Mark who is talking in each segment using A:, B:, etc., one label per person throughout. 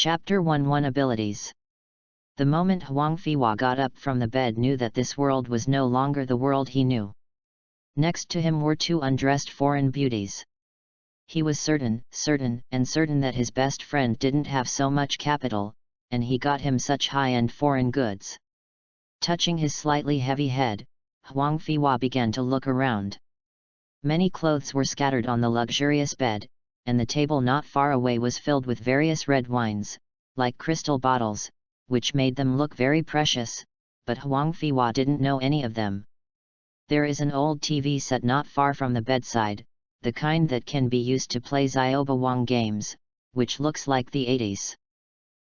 A: Chapter 1-1 Abilities. The moment Huang Fiwa got up from the bed knew that this world was no longer the world he knew. Next to him were two undressed foreign beauties. He was certain that his best friend didn't have so much capital, and he got him such high-end foreign goods. Touching his slightly heavy head, Huang Fiwa began to look around. Many clothes were scattered on the luxurious bed, and the table not far away was filled with various red wines, like crystal bottles, which made them look very precious, but Huang Fiwa didn't know any of them. There is an old TV set not far from the bedside, the kind that can be used to play Xiaobawang games, which looks like the 80s.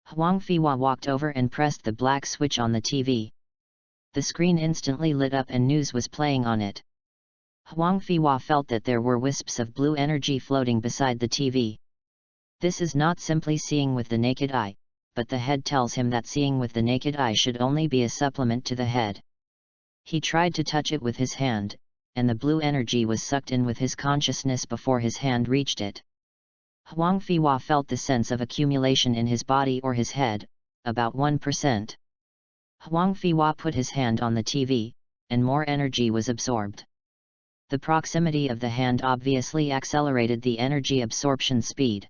A: Huang Fiwa walked over and pressed the black switch on the TV. The screen instantly lit up and news was playing on it. Huang Fiwa felt that there were wisps of blue energy floating beside the TV. This is not simply seeing with the naked eye, but the head tells him that seeing with the naked eye should only be a supplement to the head. He tried to touch it with his hand, and the blue energy was sucked in with his consciousness before his hand reached it. Huang Fiwa felt the sense of accumulation in his body or his head, about 1%. Huang Fiwa put his hand on the TV, and more energy was absorbed. The proximity of the hand obviously accelerated the energy absorption speed.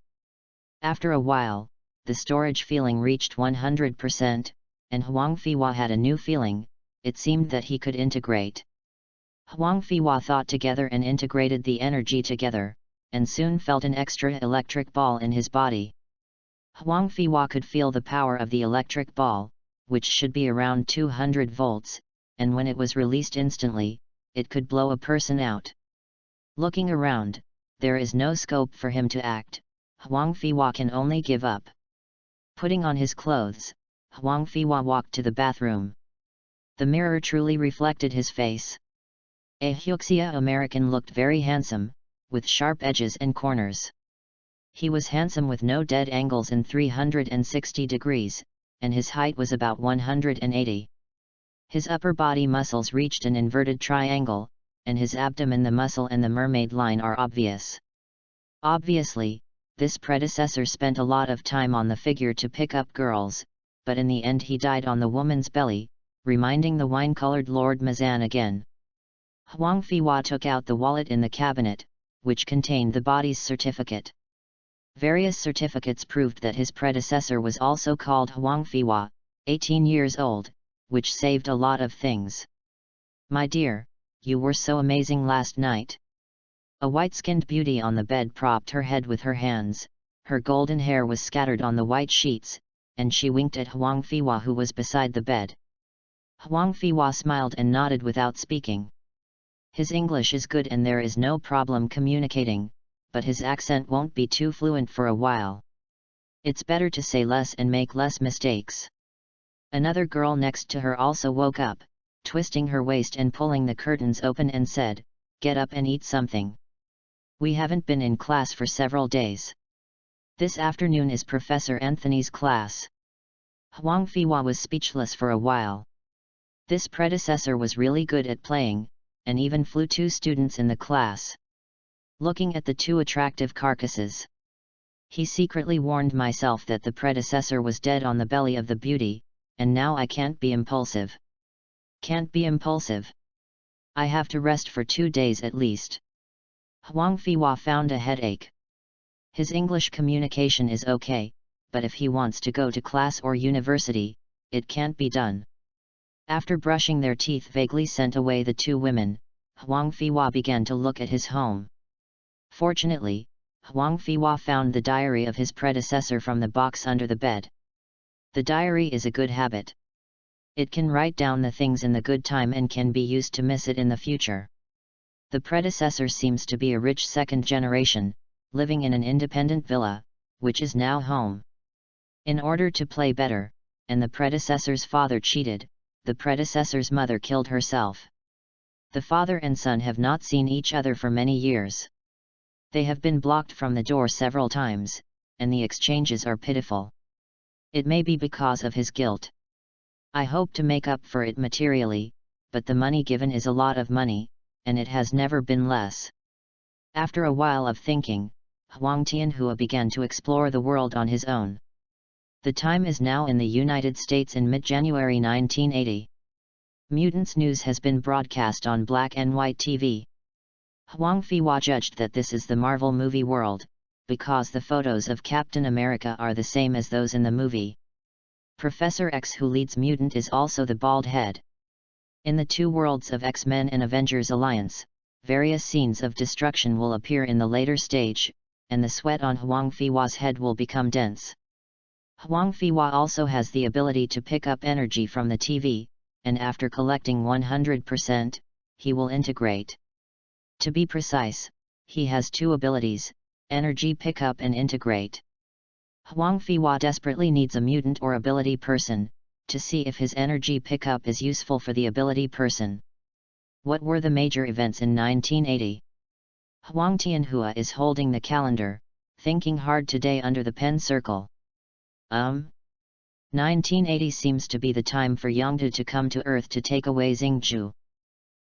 A: After a while, the storage feeling reached 100%, and Huang Fiwa had a new feeling. It seemed that he could integrate. Huang Fiwa thought together and integrated the energy together, and soon felt an extra electric ball in his body. Huang Fiwa could feel the power of the electric ball, which should be around 200 volts, and when it was released instantly, it could blow a person out. Looking around, there is no scope for him to act. Huang Fiwa can only give up. Putting on his clothes, Huang Fiwa walked to the bathroom. The mirror truly reflected his face. A Huxia American looked very handsome, with sharp edges and corners. He was handsome with no dead angles in 360 degrees, and his height was about 180. His upper body muscles reached an inverted triangle, and his abdomen, the muscle and the mermaid line are obvious. Obviously, this predecessor spent a lot of time on the figure to pick up girls, but in the end he died on the woman's belly, reminding the wine-colored Lord Mazan again. Huang Fiwa took out the wallet in the cabinet, which contained the body's certificate. Various certificates proved that his predecessor was also called Huang Fiwa, 18 years old, which saved a lot of things. "My dear, you were so amazing last night." A white-skinned beauty on the bed propped her head with her hands, her golden hair was scattered on the white sheets, and she winked at Huang Fiwa who was beside the bed. Huang Fiwa smiled and nodded without speaking. His English is good and there is no problem communicating, but his accent won't be too fluent for a while. It's better to say less and make less mistakes. Another girl next to her also woke up, twisting her waist and pulling the curtains open and said, "Get up and eat something. We haven't been in class for several days. This afternoon is Professor Anthony's class." Huang Fiwa was speechless for a while. This predecessor was really good at playing, and even flew 2 students in the class. Looking at the 2 attractive carcasses, he secretly warned myself that the predecessor was dead on the belly of the beauty, and now I can't be impulsive. Can't be impulsive. I have to rest for 2 days at least. Huang Fiwa found a headache. His English communication is okay, but if he wants to go to class or university, it can't be done. After brushing their teeth vaguely sent away the 2 women, Huang Fiwa began to look at his home. Fortunately, Huang Fiwa found the diary of his predecessor from the box under the bed. The diary is a good habit. It can write down the things in the good time and can be used to miss it in the future. The predecessor seems to be a rich second generation, living in an independent villa, which is now home. In order to play better, and the predecessor's father cheated, the predecessor's mother killed herself. The father and son have not seen each other for many years. They have been blocked from the door several times, and the exchanges are pitiful. It may be because of his guilt. I hope to make up for it materially, but the money given is a lot of money, and it has never been less. After a while of thinking, Huang Tianhua began to explore the world on his own. The time is now in the United States in mid-January 1980. Mutants news has been broadcast on black and white TV. Huang Feiwa judged that this is the Marvel movie world, because the photos of Captain America are the same as those in the movie. Professor X, who leads Mutant, is also the bald head. In the two worlds of X-Men and Avengers Alliance, various scenes of destruction will appear in the later stage, and the sweat on Huang Feiwa's head will become dense. Huang Feiwa also has the ability to pick up energy from the TV, and after collecting 100%, he will integrate. To be precise, he has two abilities, energy pickup and integrate. Huang Feiwa desperately needs a mutant or ability person, to see if his energy pickup is useful for the ability person. What were the major events in 1980? Huang Tianhua is holding the calendar, thinking hard today under the pen circle. 1980 seems to be the time for Yangdu to come to Earth to take away Xingzhu.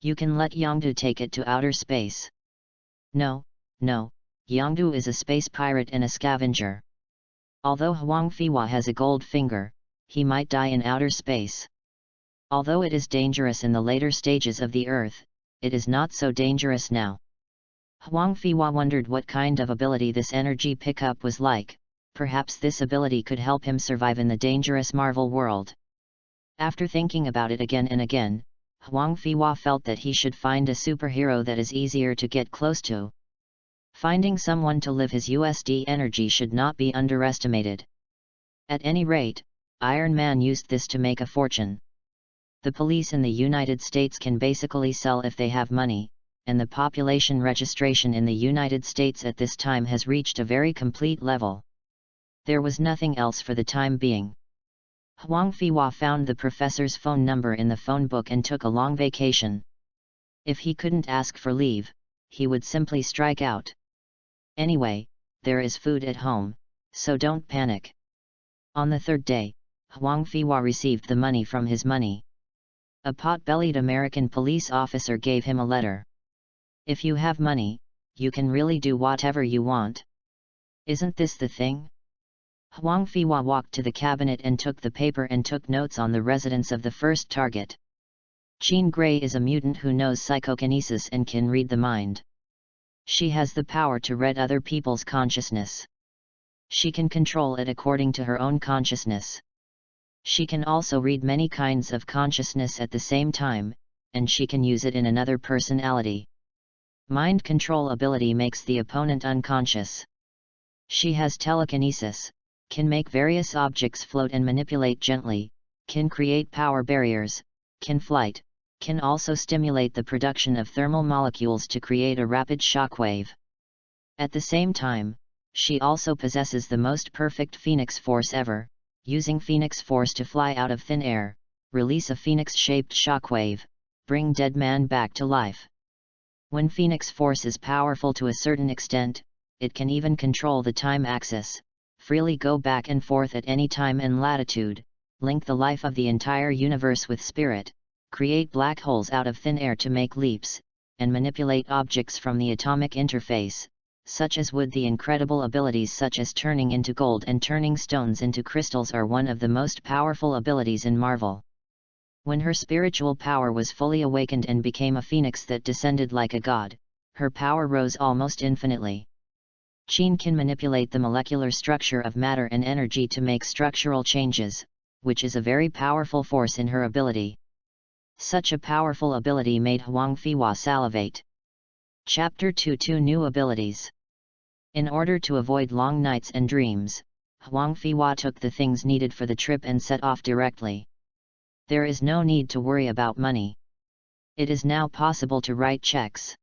A: You can let Yangdu take it to outer space. No, Yangdu is a space pirate and a scavenger. Although Huang Feiwa has a gold finger, he might die in outer space. Although it is dangerous in the later stages of the Earth, it is not so dangerous now. Huang Feiwa wondered what kind of ability this energy pickup was like. Perhaps this ability could help him survive in the dangerous Marvel world. After thinking about it again and again, Huang Feiwa felt that he should find a superhero that is easier to get close to. Finding someone to live his USD energy should not be underestimated. At any rate, Iron Man used this to make a fortune. The police in the United States can basically sell if they have money, and the population registration in the United States at this time has reached a very complete level. There was nothing else for the time being. Huang Feiwa found the professor's phone number in the phone book and took a long vacation. If he couldn't ask for leave, he would simply strike out. Anyway, there is food at home, so don't panic. On the third day, Huang Feiwa received the money from his money. A pot-bellied American police officer gave him a letter. If you have money, you can really do whatever you want. Isn't this the thing? Huang Feiwa walked to the cabinet and took the paper and took notes on the residence of the first target. Jean Grey is a mutant who knows psychokinesis and can read the mind. She has the power to read other people's consciousness. She can control it according to her own consciousness. She can also read many kinds of consciousness at the same time, and she can use it in another personality. Mind control ability makes the opponent unconscious. She has telekinesis, can make various objects float and manipulate gently, can create power barriers, can flight, can also stimulate the production of thermal molecules to create a rapid shockwave. At the same time, she also possesses the most perfect phoenix force ever, using phoenix force to fly out of thin air, release a phoenix-shaped shockwave, bring dead man back to life. When phoenix force is powerful to a certain extent, it can even control the time axis, freely go back and forth at any time and latitude, link the life of the entire universe with spirit, create black holes out of thin air to make leaps, and manipulate objects from the atomic interface, such as wood. The incredible abilities such as turning into gold and turning stones into crystals are one of the most powerful abilities in Marvel. When her spiritual power was fully awakened and became a phoenix that descended like a god, her power rose almost infinitely. Jean can manipulate the molecular structure of matter and energy to make structural changes, which is a very powerful force in her ability. Such a powerful ability made Huang Feiwa salivate. Chapter 2 Two New Abilities. In order to avoid long nights and dreams, Huang Feiwa took the things needed for the trip and set off directly. There is no need to worry about money. It is now possible to write checks.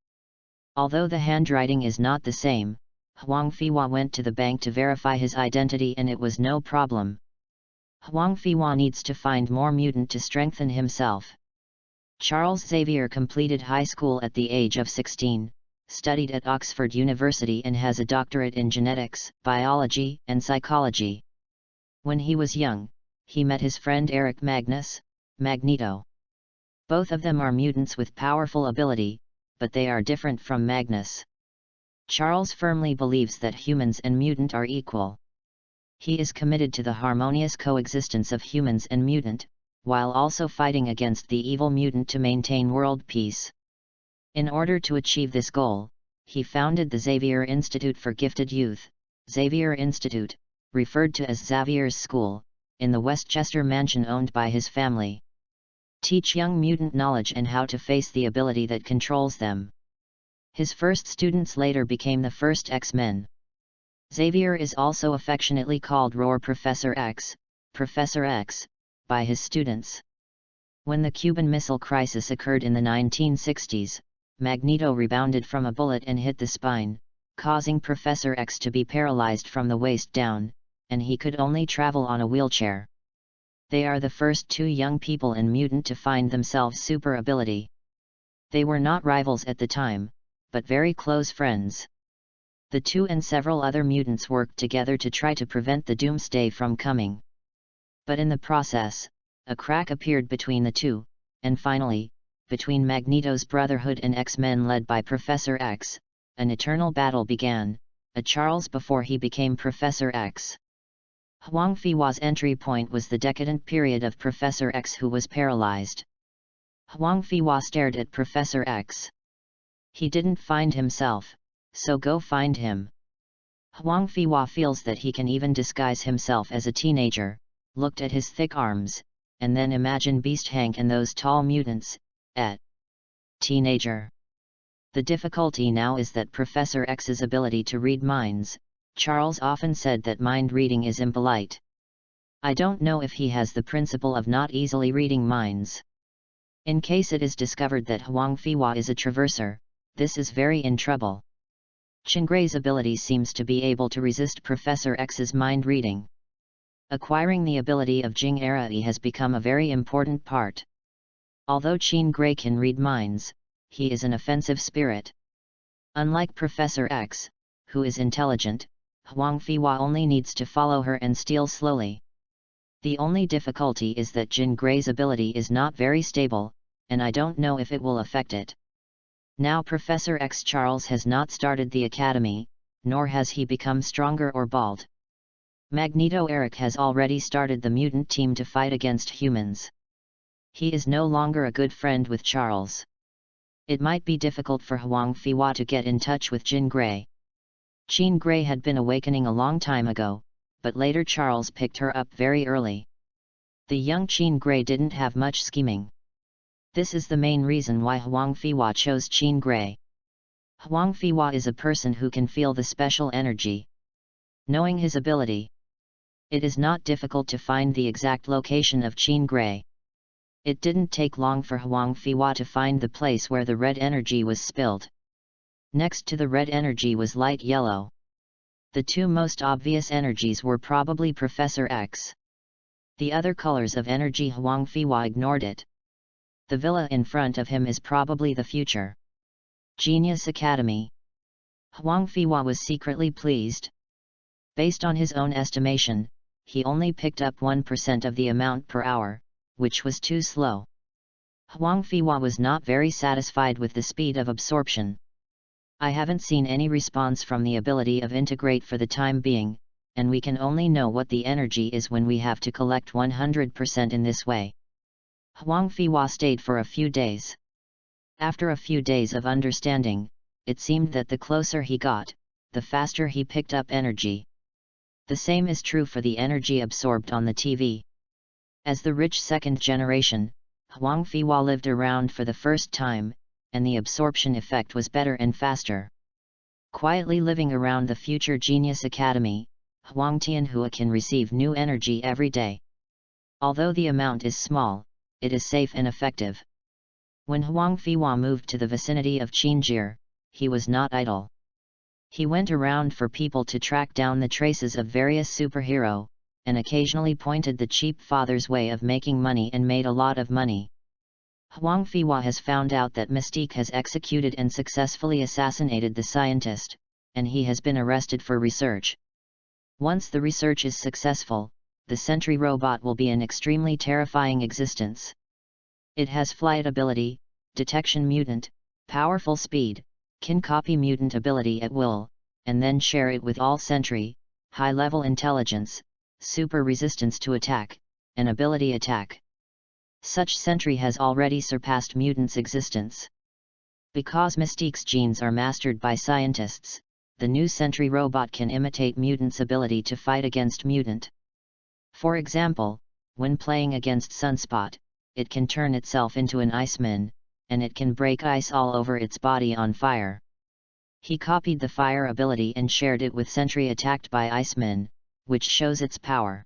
A: Although the handwriting is not the same, Huang Feiwa went to the bank to verify his identity and it was no problem. Huang Feiwa needs to find more mutant to strengthen himself. Charles Xavier completed high school at the age of 16, studied at Oxford University and has a doctorate in genetics, biology, and psychology. When he was young, he met his friend Eric Magnus, Magneto. Both of them are mutants with powerful ability, but they are different from Magnus. Charles firmly believes that humans and mutant are equal. He is committed to the harmonious coexistence of humans and mutant, while also fighting against the evil mutant to maintain world peace. In order to achieve this goal, he founded the Xavier Institute for Gifted Youth, Xavier Institute, referred to as Xavier's School, in the Westchester mansion owned by his family. Teach young mutant knowledge and how to face the ability that controls them. His first students later became the first X-Men. Xavier is also affectionately called Roar Professor X, by his students. When the Cuban Missile Crisis occurred in the 1960s, Magneto rebounded from a bullet and hit the spine, causing Professor X to be paralyzed from the waist down, and he could only travel on a wheelchair. They are the first two young people in mutant to find themselves super ability. They were not rivals at the time, but very close friends. The two and several other mutants worked together to try to prevent the doomsday from coming. But in the process, a crack appeared between the two, and finally, between Magneto's Brotherhood and X-Men led by Professor X, an eternal battle began, a Charles before he became Professor X. Huang Fiwa's entry point was the decadent period of Professor X who was paralyzed. Huang Fiwa stared at Professor X. He didn't find himself, so go find him. Huang Fiwa feels that he can even disguise himself as a teenager, looked at his thick arms, and then imagine Beast Hank and those tall mutants, teenager. The difficulty now is that Professor X's ability to read minds. Charles often said that mind reading is impolite. I don't know if he has the principle of not easily reading minds. In case it is discovered that Huang Fiwa is a traverser, this is very in trouble. Jean Grey's ability seems to be able to resist Professor X's mind reading. Acquiring the ability of Jean Grey has become a very important part. Although Jean Grey can read minds, he is an offensive spirit. Unlike Professor X, who is intelligent, Huang Fiwa only needs to follow her and steal slowly. The only difficulty is that Jean Grey's ability is not very stable, and I don't know if it will affect it. Now Professor X Charles has not started the academy, nor has he become stronger or bald. Magneto Eric has already started the mutant team to fight against humans. He is no longer a good friend with Charles. It might be difficult for Huang Fiwa to get in touch with Jean Grey. Jean Grey had been awakening a long time ago, but later Charles picked her up very early. The young Jean Grey didn't have much scheming. This is the main reason why Huang Fiwa chose Jean Grey. Huang Fiwa is a person who can feel the special energy. Knowing his ability, it is not difficult to find the exact location of Jean Grey. It didn't take long for Huang Fiwa to find the place where the red energy was spilled. Next to the red energy was light yellow. The two most obvious energies were probably Professor X. The other colors of energy Huang Fiwa ignored it. The villa in front of him is probably the future Genius Academy. Huang Fiwa was secretly pleased. Based on his own estimation, he only picked up 1% of the amount per hour, which was too slow. Huang Fiwa was not very satisfied with the speed of absorption. I haven't seen any response from the ability of integrate for the time being, and we can only know what the energy is when we have to collect 100% in this way. Huang Fiwa stayed for a few days. After a few days of understanding, it seemed that the closer he got, the faster he picked up energy. The same is true for the energy absorbed on the TV. As the rich second generation, Huang Fiwa lived around for the first time, and the absorption effect was better and faster. Quietly living around the future Genius Academy, Huang Tianhua can receive new energy every day. Although the amount is small, it is safe and effective. When Huang Fiwa moved to the vicinity of Qinjie, he was not idle. He went around for people to track down the traces of various superhero, and occasionally pointed the cheap father's way of making money and made a lot of money. Huang Fiwa has found out that Mystique has executed and successfully assassinated the scientist, and he has been arrested for research. Once the research is successful, the Sentry robot will be an extremely terrifying existence. It has flight ability, detection mutant, powerful speed, can copy mutant ability at will, and then share it with all Sentry, high-level intelligence, super resistance to attack, and ability attack. Such sentry has already surpassed mutant's existence. Because Mystique's genes are mastered by scientists, the new sentry robot can imitate mutant's ability to fight against mutant. For example, when playing against Sunspot, it can turn itself into an iceman, and it can break ice all over its body on fire. He copied the fire ability and shared it with sentry attacked by icemen, which shows its power.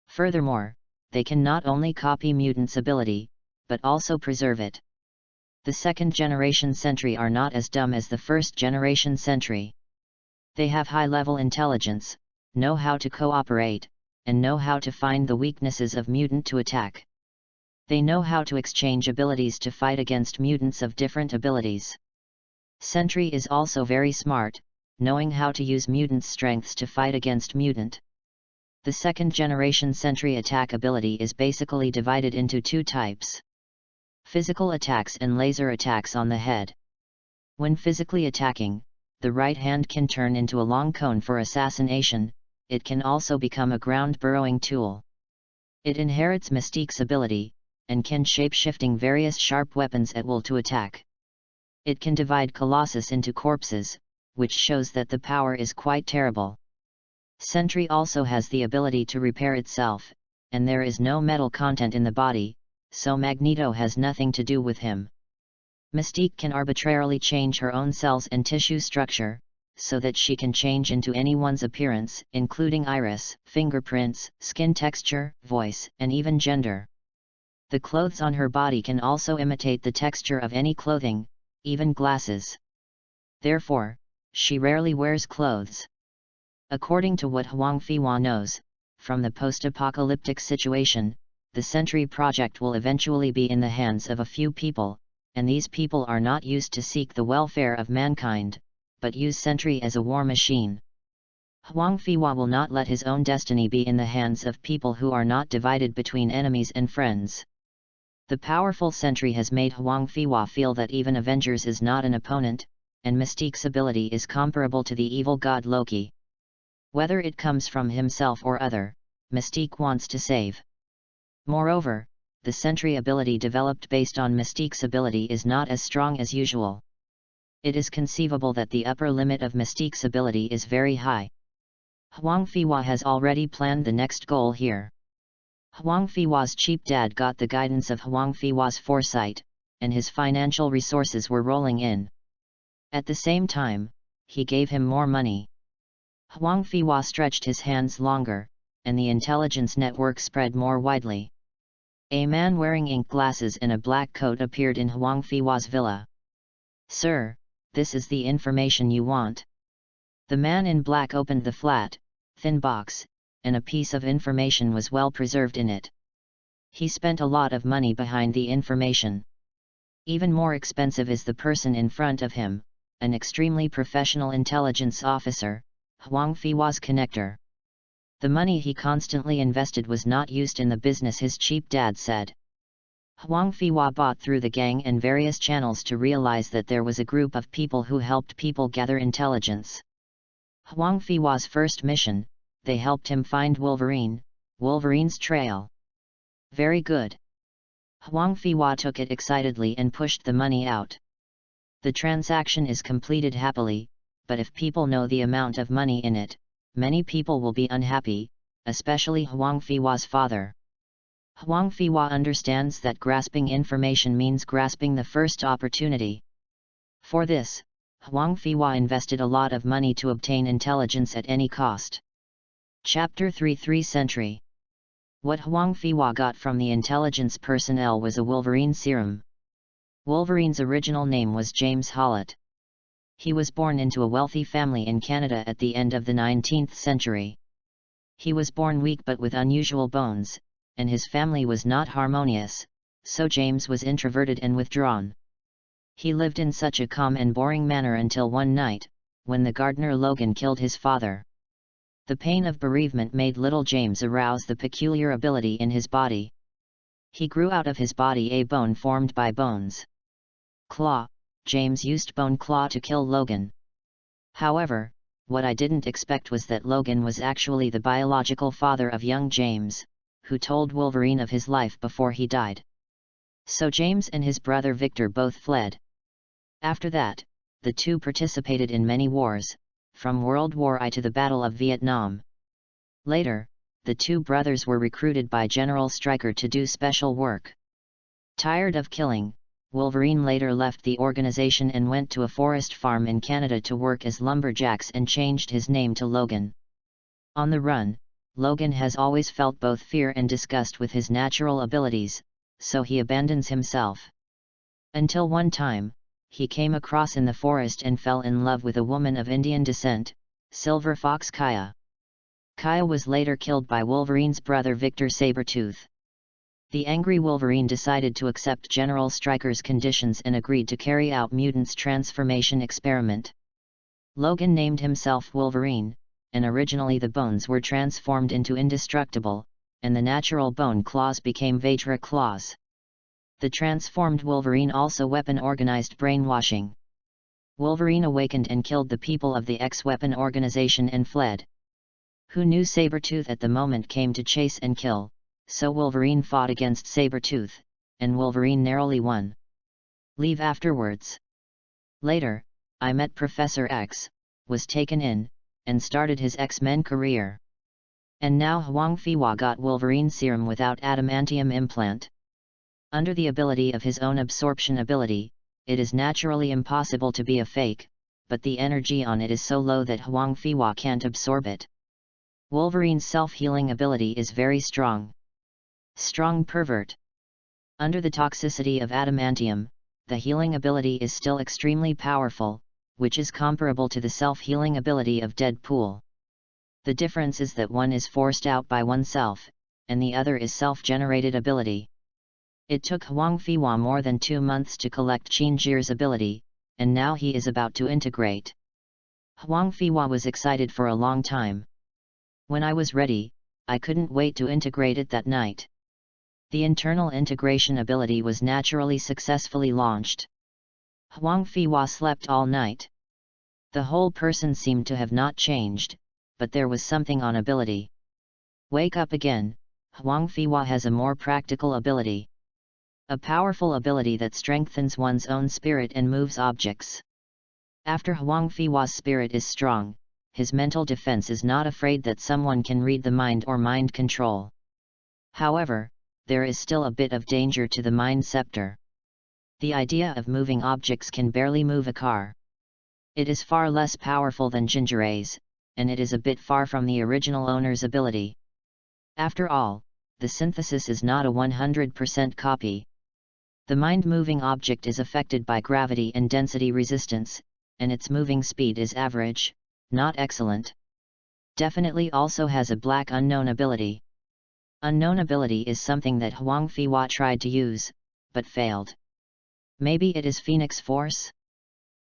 A: Furthermore, they can not only copy mutant's ability, but also preserve it. The second-generation sentry are not as dumb as the first-generation sentry. They have high-level intelligence, know how to cooperate, and know how to find the weaknesses of mutant to attack. They know how to exchange abilities to fight against mutants of different abilities. Sentry is also very smart, knowing how to use mutant's strengths to fight against mutant. The second-generation sentry attack ability is basically divided into two types: physical attacks and laser attacks on the head. When physically attacking, the right hand can turn into a long cone for assassination. It can also become a ground-burrowing tool. It inherits Mystique's ability, and can shape-shifting various sharp weapons at will to attack. It can divide Colossus into corpses, which shows that the power is quite terrible. Sentry also has the ability to repair itself, and there is no metal content in the body, so Magneto has nothing to do with him. Mystique can arbitrarily change her own cells and tissue structure, so that she can change into anyone's appearance, including iris, fingerprints, skin texture, voice, and even gender. The clothes on her body can also imitate the texture of any clothing, even glasses. Therefore, she rarely wears clothes. According to what Huang Fiwa knows, from the post-apocalyptic situation, the Sentry project will eventually be in the hands of a few people, and these people are not used to seek the welfare of mankind, but use Sentry as a war machine. Huang Fiwa will not let his own destiny be in the hands of people who are not divided between enemies and friends. The powerful Sentry has made Huang Fiwa feel that even Avengers is not an opponent, and Mystique's ability is comparable to the evil god Loki. Whether it comes from himself or other, Mystique wants to save. Moreover, the Sentry ability developed based on Mystique's ability is not as strong as usual. It is conceivable that the upper limit of Mystique's ability is very high. Huang Fiwa has already planned the next goal here. Huang Fiwa's cheap dad got the guidance of Huang Fiwa's foresight, and his financial resources were rolling in. At the same time, he gave him more money. Huang Fiwa stretched his hands longer, and the intelligence network spread more widely. A man wearing ink glasses and a black coat appeared in Huang Fiwa's villa. "Sir, this is the information you want." The man in black opened the flat, thin box, and a piece of information was well preserved in it. He spent a lot of money behind the information. Even more expensive is the person in front of him, an extremely professional intelligence officer, Huang Fiwa's connector. The money he constantly invested was not used in the business his cheap dad said. Huang Fiwa bought through the gang and various channels to realize that there was a group of people who helped people gather intelligence. Huang Fiwa's first mission, they helped him find Wolverine's trail. Very good. Huang Fiwa took it excitedly and pushed the money out. The transaction is completed happily, but if people know the amount of money in it, many people will be unhappy, especially Huang Fiwa's father. Huang Fiwa understands that grasping information means grasping the first opportunity. For this, Huang Fiwa invested a lot of money to obtain intelligence at any cost. Chapter 3 Sentry. What Huang Fiwa got from the intelligence personnel was a Wolverine serum. Wolverine's original name was James Hallett. He was born into a wealthy family in Canada at the end of the 19th century. He was born weak but with unusual bones, and his family was not harmonious, so James was introverted and withdrawn. He lived in such a calm and boring manner until one night, when the gardener Logan killed his father. The pain of bereavement made little James arouse the peculiar ability in his body. He grew out of his body a bone formed by bones. Claw. James used Bone Claw to kill Logan. However, what I didn't expect was that Logan was actually the biological father of young James, who told Wolverine of his life before he died. So James and his brother Victor both fled. After that, the two participated in many wars, from World War I to the Battle of Vietnam. Later, the two brothers were recruited by General Stryker to do special work. Tired of killing, Wolverine later left the organization and went to a forest farm in Canada to work as lumberjacks and changed his name to Logan. On the run, Logan has always felt both fear and disgust with his natural abilities, so he abandons himself. Until one time, he came across in the forest and fell in love with a woman of Indian descent, Silver Fox Kaya. Kaya was later killed by Wolverine's brother Victor Sabretooth. The angry Wolverine decided to accept General Stryker's conditions and agreed to carry out mutants' transformation experiment. Logan named himself Wolverine, and originally the bones were transformed into indestructible, and the natural bone claws became Vajra claws. The transformed Wolverine also weapon-organized brainwashing. Wolverine awakened and killed the people of the X-Weapon organization and fled. Who knew Sabretooth at the moment came to chase and kill, so Wolverine fought against Sabretooth, and Wolverine narrowly won. Leave afterwards. Later, I met Professor X, was taken in, and started his X-Men career. And now Huang Fiwa got Wolverine serum without adamantium implant. Under the ability of his own absorption ability, it is naturally impossible to be a fake, but the energy on it is so low that Huang Fiwa can't absorb it. Wolverine's self-healing ability is very strong. Strong pervert. Under the toxicity of adamantium, the healing ability is still extremely powerful, which is comparable to the self-healing ability of Deadpool. The difference is that one is forced out by oneself, and the other is self-generated ability. It took Huang Fiwa more than 2 months to collect Qinjir's ability, and now he is about to integrate. Huang Fiwa was excited for a long time. When I was ready, I couldn't wait to integrate it that night. The internal integration ability was naturally successfully launched. Huang Fiwa slept all night. The whole person seemed to have not changed, but there was something on ability. Wake up again, Huang Fiwa has a more practical ability. A powerful ability that strengthens one's own spirit and moves objects. After Huang Fiwa's spirit is strong, his mental defense is not afraid that someone can read the mind or mind control. However, there is still a bit of danger to the mind scepter. The idea of moving objects can barely move a car. It is far less powerful than Jinjire's, and it is a bit far from the original owner's ability. After all, the synthesis is not a 100% copy. The mind-moving object is affected by gravity and density resistance, and its moving speed is average, not excellent. Definitely also has a black unknown ability. Unknown ability is something that Huang Fiwa tried to use, but failed. Maybe it is Phoenix Force?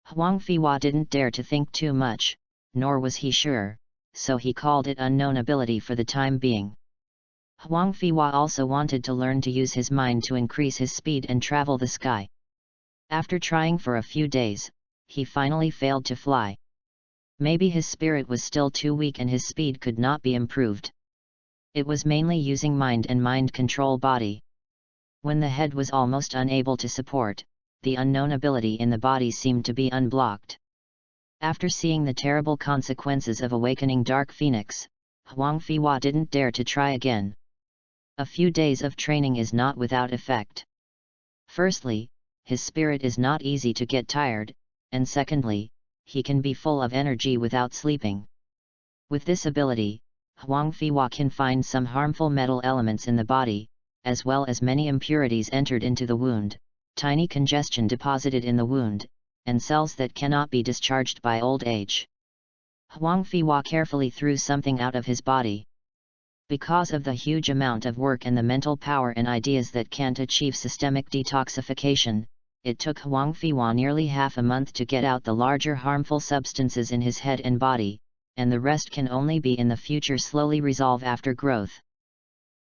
A: Huang Fiwa didn't dare to think too much, nor was he sure, so he called it unknown ability for the time being. Huang Fiwa also wanted to learn to use his mind to increase his speed and travel the sky. After trying for a few days, he finally failed to fly. Maybe his spirit was still too weak and his speed could not be improved. It was mainly using mind and mind control body. When the head was almost unable to support, the unknown ability in the body seemed to be unblocked. After seeing the terrible consequences of awakening Dark Phoenix, Huang Fiwa didn't dare to try again. A few days of training is not without effect. Firstly, his spirit is not easy to get tired, and secondly, he can be full of energy without sleeping. With this ability, Huang Fiwa can find some harmful metal elements in the body, as well as many impurities entered into the wound, tiny congestion deposited in the wound, and cells that cannot be discharged by old age. Huang Fiwa carefully threw something out of his body. Because of the huge amount of work and the mental power and ideas that can't achieve systemic detoxification, it took Huang Fiwa nearly half a month to get out the larger harmful substances in his head and body, and the rest can only be in the future slowly resolve after growth.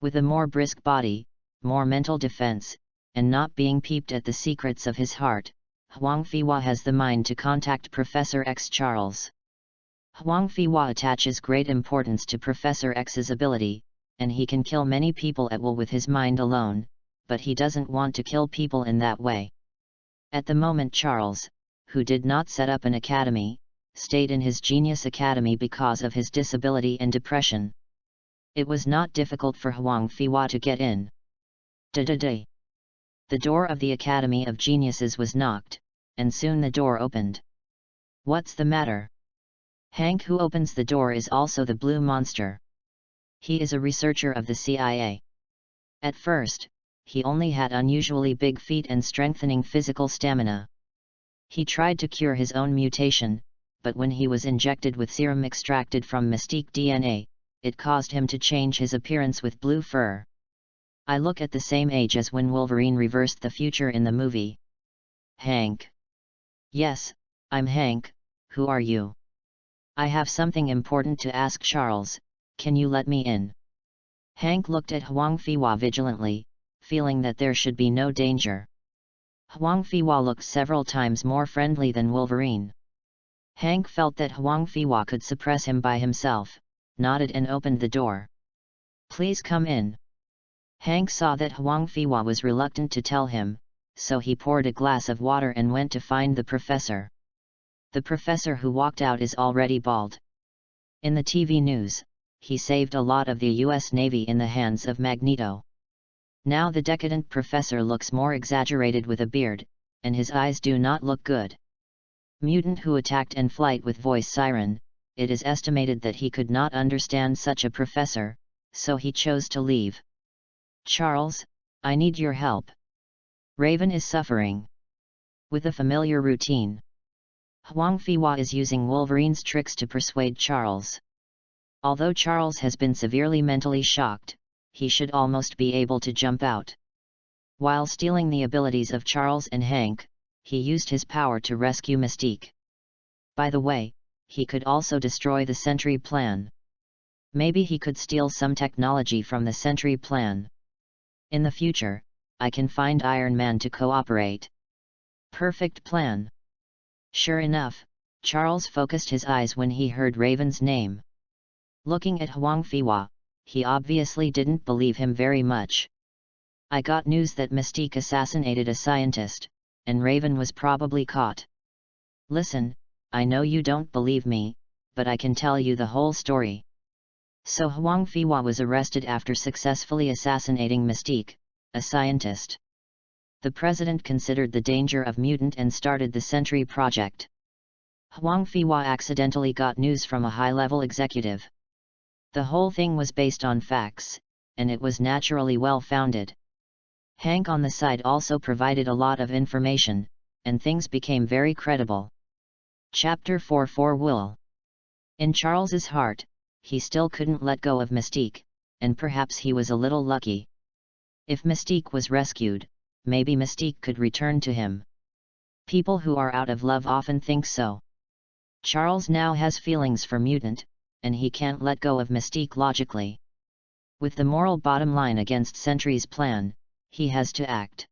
A: With a more brisk body, more mental defense, and not being peeped at the secrets of his heart, Huang Fiwa has the mind to contact Professor X Charles. Huang Fiwa attaches great importance to Professor X's ability, and he can kill many people at will with his mind alone, but he doesn't want to kill people in that way. At the moment Charles, who did not set up an academy, stayed in his genius academy because of his disability and depression. It was not difficult for Huang Fiwa to get in. Da-da-da. The door of the Academy of Geniuses was knocked, and soon the door opened. What's the matter? Hank, who opens the door, is also the blue monster. He is a researcher of the CIA. At first, he only had unusually big feet and strengthening physical stamina. He tried to cure his own mutation, but when he was injected with serum extracted from Mystique DNA, it caused him to change his appearance with blue fur. I look at the same age as when Wolverine reversed the future in the movie. Hank. Yes, I'm Hank, who are you? I have something important to ask Charles, can you let me in? Hank looked at Huang Fiwa vigilantly, feeling that there should be no danger. Huang Fiwa looked several times more friendly than Wolverine. Hank felt that Huang Fiwa could suppress him by himself, nodded and opened the door. Please come in. Hank saw that Huang Fiwa was reluctant to tell him, so he poured a glass of water and went to find the professor. The professor who walked out is already bald. In the TV news, he saved a lot of the US Navy in the hands of Magneto. Now the decadent professor looks more exaggerated with a beard, and his eyes do not look good. Mutant who attacked in flight with voice siren, it is estimated that he could not understand such a professor, so he chose to leave. Charles, I need your help. Raven is suffering. With a familiar routine, Huang Fiwa is using Wolverine's tricks to persuade Charles. Although Charles has been severely mentally shocked, he should almost be able to jump out. While stealing the abilities of Charles and Hank, he used his power to rescue Mystique. By the way, he could also destroy the Sentry Plan. Maybe he could steal some technology from the Sentry Plan. In the future, I can find Iron Man to cooperate. Perfect plan. Sure enough, Charles focused his eyes when he heard Raven's name. Looking at Huang Fiwa, he obviously didn't believe him very much. I got news that Mystique assassinated a scientist, and Raven was probably caught. Listen, I know you don't believe me, but I can tell you the whole story. So Huang Fiwa was arrested after successfully assassinating Mystique, a scientist. The president considered the danger of mutant and started the Sentry Project. Huang Fiwa accidentally got news from a high-level executive. The whole thing was based on facts, and it was naturally well-founded. Hank on the side also provided a lot of information, and things became very credible. Chapter 4 Will. In Charles's heart, he still couldn't let go of Mystique, and perhaps he was a little lucky. If Mystique was rescued, maybe Mystique could return to him. People who are out of love often think so. Charles now has feelings for Mutant, and he can't let go of Mystique logically. With the moral bottom line against Sentry's plan, he has to act.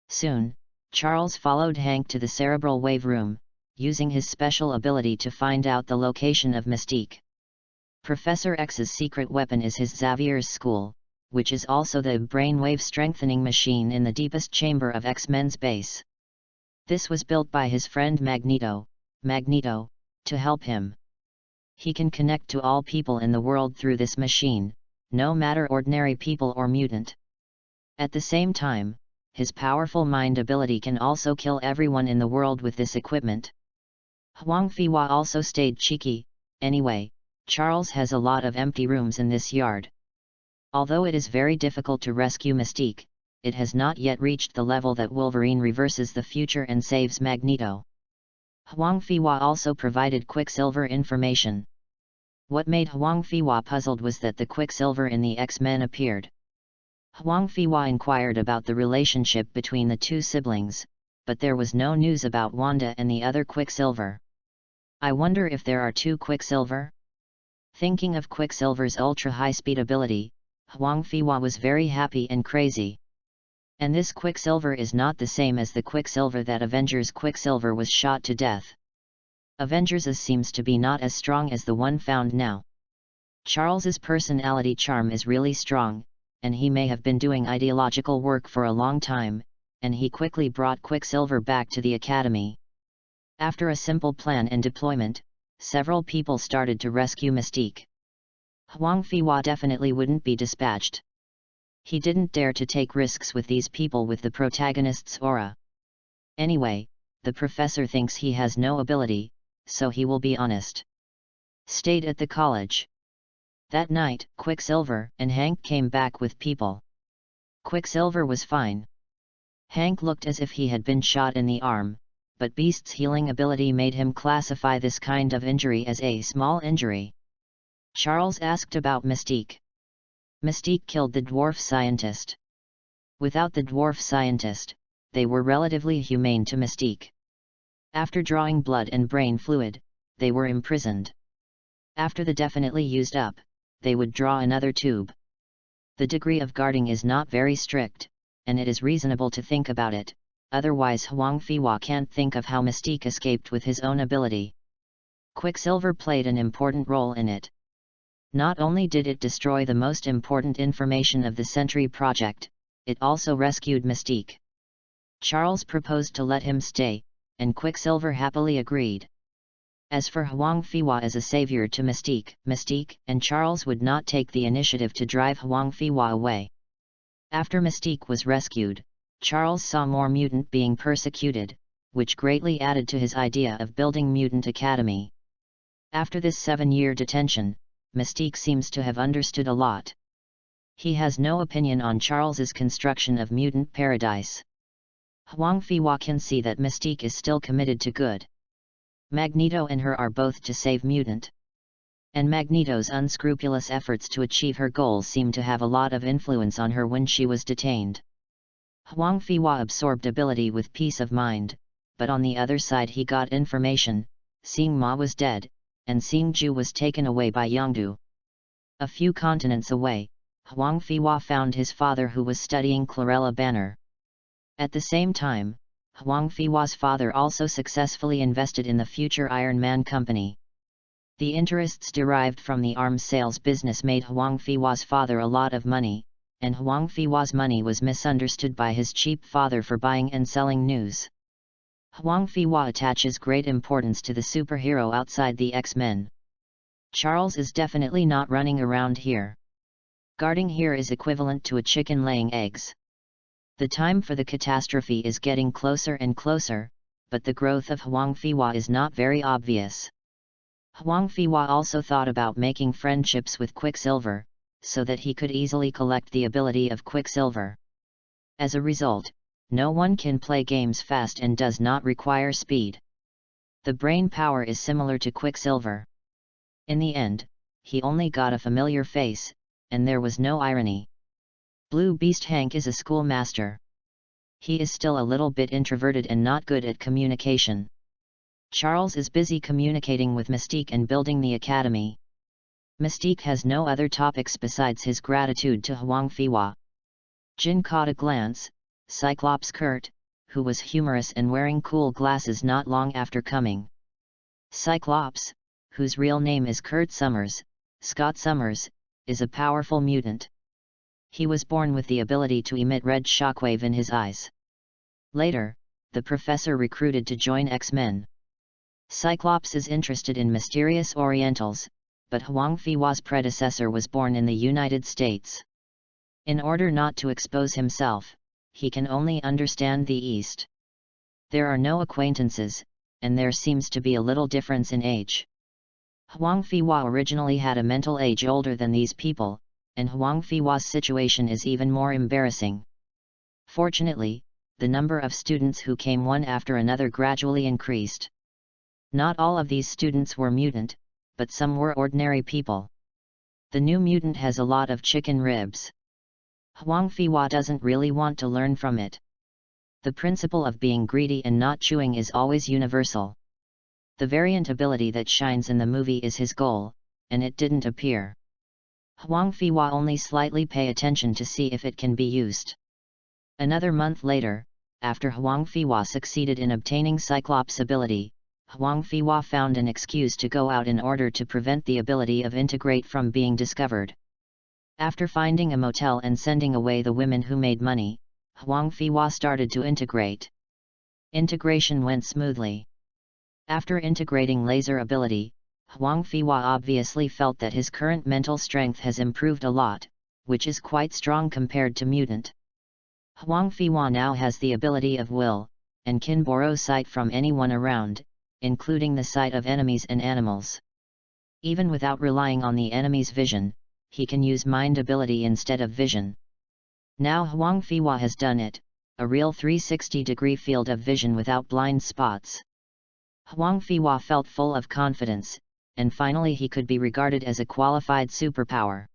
A: Soon, Charles followed Hank to the cerebral wave room, using his special ability to find out the location of Mystique. Professor X's secret weapon is his Xavier's school, which is also the brainwave strengthening machine in the deepest chamber of X-Men's base. This was built by his friend Magneto, to help him. He can connect to all people in the world through this machine, no matter ordinary people or mutant. At the same time, his powerful mind ability can also kill everyone in the world with this equipment. Huang Fiwa also stayed cheeky. Anyway, Charles has a lot of empty rooms in this yard. Although it is very difficult to rescue Mystique, it has not yet reached the level that Wolverine reverses the future and saves Magneto. Huang Fiwa also provided Quicksilver information. What made Huang Fiwa puzzled was that the Quicksilver in the X-Men appeared. Huang Fiwa inquired about the relationship between the two siblings, but there was no news about Wanda and the other Quicksilver. I wonder if there are two Quicksilver? Thinking of Quicksilver's ultra-high-speed ability, Huang Fiwa was very happy and crazy. And this Quicksilver is not the same as the Quicksilver that Avengers Quicksilver was shot to death. Avengers' seems to be not as strong as the one found now. Charles's personality charm is really strong, and he may have been doing ideological work for a long time, and he quickly brought Quicksilver back to the Academy. After a simple plan and deployment, several people started to rescue Mystique. Huang Fiwa definitely wouldn't be dispatched. He didn't dare to take risks with these people with the protagonist's aura. Anyway, the professor thinks he has no ability, so he will be honest. Stayed at the college. That night, Quicksilver and Hank came back with people. Quicksilver was fine. Hank looked as if he had been shot in the arm, but Beast's healing ability made him classify this kind of injury as a small injury. Charles asked about Mystique. Mystique killed the dwarf scientist. Without the dwarf scientist, they were relatively humane to Mystique. After drawing blood and brain fluid, they were imprisoned. After the definitely used up, they would draw another tube. The degree of guarding is not very strict, and it is reasonable to think about it, otherwise Huang Fiwa can't think of how Mystique escaped with his own ability. Quicksilver played an important role in it. Not only did it destroy the most important information of the Sentry project, it also rescued Mystique. Charles proposed to let him stay, and Quicksilver happily agreed. As for Huang Fiwa as a savior to Mystique and Charles would not take the initiative to drive Huang Fiwa away. After Mystique was rescued, Charles saw more mutant being persecuted, which greatly added to his idea of building Mutant Academy. After this 7-year detention, Mystique seems to have understood a lot. He has no opinion on Charles's construction of Mutant Paradise. Huang Fiwa can see that Mystique is still committed to good. Magneto and her are both to save Mutant. And Magneto's unscrupulous efforts to achieve her goals seem to have a lot of influence on her when she was detained. Huang Fiwa absorbed ability with peace of mind, but on the other side he got information, seeing Ma was dead, and seeing Ju was taken away by Yongdu. A few continents away, Huang Fiwa found his father who was studying chlorella banner. At the same time, Huang Fiwa's father also successfully invested in the future Iron Man company. The interests derived from the arms sales business made Huang Fiwa's father a lot of money, and Huang Fiwa's money was misunderstood by his cheap father for buying and selling news. Huang Fiwa attaches great importance to the superhero outside the X-Men. Charles is definitely not running around here. Guarding here is equivalent to a chicken laying eggs. The time for the catastrophe is getting closer and closer, but the growth of Huang Fiwa is not very obvious. Huang Fiwa also thought about making friendships with Quicksilver, so that he could easily collect the ability of Quicksilver. As a result, no one can play games fast and does not require speed. The brain power is similar to Quicksilver. In the end, he only got a familiar face, and there was no irony. Blue Beast Hank is a schoolmaster. He is still a little bit introverted and not good at communication. Charles is busy communicating with Mystique and building the academy. Mystique has no other topics besides his gratitude to Huang Fiwa. Jin caught a glance, Cyclops Kurt, who was humorous and wearing cool glasses not long after coming. Cyclops, whose real name is Kurt Summers, Scott Summers, is a powerful mutant. He was born with the ability to emit red shockwave in his eyes. Later, the professor recruited to join X-Men. Cyclops is interested in mysterious Orientals, but Huang Fiwa's predecessor was born in the United States. In order not to expose himself, he can only understand the East. There are no acquaintances, and there seems to be a little difference in age. Huang Fiwa originally had a mental age older than these people, and Huang Fiwa's situation is even more embarrassing. Fortunately, the number of students who came one after another gradually increased. Not all of these students were mutant, but some were ordinary people. The new mutant has a lot of chicken ribs. Huang Fiwa doesn't really want to learn from it. The principle of being greedy and not chewing is always universal. The variant ability that shines in the movie is his goal, and it didn't appear. Huang Fiwa only slightly pay attention to see if it can be used. Another month later, after Huang Fiwa succeeded in obtaining Cyclops' ability, Huang Fiwa found an excuse to go out in order to prevent the ability of integrate from being discovered. After finding a motel and sending away the women who made money, Huang Fiwa started to integrate. Integration went smoothly. After integrating laser ability, Huang Fiwa obviously felt that his current mental strength has improved a lot, which is quite strong compared to mutant. Huang Fiwa now has the ability of will, and can borrow sight from anyone around, including the sight of enemies and animals. Even without relying on the enemy's vision, he can use mind ability instead of vision. Now Huang Fiwa has done it, a real 360-degree field of vision without blind spots. Huang Fiwa felt full of confidence, and finally he could be regarded as a qualified superpower.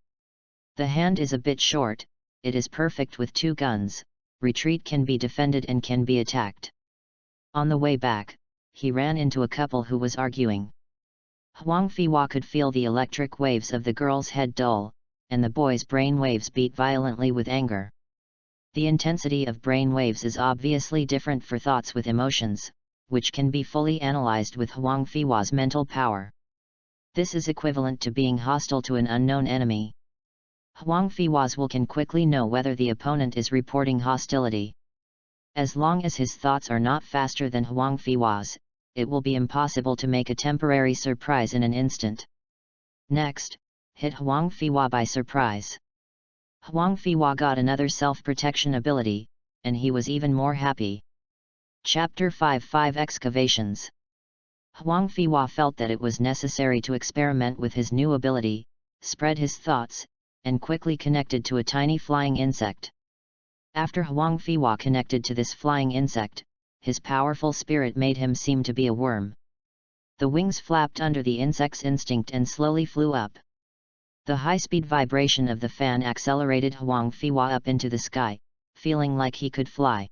A: The hand is a bit short, it is perfect with 2 guns, retreat can be defended and can be attacked. On the way back, he ran into a couple who was arguing. Huang Fiwa could feel the electric waves of the girl's head dull, and the boy's brain waves beat violently with anger. The intensity of brain waves is obviously different for thoughts with emotions, which can be fully analyzed with Huang Fiwa's mental power. This is equivalent to being hostile to an unknown enemy. Huang Fiwa's will can quickly know whether the opponent is reporting hostility. As long as his thoughts are not faster than Huang Fiwa's, it will be impossible to make a temporary surprise in an instant. Next, hit Huang Fiwa by surprise. Huang Fiwa got another self-protection ability, and he was even more happy. Chapter 5 Excavations. Huang Fiwa felt that it was necessary to experiment with his new ability, spread his thoughts, and quickly connected to a tiny flying insect. After Huang Fiwa connected to this flying insect, his powerful spirit made him seem to be a worm. The wings flapped under the insect's instinct and slowly flew up. The high-speed vibration of the fan accelerated Huang Fiwa up into the sky, feeling like he could fly.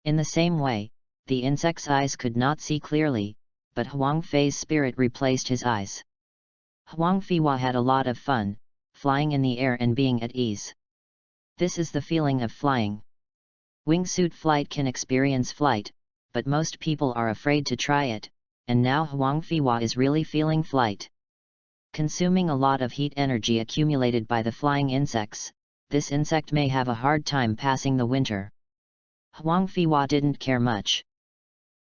A: In the same way, the insect's eyes could not see clearly, but Huang Fei's spirit replaced his eyes. Huang Fiwa had a lot of fun, flying in the air and being at ease. This is the feeling of flying. Wingsuit flight can experience flight, but most people are afraid to try it, and now Huang Fiwa is really feeling flight. Consuming a lot of heat energy accumulated by the flying insects, this insect may have a hard time passing the winter. Huang Fiwa didn't care much.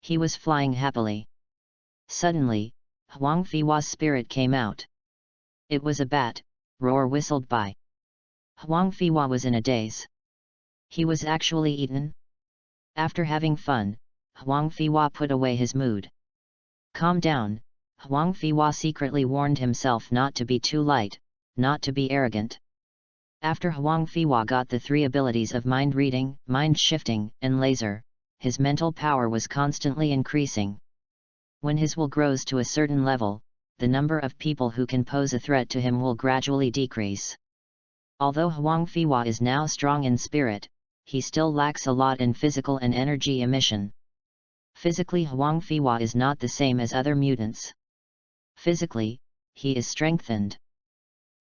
A: He was flying happily. Suddenly, Huang Fiwa's spirit came out. It was a bat, roar whistled by. Huang Fiwa was in a daze. He was actually eaten? After having fun, Huang Fiwa put away his mood. Calm down, Huang Fiwa secretly warned himself not to be too light, not to be arrogant. After Huang Fiwa got the 3 abilities of mind reading, mind shifting, and laser, his mental power was constantly increasing. When his will grows to a certain level, the number of people who can pose a threat to him will gradually decrease. Although Huang Fiwa is now strong in spirit, he still lacks a lot in physical and energy emission. Physically, Huang Fiwa is not the same as other mutants. Physically, he is strengthened.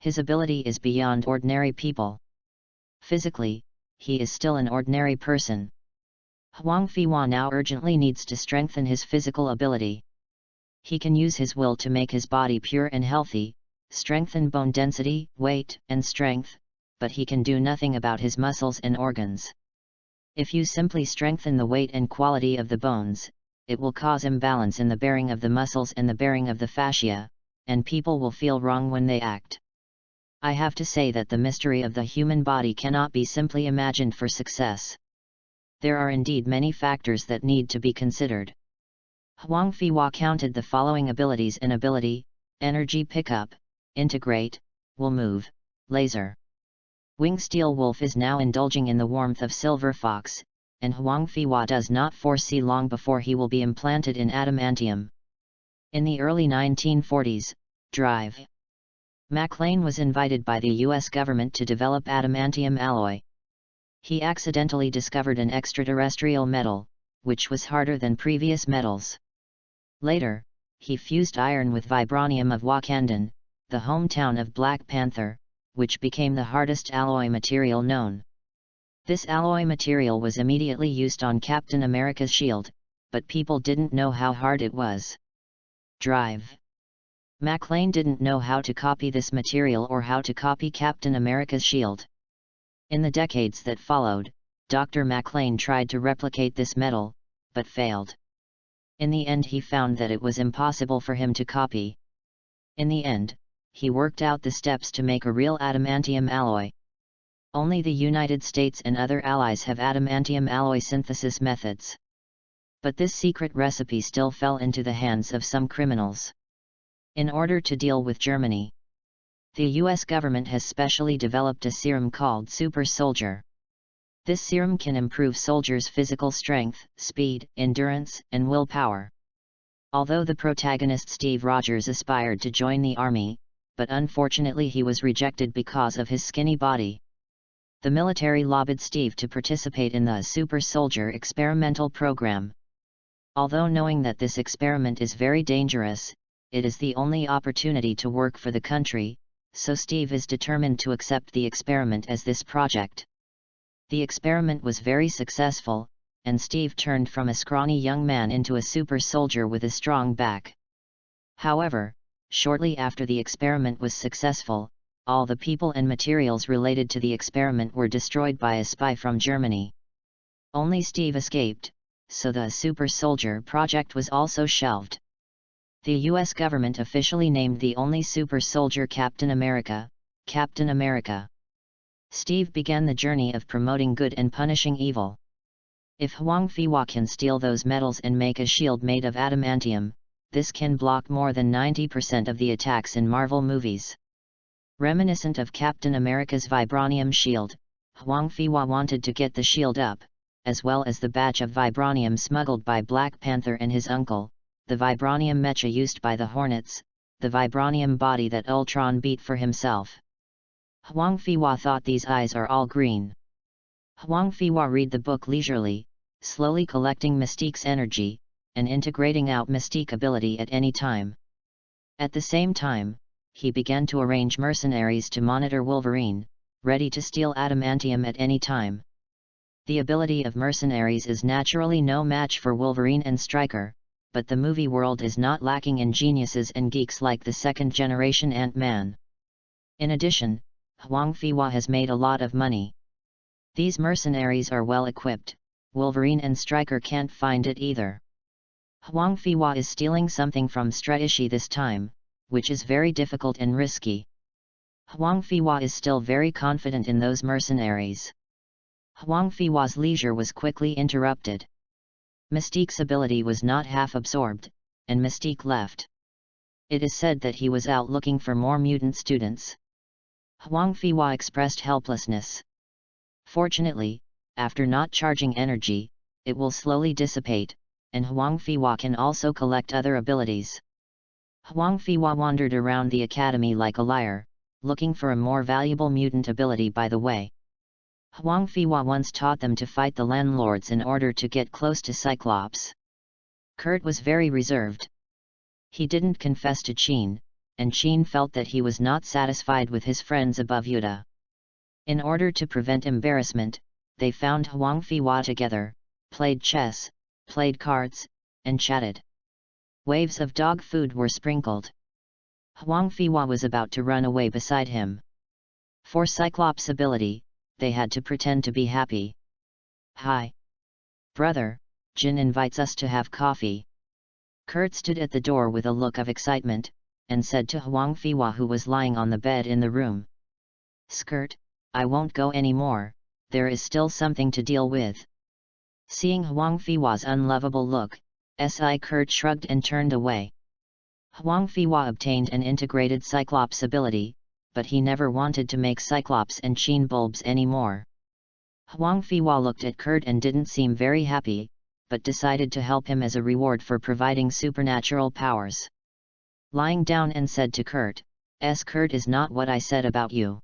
A: His ability is beyond ordinary people. Physically, he is still an ordinary person. Huang Fiwa now urgently needs to strengthen his physical ability. He can use his will to make his body pure and healthy, strengthen bone density, weight, and strength, but he can do nothing about his muscles and organs. If you simply strengthen the weight and quality of the bones, it will cause imbalance in the bearing of the muscles and the bearing of the fascia, and people will feel wrong when they act. I have to say that the mystery of the human body cannot be simply imagined for success. There are indeed many factors that need to be considered. Huang Fiwa counted the following abilities in ability: energy pickup, integrate, will move, laser. Wing Steel Wolf is now indulging in the warmth of Silver Fox, and Huang Fiwa does not foresee long before he will be implanted in adamantium. In the early 1940s, Drive. MacLean was invited by the US government to develop adamantium alloy. He accidentally discovered an extraterrestrial metal, which was harder than previous metals. Later, he fused iron with vibranium of Wakandan, the hometown of Black Panther, which became the hardest alloy material known. This alloy material was immediately used on Captain America's shield, but people didn't know how hard it was. Drive. MacLean didn't know how to copy this material or how to copy Captain America's shield. In the decades that followed, Dr. MacLean tried to replicate this metal, but failed. In the end he found that it was impossible for him to copy. In the end, he worked out the steps to make a real adamantium alloy. Only the United States and other allies have adamantium alloy synthesis methods. But this secret recipe still fell into the hands of some criminals. In order to deal with Germany, the US government has specially developed a serum called Super Soldier. This serum can improve soldiers' physical strength, speed, endurance, and willpower. Although the protagonist Steve Rogers aspired to join the army, but unfortunately he was rejected because of his skinny body. The military lobbied Steve to participate in the Super Soldier experimental program. Although knowing that this experiment is very dangerous, it is the only opportunity to work for the country, so Steve is determined to accept the experiment as this project. The experiment was very successful, and Steve turned from a scrawny young man into a super soldier with a strong back. However, shortly after the experiment was successful, all the people and materials related to the experiment were destroyed by a spy from Germany. Only Steve escaped, so the super soldier project was also shelved. The US government officially named the only super soldier Captain America, Captain America. Steve began the journey of promoting good and punishing evil. If Huang Fiwa can steal those metals and make a shield made of adamantium, this can block more than 90% of the attacks in Marvel movies. Reminiscent of Captain America's vibranium shield, Huang Fiwa wanted to get the shield up, as well as the batch of vibranium smuggled by Black Panther and his uncle, the vibranium mecha used by the Hornets, the vibranium body that Ultron beat for himself. Huang Fiwa thought these eyes are all green. Huang Fiwa read the book leisurely, slowly collecting Mystique's energy, and integrating out Mystique ability at any time. At the same time, he began to arrange mercenaries to monitor Wolverine, ready to steal adamantium at any time. The ability of mercenaries is naturally no match for Wolverine and Stryker, but the movie world is not lacking in geniuses and geeks like the second-generation Ant-Man. In addition, Huang Fiwa has made a lot of money. These mercenaries are well equipped, Wolverine and Stryker can't find it either. Huang Fiwa is stealing something from Straishi this time, which is very difficult and risky. Huang Fiwa is still very confident in those mercenaries. Huang Fiwa's leisure was quickly interrupted. Mystique's ability was not half absorbed, and Mystique left. It is said that he was out looking for more mutant students. Huang Fiwa expressed helplessness. Fortunately, after not charging energy, it will slowly dissipate, and Huang Fiwa can also collect other abilities. Huang Fiwa wandered around the academy like a liar, looking for a more valuable mutant ability by the way. Huang Fiwa once taught them to fight the landlords in order to get close to Cyclops. Kurt was very reserved. He didn't confess to Qin, and Qin felt that he was not satisfied with his friends above Yuta. In order to prevent embarrassment, they found Huang Fiwa together, played chess, played cards, and chatted. Waves of dog food were sprinkled. Huang Fiwa was about to run away beside him. For Cyclops' ability, they had to pretend to be happy. "Hi. Brother, Jin invites us to have coffee." Kurt stood at the door with a look of excitement, and said to Huang Fiwa who was lying on the bed in the room. "Skirt, I won't go anymore, there is still something to deal with." Seeing Huang Fiwa's unlovable look, Kurt shrugged and turned away. Huang Fiwa obtained an integrated Cyclops ability, but he never wanted to make Cyclops and Qin bulbs anymore. Huang Fiwa looked at Kurt and didn't seem very happy, but decided to help him as a reward for providing supernatural powers. Lying down and said to Kurt, "Kurt is not what I said about you.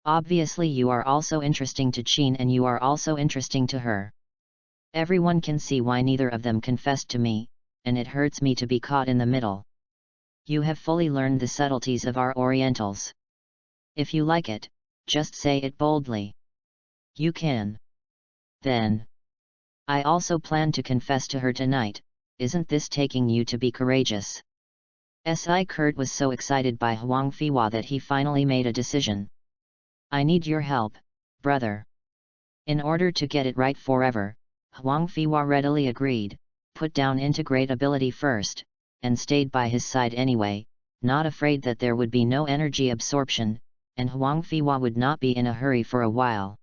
A: Obviously you are also interesting to Qin and you are also interesting to her. Everyone can see why neither of them confessed to me, and it hurts me to be caught in the middle. You have fully learned the subtleties of our Orientals. If you like it, just say it boldly. You can. Then. I also plan to confess to her tonight, isn't this taking you to be courageous?" Kurt was so excited by Huang Fiwa that he finally made a decision. I need your help, brother. In order to get it right forever, Huang Fiwa readily agreed, put down integrate ability first, and stayed by his side anyway, not afraid that there would be no energy absorption, and Huang Fiwa would not be in a hurry for a while.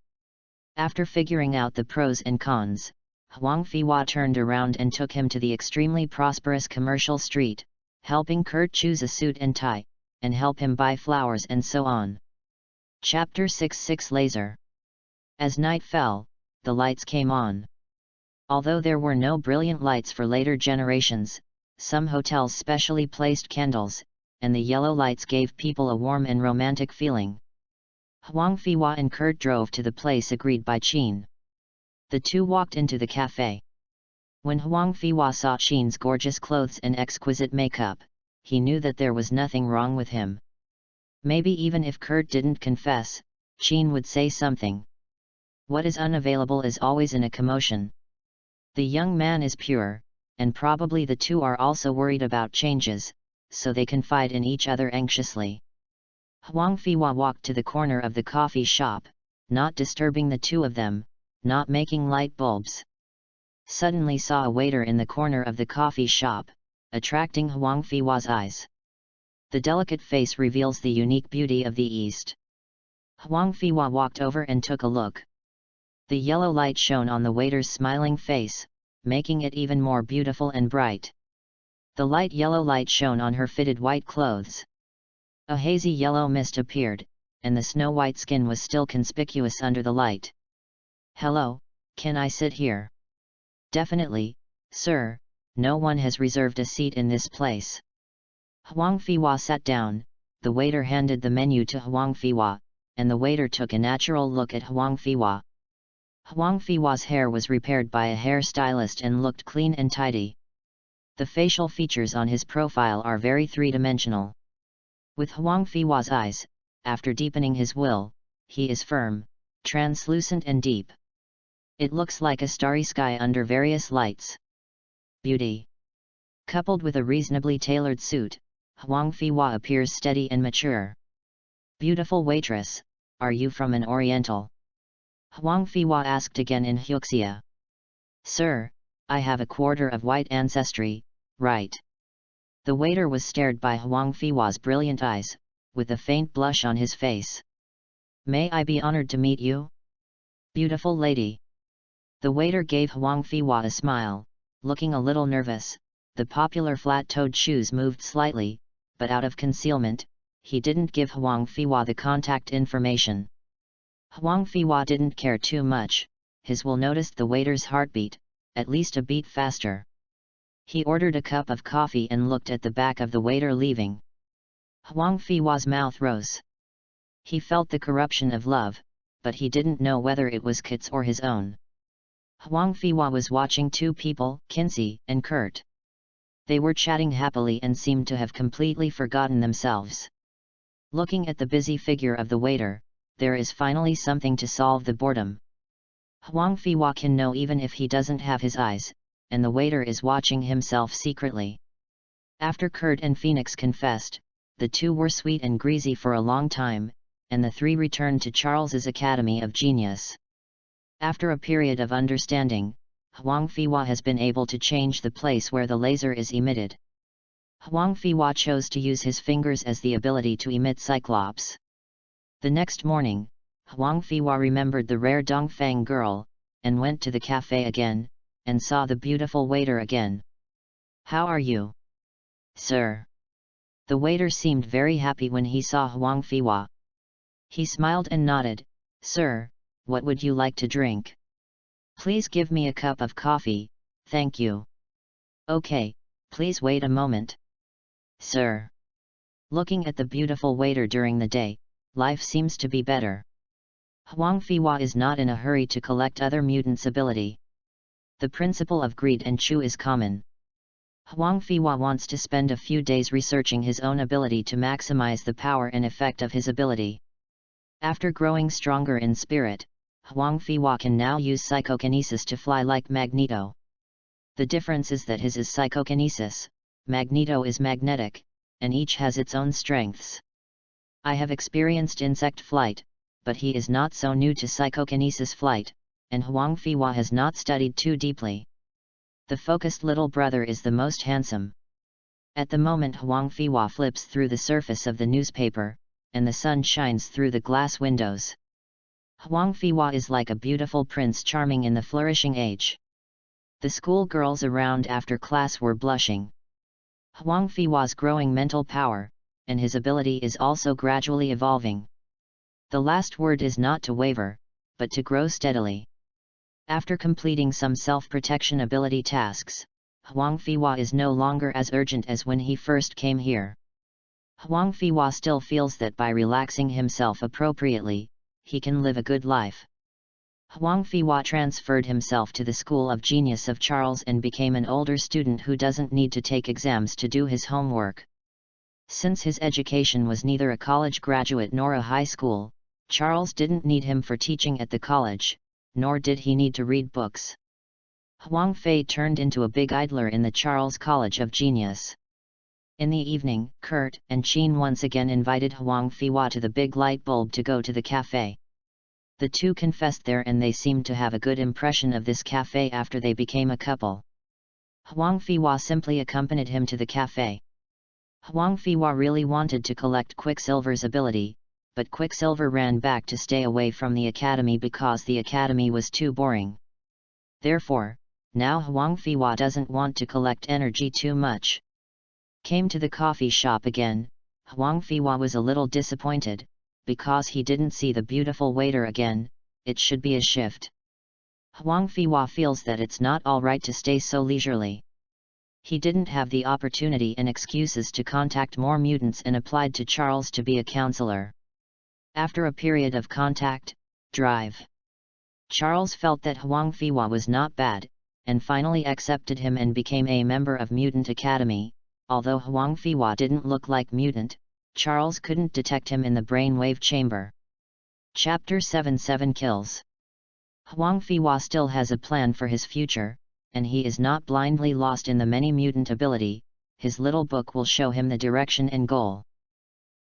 A: After figuring out the pros and cons, Huang Fiwa turned around and took him to the extremely prosperous commercial street, helping Kurt choose a suit and tie, and help him buy flowers and so on. Chapter 6 Laser. As night fell, the lights came on. Although there were no brilliant lights for later generations, some hotels specially placed candles, and the yellow lights gave people a warm and romantic feeling. Huang Fiwa and Kurt drove to the place agreed by Qin. The two walked into the cafe. When Huang Fiwa saw Qin's gorgeous clothes and exquisite makeup, he knew that there was nothing wrong with him. Maybe even if Kurt didn't confess, Qin would say something. What is unavailable is always in a commotion. The young man is pure, and probably the two are also worried about changes, so they confide in each other anxiously. Huang Fiwa walked to the corner of the coffee shop, not disturbing the two of them, not making light bulbs. Suddenly saw a waiter in the corner of the coffee shop, attracting Huang Fiwa's eyes. The delicate face reveals the unique beauty of the East. Huang Fiwa walked over and took a look. The yellow light shone on the waiter's smiling face, making it even more beautiful and bright. The light yellow light shone on her fitted white clothes. A hazy yellow mist appeared, and the snow-white skin was still conspicuous under the light. Hello, can I sit here? Definitely, sir, no one has reserved a seat in this place. Huang Fiwa sat down, the waiter handed the menu to Huang Fiwa, and the waiter took a natural look at Huang Fiwa. Huang Fiwa's hair was repaired by a hair stylist and looked clean and tidy. The facial features on his profile are very three-dimensional. With Huang Fiwa's eyes, after deepening his will, he is firm, translucent and deep. It looks like a starry sky under various lights. Beauty. Coupled with a reasonably tailored suit, Huang Fiwa appears steady and mature. Beautiful waitress, are you from an Oriental? Huang Fiwa asked again in Huxia. Sir, I have a quarter of white ancestry, right? The waiter was stared by Huang Fiwa's brilliant eyes, with a faint blush on his face. May I be honored to meet you? Beautiful lady. The waiter gave Huang Fiwa a smile, looking a little nervous. The popular flat-toed shoes moved slightly, but out of concealment, he didn't give Huang Fiwa the contact information. Huang Fiwa didn't care too much, his will noticed the waiter's heartbeat, at least a beat faster. He ordered a cup of coffee and looked at the back of the waiter leaving. Huang Fiwa's mouth rose. He felt the corruption of love, but he didn't know whether it was Kit's or his own. Huang Fiwa was watching two people, Kinsey and Kurt. They were chatting happily and seemed to have completely forgotten themselves. Looking at the busy figure of the waiter, there is finally something to solve the boredom. Huang Fiwa can know even if he doesn't have his eyes, and the waiter is watching himself secretly. After Kurt and Phoenix confessed, the two were sweet and greasy for a long time, and the three returned to Charles's Academy of Genius. After a period of understanding, Huang Fiwa has been able to change the place where the laser is emitted. Huang Fiwa chose to use his fingers as the ability to emit Cyclops. The next morning, Huang Fiwa remembered the rare Dongfang girl, and went to the cafe again, and saw the beautiful waiter again. How are you? Sir. The waiter seemed very happy when he saw Huang Fiwa. He smiled and nodded. Sir, what would you like to drink? Please give me a cup of coffee, thank you. Okay, please wait a moment. Sir. Looking at the beautiful waiter during the day, life seems to be better. Huang Fiwa is not in a hurry to collect other mutants' ability. The principle of greed and chew is common. Huang Fiwa wants to spend a few days researching his own ability to maximize the power and effect of his ability. After growing stronger in spirit, Huang Fiwa can now use psychokinesis to fly like Magneto. The difference is that his is psychokinesis, Magneto is magnetic, and each has its own strengths. I have experienced insect flight, but he is not so new to psychokinesis flight, and Huang Fiwa has not studied too deeply. The focused little brother is the most handsome. At the moment Huang Fiwa flips through the surface of the newspaper, and the sun shines through the glass windows. Huang Fiwa is like a beautiful prince charming in the flourishing age. The school girls around after class were blushing. Huang Fiwa's growing mental power, and his ability is also gradually evolving. The last word is not to waver, but to grow steadily. After completing some self-protection ability tasks, Huang Fiwa is no longer as urgent as when he first came here. Huang Fiwa still feels that by relaxing himself appropriately, he can live a good life. Huang Fiwa transferred himself to the School of Genius of Charles and became an older student who doesn't need to take exams to do his homework. Since his education was neither a college graduate nor a high school, Charles didn't need him for teaching at the college, nor did he need to read books. Huang Fei turned into a big idler in the Charles College of Genius. In the evening, Kurt and Qin once again invited Huang Fiwa to the big light bulb to go to the cafe. The two confessed there and they seemed to have a good impression of this cafe after they became a couple. Huang Fiwa simply accompanied him to the cafe. Huang Fiwa really wanted to collect Quicksilver's ability, but Quicksilver ran back to stay away from the academy because the academy was too boring. Therefore, now Huang Fiwa doesn't want to collect energy too much. Came to the coffee shop again, Huang Fiwa was a little disappointed, because he didn't see the beautiful waiter again. It should be a shift. Huang Fiwa feels that it's not alright to stay so leisurely. He didn't have the opportunity and excuses to contact more mutants and applied to Charles to be a counselor. After a period of contact, drive, Charles felt that Huang Fiwa was not bad, and finally accepted him and became a member of Mutant Academy. Although Huang Fiwa didn't look like mutant, Charles couldn't detect him in the brainwave chamber. Chapter 7 Kills. Huang Fiwa still has a plan for his future, and he is not blindly lost in the many mutant ability. His little book will show him the direction and goal.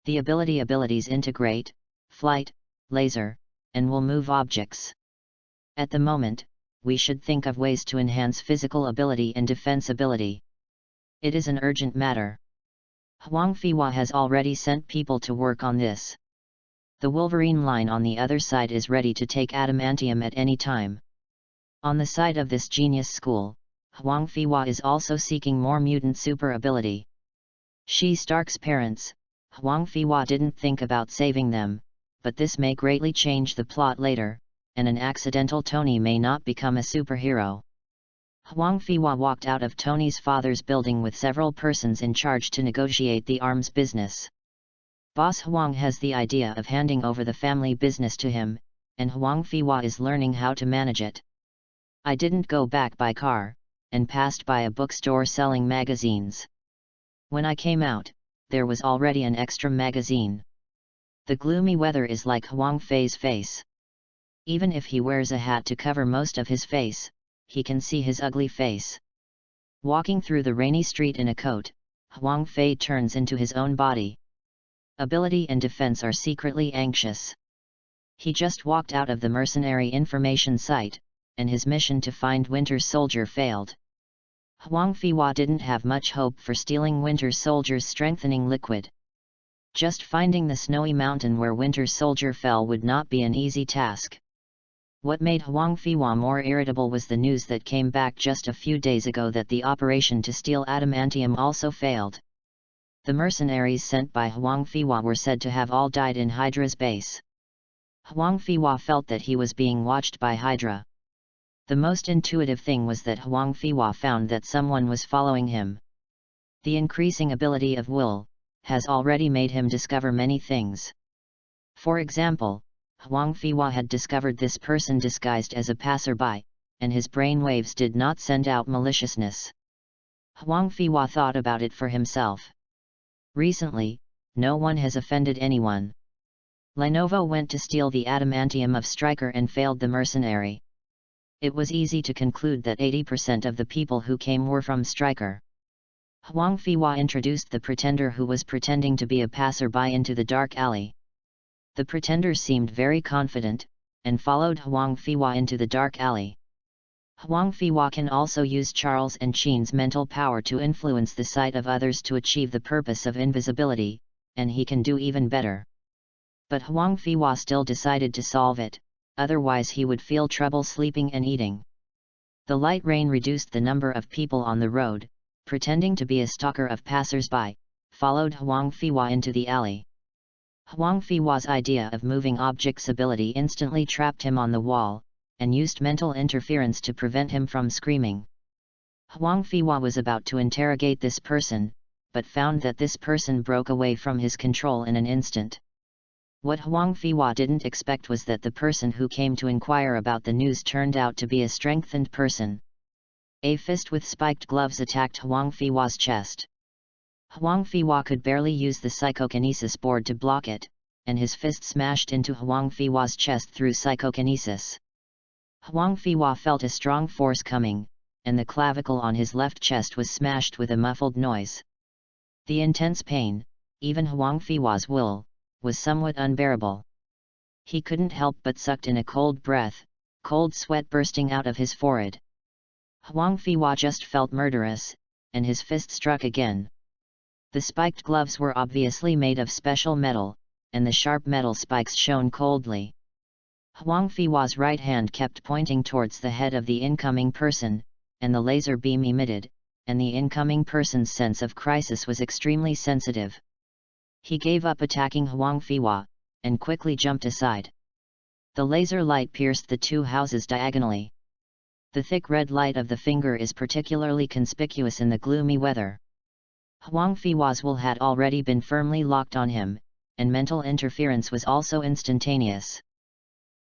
A: The abilities integrate, flight, laser, and will move objects. At the moment, we should think of ways to enhance physical ability and defense ability. It is an urgent matter. Huang Fiwa has already sent people to work on this. The Wolverine line on the other side is ready to take adamantium at any time. On the side of this genius school, Huang Fiwa is also seeking more mutant super ability. She Stark's parents, Huang Fiwa didn't think about saving them, but this may greatly change the plot later, and an accidental Tony may not become a superhero. Huang Fiwa walked out of Tony's father's building with several persons in charge to negotiate the arms business. Boss Huang has the idea of handing over the family business to him, and Huang Fiwa is learning how to manage it. I didn't go back by car, and passed by a bookstore selling magazines. When I came out, there was already an extra magazine. The gloomy weather is like Huang Fei's face. Even if he wears a hat to cover most of his face, he can see his ugly face. Walking through the rainy street in a coat, Huang Fei turns into his own body. Ability and defense are secretly anxious. He just walked out of the mercenary information site, and his mission to find Winter Soldier failed. Huang Fiwa didn't have much hope for stealing Winter Soldier's strengthening liquid. Just finding the snowy mountain where Winter Soldier fell would not be an easy task. What made Huang Fiwa more irritable was the news that came back just a few days ago that the operation to steal adamantium also failed. The mercenaries sent by Huang Fiwa were said to have all died in Hydra's base. Huang Fiwa felt that he was being watched by Hydra. The most intuitive thing was that Huang Fiwa found that someone was following him. The increasing ability of Will has already made him discover many things. For example, Huang Fiwa had discovered this person disguised as a passerby, and his brainwaves did not send out maliciousness. Huang Fiwa thought about it for himself. Recently, no one has offended anyone. Lenovo went to steal the adamantium of Stryker and failed the mercenary. It was easy to conclude that 80% of the people who came were from Stryker. Huang Fiwa introduced the pretender who was pretending to be a passerby into the dark alley. The pretender seemed very confident, and followed Huang Fiwa into the dark alley. Huang Fiwa can also use Charles and Chen's mental power to influence the sight of others to achieve the purpose of invisibility, and he can do even better. But Huang Fiwa still decided to solve it, otherwise he would feel trouble sleeping and eating. The light rain reduced the number of people on the road, pretending to be a stalker of passers-by, followed Huang Fiwa into the alley. Huang Fiwa's idea of moving objects ability instantly trapped him on the wall, and used mental interference to prevent him from screaming. Huang Fiwa was about to interrogate this person, but found that this person broke away from his control in an instant. What Huang Fiwa didn't expect was that the person who came to inquire about the news turned out to be a strengthened person. A fist with spiked gloves attacked Huang Fiwa's chest. Huang Fiwa could barely use the psychokinesis board to block it, and his fist smashed into Huang Fiwa's chest through psychokinesis. Huang Fiwa felt a strong force coming, and the clavicle on his left chest was smashed with a muffled noise. The intense pain, even Huang Fiwa's will, was somewhat unbearable. He couldn't help but sucked in a cold breath, cold sweat bursting out of his forehead. Huang Fiwa just felt murderous, and his fist struck again. The spiked gloves were obviously made of special metal, and the sharp metal spikes shone coldly. Huang Fiwa's right hand kept pointing towards the head of the incoming person, and the laser beam emitted, and the incoming person's sense of crisis was extremely sensitive. He gave up attacking Huang Fiwa, and quickly jumped aside. The laser light pierced the two houses diagonally. The thick red light of the finger is particularly conspicuous in the gloomy weather. Huang Fiwa's will had already been firmly locked on him, and mental interference was also instantaneous.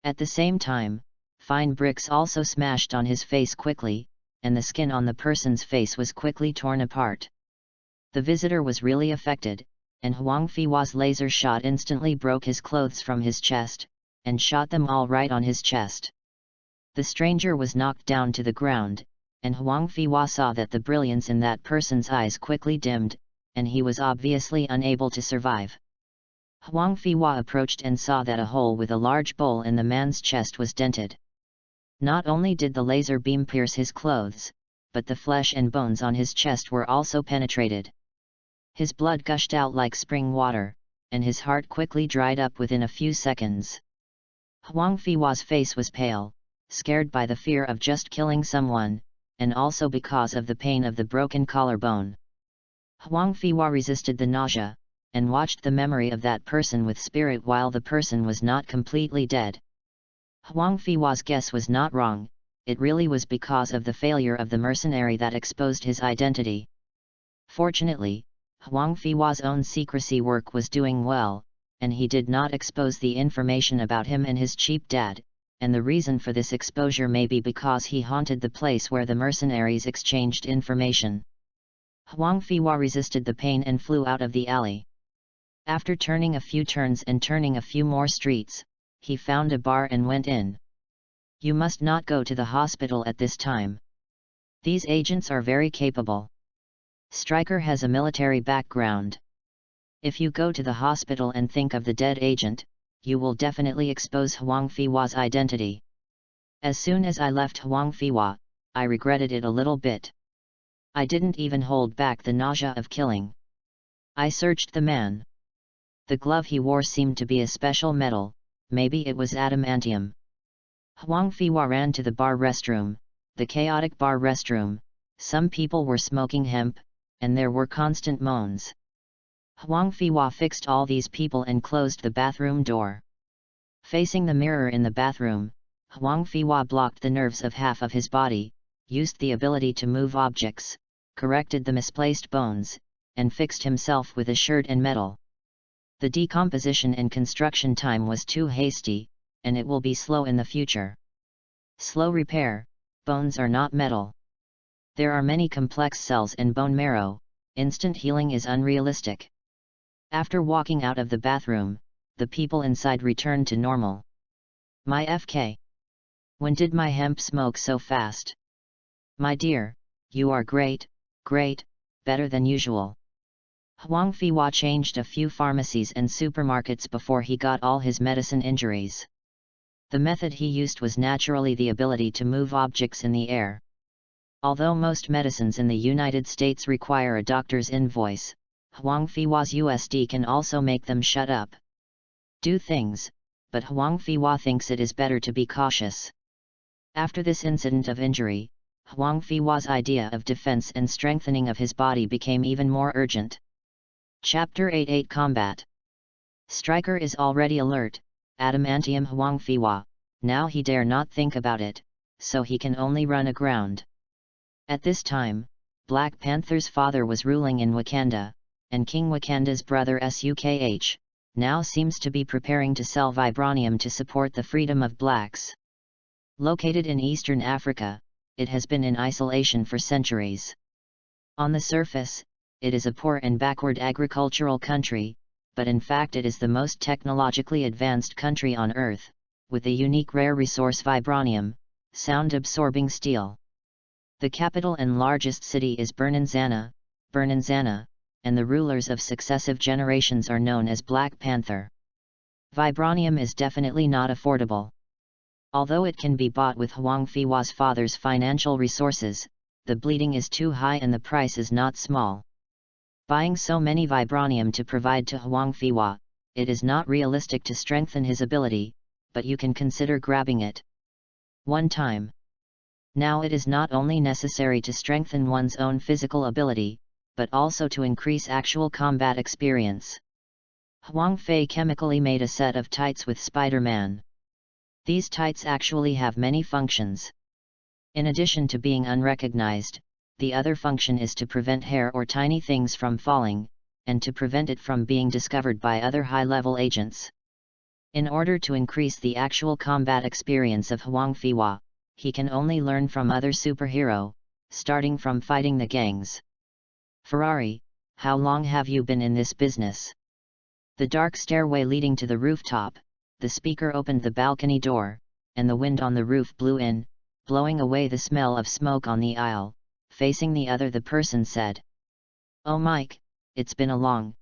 A: At the same time, fine bricks also smashed on his face quickly, and the skin on the person's face was quickly torn apart. The visitor was really affected, and Huang Fiwa's laser shot instantly broke his clothes from his chest, and shot them all right on his chest. The stranger was knocked down to the ground, and Huang Fiwa saw that the brilliance in that person's eyes quickly dimmed, and he was obviously unable to survive. Huang Fiwa approached and saw that a hole with a large bowl in the man's chest was dented. Not only did the laser beam pierce his clothes, but the flesh and bones on his chest were also penetrated. His blood gushed out like spring water, and his heart quickly dried up within a few seconds. Huang Fiwa's face was pale, scared by the fear of just killing someone, and also because of the pain of the broken collarbone. Huang Fiwa resisted the nausea, and watched the memory of that person with spirit while the person was not completely dead. Huang Fiwa's guess was not wrong, it really was because of the failure of the mercenary that exposed his identity. Fortunately, Huang Fiwa's own secrecy work was doing well, and he did not expose the information about him and his cheap dad, and the reason for this exposure may be because he haunted the place where the mercenaries exchanged information. Huang Fiwa resisted the pain and flew out of the alley. After turning a few turns and turning a few more streets, he found a bar and went in. You must not go to the hospital at this time. These agents are very capable. Stryker has a military background. If you go to the hospital and think of the dead agent, you will definitely expose Huang Fiwa's identity. As soon as I left Huang Fiwa, I regretted it a little bit. I didn't even hold back the nausea of killing. I searched the man. The glove he wore seemed to be a special metal, maybe it was adamantium. Huang Fiwa ran to the bar restroom, the chaotic bar restroom. Some people were smoking hemp, and there were constant moans. Huang Fiwa fixed all these people and closed the bathroom door. Facing the mirror in the bathroom, Huang Fiwa blocked the nerves of half of his body, used the ability to move objects, corrected the misplaced bones, and fixed himself with a shirt and metal. The decomposition and construction time was too hasty, and it will be slow in the future. Slow repair, bones are not metal. There are many complex cells in bone marrow, instant healing is unrealistic. After walking out of the bathroom, the people inside returned to normal. My FK. When did my hemp smoke so fast? My dear, you are great, great, better than usual. Huang Fiwa changed a few pharmacies and supermarkets before he got all his medicine injuries. The method he used was naturally the ability to move objects in the air. Although most medicines in the United States require a doctor's invoice, Huang Fiwa's USD can also make them shut up. Do things, but Huang Fiwa thinks it is better to be cautious. After this incident of injury, Huang Fiwa's idea of defense and strengthening of his body became even more urgent. Chapter 88 Combat. Striker is already alert, adamantium Huang Fiwa, now he dare not think about it, so he can only run aground. At this time, Black Panther's father was ruling in Wakanda, and King Wakanda's brother Sukh now seems to be preparing to sell vibranium to support the freedom of blacks. Located in eastern Africa, it has been in isolation for centuries. On the surface, it is a poor and backward agricultural country, but in fact it is the most technologically advanced country on Earth, with the unique rare resource vibranium, sound-absorbing steel. The capital and largest city is Bernanzana, and the rulers of successive generations are known as Black Panther. Vibranium is definitely not affordable. Although it can be bought with Huang Fiwa's father's financial resources, the bleeding is too high and the price is not small. Buying so many vibranium to provide to Huang Fiwa, it is not realistic to strengthen his ability, but you can consider grabbing it. One time. Now it is not only necessary to strengthen one's own physical ability, but also to increase actual combat experience. Huang Fei chemically made a set of tights with Spider-Man. These tights actually have many functions. In addition to being unrecognized, the other function is to prevent hair or tiny things from falling, and to prevent it from being discovered by other high-level agents. In order to increase the actual combat experience of Huang Fiwa, he can only learn from other superhero, starting from fighting the gangs. Ferrari, how long have you been in this business? The dark stairway leading to the rooftop, the speaker opened the balcony door, and the wind on the roof blew in, blowing away the smell of smoke on the aisle. Facing the other, the person said, "Oh Mike, it's been a long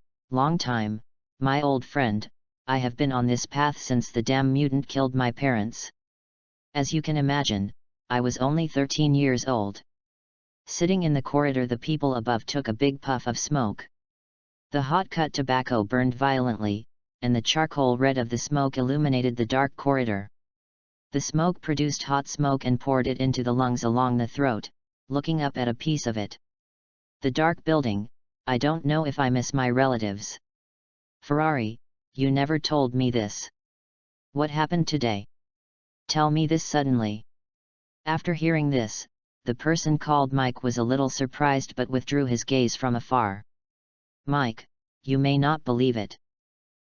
A: time, my old friend, I have been on this path since the damn mutant killed my parents. As you can imagine, I was only 13 years old." Sitting in the corridor, the people above took a big puff of smoke. The hot-cut tobacco burned violently, and the charcoal red of the smoke illuminated the dark corridor. The smoke produced hot smoke and poured it into the lungs along the throat, looking up at a piece of it. The dark building, I don't know if I miss my relatives. Ferrari, you never told me this. What happened today? Tell me this suddenly. After hearing this, the person called Mike was a little surprised but withdrew his gaze from afar. Mike, you may not believe it.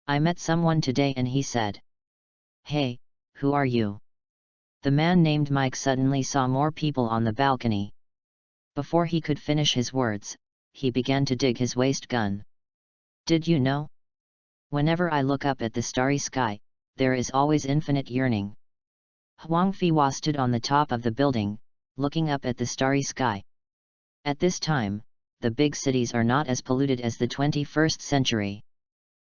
A: I met someone today and he said, "Hey, who are you?" The man named Mike suddenly saw more people on the balcony. Before he could finish his words, he began to dig his waist gun. Did you know? Whenever I look up at the starry sky, there is always infinite yearning. Huang Fiwa stood on the top of the building, looking up at the starry sky. At this time, the big cities are not as polluted as the 21st century.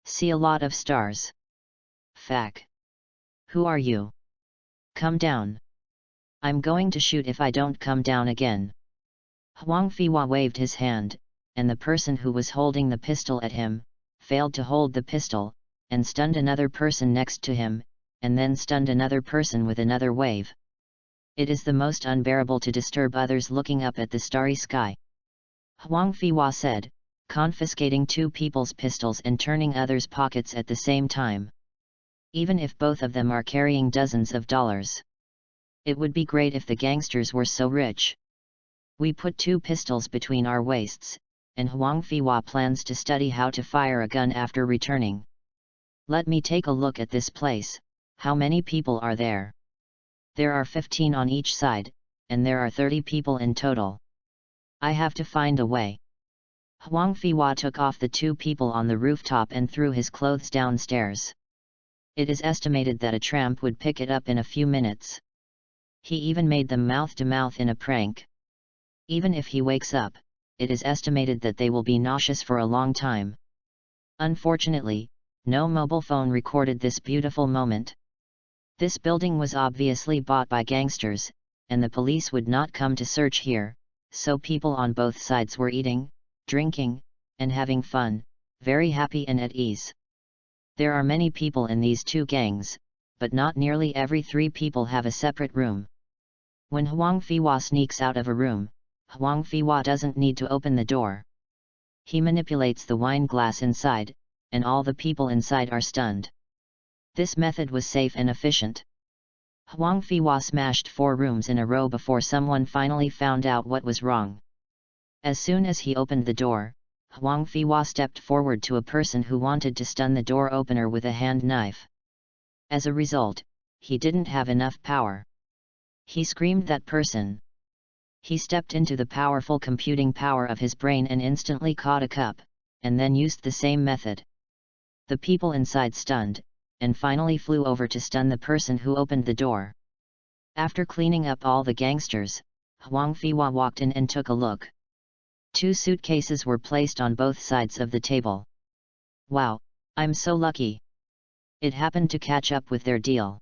A: See a lot of stars. Fack. Who are you? Come down. I'm going to shoot if I don't come down again. Huang Fiwa waved his hand, and the person who was holding the pistol at him, failed to hold the pistol, and stunned another person next to him, and then stunned another person with another wave. It is the most unbearable to disturb others looking up at the starry sky. Huang Fiwa said, confiscating two people's pistols and turning others' pockets at the same time. Even if both of them are carrying dozens of dollars. It would be great if the gangsters were so rich. We put two pistols between our waists, and Huang Fiwa plans to study how to fire a gun after returning. Let me take a look at this place. How many people are there? There are 15 on each side, and there are 30 people in total. I have to find a way. Huang Fiwa took off the two people on the rooftop and threw his clothes downstairs. It is estimated that a tramp would pick it up in a few minutes. He even made them mouth-to-mouth in a prank. Even if he wakes up, it is estimated that they will be nauseous for a long time. Unfortunately, no mobile phone recorded this beautiful moment. This building was obviously bought by gangsters, and the police would not come to search here, so people on both sides were eating, drinking, and having fun, very happy and at ease. There are many people in these two gangs, but not nearly every 3 people have a separate room. When Huang Fiwa sneaks out of a room, Huang Fiwa doesn't need to open the door. He manipulates the wine glass inside, and all the people inside are stunned. This method was safe and efficient. Huang Fiwa smashed 4 rooms in a row before someone finally found out what was wrong. As soon as he opened the door, Huang Fiwa stepped forward to a person who wanted to stun the door opener with a hand knife. As a result, he didn't have enough power. He screamed that person. He stepped into the powerful computing power of his brain and instantly caught a cup, and then used the same method. The people inside stunned, and finally flew over to stun the person who opened the door. After cleaning up all the gangsters, Huang Fiwa walked in and took a look. 2 suitcases were placed on both sides of the table. Wow, I'm so lucky. It happened to catch up with their deal.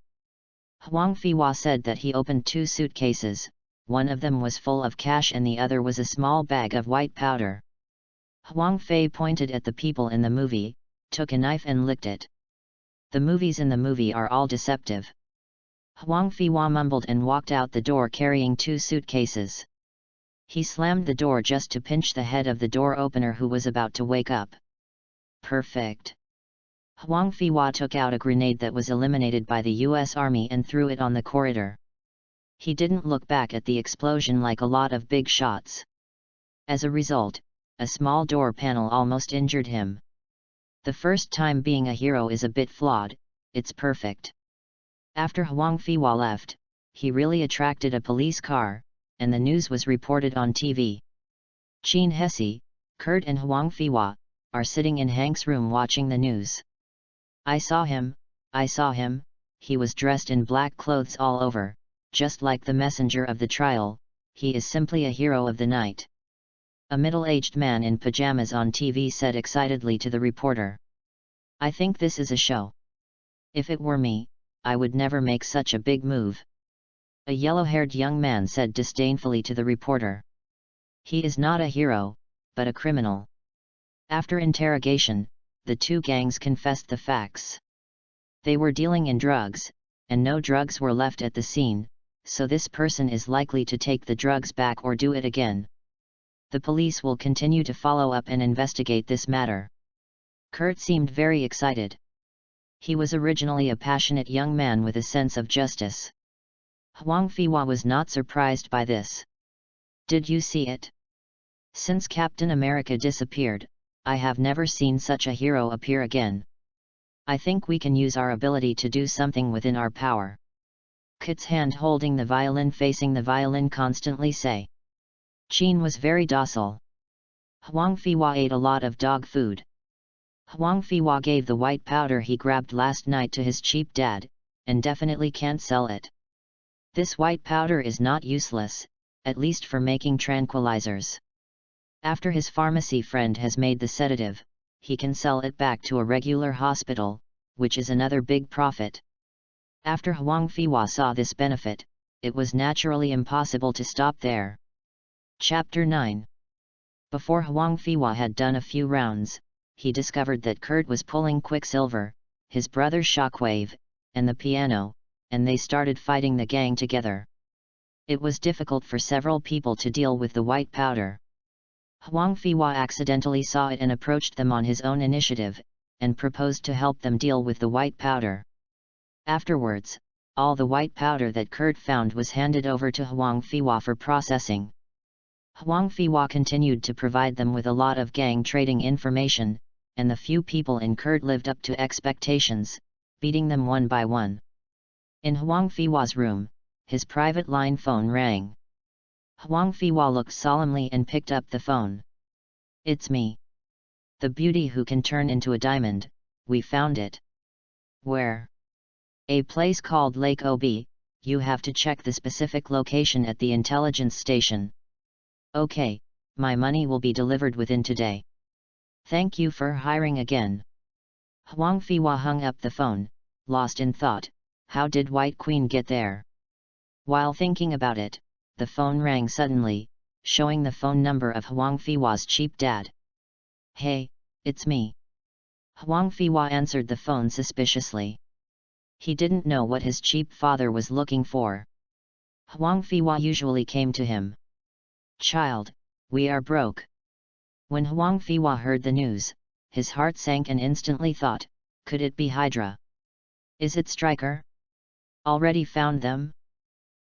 A: Huang Fiwa said that he opened 2 suitcases, one of them was full of cash and the other was a small bag of white powder. Huang Fei pointed at the people in the movie, took a knife and licked it. The movies in the movie are all deceptive. Huang Fiwa mumbled and walked out the door carrying 2 suitcases. He slammed the door just to pinch the head of the door opener who was about to wake up. Perfect. Huang Fiwa took out a grenade that was eliminated by the US Army and threw it on the corridor. He didn't look back at the explosion like a lot of big shots. As a result, a small door panel almost injured him. The first time being a hero is a bit flawed, it's perfect. After Huang Fiwa left, he really attracted a police car, and the news was reported on TV. Qin Hesse, Kurt and Huang Fiwa are sitting in Hank's room watching the news. I saw him, he was dressed in black clothes all over, just like the messenger of the trial, he is simply a hero of the night. A middle-aged man in pajamas on TV said excitedly to the reporter. I think this is a show. If it were me, I would never make such a big move. A yellow-haired young man said disdainfully to the reporter. He is not a hero, but a criminal. After interrogation, the 2 gangs confessed the facts. They were dealing in drugs, and no drugs were left at the scene, so this person is likely to take the drugs back or do it again. The police will continue to follow up and investigate this matter. Kurt seemed very excited. He was originally a passionate young man with a sense of justice. Huang Fiwa was not surprised by this. Did you see it? Since Captain America disappeared, I have never seen such a hero appear again. I think we can use our ability to do something within our power. Kit's hand holding the violin facing the violin constantly say. Qin was very docile. Huang Fiwa ate a lot of dog food. Huang Fiwa gave the white powder he grabbed last night to his cheap dad, and definitely can't sell it. This white powder is not useless, at least for making tranquilizers. After his pharmacy friend has made the sedative, he can sell it back to a regular hospital, which is another big profit. After Huang Fiwa saw this benefit, it was naturally impossible to stop there. Chapter 9. Before Huang Fiwa had done a few rounds, he discovered that Kurt was pulling Quicksilver, his brother Shockwave, and the piano, and they started fighting the gang together. It was difficult for several people to deal with the white powder. Huang Fiwa accidentally saw it and approached them on his own initiative, and proposed to help them deal with the white powder. Afterwards, all the white powder that Kurt found was handed over to Huang Fiwa for processing. Huang Fiwa continued to provide them with a lot of gang trading information, and the few people in Kurt lived up to expectations, beating them one by one. In Huang Fiwa's room, his private line phone rang. Huang Fiwa looked solemnly and picked up the phone. It's me. The beauty who can turn into a diamond, we found it. Where? A place called Lake Obi, you have to check the specific location at the intelligence station. Okay, my money will be delivered within today. Thank you for hiring again. Huang Fiwa hung up the phone, lost in thought. How did White Queen get there? While thinking about it, the phone rang suddenly, showing the phone number of Huang Fiwa's cheap dad. Hey, it's me. Huang Fiwa answered the phone suspiciously. He didn't know what his cheap father was looking for. Huang Fiwa usually came to him. Child, we are broke. When Huang Fiwa heard the news, his heart sank and instantly thought, could it be Hydra? Is it Striker? Already found them?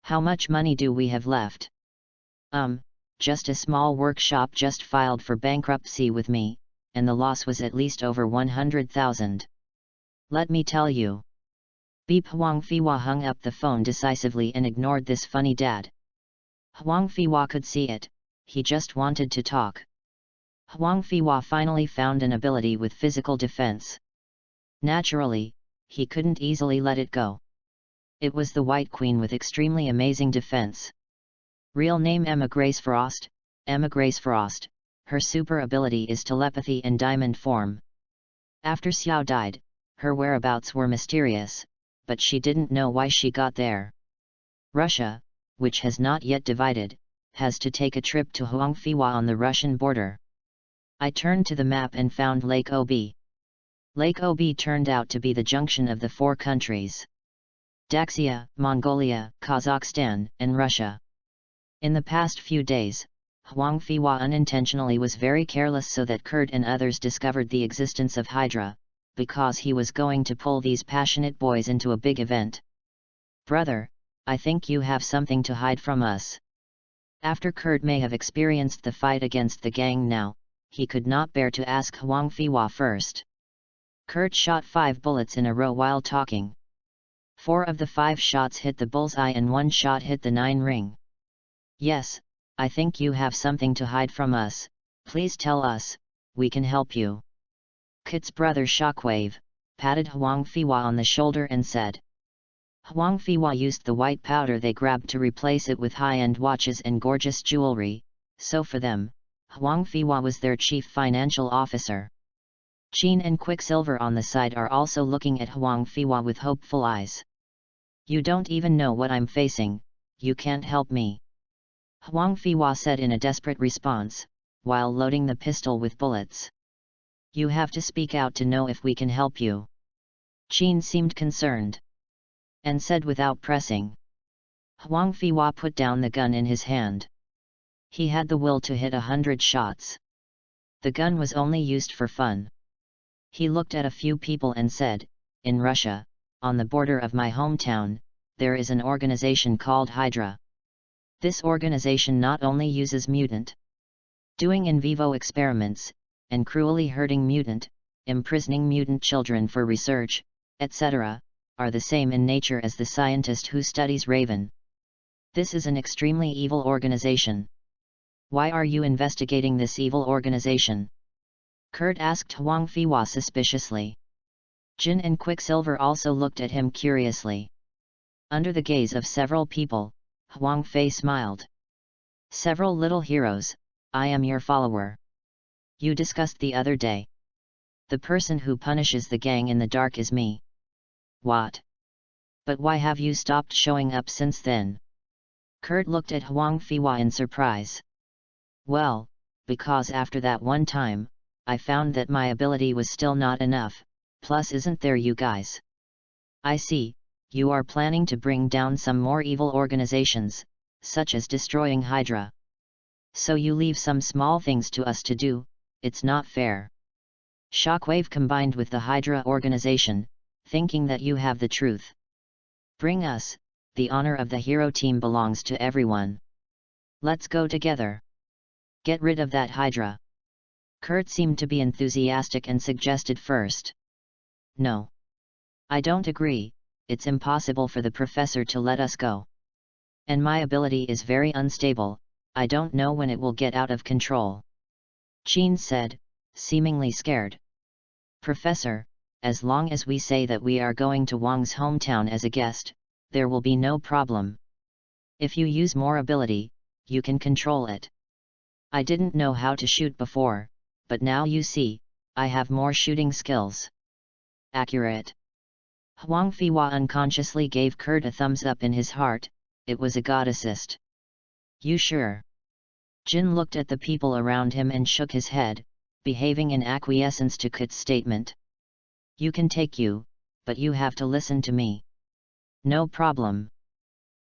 A: How much money do we have left? Just a small workshop just filed for bankruptcy with me, and the loss was at least over 100,000. Let me tell you. Beep. Huang Fiwa hung up the phone decisively and ignored this funny dad. Huang Fiwa could see it, he just wanted to talk. Huang Fiwa finally found an ability with physical defense. Naturally, he couldn't easily let it go. It was the White Queen with extremely amazing defense. Real name Emma Grace Frost. Emma Grace Frost. Her super ability is telepathy in diamond form. After Xiao died, her whereabouts were mysterious, but she didn't know why she got there. Russia, which has not yet divided, has to take a trip to Huang Fiwa on the Russian border. I turned to the map and found Lake Obi. Lake Obi turned out to be the junction of the 4 countries: Daxia, Mongolia, Kazakhstan, and Russia. In the past few days, Huang Fiwa unintentionally was very careless so that Kurt and others discovered the existence of Hydra, because he was going to pull these passionate boys into a big event. Brother, I think you have something to hide from us. After Kurt may have experienced the fight against the gang now, he could not bear to ask Huang Fiwa first. Kurt shot 5 bullets in a row while talking. 4 of the 5 shots hit the bullseye and 1 shot hit the 9 ring. Yes, I think you have something to hide from us, please tell us, we can help you. Kit's brother Shockwave patted Huang Fiwa on the shoulder and said. Huang Fiwa used the white powder they grabbed to replace it with high-end watches and gorgeous jewelry, so for them, Huang Fiwa was their chief financial officer. Qin and Quicksilver on the side are also looking at Huang Fiwa with hopeful eyes. You don't even know what I'm facing, you can't help me. Huang Fiwa said in a desperate response, while loading the pistol with bullets. You have to speak out to know if we can help you. Qin seemed concerned. And said without pressing. Huang Fiwa put down the gun in his hand. He had the will to hit 100 shots. The gun was only used for fun. He looked at a few people and said, in Russia, on the border of my hometown, there is an organization called Hydra. This organization not only uses mutant doing in vivo experiments, and cruelly hurting mutant, imprisoning mutant children for research, etc., are the same in nature as the scientist who studies Raven. This is an extremely evil organization. Why are you investigating this evil organization? Kurt asked Huang Fiwa suspiciously. Jin and Quicksilver also looked at him curiously. Under the gaze of several people, Huang Fei smiled. Several little heroes, I am your follower. You discussed the other day. The person who punishes the gang in the dark is me. What? But why have you stopped showing up since then? Kurt looked at Huang Fiwa in surprise. Well, because after that one time, I found that my ability was still not enough, plus isn't there you guys? I see, you are planning to bring down some more evil organizations, such as destroying Hydra. So you leave some small things to us to do, it's not fair. Shockwave combined with the Hydra organization, thinking that you have the truth. Bring us, the honor of the hero team belongs to everyone. Let's go together. Get rid of that Hydra. Kurt seemed to be enthusiastic and suggested first. No. I don't agree, it's impossible for the professor to let us go. And my ability is very unstable, I don't know when it will get out of control. Qin said, seemingly scared. Professor, as long as we say that we are going to Wang's hometown as a guest, there will be no problem. If you use more ability, you can control it. I didn't know how to shoot before, but now you see, I have more shooting skills. Accurate. Huang Fiwa unconsciously gave Kurt a thumbs up in his heart. It was a god assist. You sure? Jin looked at the people around him and shook his head, behaving in acquiescence to Kurt's statement. You can take you, but you have to listen to me. No problem.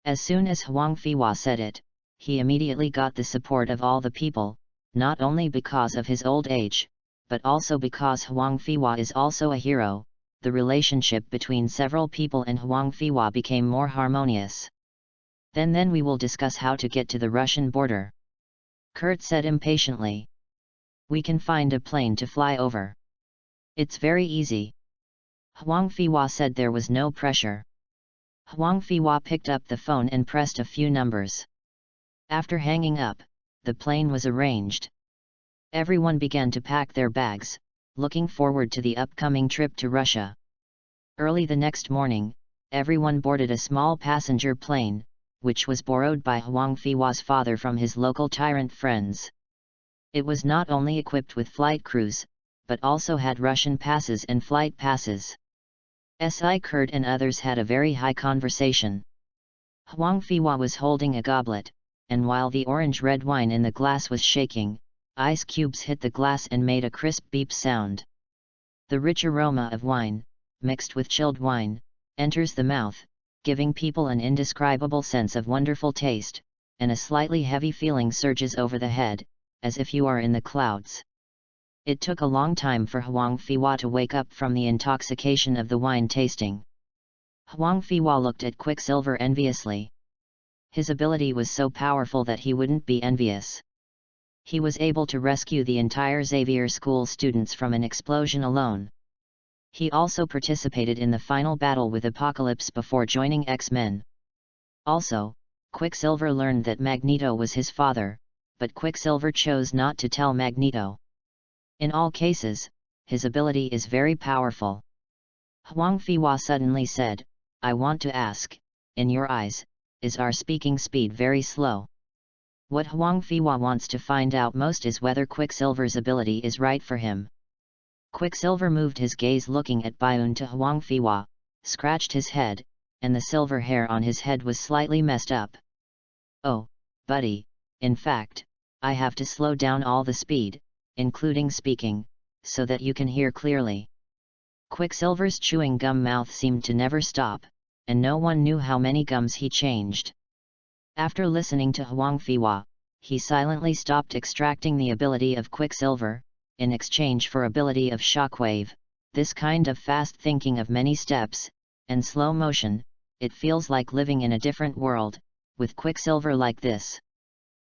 A: As soon as Huang Fiwa said it, he immediately got the support of all the people, not only because of his old age, but also because Huang Fiwa is also a hero. The relationship between several people and Huang Fiwa became more harmonious. Then we will discuss how to get to the Russian border. Kurt said impatiently. We can find a plane to fly over. It's very easy. Huang Fiwa said there was no pressure. Huang Fiwa picked up the phone and pressed a few numbers. After hanging up, the plane was arranged. Everyone began to pack their bags, looking forward to the upcoming trip to Russia. Early the next morning, everyone boarded a small passenger plane, which was borrowed by Huang Fiwa's father from his local tyrant friends. It was not only equipped with flight crews, but also had Russian passes and flight passes. Kurt and others had a very high conversation. Huang Fiwa was holding a goblet, and while the orange-red wine in the glass was shaking, ice cubes hit the glass and made a crisp beep sound. The rich aroma of wine, mixed with chilled wine, enters the mouth, giving people an indescribable sense of wonderful taste, and a slightly heavy feeling surges over the head, as if you are in the clouds. It took a long time for Huang Fiwa to wake up from the intoxication of the wine tasting. Huang Fiwa looked at Quicksilver enviously. His ability was so powerful that he wouldn't be envious. He was able to rescue the entire Xavier School students from an explosion alone. He also participated in the final battle with Apocalypse before joining X-Men. Also, Quicksilver learned that Magneto was his father, but Quicksilver chose not to tell Magneto. In all cases, his ability is very powerful. Huang Fiwa suddenly said, I want to ask, in your eyes, is our speaking speed very slow? What Huang Fiwa wants to find out most is whether Quicksilver's ability is right for him. Quicksilver moved his gaze looking at Bayun to Huang Fiwa, scratched his head, and the silver hair on his head was slightly messed up. Oh, buddy, in fact, I have to slow down all the speed, including speaking, so that you can hear clearly. Quicksilver's chewing gum mouth seemed to never stop, and no one knew how many gums he changed. After listening to Huang Fiwa, he silently stopped extracting the ability of Quicksilver, in exchange for ability of Shockwave. This kind of fast thinking of many steps, and slow motion, it feels like living in a different world, with Quicksilver like this.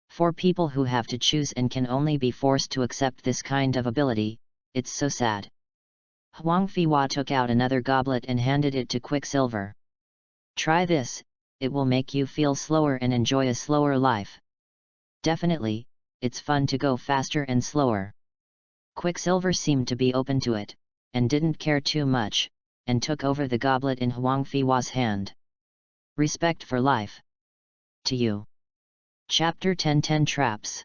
A: For people who have to choose and can only be forced to accept this kind of ability, it's so sad. Huang Fiwa took out another goblet and handed it to Quicksilver. Try this, it will make you feel slower and enjoy a slower life. Definitely, it's fun to go faster and slower. Quicksilver seemed to be open to it, and didn't care too much, and took over the goblet in Huang Fiwa's hand. Respect for life. To you. Chapter 10 Traps.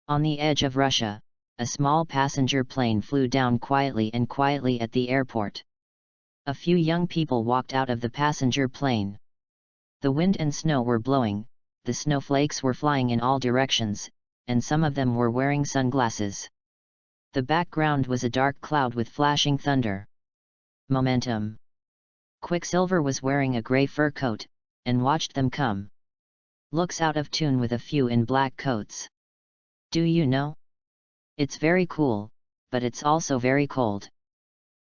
A: On the edge of Russia, a small passenger plane flew down quietly at the airport. A few young people walked out of the passenger plane. The wind and snow were blowing, the snowflakes were flying in all directions, and some of them were wearing sunglasses. The background was a dark cloud with flashing thunder. Momentum. Quicksilver was wearing a grey fur coat, and watched them come. Looks out of tune with a few in black coats. Do you know? It's very cool, but it's also very cold.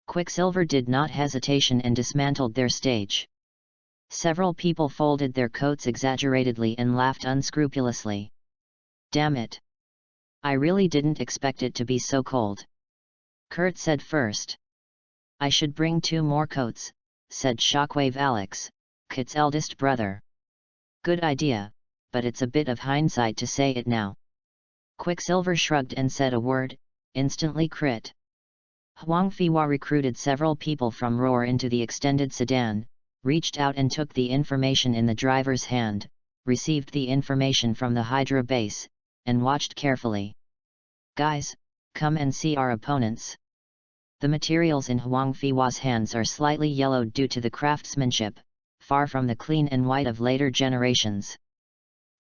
A: Quicksilver did not hesitation and dismantled their stage. Several people folded their coats exaggeratedly and laughed unscrupulously. Damn it! I really didn't expect it to be so cold. Kurt said first. I should bring 2 more coats, said Shockwave Alex, Kit's eldest brother. Good idea, but it's a bit of hindsight to say it now. Quicksilver shrugged and said a word, instantly crit. Huang Fiwa recruited several people from Roar into the extended sedan, reached out and took the information in the driver's hand, received the information from the Hydra base, and watched carefully. "Guys, come and see our opponents." The materials in Huang Fiwa's hands are slightly yellowed due to the craftsmanship, far from the clean and white of later generations.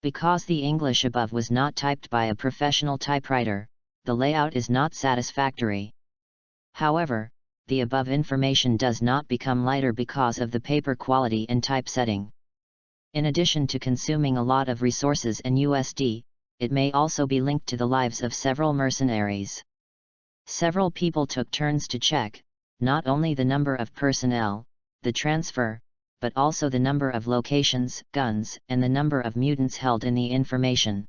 A: Because the English above was not typed by a professional typewriter, the layout is not satisfactory. However, the above information does not become lighter because of the paper quality and typesetting. In addition to consuming a lot of resources and USD, it may also be linked to the lives of several mercenaries. Several people took turns to check, not only the number of personnel, the transfer, but also the number of locations, guns, and the number of mutants held in the information.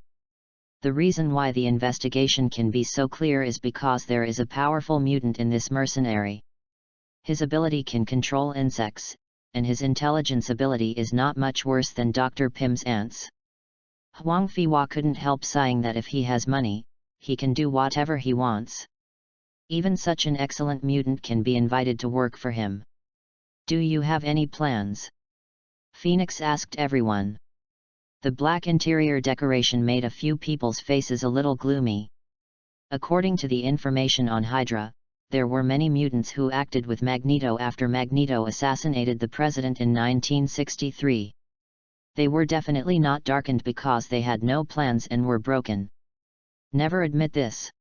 A: The reason why the investigation can be so clear is because there is a powerful mutant in this mercenary. His ability can control insects, and his intelligence ability is not much worse than Dr. Pim's ants. Huang Fiwa couldn't help sighing that if he has money, he can do whatever he wants. Even such an excellent mutant can be invited to work for him. "Do you have any plans?" Phoenix asked everyone. The black interior decoration made a few people's faces a little gloomy. According to the information on Hydra, there were many mutants who acted with Magneto after Magneto assassinated the president in 1963. They were definitely not darkened because they had no plans and were broken. Never admit this.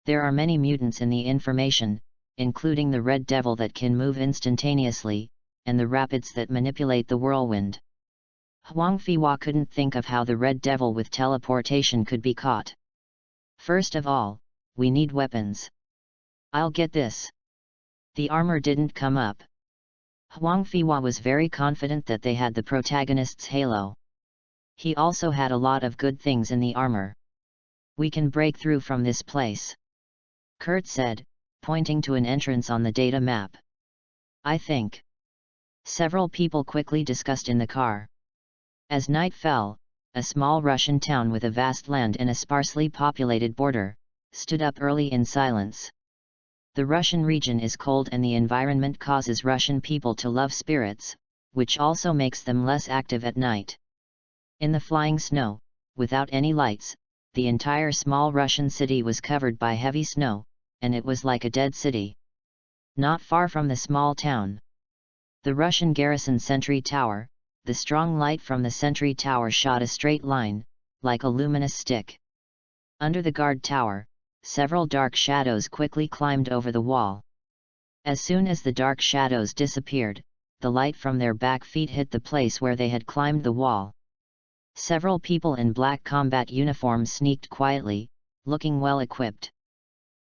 A: There are many mutants in the information, including the Red Devil that can move instantaneously, and the Rapids that manipulate the whirlwind. Huang Fiwa couldn't think of how the Red Devil with teleportation could be caught. "First of all, we need weapons." "I'll get this." The armor didn't come up. Huang Fiwa was very confident that they had the protagonist's halo. He also had a lot of good things in the armor. "We can break through from this place," Kurt said, pointing to an entrance on the data map. "I think." Several people quickly discussed in the car. As night fell, a small Russian town with a vast land and a sparsely populated border, stood up early in silence. The Russian region is cold and the environment causes Russian people to love spirits, which also makes them less active at night. In the flying snow, without any lights, the entire small Russian city was covered by heavy snow, and it was like a dead city. Not far from the small town, the Russian garrison sentry tower, the strong light from the sentry tower shot a straight line, like a luminous stick. Under the guard tower, several dark shadows quickly climbed over the wall. As soon as the dark shadows disappeared, the light from their back feet hit the place where they had climbed the wall. Several people in black combat uniforms sneaked quietly, looking well equipped.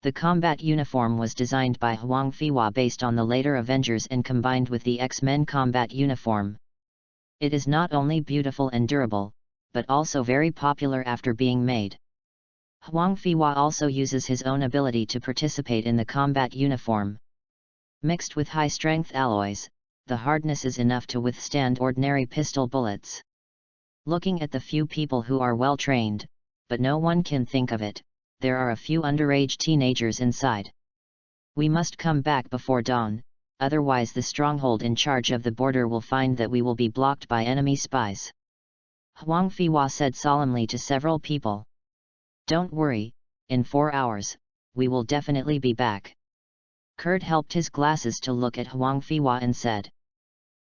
A: The combat uniform was designed by Huang Fiwa based on the later Avengers and combined with the X-Men combat uniform. It is not only beautiful and durable, but also very popular after being made. Huang Fiwa also uses his own ability to participate in the combat uniform. Mixed with high-strength alloys, the hardness is enough to withstand ordinary pistol bullets. Looking at the few people who are well trained, but no one can think of it, there are a few underage teenagers inside. "We must come back before dawn, otherwise the stronghold in charge of the border will find that we will be blocked by enemy spies," Huang Fiwa said solemnly to several people. "Don't worry, in 4 hours, we will definitely be back." Kurt helped his glasses to look at Huang Fiwa and said.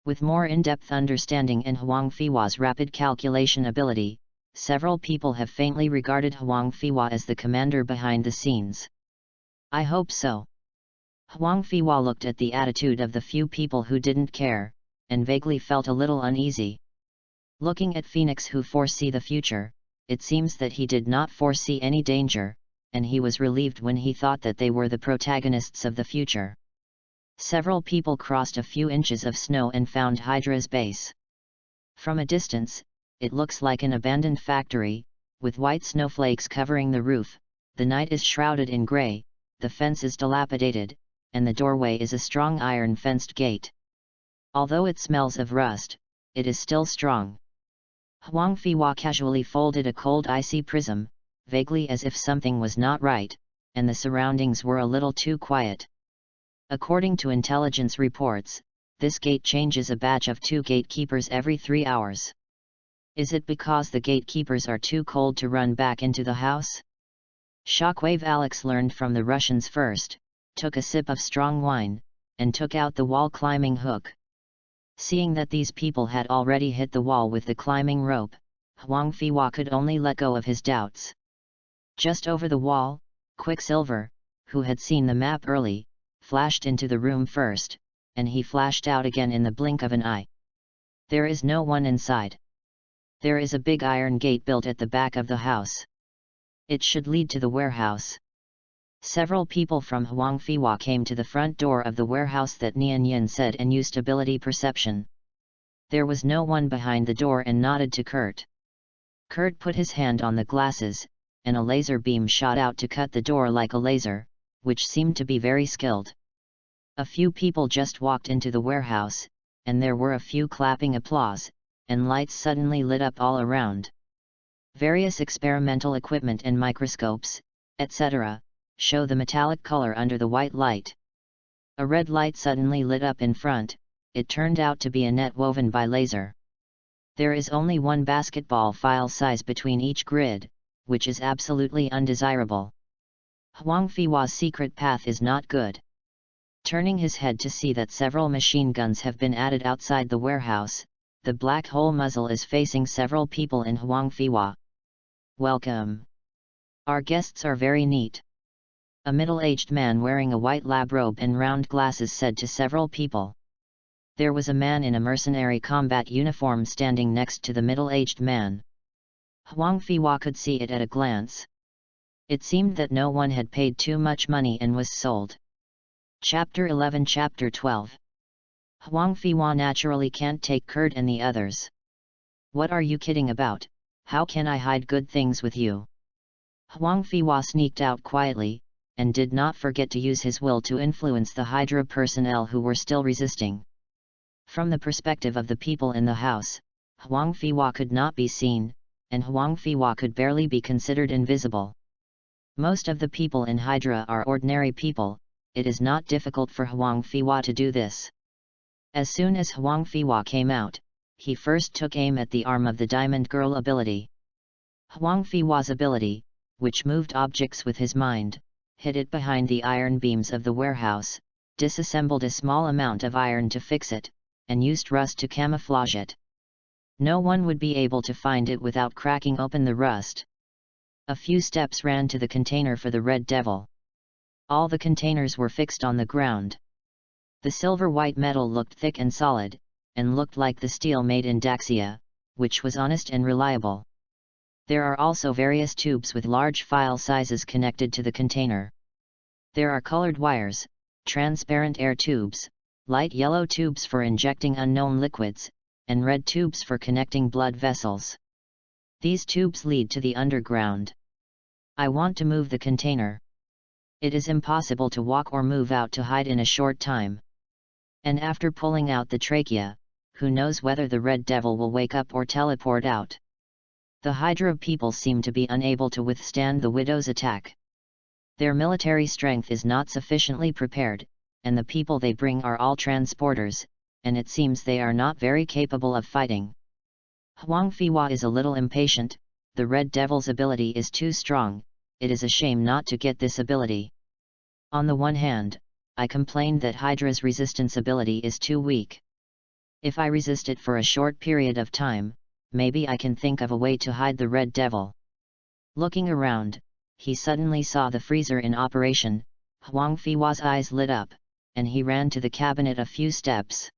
A: With more in-depth understanding and Huang Fiwa's rapid calculation ability, several people have faintly regarded Huang Fiwa as the commander behind the scenes. "I hope so." Huang Fiwa looked at the attitude of the few people who didn't care, and vaguely felt a little uneasy. Looking at Phoenix who foresee the future, it seems that he did not foresee any danger, and he was relieved when he thought that they were the protagonists of the future. Several people crossed a few inches of snow and found Hydra's base. From a distance, it looks like an abandoned factory, with white snowflakes covering the roof. The night is shrouded in grey, the fence is dilapidated, and the doorway is a strong iron-fenced gate. Although it smells of rust, it is still strong. Huang Fiwa casually folded a cold icy prism, vaguely as if something was not right, and the surroundings were a little too quiet. According to intelligence reports, this gate changes a batch of 2 gatekeepers every 3 hours. Is it because the gatekeepers are too cold to run back into the house? Shockwave Alex learned from the Russians first, took a sip of strong wine, and took out the wall-climbing hook. Seeing that these people had already hit the wall with the climbing rope, Huang Fiwa could only let go of his doubts. Just over the wall, Quicksilver, who had seen the map early, flashed into the room first, and he flashed out again in the blink of an eye. There is no one inside. There is a big iron gate built at the back of the house. It should lead to the warehouse. Several people from Huang Fiwa came to the front door of the warehouse that Nian Yin said and used ability perception. There was no one behind the door and nodded to Kurt. Kurt put his hand on the glasses, and a laser beam shot out to cut the door like a laser, which seemed to be very skilled. A few people just walked into the warehouse, and there were a few clapping applause, and lights suddenly lit up all around. Various experimental equipment and microscopes, etc., show the metallic color under the white light. A red light suddenly lit up in front. It turned out to be a net woven by laser. There is only one basketball file size between each grid, which is absolutely undesirable. Huang Fiwa's secret path is not good. Turning his head to see that several machine guns have been added outside the warehouse, the black hole muzzle is facing several people in Huang Fiwa. Welcome. Our guests are very neat. A middle-aged man wearing a white lab robe and round glasses said to several people. There was a man in a mercenary combat uniform standing next to the middle-aged man. Huang Fiwa could see it at a glance. It seemed that no one had paid too much money and was sold. Chapter 11 Chapter 12 Huang Fiwa naturally can't take Kurt and the others. What are you kidding about? How can I hide good things with you? Huang Fiwa sneaked out quietly, and did not forget to use his will to influence the Hydra personnel who were still resisting. From the perspective of the people in the house, Huang Fiwa could not be seen, and Huang Fiwa could barely be considered invisible. Most of the people in Hydra are ordinary people. It is not difficult for Huang Fiwa to do this. As soon as Huang Fiwa came out, he first took aim at the arm of the Diamond Girl ability. Huang Fiwa's ability, which moved objects with his mind, hid it behind the iron beams of the warehouse, disassembled a small amount of iron to fix it, and used rust to camouflage it. No one would be able to find it without cracking open the rust. A few steps ran to the container for the Red Devil. All the containers were fixed on the ground. The silver-white metal looked thick and solid, and looked like the steel made in Daxia, which was honest and reliable. There are also various tubes with large file sizes connected to the container. There are colored wires, transparent air tubes, light yellow tubes for injecting unknown liquids, and red tubes for connecting blood vessels. These tubes lead to the underground. I want to move the container. It is impossible to walk or move out to hide in a short time. And after pulling out the trachea, who knows whether the Red Devil will wake up or teleport out. The Hydra people seem to be unable to withstand the Widow's attack. Their military strength is not sufficiently prepared, and the people they bring are all transporters, and it seems they are not very capable of fighting. Huang Fiwa is a little impatient. The Red Devil's ability is too strong. It is a shame not to get this ability. On the one hand, I complained that Hydra's resistance ability is too weak. If I resist it for a short period of time, maybe I can think of a way to hide the Red Devil. Looking around, he suddenly saw the freezer in operation. Huang Fiwa's eyes lit up, and he ran to the cabinet a few steps.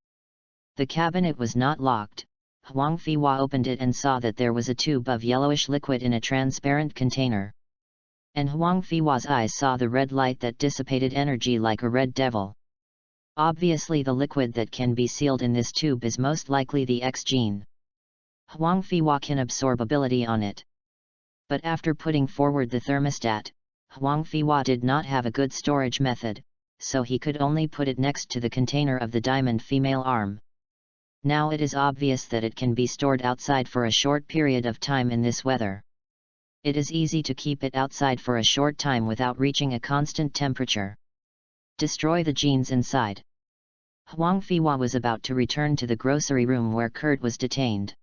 A: The cabinet was not locked. Huang Fiwa opened it and saw that there was a tube of yellowish liquid in a transparent container. And Huang Fiwa's eyes saw the red light that dissipated energy like a red devil. Obviously the liquid that can be sealed in this tube is most likely the X gene. Huang Fiwa can absorb ability on it. But after putting forward the thermostat, Huang Fiwa did not have a good storage method, so he could only put it next to the container of the diamond female arm. Now it is obvious that it can be stored outside for a short period of time in this weather. It is easy to keep it outside for a short time without reaching a constant temperature. Destroy the genes inside. Huang Fiwa was about to return to the grocery room where Kurt was detained.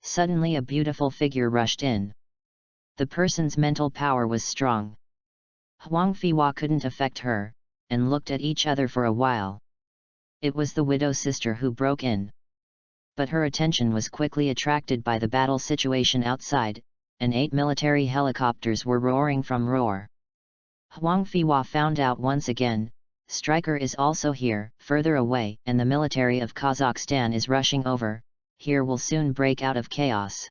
A: Suddenly a beautiful figure rushed in. The person's mental power was strong. Huang Fiwa couldn't affect her, and looked at each other for a while. It was the widow sister who broke in. But her attention was quickly attracted by the battle situation outside, and 8 military helicopters were roaring from roar. Huang Fiwa found out once again, Stryker is also here, further away, and the military of Kazakhstan is rushing over, here will soon break out of chaos.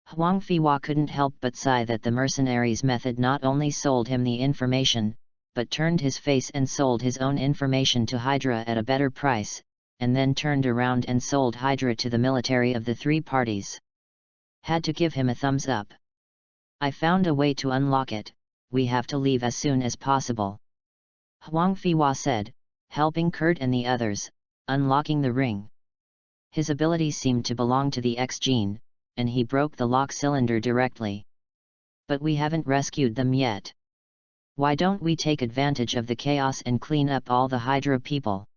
A: Huang Fiwa couldn't help but sigh that the mercenaries' method not only sold him the information, but turned his face and sold his own information to Hydra at a better price, and then turned around and sold Hydra to the military of the 3 parties. Had to give him a thumbs up. I found a way to unlock it, we have to leave as soon as possible. Huang Fiwa said, helping Kurt and the others, unlocking the ring. His ability seemed to belong to the X gene, and he broke the lock cylinder directly. But we haven't rescued them yet. Why don't we take advantage of the chaos and clean up all the Hydra people?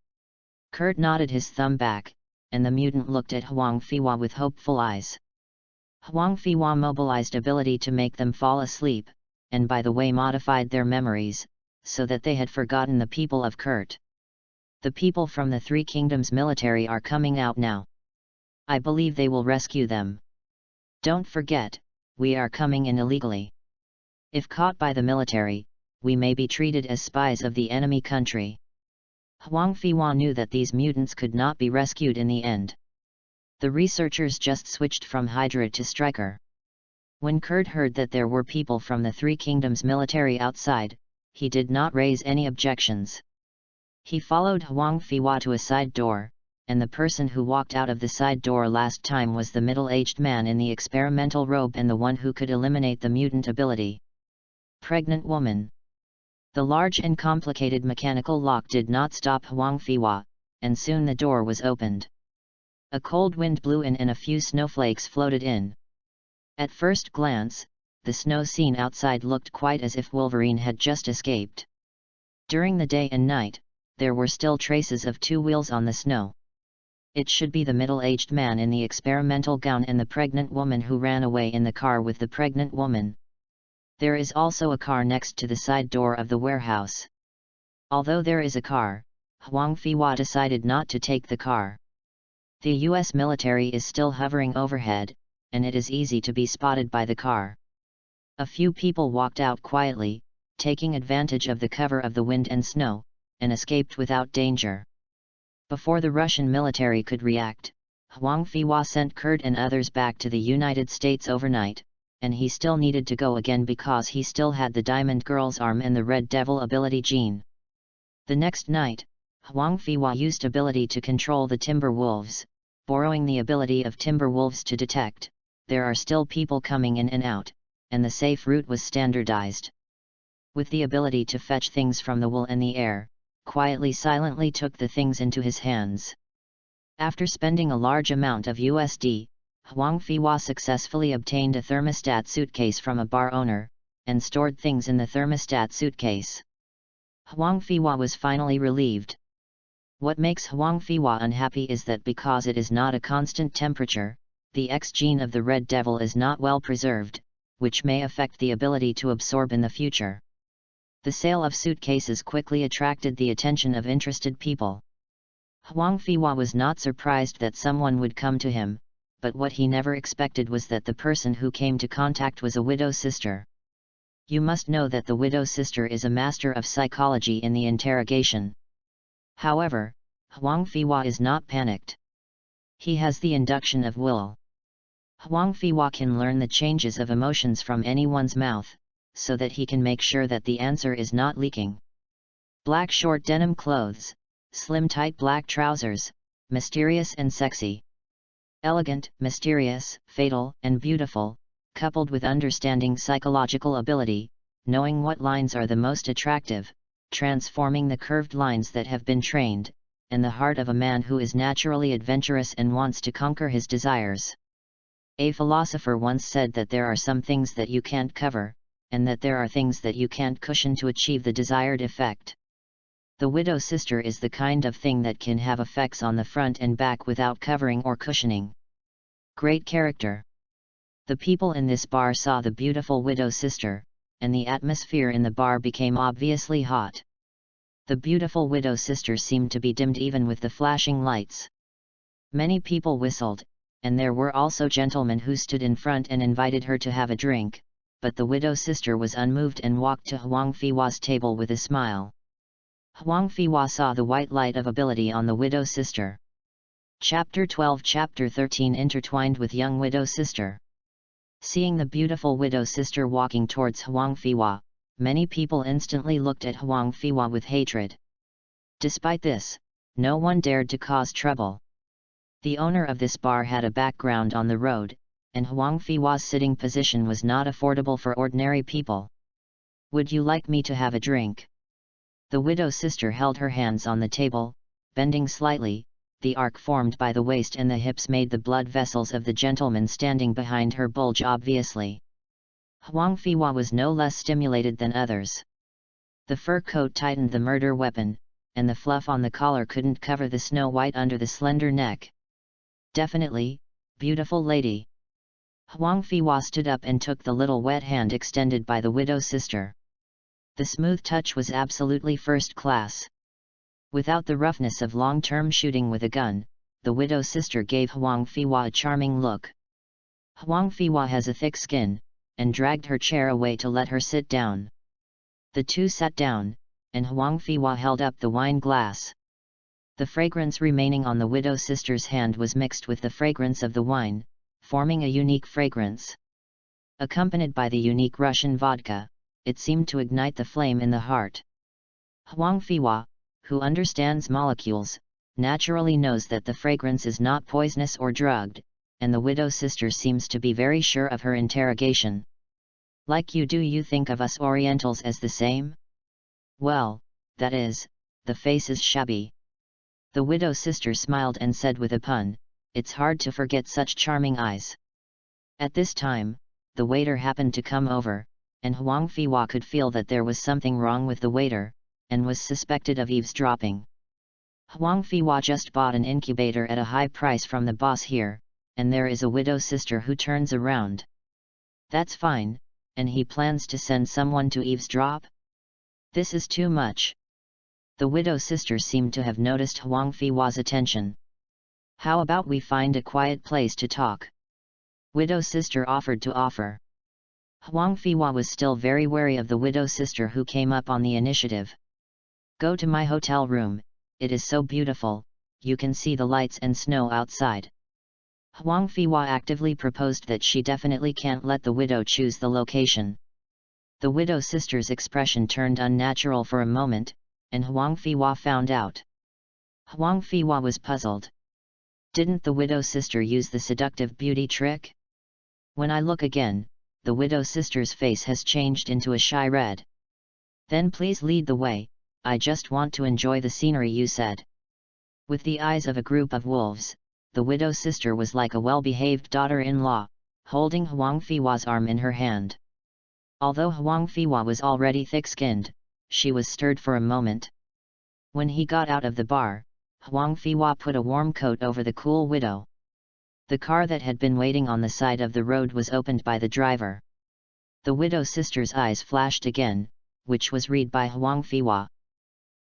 A: Kurt nodded his thumb back, and the mutant looked at Huang Fiwa with hopeful eyes. Huang Fiwa mobilized ability to make them fall asleep, and by the way modified their memories, so that they had forgotten the people of Kurt. The people from the 3 kingdoms military are coming out now. I believe they will rescue them. Don't forget, we are coming in illegally. If caught by the military, we may be treated as spies of the enemy country. Huang Fiwa knew that these mutants could not be rescued in the end. The researchers just switched from Hydra to Stryker. When Kurt heard that there were people from the 3 kingdoms military outside, he did not raise any objections. He followed Huang Fiwa to a side door, and the person who walked out of the side door last time was the middle-aged man in the experimental robe and the one who could eliminate the mutant ability. Pregnant woman. The large and complicated mechanical lock did not stop Huang Fiwa, and soon the door was opened. A cold wind blew in and a few snowflakes floated in. At first glance, the snow scene outside looked quite as if Wolverine had just escaped. During the day and night, there were still traces of 2 wheels on the snow. It should be the middle-aged man in the experimental gown and the pregnant woman who ran away in the car with the pregnant woman. There is also a car next to the side door of the warehouse. Although there is a car, Huang Fiwa decided not to take the car. The US military is still hovering overhead, and it is easy to be spotted by the car. A few people walked out quietly, taking advantage of the cover of the wind and snow, and escaped without danger. Before the Russian military could react, Huang Fiwa sent Kurt and others back to the United States overnight, and he still needed to go again because he still had the Diamond Girl's arm and the Red Devil ability gene. The next night, Huang Fiwa used ability to control the Timber Wolves, borrowing the ability of Timber Wolves to detect, there are still people coming in and out, and the safe route was standardized. With the ability to fetch things from the wool and the air, quietly silently took the things into his hands. After spending a large amount of USD, Huang Fiwa successfully obtained a thermostat suitcase from a bar owner, and stored things in the thermostat suitcase. Huang Fiwa was finally relieved. What makes Huang Fiwa unhappy is that because it is not a constant temperature, the X gene of the Red Devil is not well preserved, which may affect the ability to absorb in the future. The sale of suitcases quickly attracted the attention of interested people. Huang Fiwa was not surprised that someone would come to him, but what he never expected was that the person who came to contact was a widow sister. You must know that the widow sister is a master of psychology in the interrogation. However, Huang Fiwa is not panicked. He has the induction of will. Huang Fiwa can learn the changes of emotions from anyone's mouth, so that he can make sure that the answer is not leaking. Black short denim clothes, slim tight black trousers, mysterious and sexy. Elegant, mysterious, fatal, and beautiful, coupled with understanding psychological ability, knowing what lines are the most attractive, transforming the curved lines that have been trained, and the heart of a man who is naturally adventurous and wants to conquer his desires. A philosopher once said that there are some things that you can't cover, and that there are things that you can't cushion to achieve the desired effect. The widow sister is the kind of thing that can have effects on the front and back without covering or cushioning. Great character. The people in this bar saw the beautiful widow sister, and the atmosphere in the bar became obviously hot. The beautiful widow sister seemed to be dimmed even with the flashing lights. Many people whistled, and there were also gentlemen who stood in front and invited her to have a drink, but the widow sister was unmoved and walked to Huang Fiwa's table with a smile. Huang Fiwa saw the white light of ability on the widow sister. Chapter 12 Chapter 13 Intertwined with young widow sister. Seeing the beautiful widow sister walking towards Huang Fiwa, many people instantly looked at Huang Fiwa with hatred. Despite this, no one dared to cause trouble. The owner of this bar had a background on the road, and Huang Fiwa's sitting position was not affordable for ordinary people. "Would you like me to have a drink?" The widow sister held her hands on the table, bending slightly. The arc formed by the waist and the hips made the blood vessels of the gentleman standing behind her bulge obviously. Huang Fiwa was no less stimulated than others. The fur coat tightened the murder weapon, and the fluff on the collar couldn't cover the snow white under the slender neck. "Definitely, beautiful lady." Huang Fiwa stood up and took the little wet hand extended by the widow sister. The smooth touch was absolutely first class. Without the roughness of long-term shooting with a gun, the widow sister gave Huang Fiwa a charming look. Huang Fiwa has a thick skin, and dragged her chair away to let her sit down. The two sat down, and Huang Fiwa held up the wine glass. The fragrance remaining on the widow sister's hand was mixed with the fragrance of the wine, forming a unique fragrance. Accompanied by the unique Russian vodka, it seemed to ignite the flame in the heart. Huang Fiwa, who understands molecules, naturally knows that the fragrance is not poisonous or drugged, and the widow sister seems to be very sure of her interrogation. "Like you, do you think of us Orientals as the same?" "Well, that is, the face is shabby." The widow sister smiled and said with a pun, "It's hard to forget such charming eyes." At this time, the waiter happened to come over, and Huang Fiwa could feel that there was something wrong with the waiter, and was suspected of eavesdropping. "Huang Fiwa just bought an incubator at a high price from the boss here, and there is a widow sister who turns around." "That's fine, and he plans to send someone to eavesdrop? This is too much." The widow sister seemed to have noticed Huang Fiwa's attention. "How about we find a quiet place to talk?" Widow sister offered to offer. Huang Fiwa was still very wary of the widow sister who came up on the initiative. "Go to my hotel room, it is so beautiful, you can see the lights and snow outside." Huang Fiwa actively proposed that she definitely can't let the widow choose the location. The widow sister's expression turned unnatural for a moment, and Huang Fiwa found out. Huang Fiwa was puzzled. Didn't the widow sister use the seductive beauty trick? When I look again, the widow sister's face has changed into a shy red. "Then please lead the way, I just want to enjoy the scenery," you said. With the eyes of a group of wolves, the widow sister was like a well-behaved daughter-in-law, holding Huang Fiwa's arm in her hand. Although Huang Fiwa was already thick-skinned, she was stirred for a moment. When he got out of the bar, Huang Fiwa put a warm coat over the cool widow. The car that had been waiting on the side of the road was opened by the driver. The widow sister's eyes flashed again, which was read by Huang Fiwa.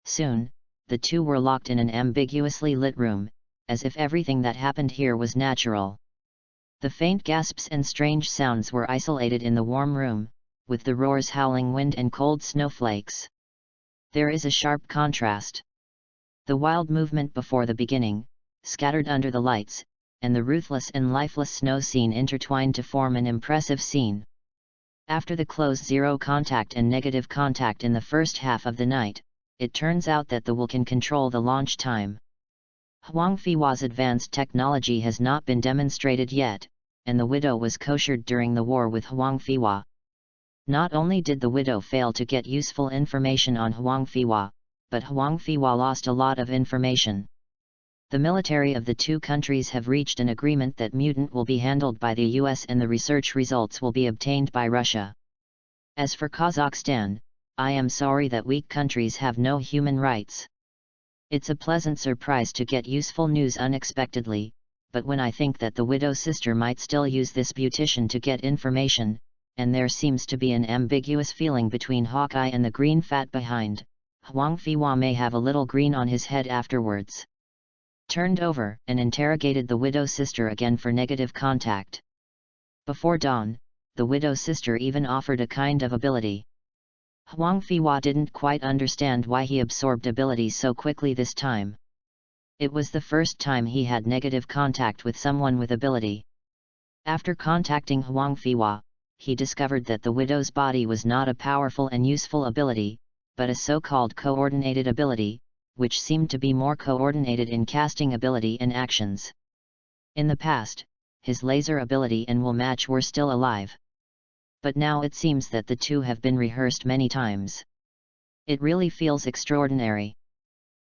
A: Soon, the two were locked in an ambiguously lit room, as if everything that happened here was natural. The faint gasps and strange sounds were isolated in the warm room, with the roars howling wind and cold snowflakes. There is a sharp contrast. The wild movement before the beginning, scattered under the lights, and the ruthless and lifeless snow scene intertwined to form an impressive scene. After the close zero contact and negative contact in the first half of the night, it turns out that the will can control the launch time. Huang Fiwa's advanced technology has not been demonstrated yet, and the widow was koshered during the war with Huang Fiwa. Not only did the widow fail to get useful information on Huang Fiwa, but Huang Fiwa lost a lot of information. The military of the two countries have reached an agreement that mutant will be handled by the US and the research results will be obtained by Russia. As for Kazakhstan, I am sorry that weak countries have no human rights. It's a pleasant surprise to get useful news unexpectedly, but when I think that the widow's sister might still use this beautician to get information, and there seems to be an ambiguous feeling between Hawkeye and the green fat behind, Huang Fiwa may have a little green on his head afterwards. Turned over and interrogated the widow's sister again for negative contact. Before dawn, the widow's sister even offered a kind of ability. Huang Fiwa didn't quite understand why he absorbed abilities so quickly this time. It was the first time he had negative contact with someone with ability. After contacting Huang Fiwa, he discovered that the widow's body was not a powerful and useful ability, but a so-called coordinated ability, which seemed to be more coordinated in casting ability and actions. In the past, his laser ability and will match were still alive. But now it seems that the two have been rehearsed many times. It really feels extraordinary.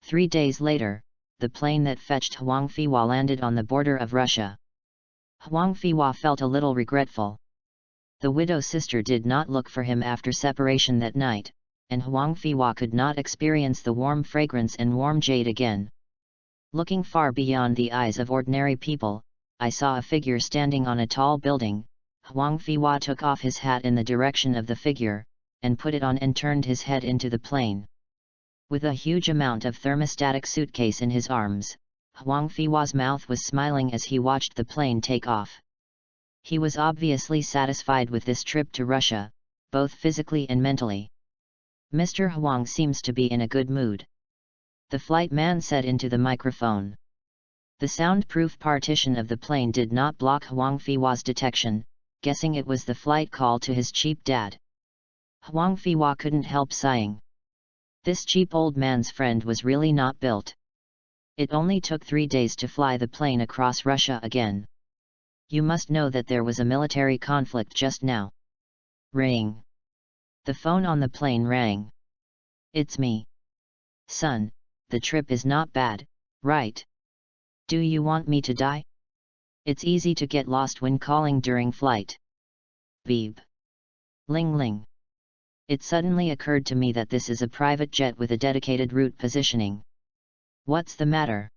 A: 3 days later, the plane that fetched Huang Fiwa landed on the border of Russia. Huang Fiwa felt a little regretful. The widow's sister did not look for him after separation that night, and Huang Fiwa could not experience the warm fragrance and warm jade again. Looking far beyond the eyes of ordinary people, I saw a figure standing on a tall building. Huang Fiwa took off his hat in the direction of the figure, and put it on and turned his head into the plane. With a huge amount of thermostatic suitcase in his arms, Huang Fiwa's mouth was smiling as he watched the plane take off. He was obviously satisfied with this trip to Russia, both physically and mentally. Mr. Huang seems to be in a good mood, the flight man said into the microphone. The soundproof partition of the plane did not block Huang Fiwa's detection, guessing it was the flight call to his cheap dad. Huang Fiwa couldn't help sighing. This cheap old man's friend was really not built. It only took 3 days to fly the plane across Russia again. You must know that there was a military conflict just now. Ring. The phone on the plane rang. It's me. Son, the trip is not bad, right? Do you want me to die? It's easy to get lost when calling during flight. Beep. Ling ling. It suddenly occurred to me that this is a private jet with a dedicated route positioning. What's the matter?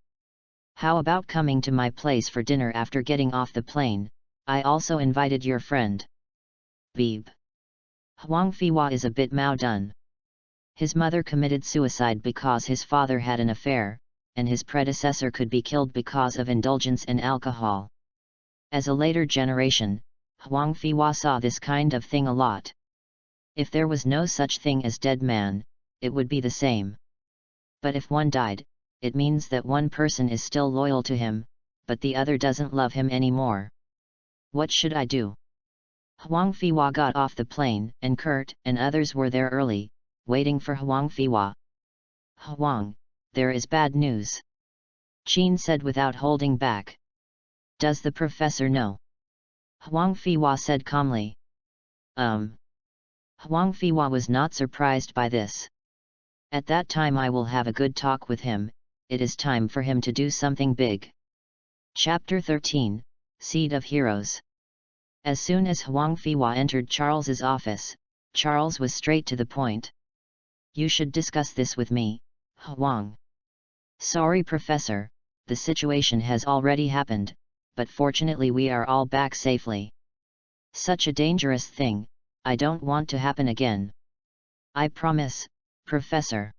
A: How about coming to my place for dinner after getting off the plane? I also invited your friend. Beep. Huang Fiwa is a bit done. His mother committed suicide because his father had an affair, and his predecessor could be killed because of indulgence in alcohol. As a later generation, Huang Fiwa saw this kind of thing a lot. If there was no such thing as dead man, it would be the same. But if one died, it means that one person is still loyal to him, but the other doesn't love him anymore. What should I do? Huang Fiwa got off the plane, and Kurt and others were there early, waiting for Huang Fiwa. Huang, there is bad news. Qin said without holding back. Does the professor know? Huang Fiwa said calmly. Huang Fiwa was not surprised by this. At that time I will have a good talk with him. It is time for him to do something big. Chapter 13, Seed of Heroes. As soon as Huang Fiwa entered Charles's office, Charles was straight to the point. You should discuss this with me, Huang. Sorry professor, the situation has already happened, but fortunately we are all back safely. Such a dangerous thing, I don't want to happen again. I promise, professor.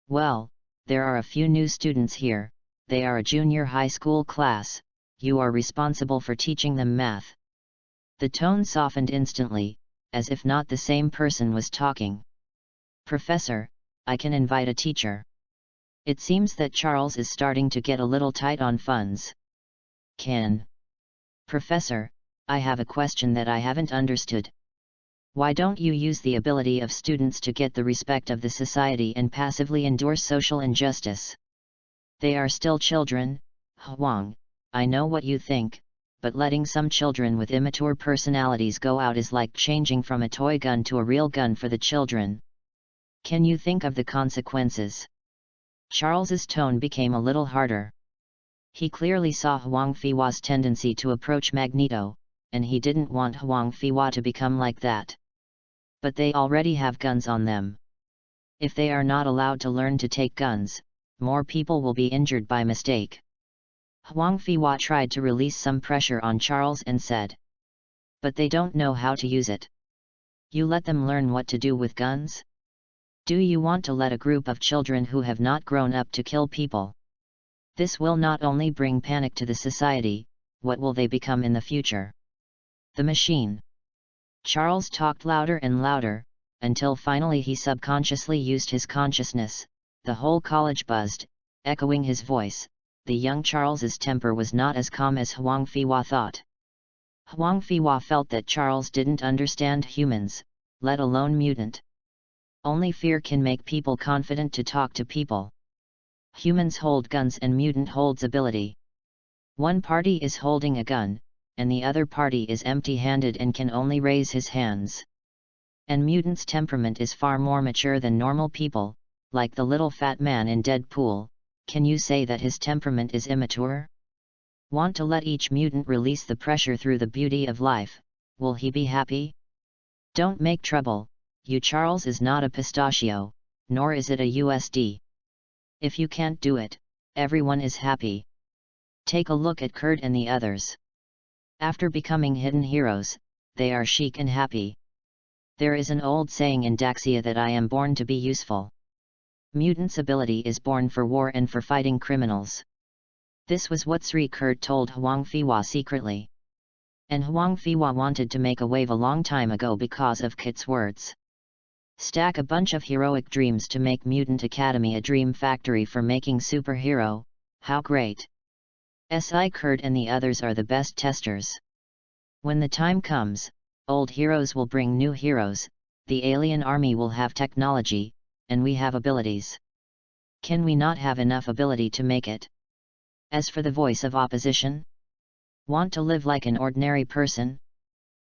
A: Well, there are a few new students here, they are a junior high school class, you are responsible for teaching them math. The tone softened instantly, as if not the same person was talking. Professor, I can invite a teacher. It seems that Charles is starting to get a little tight on funds. Can. Professor, I have a question that I haven't understood. Why don't you use the ability of students to get the respect of the society and passively endure social injustice? They are still children, Huang, I know what you think, but letting some children with immature personalities go out is like changing from a toy gun to a real gun for the children. Can you think of the consequences? Charles's tone became a little harder. He clearly saw Huang Fiwa's tendency to approach Magneto, and he didn't want Huang Fiwa to become like that. But they already have guns on them. If they are not allowed to learn to take guns, more people will be injured by mistake. Huang Fiwa tried to release some pressure on Charles and said. But they don't know how to use it. You let them learn what to do with guns? Do you want to let a group of children who have not grown up to kill people? This will not only bring panic to the society, what will they become in the future? The machine. Charles talked louder and louder, until finally he subconsciously used his consciousness. The whole college buzzed, echoing his voice. The young Charles's temper was not as calm as Huang Fiwa thought. Huang Fiwa felt that Charles didn't understand humans, let alone mutant. Only fear can make people confident to talk to people. Humans hold guns and mutant holds ability. One party is holding a gun, and the other party is empty-handed and can only raise his hands. And mutant's temperament is far more mature than normal people, like the little fat man in Deadpool. Can you say that his temperament is immature? Want to let each mutant release the pressure through the beauty of life, will he be happy? Don't make trouble, you Charles is not a pistachio, nor is it a USD. If you can't do it, everyone is happy. Take a look at Kurt and the others. After becoming hidden heroes, they are chic and happy. There is an old saying in Daxia that I am born to be useful. Mutant's ability is born for war and for fighting criminals. This was what Sri Kurt told Huang Fiwa secretly. And Huang Fiwa wanted to make a wave a long time ago because of Kit's words. Stack a bunch of heroic dreams to make Mutant Academy a dream factory for making superhero, how great! Si Kurt and the others are the best testers. When the time comes, old heroes will bring new heroes, the alien army will have technology, and we have abilities. Can we not have enough ability to make it? As for the voice of opposition? Want to live like an ordinary person?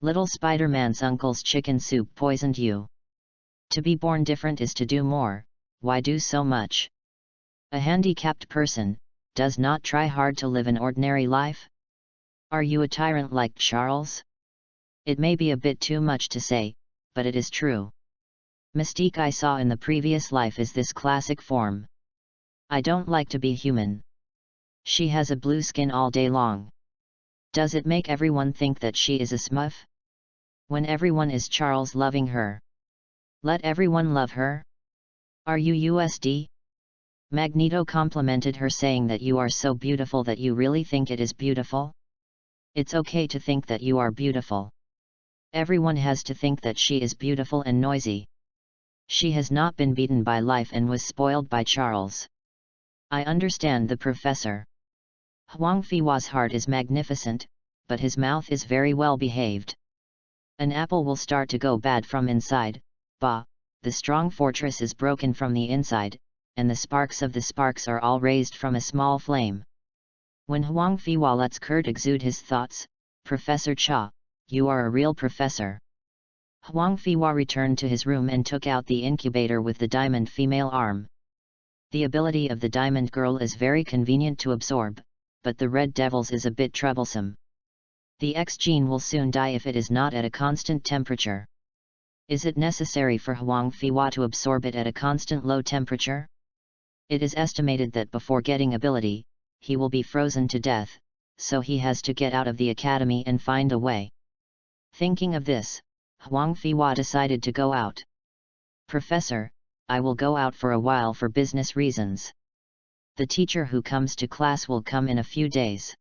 A: Little Spider-Man's uncle's chicken soup poisoned you. To be born different is to do more, why do so much? A handicapped person does not try hard to live an ordinary life? Are you a tyrant like Charles? It may be a bit too much to say, but it is true. Mystique I saw in the previous life is this classic form. I don't like to be human. She has a blue skin all day long. Does it make everyone think that she is a smurf? When everyone is Charles loving her. Let everyone love her? Are you USD? Magneto complimented her saying that you are so beautiful that you really think it is beautiful? It's okay to think that you are beautiful. Everyone has to think that she is beautiful and noisy. She has not been beaten by life and was spoiled by Charles. I understand the professor. Huang Fiwa's heart is magnificent, but his mouth is very well behaved. An apple will start to go bad from inside, bah, the strong fortress is broken from the inside, and the sparks of the sparks are all raised from a small flame. When Huang Fiwa lets Kurt exude his thoughts, Professor Cha, you are a real professor. Huang Fiwa returned to his room and took out the incubator with the diamond female arm. The ability of the diamond girl is very convenient to absorb, but the red devils is a bit troublesome. The X gene will soon die if it is not at a constant temperature. Is it necessary for Huang Fiwa to absorb it at a constant low temperature? It is estimated that before getting ability, he will be frozen to death, so he has to get out of the academy and find a way. Thinking of this, Huang Fiwa decided to go out. Professor, I will go out for a while for business reasons. The teacher who comes to class will come in a few days.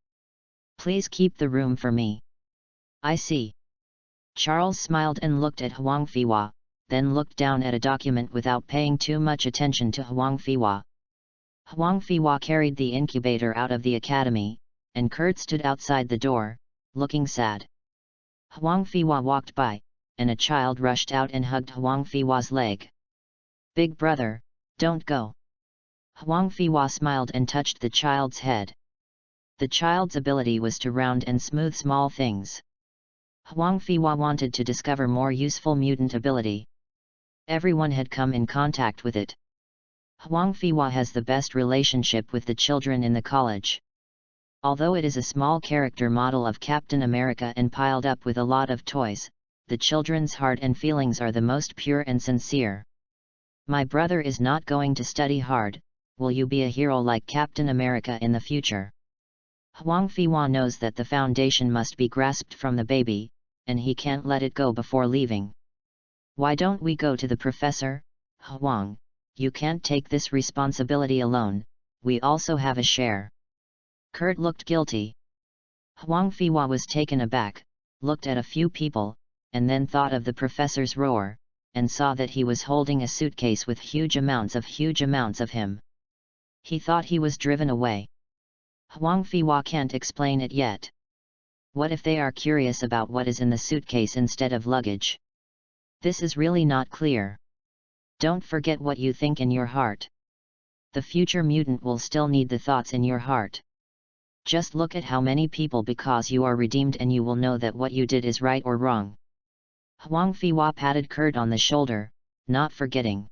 A: Please keep the room for me. I see. Charles smiled and looked at Huang Fiwa, then looked down at a document without paying too much attention to Huang Fiwa. Huang Fiwa carried the incubator out of the academy, and Kurt stood outside the door, looking sad. Huang Fiwa walked by, and a child rushed out and hugged Huang Fiwa's leg. Big brother, don't go. Huang Fiwa smiled and touched the child's head. The child's ability was to round and smooth small things. Huang Fiwa wanted to discover more useful mutant ability. Everyone had come in contact with it. Huang Fiwa has the best relationship with the children in the college. Although it is a small character model of Captain America and piled up with a lot of toys, the children's heart and feelings are the most pure and sincere. My brother is not going to study hard, will you be a hero like Captain America in the future? Huang Fiwa knows that the foundation must be grasped from the baby, and he can't let it go before leaving. Why don't we go to the professor? Huang, you can't take this responsibility alone, we also have a share. Kurt looked guilty. Huang Fiwa was taken aback, looked at a few people, and then thought of the professor's roar, and saw that he was holding a suitcase with huge amounts of him. He thought he was driven away. Huang Fiwa can't explain it yet. What if they are curious about what is in the suitcase instead of luggage? This is really not clear. Don't forget what you think in your heart. The future mutant will still need the thoughts in your heart. Just look at how many people because you are redeemed and you will know that what you did is right or wrong. Huang Fiwa patted Kurt on the shoulder, not forgetting.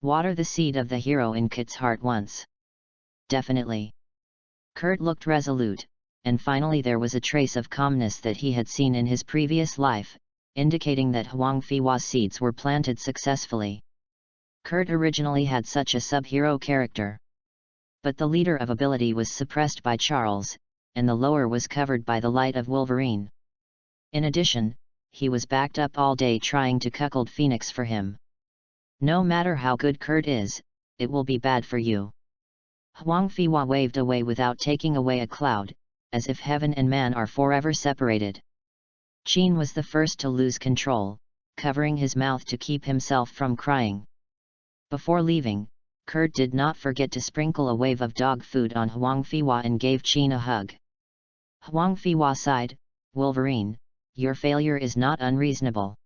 A: Water the seed of the hero in Kurt's heart once. Definitely. Kurt looked resolute, and finally there was a trace of calmness that he had seen in his previous life, indicating that Huang Fiwa's seeds were planted successfully. Kurt originally had such a sub-hero character. But the leader of ability was suppressed by Charles, and the lower was covered by the light of Wolverine. In addition, he was backed up all day trying to cuckold Phoenix for him. No matter how good Kurt is, it will be bad for you. Huang Fiwa waved away without taking away a cloud, as if heaven and man are forever separated. Qin was the first to lose control, covering his mouth to keep himself from crying. Before leaving, Kurt did not forget to sprinkle a wave of dog food on Huang Fiwa and gave Qin a hug. Huang Fiwa sighed, Wolverine, your failure is not unreasonable.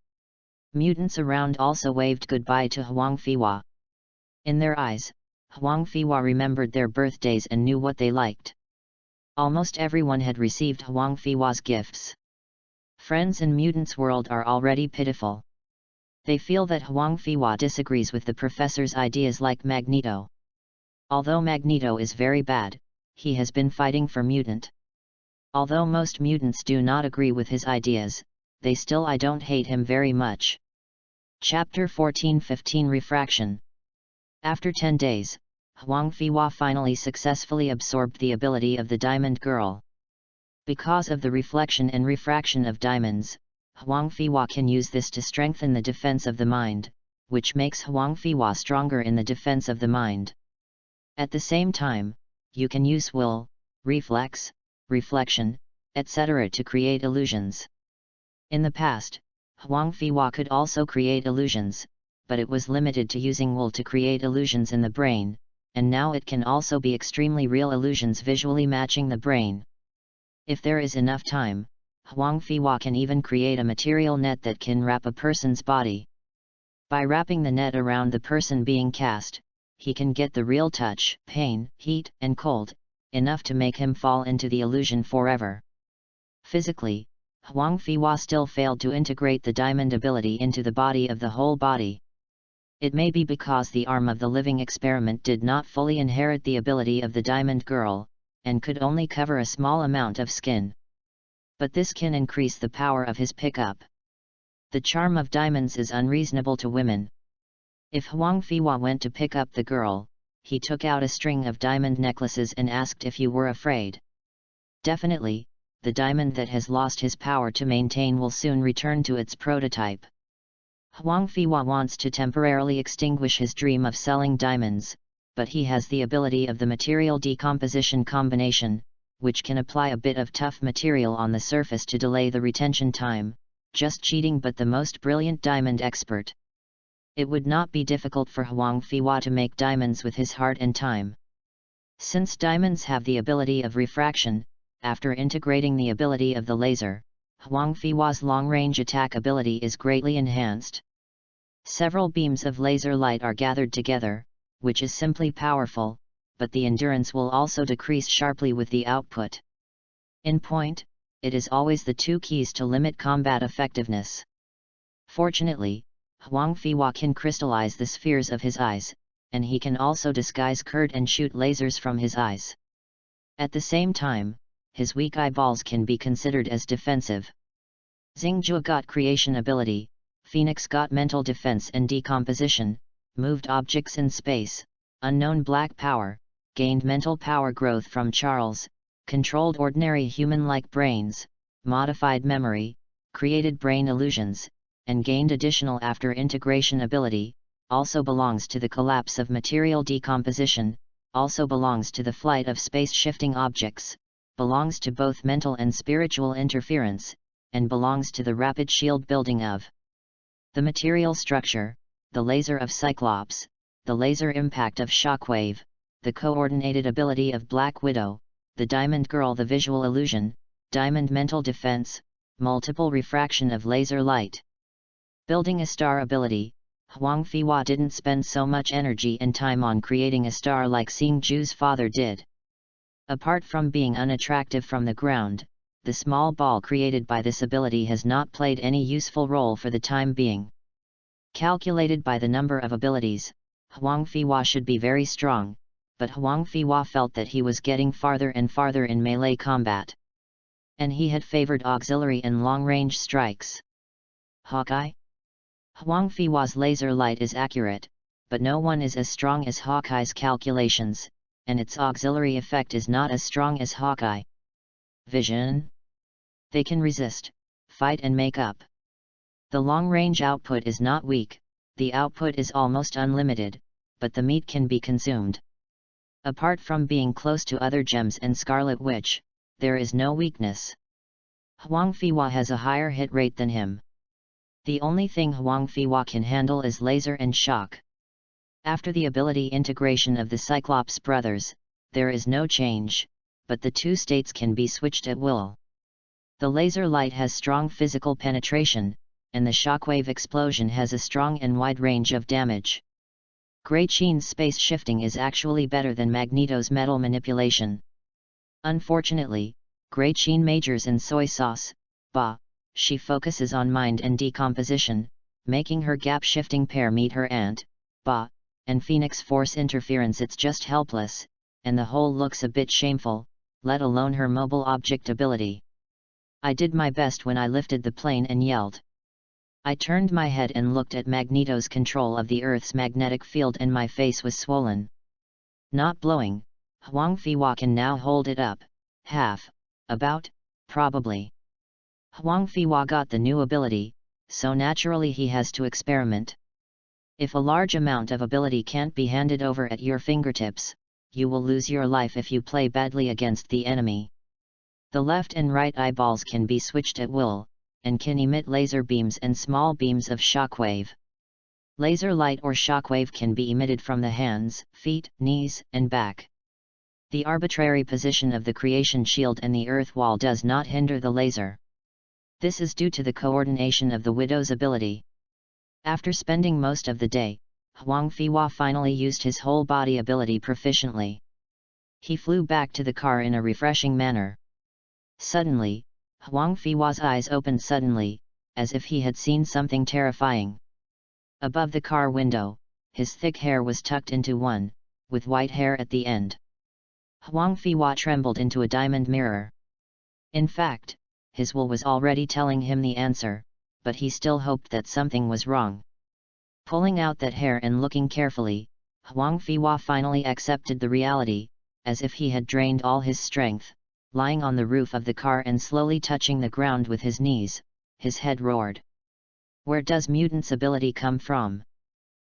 A: Mutants around also waved goodbye to Huang Fiwa. In their eyes, Huang Fiwa remembered their birthdays and knew what they liked. Almost everyone had received Huang Fiwa's gifts. Friends in Mutants' world are already pitiful. They feel that Huang Fiwa disagrees with the professor's ideas like Magneto. Although Magneto is very bad, he has been fighting for Mutant. Although most mutants do not agree with his ideas, they still I don't hate him very much. Chapter 14-15 Refraction. After 10 days, Huang Fiwa finally successfully absorbed the ability of the Diamond Girl. Because of the reflection and refraction of diamonds, Huang Fiwa can use this to strengthen the defense of the mind, which makes Huang Fiwa stronger in the defense of the mind. At the same time, you can use will, reflex, reflection, etc. to create illusions. In the past, Huang Fiwa could also create illusions, but it was limited to using will to create illusions in the brain, and now it can also be extremely real illusions visually matching the brain. If there is enough time, Huang Fiwa can even create a material net that can wrap a person's body. By wrapping the net around the person being cast, he can get the real touch, pain, heat, and cold, enough to make him fall into the illusion forever. Physically, Huang Fiwa still failed to integrate the diamond ability into the body of the whole body. It may be because the arm of the living experiment did not fully inherit the ability of the Diamond Girl, and could only cover a small amount of skin. But this can increase the power of his pickup. The charm of diamonds is unreasonable to women. If Huang Fiwa went to pick up the girl, he took out a string of diamond necklaces and asked if you were afraid. Definitely, the diamond that has lost his power to maintain will soon return to its prototype. Huang Fiwa wants to temporarily extinguish his dream of selling diamonds, but he has the ability of the material decomposition combination, which can apply a bit of tough material on the surface to delay the retention time, just cheating but the most brilliant diamond expert. It would not be difficult for Huang Fiwa to make diamonds with his heart and time. Since diamonds have the ability of refraction, after integrating the ability of the laser, Huang Fiwa's long-range attack ability is greatly enhanced. Several beams of laser light are gathered together, which is simply powerful, but the endurance will also decrease sharply with the output. In point, it is always the two keys to limit combat effectiveness. Fortunately, Huang Fiwa can crystallize the spheres of his eyes, and he can also disguise Kurt and shoot lasers from his eyes. At the same time, his weak eyeballs can be considered as defensive. Xingjue got creation ability, Phoenix got mental defense and decomposition, moved objects in space, unknown black power, gained mental power growth from Charles, controlled ordinary human-like brains, modified memory, created brain illusions, and gained additional after-integration ability, also belongs to the collapse of material decomposition, also belongs to the flight of space-shifting objects, belongs to both mental and spiritual interference, and belongs to the rapid shield building of the material structure, the laser of Cyclops, the laser impact of Shockwave, the coordinated ability of Black Widow, the Diamond Girl, the visual illusion, Diamond mental defense, multiple refraction of laser light. Building a star ability, Huang Fiwa didn't spend so much energy and time on creating a star like Xing Ju's father did. Apart from being unattractive from the ground, the small ball created by this ability has not played any useful role for the time being. Calculated by the number of abilities, Huang Fiwa should be very strong, but Huang Fiwa felt that he was getting farther and farther in melee combat. And he had favored auxiliary and long-range strikes. Hawkeye? Huang Fiwa's laser light is accurate, but no one is as strong as Hawkeye's calculations, and its auxiliary effect is not as strong as Hawkeye. Vision? They can resist, fight and make up. The long-range output is not weak, the output is almost unlimited, but the meat can be consumed. Apart from being close to other gems and Scarlet Witch, there is no weakness. Huang Fiwa has a higher hit rate than him. The only thing Huang Fiwa can handle is laser and shock. After the ability integration of the Cyclops brothers, there is no change, but the two states can be switched at will. The laser light has strong physical penetration, and the shockwave explosion has a strong and wide range of damage. Grey Sheen's space shifting is actually better than Magneto's metal manipulation. Unfortunately, Grey Sheen majors in soy sauce, she focuses on mind and decomposition, making her gap-shifting pair meet her and Phoenix Force interference. It's just helpless, and the whole looks a bit shameful, let alone her mobile object ability. I did my best when I lifted the plane and yelled. I turned my head and looked at Magneto's control of the Earth's magnetic field and my face was swollen. Not blowing, Huang Fiwa can now hold it up, probably. Huang Fiwa got the new ability, so naturally he has to experiment. If a large amount of ability can't be handed over at your fingertips, you will lose your life if you play badly against the enemy. The left and right eyeballs can be switched at will, and can emit laser beams and small beams of shockwave. Laser light or shockwave can be emitted from the hands, feet, knees, and back. The arbitrary position of the creation shield and the earth wall does not hinder the laser. This is due to the coordination of the Widow's ability. After spending most of the day, Huang Fiwa finally used his whole body ability proficiently. He flew back to the car in a refreshing manner. Suddenly, Huang Fiwa's eyes opened suddenly, as if he had seen something terrifying. Above the car window, his thick hair was tucked into one, with white hair at the end. Huang Fiwa trembled into a diamond mirror. In fact, his will was already telling him the answer, but he still hoped that something was wrong. Pulling out that hair and looking carefully, Huang Fiwa finally accepted the reality, as if he had drained all his strength. Lying on the roof of the car and slowly touching the ground with his knees, his head roared. Where does mutant's ability come from?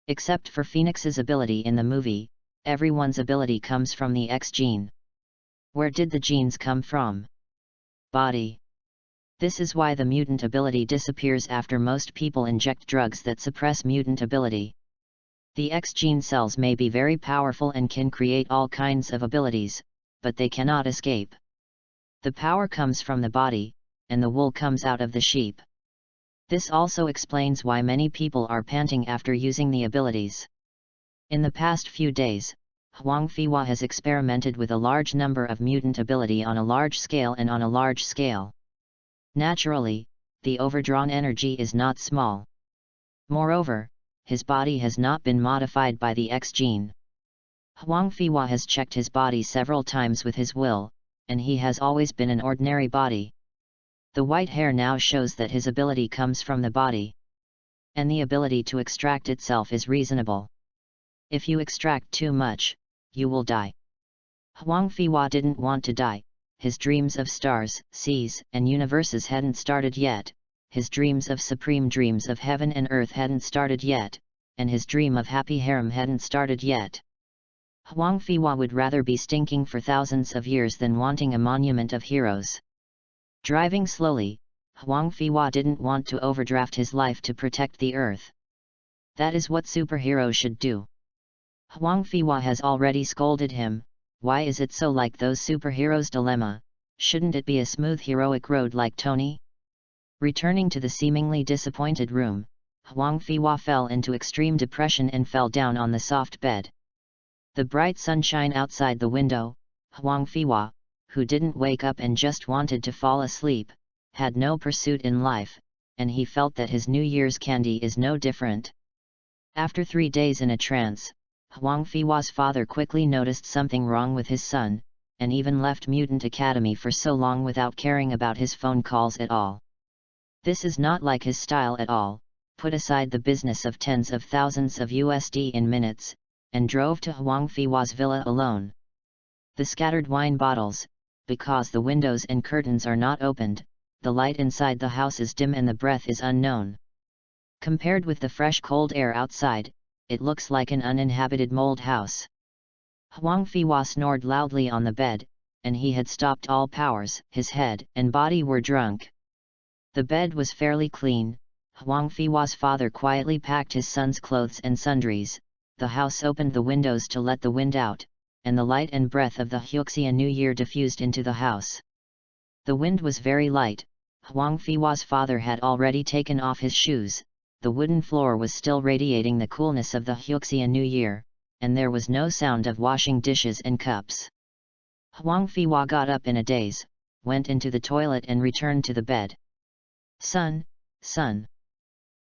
A: Except for Phoenix's ability in the movie, everyone's ability comes from the X gene. Where did the genes come from? Body. This is why the mutant ability disappears after most people inject drugs that suppress mutant ability. The X gene cells may be very powerful and can create all kinds of abilities, but they cannot escape. The power comes from the body, and the wool comes out of the sheep. This also explains why many people are panting after using the abilities. In the past few days, Huang Fiwa has experimented with a large number of mutant ability on a large scale and on a large scale. Naturally, the overdrawn energy is not small. Moreover, his body has not been modified by the X gene. Huang Fiwa has checked his body several times with his will, and he has always been an ordinary body. The white hair now shows that his ability comes from the body. And the ability to extract itself is reasonable. If you extract too much, you will die. Huang Fiwa didn't want to die, his dreams of stars, seas, and universes hadn't started yet, his dreams of supreme dreams of heaven and earth hadn't started yet, and his dream of happy harem hadn't started yet. Huang Fiwa would rather be stinking for thousands of years than wanting a monument of heroes. Driving slowly, Huang Fiwa didn't want to overdraft his life to protect the earth. That is what superheroes should do. Huang Fiwa has already scolded him. Why is it so like those superheroes' dilemma? Shouldn't it be a smooth heroic road like Tony? Returning to the seemingly disappointed room, Huang Fiwa fell into extreme depression and fell down on the soft bed. The bright sunshine outside the window, Huang Fiwa, who didn't wake up and just wanted to fall asleep, had no pursuit in life, and he felt that his New Year's candy is no different. After 3 days in a trance, Huang Fiwa's father quickly noticed something wrong with his son, and even left Mutant Academy for so long without caring about his phone calls at all. This is not like his style at all. Put aside the business of tens of thousands of USD in minutes, and drove to Huang Fiwa's villa alone. The scattered wine bottles, because the windows and curtains are not opened, the light inside the house is dim and the breath is unknown. Compared with the fresh cold air outside, it looks like an uninhabited mold house. Huang Fiwa snored loudly on the bed, and he had stopped all powers, his head and body were drunk. The bed was fairly clean. Huang Fiwa's father quietly packed his son's clothes and sundries, the house opened the windows to let the wind out, and the light and breath of the Hyuxia New Year diffused into the house. The wind was very light. Huang Fiwa's father had already taken off his shoes, the wooden floor was still radiating the coolness of the Hyuxia New Year, and there was no sound of washing dishes and cups. Huang Fiwa got up in a daze, went into the toilet and returned to the bed. Son, son.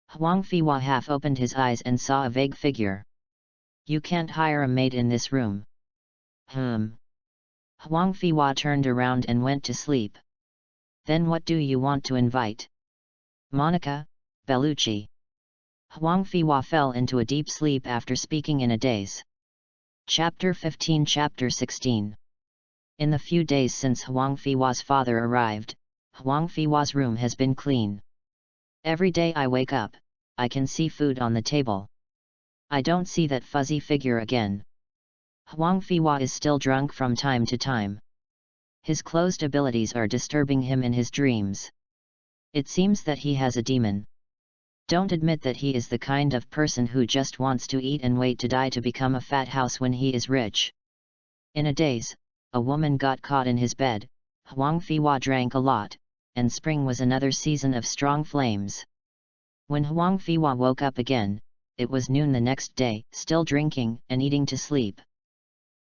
A: Huang Fiwa half opened his eyes and saw a vague figure. You can't hire a maid in this room. Huang Fiwa turned around and went to sleep. Then what do you want to invite? Monica, Bellucci. Huang Fiwa fell into a deep sleep after speaking in a daze. Chapter 15 Chapter 16. In the few days since Huang Fiwa's father arrived, Huang Fiwa's room has been clean. Every day I wake up, I can see food on the table. I don't see that fuzzy figure again. Huang Fiwa is still drunk from time to time. His closed abilities are disturbing him in his dreams. It seems that he has a demon. Don't admit that he is the kind of person who just wants to eat and wait to die to become a fat house when he is rich. In a daze, a woman got caught in his bed. Huang Fiwa drank a lot, and spring was another season of strong flames. When Huang Fiwa woke up again, it was noon the next day, still drinking and eating to sleep.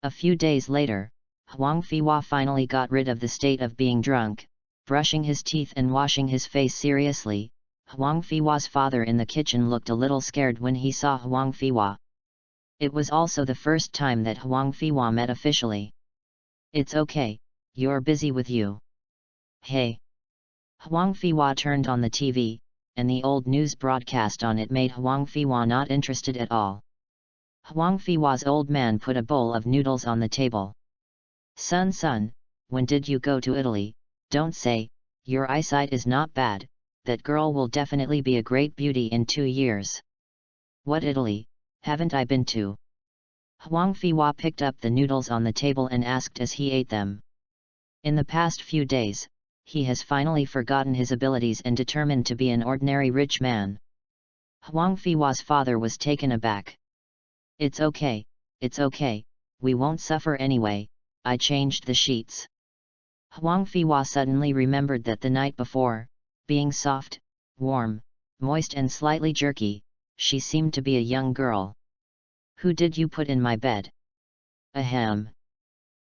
A: A few days later, Huang Fiwa finally got rid of the state of being drunk. Brushing his teeth and washing his face seriously, Huang Fiwa's father in the kitchen looked a little scared when he saw Huang Fiwa. It was also the first time that Huang Fiwa met officially. It's okay, you're busy with you. Hey. Huang Fiwa turned on the TV, and the old news broadcast on it made Huang Fiwa not interested at all. Huang Fiwa's old man put a bowl of noodles on the table. Son, when did you go to Italy? Don't say, your eyesight is not bad, that girl will definitely be a great beauty in 2 years. What Italy, haven't I been to? Huang Fiwa picked up the noodles on the table and asked as he ate them. In the past few days, he has finally forgotten his abilities and determined to be an ordinary rich man. Huang Fiwa's father was taken aback. It's okay, we won't suffer anyway, I changed the sheets. Huang Fiwa suddenly remembered that the night before, being soft, warm, moist and slightly jerky, she seemed to be a young girl. Who did you put in my bed? Ahem.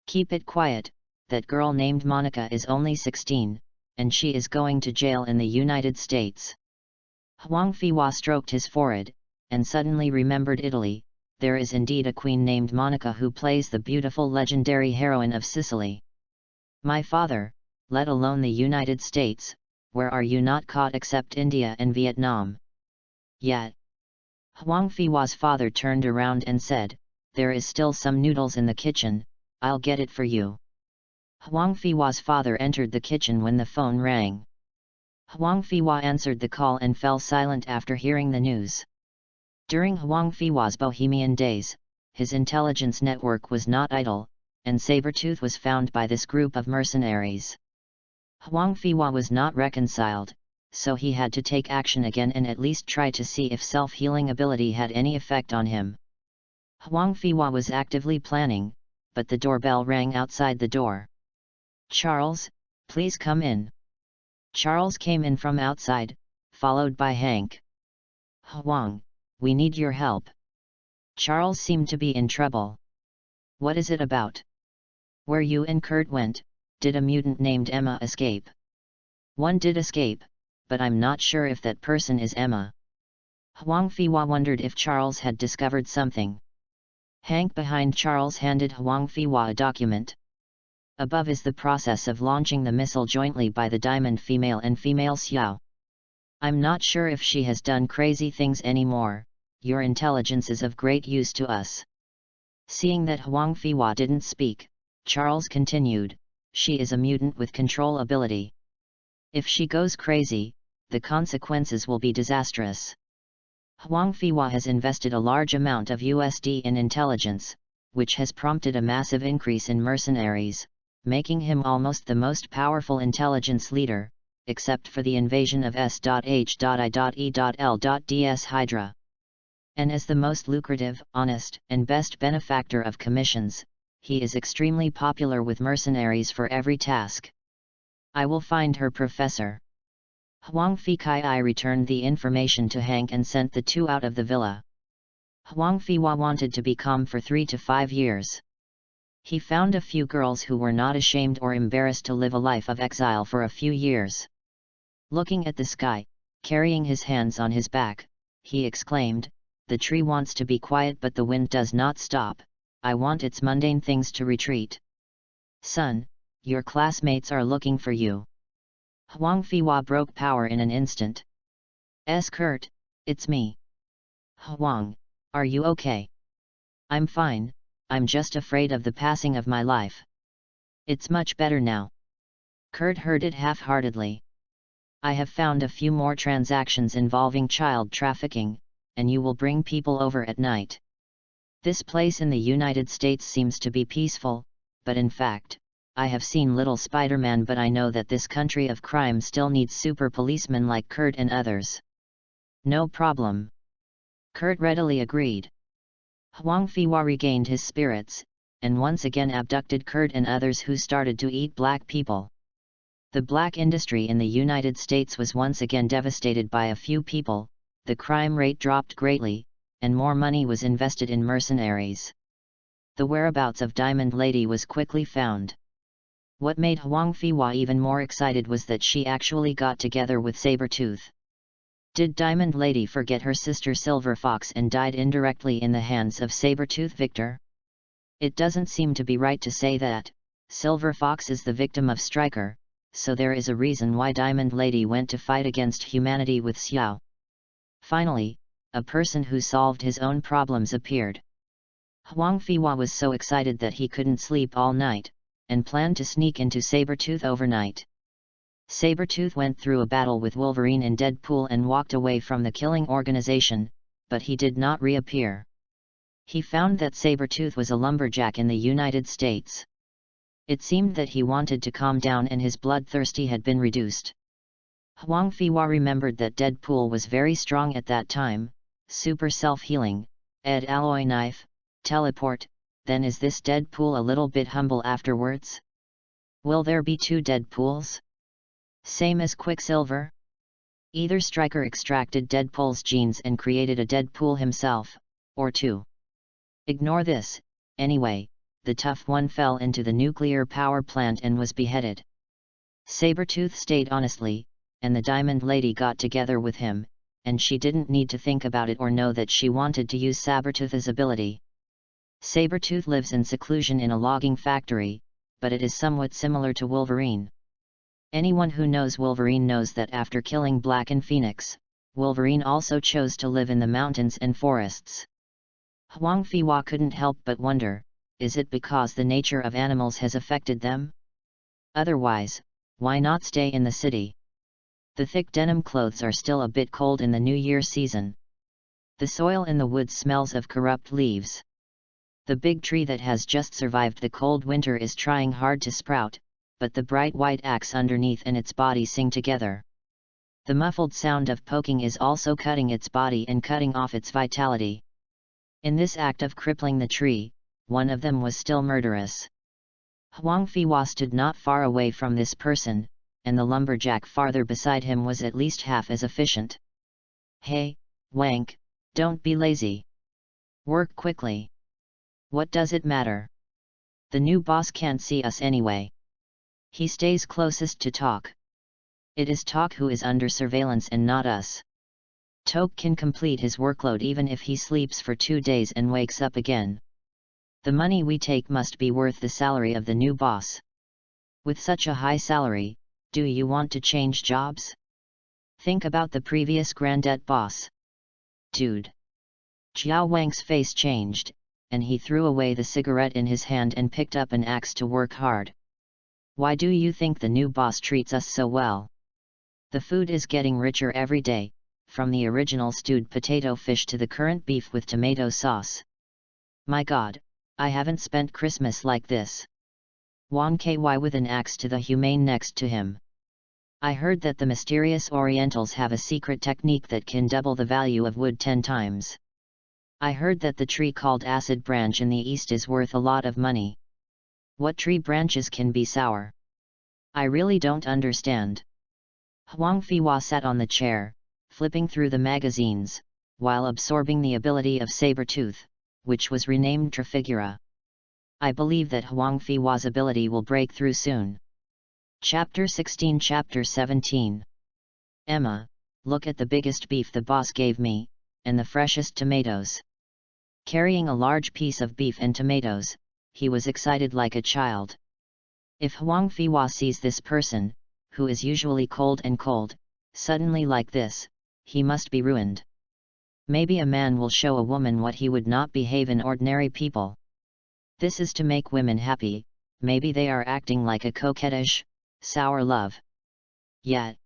A: Keep it quiet, that girl named Monica is only 16, and she is going to jail in the United States. Huang Fiwa stroked his forehead, and suddenly remembered Italy. There is indeed a queen named Monica who plays the beautiful legendary heroine of Sicily. My father, let alone the United States, where are you not caught except India and Vietnam? Yet. Huang Fiwa's father turned around and said, there is still some noodles in the kitchen, I'll get it for you. Huang Fiwa's father entered the kitchen when the phone rang. Huang Fiwa answered the call and fell silent after hearing the news. During Huang Fiwa's bohemian days, his intelligence network was not idle, and Sabretooth was found by this group of mercenaries. Huang Fiwa was not reconciled, so he had to take action again and at least try to see if self-healing ability had any effect on him. Huang Fiwa was actively planning, but the doorbell rang outside the door. "Charles, please come in." Charles came in from outside, followed by Hank. "Huang, we need your help." Charles seemed to be in trouble. "What is it about?" "Where you and Kurt went, did a mutant named Emma escape?" "One did escape, but I'm not sure if that person is Emma." Huang Fiwa wondered if Charles had discovered something. Hank behind Charles handed Huang Fiwa a document. Above is the process of launching the missile jointly by the Diamond Female and Female Xiao. "I'm not sure if she has done crazy things anymore. Your intelligence is of great use to us." Seeing that Huang Fiwa didn't speak, Charles continued, "She is a mutant with control ability. If she goes crazy, the consequences will be disastrous." Huang Fiwa has invested a large amount of USD in intelligence, which has prompted a massive increase in mercenaries, making him almost the most powerful intelligence leader, except for the invasion of S.H.I.E.L.DS Hydra. And as the most lucrative, honest, and best benefactor of commissions, he is extremely popular with mercenaries for every task. "I will find her, Professor." Huang Fikai returned the information to Hank and sent the two out of the villa. Huang Fiwa wanted to be calm for 3 to 5 years. He found a few girls who were not ashamed or embarrassed to live a life of exile for a few years. Looking at the sky, carrying his hands on his back, he exclaimed, "The tree wants to be quiet but the wind does not stop. I want its mundane things to retreat." "Son, your classmates are looking for you." Huang Fiwa broke power in an instant. Kurt, it's me." "Huang, are you okay?" "I'm fine, I'm just afraid of the passing of my life." "It's much better now." Kurt heard it half-heartedly. "I have found a few more transactions involving child trafficking, and you will bring people over at night. This place in the United States seems to be peaceful, but in fact, I have seen little Spider-Man, but I know that this country of crime still needs super policemen like Kurt and others." "No problem." Kurt readily agreed. Huang Fiwa regained his spirits, and once again abducted Kurt and others who started to eat black people. The black industry in the United States was once again devastated by a few people, the crime rate dropped greatly, and more money was invested in mercenaries. The whereabouts of Diamond Lady was quickly found. What made Huang Fiwa even more excited was that she actually got together with Sabretooth. Did Diamond Lady forget her sister Silver Fox and died indirectly in the hands of Sabretooth Victor? It doesn't seem to be right to say that. Silver Fox is the victim of Stryker, so there is a reason why Diamond Lady went to fight against humanity with Xiao. Finally, a person who solved his own problems appeared. Huang Fiwa was so excited that he couldn't sleep all night, and planned to sneak into Sabretooth overnight. Sabretooth went through a battle with Wolverine and Deadpool and walked away from the killing organization, but he did not reappear. He found that Sabretooth was a lumberjack in the United States. It seemed that he wanted to calm down and his bloodthirsty had been reduced. Huang Fiwa remembered that Deadpool was very strong at that time, super self-healing, ed alloy knife, teleport. Then is this Deadpool a little bit humble afterwards? Will there be 2 Deadpools? Same as Quicksilver? Either Stryker extracted Deadpool's genes and created a Deadpool himself, or 2. Ignore this, anyway, the tough one fell into the nuclear power plant and was beheaded. Sabretooth stayed honestly, and the Diamond Lady got together with him, and she didn't need to think about it or know that she wanted to use Sabretooth's ability. Sabretooth lives in seclusion in a logging factory, but it is somewhat similar to Wolverine. Anyone who knows Wolverine knows that after killing Black and Phoenix, Wolverine also chose to live in the mountains and forests. Huang Fiwa couldn't help but wonder, is it because the nature of animals has affected them? Otherwise, why not stay in the city? The thick denim clothes are still a bit cold in the New Year season. The soil in the woods smells of corrupt leaves. The big tree that has just survived the cold winter is trying hard to sprout, but the bright white axe underneath and its body sing together. The muffled sound of poking is also cutting its body and cutting off its vitality. In this act of crippling the tree, one of them was still murderous. Huang Fiwa stood not far away from this person, and the lumberjack farther beside him was at least half as efficient. Hey, Wank, don't be lazy. Work quickly. What does it matter? The new boss can't see us anyway. He stays closest to Tok. It is Tok who is under surveillance and not us. Tok can complete his workload even if he sleeps for 2 days and wakes up again. The money we take must be worth the salary of the new boss. With such a high salary, do you want to change jobs? Think about the previous granddad boss. Dude. Jiao Wang's face changed, and he threw away the cigarette in his hand and picked up an axe to work hard. Why do you think the new boss treats us so well? The food is getting richer every day, from the original stewed potato fish to the current beef with tomato sauce. My God, I haven't spent Christmas like this. Wang Ky with an axe to the humane next to him. I heard that the mysterious Orientals have a secret technique that can double the value of wood 10 times. I heard that the tree called Acid Branch in the east is worth a lot of money. What tree branches can be sour? I really don't understand. Huang Fiwa sat on the chair, flipping through the magazines, while absorbing the ability of Sabertooth, which was renamed Trafigura. I believe that Huang Fiwa's ability will break through soon. Chapter 16 Chapter 17 Emma, look at the biggest beef the boss gave me, and the freshest tomatoes. Carrying a large piece of beef and tomatoes, he was excited like a child. If Huang Fiwa sees this person, who is usually cold, suddenly like this, he must be ruined. Maybe a man will show a woman what he would not behave in ordinary people. This is to make women happy. Maybe they are acting like a coquettish, sour love. Yet,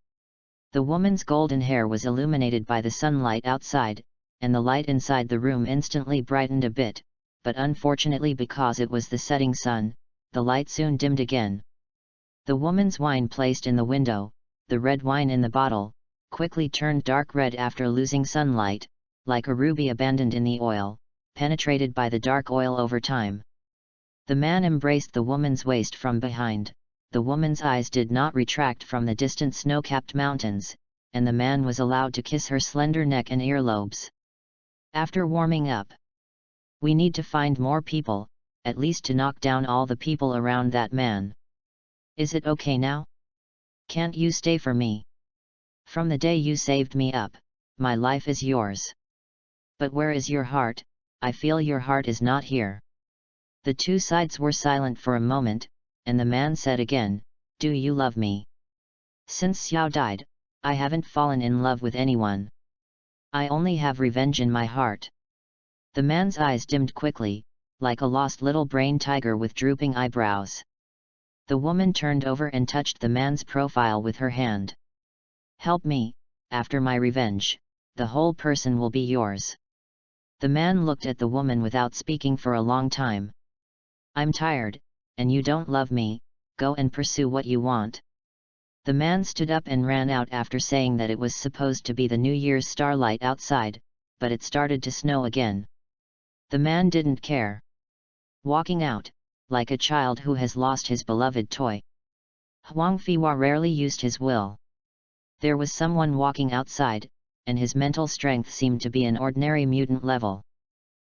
A: the woman's golden hair was illuminated by the sunlight outside, and the light inside the room instantly brightened a bit, but unfortunately because it was the setting sun, the light soon dimmed again. The woman's wine placed in the window, the red wine in the bottle, quickly turned dark red after losing sunlight, like a ruby abandoned in the oil, penetrated by the dark oil over time. The man embraced the woman's waist from behind, the woman's eyes did not retract from the distant snow-capped mountains, and the man was allowed to kiss her slender neck and earlobes. After warming up, we need to find more people, at least to knock down all the people around that man. Is it okay now? Can't you stay for me? From the day you saved me up, my life is yours. But where is your heart? I feel your heart is not here. The two sides were silent for a moment, and the man said again, do you love me? Since Xiao died, I haven't fallen in love with anyone. I only have revenge in my heart. The man's eyes dimmed quickly, like a lost little brain tiger with drooping eyebrows. The woman turned over and touched the man's profile with her hand. Help me, after my revenge, the whole person will be yours. The man looked at the woman without speaking for a long time. I'm tired, and you don't love me, go and pursue what you want. The man stood up and ran out after saying that it was supposed to be the New Year's starlight outside, but it started to snow again. The man didn't care. Walking out, like a child who has lost his beloved toy. Huang Fiwa rarely used his will. There was someone walking outside, and his mental strength seemed to be an ordinary mutant level.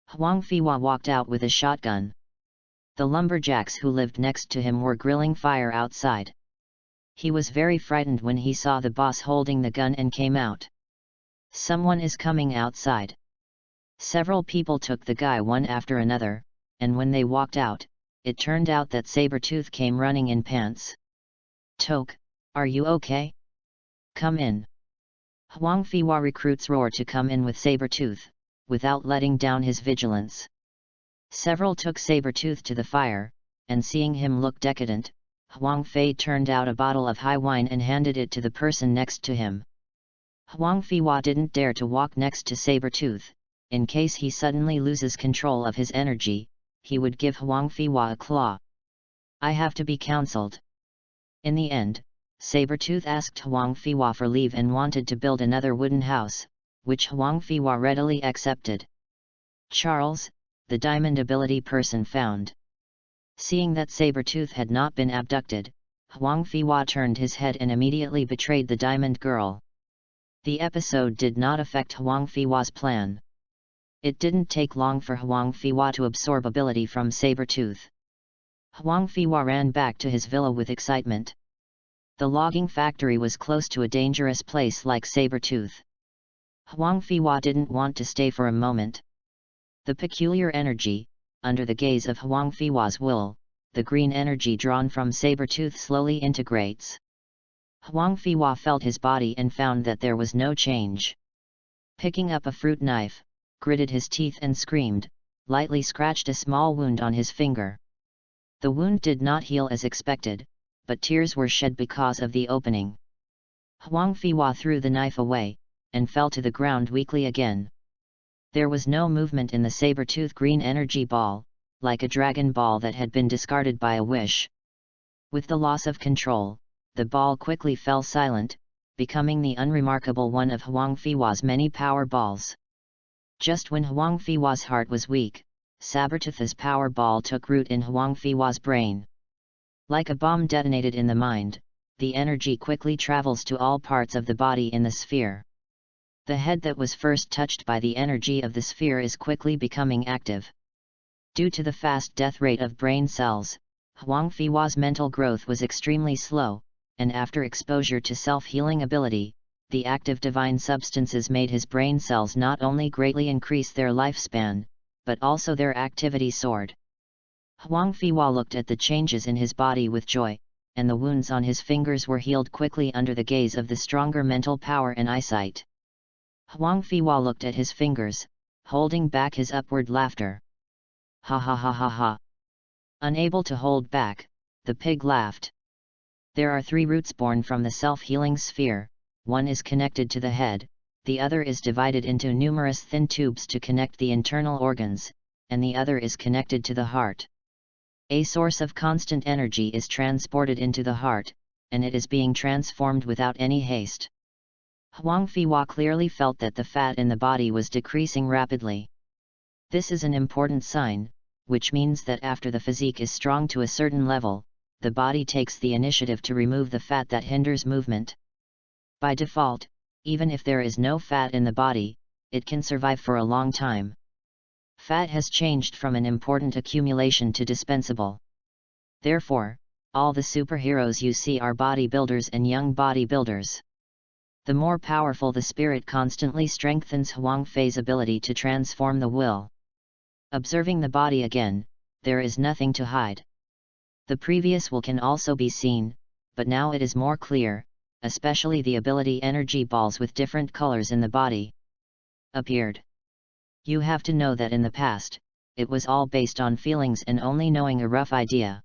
A: Huang Fiwa walked out with a shotgun. The lumberjacks who lived next to him were grilling fire outside. He was very frightened when he saw the boss holding the gun and came out. Someone is coming outside. Several people took the guy one after another, and when they walked out, it turned out that Sabertooth came running in pants. Tok, are you okay? Come in. Huang Fiwa recruits roar to come in with Sabertooth, without letting down his vigilance. Several took Sabertooth to the fire, and seeing him look decadent, Huang Fei turned out a bottle of high wine and handed it to the person next to him. Huang Feiwa didn't dare to walk next to Sabertooth. In case he suddenly loses control of his energy, he would give Huang Feiwa a claw. "I have to be counseled." In the end, Sabertooth asked Huang Feiwa for leave and wanted to build another wooden house, which Huang Feiwa readily accepted. Charles, the diamond ability person, found. Seeing that Sabertooth had not been abducted, Huang Feiwa turned his head and immediately betrayed the diamond girl. The episode did not affect Huang Feiwa's plan. It didn't take long for Huang Feiwa to absorb ability from Sabertooth. Huang Feiwa ran back to his villa with excitement. The logging factory was close to a dangerous place like Sabertooth. Huang Feiwa didn't want to stay for a moment. The peculiar energy, under the gaze of Huang Feiwa's will, the green energy drawn from Sabertooth slowly integrates. Huang Feiwa felt his body and found that there was no change. Picking up a fruit knife, gritted his teeth and screamed, lightly scratched a small wound on his finger. The wound did not heal as expected, but tears were shed because of the opening. Huang Feiwa threw the knife away, and fell to the ground weakly again. There was no movement in the Sabertooth green energy ball, like a dragon ball that had been discarded by a wish. With the loss of control, the ball quickly fell silent, becoming the unremarkable one of Huang Feiwa's many power balls. Just when Huang Feiwa's heart was weak, Sabertooth's power ball took root in Huang Feiwa's brain. Like a bomb detonated in the mind, the energy quickly travels to all parts of the body in the sphere. The head that was first touched by the energy of the sphere is quickly becoming active. Due to the fast death rate of brain cells, Huang Feiwa's mental growth was extremely slow, and after exposure to self-healing ability, the active divine substances made his brain cells not only greatly increase their lifespan, but also their activity soared. Huang Feiwa looked at the changes in his body with joy, and the wounds on his fingers were healed quickly under the gaze of the stronger mental power and eyesight. Huang Feiwa looked at his fingers, holding back his upward laughter. "Ha ha ha ha ha." Unable to hold back, the pig laughed. There are 3 roots born from the self-healing sphere, one is connected to the head, the other is divided into numerous thin tubes to connect the internal organs, and the other is connected to the heart. A source of constant energy is transported into the heart, and it is being transformed without any haste. Huang Feiwa clearly felt that the fat in the body was decreasing rapidly. This is an important sign, which means that after the physique is strong to a certain level, the body takes the initiative to remove the fat that hinders movement. By default, even if there is no fat in the body, it can survive for a long time. Fat has changed from an important accumulation to dispensable. Therefore, all the superheroes you see are bodybuilders and young bodybuilders. The more powerful the spirit constantly strengthens Huang Fei's ability to transform the will. Observing the body again, there is nothing to hide. The previous will can also be seen, but now it is more clear, especially the ability energy balls with different colors in the body appeared. You have to know that in the past, it was all based on feelings and only knowing a rough idea.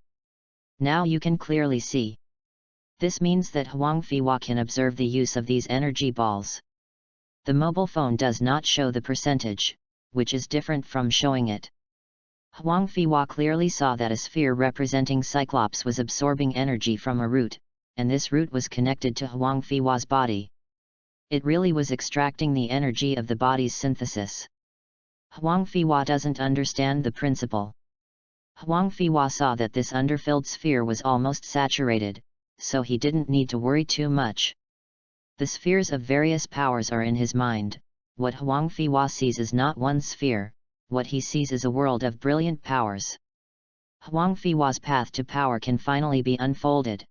A: Now you can clearly see. This means that Huang Feiwa can observe the use of these energy balls. The mobile phone does not show the percentage, which is different from showing it. Huang Feiwa clearly saw that a sphere representing Cyclops was absorbing energy from a root, and this root was connected to Huang Feiwa's body. It really was extracting the energy of the body's synthesis. Huang Feiwa doesn't understand the principle. Huang Feiwa saw that this underfilled sphere was almost saturated, so he didn't need to worry too much. The spheres of various powers are in his mind. What Huang Feiwa sees is not one sphere, what he sees is a world of brilliant powers. Huang Feiwa's path to power can finally be unfolded.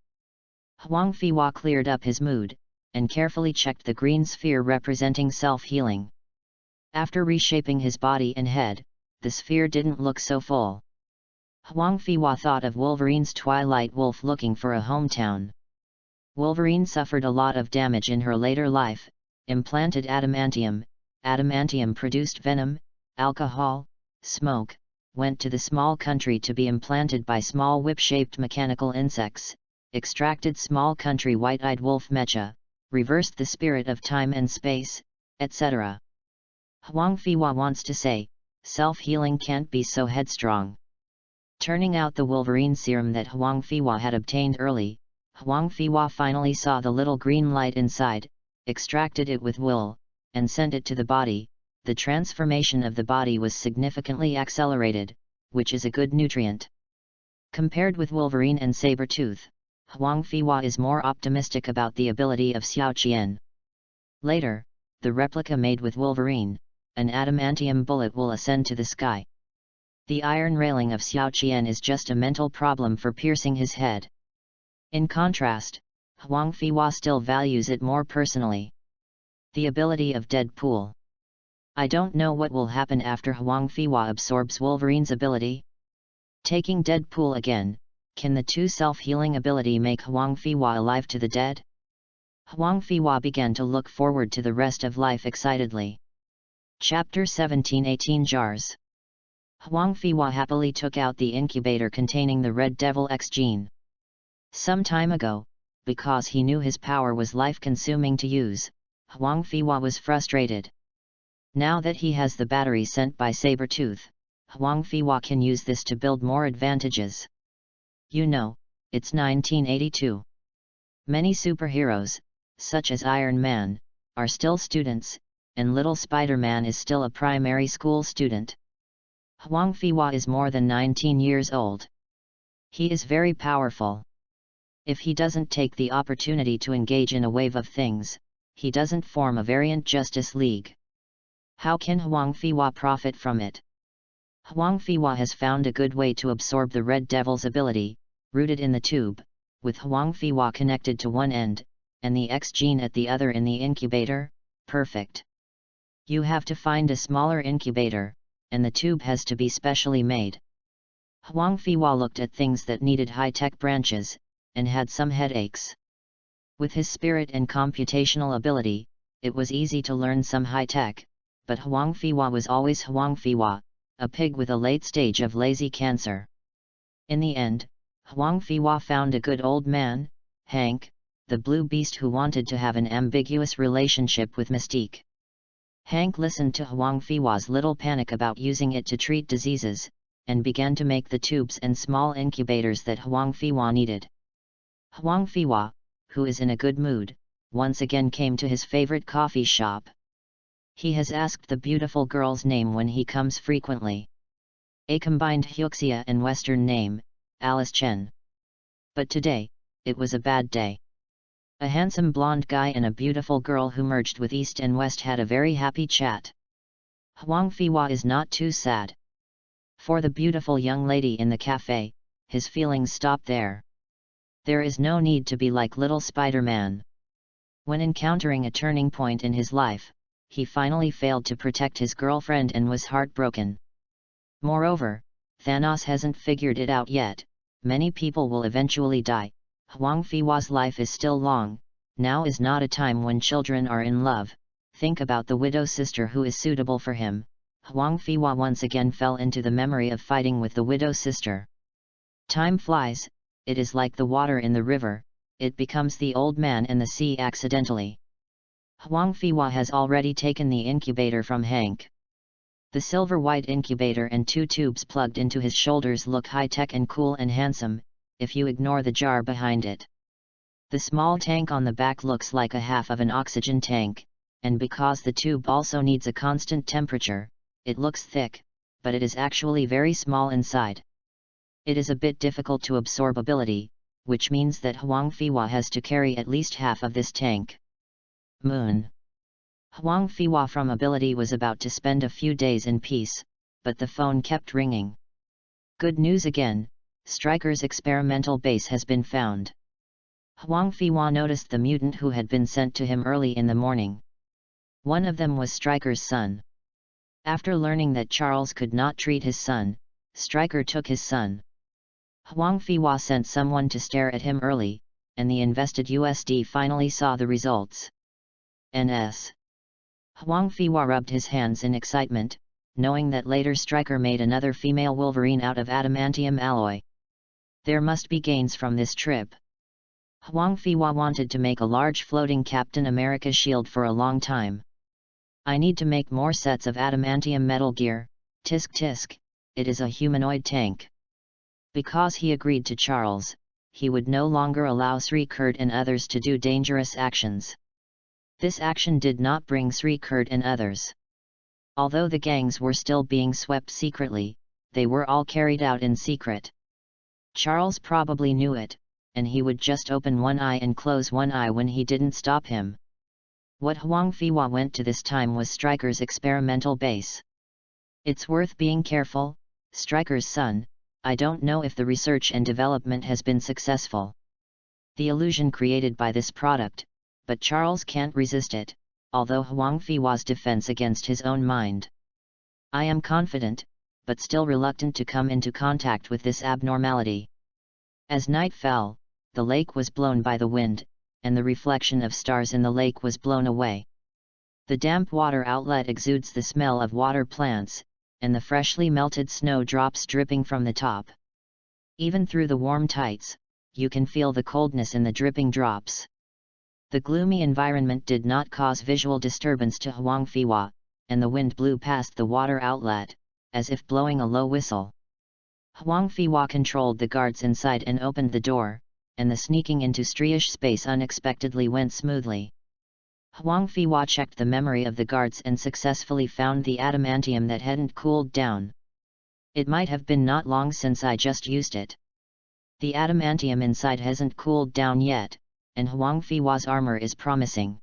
A: Huang Feiwa cleared up his mood, and carefully checked the green sphere representing self-healing. After reshaping his body and head, the sphere didn't look so full. Huang Feiwa thought of Wolverine's Twilight Wolf looking for a hometown. Wolverine suffered a lot of damage in her later life, implanted adamantium, adamantium produced venom, alcohol, smoke, went to the small country to be implanted by small whip-shaped mechanical insects, extracted small country white-eyed wolf mecha, reversed the spirit of time and space, etc. Huang Fiwa wants to say, self-healing can't be so headstrong. Turning out the Wolverine serum that Huang Fiwa had obtained early, Huang Fiwa finally saw the little green light inside, extracted it with will, and sent it to the body. The transformation of the body was significantly accelerated, which is a good nutrient. Compared with Wolverine and Sabretooth, Huang Fiwa is more optimistic about the ability of Xiao Qian. Later, the replica made with Wolverine, an adamantium bullet, will ascend to the sky. The iron railing of Xiao Qian is just a mental problem for piercing his head. In contrast, Huang Fiwa still values it more personally. The ability of Deadpool. I don't know what will happen after Huang Fiwa absorbs Wolverine's ability. Taking Deadpool again, can the two self-healing ability make Huang Fiwa alive to the dead? Huang Fiwa began to look forward to the rest of life excitedly. Chapter 17-18 Jars. Huang Fiwa happily took out the incubator containing the Red Devil X gene. Some time ago, because he knew his power was life-consuming to use, Huang Fiwa was frustrated. Now that he has the battery sent by Sabretooth, Huang Fiwa can use this to build more advantages. You know, it's 1982. Many superheroes, such as Iron Man, are still students, and little Spider-Man is still a primary school student. Huang Fiwa is more than 19 years old. He is very powerful. If he doesn't take the opportunity to engage in a wave of things, he doesn't form a variant Justice League. How can Huang Fiwa profit from it? Huang Fiwa has found a good way to absorb the Red Devil's ability, rooted in the tube, with Huang Fiwa connected to one end, and the X gene at the other in the incubator. Perfect. You have to find a smaller incubator, and the tube has to be specially made. Huang Fiwa looked at things that needed high-tech branches, and had some headaches. With his spirit and computational ability, it was easy to learn some high-tech, but Huang Fiwa was always Huang Fiwa, a pig with a late stage of lazy cancer. In the end, Huang Fiwa found a good old man, Hank, the blue beast who wanted to have an ambiguous relationship with Mystique. Hank listened to Huang Fiwa's little panic about using it to treat diseases, and began to make the tubes and small incubators that Huang Fiwa needed. Huang Fiwa, who is in a good mood, once again came to his favorite coffee shop. He has asked the beautiful girl's name when he comes frequently. A combined Hyuxia and Western name, Alice Chen. But today, it was a bad day. A handsome blonde guy and a beautiful girl who merged with East and West had a very happy chat. Huang Fiwa is not too sad. For the beautiful young lady in the cafe, his feelings stop there. There is no need to be like little Spider-Man. When encountering a turning point in his life, he finally failed to protect his girlfriend and was heartbroken. Moreover, Thanos hasn't figured it out yet. Many people will eventually die. Huang Fiwa's life is still long. Now is not a time when children are in love. Think about the widow sister who is suitable for him. Huang Fiwa once again fell into the memory of fighting with the widow sister. Time flies, it is like the water in the river, it becomes the old man and the sea accidentally. Huang Fiwa has already taken the incubator from Hank. The silver-white incubator and two tubes plugged into his shoulders look high-tech and cool and handsome, if you ignore the jar behind it. The small tank on the back looks like a half of an oxygen tank, and because the tube also needs a constant temperature, it looks thick, but it is actually very small inside. It is a bit difficult to absorb ability, which means that Huang Fiwa has to carry at least half of this tank. Moon. Huang Fiwa from ability was about to spend a few days in peace, but the phone kept ringing. Good news again, Stryker's experimental base has been found. Huang Fiwa noticed the mutant who had been sent to him early in the morning. One of them was Stryker's son. After learning that Charles could not treat his son, Stryker took his son. Huang Fiwa sent someone to stare at him early, and the invested USD finally saw the results. NS. Huang Fiwa rubbed his hands in excitement, knowing that later Stryker made another female Wolverine out of adamantium alloy. There must be gains from this trip. Huang Fiwa wanted to make a large floating Captain America shield for a long time. I need to make more sets of adamantium metal gear, tisk tisk, it is a humanoid tank. Because he agreed to Charles, he would no longer allow Sri-Kurt and others to do dangerous actions. This action did not bring Sri-Kurt and others. Although the gangs were still being swept secretly, they were all carried out in secret. Charles probably knew it, and he would just open one eye and close one eye when he didn't stop him. What Huang Fiwa went to this time was Stryker's experimental base. It's worth being careful, Stryker's son. I don't know if the research and development has been successful. The illusion created by this product, but Charles can't resist it, although Huang Fiwa's defense against his own mind. I am confident, but still reluctant to come into contact with this abnormality. As night fell, the lake was blown by the wind, and the reflection of stars in the lake was blown away. The damp water outlet exudes the smell of water plants, and the freshly melted snow drops dripping from the top. Even through the warm tights, you can feel the coldness in the dripping drops. The gloomy environment did not cause visual disturbance to Huang Fiwa, and the wind blew past the water outlet, as if blowing a low whistle. Huang Fiwa controlled the guards inside and opened the door, and the sneaking into Stryish space unexpectedly went smoothly. Huang Fiwa checked the memory of the guards and successfully found the adamantium that hadn't cooled down. It might have been not long since I just used it. The adamantium inside hasn't cooled down yet, and Huang Fiwa's armor is promising.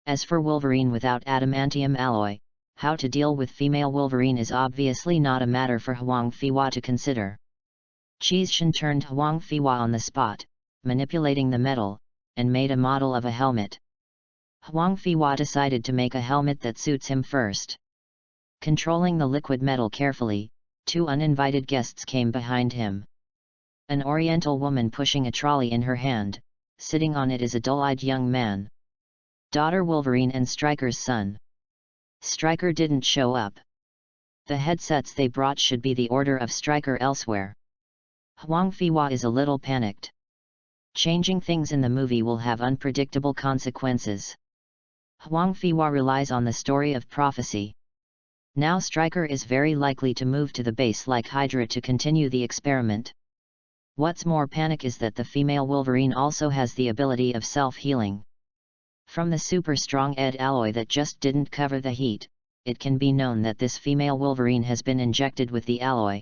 A: As for Wolverine without adamantium alloy, how to deal with female Wolverine is obviously not a matter for Huang Fiwa to consider. Qizshan turned Huang Fiwa on the spot, manipulating the metal, and made a model of a helmet. Huang Fiwa decided to make a helmet that suits him first. Controlling the liquid metal carefully, two uninvited guests came behind him. An Oriental woman pushing a trolley in her hand, sitting on it is a dull-eyed young man. Daughter Wolverine and Stryker's son. Stryker didn't show up. The headsets they brought should be the order of Stryker elsewhere. Huang Fiwa is a little panicked. Changing things in the movie will have unpredictable consequences. Huang Fiwa relies on the story of prophecy. Now Stryker is very likely to move to the base like Hydra to continue the experiment. What's more panic is that the female Wolverine also has the ability of self-healing. From the super strong ED alloy that just didn't cover the heat, it can be known that this female Wolverine has been injected with the alloy.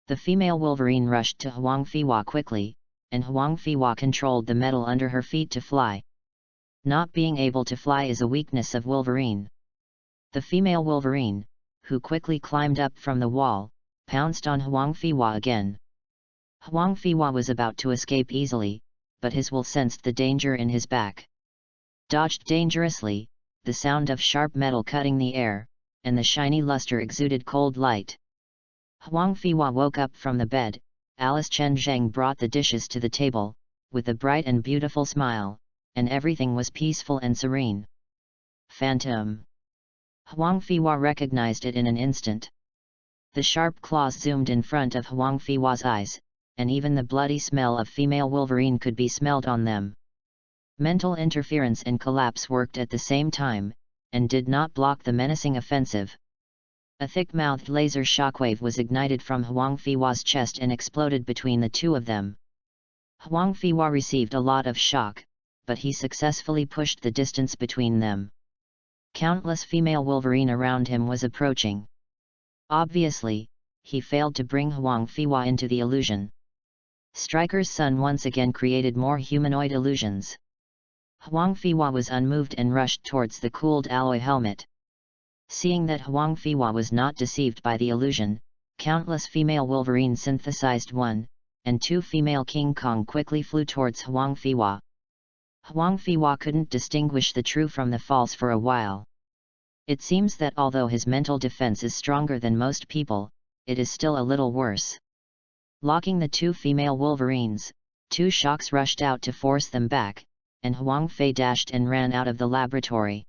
A: The female Wolverine rushed to Huang Fiwa quickly, and Huang Fiwa controlled the metal under her feet to fly. Not being able to fly is a weakness of Wolverine. The female Wolverine, who quickly climbed up from the wall, pounced on Huang Fiwa again. Huang Fiwa was about to escape easily, but his will sensed the danger in his back. Dodged dangerously, the sound of sharp metal cutting the air, and the shiny luster exuded cold light. Huang Fiwa woke up from the bed. Alice Chen Zheng brought the dishes to the table, with a bright and beautiful smile, and everything was peaceful and serene. Phantom. Huang Fiwa recognized it in an instant. The sharp claws zoomed in front of Huang Fiwa's eyes, and even the bloody smell of female Wolverine could be smelled on them. Mental interference and collapse worked at the same time, and did not block the menacing offensive. A thick-mouthed laser shockwave was ignited from Huang Fiwa's chest and exploded between the two of them. Huang Fiwa received a lot of shock, but he successfully pushed the distance between them. Countless female Wolverine around him was approaching. Obviously, he failed to bring Huang Fiwa into the illusion. Stryker's son once again created more humanoid illusions. Huang Fiwa was unmoved and rushed towards the cooled alloy helmet. Seeing that Huang Fiwa was not deceived by the illusion, countless female Wolverine synthesized one, and two female King Kong quickly flew towards Huang Fiwa. Huang Fiwa couldn't distinguish the true from the false for a while. It seems that although his mental defense is stronger than most people, it is still a little worse. Locking the two female Wolverines, two shocks rushed out to force them back, and Huang Fei dashed and ran out of the laboratory.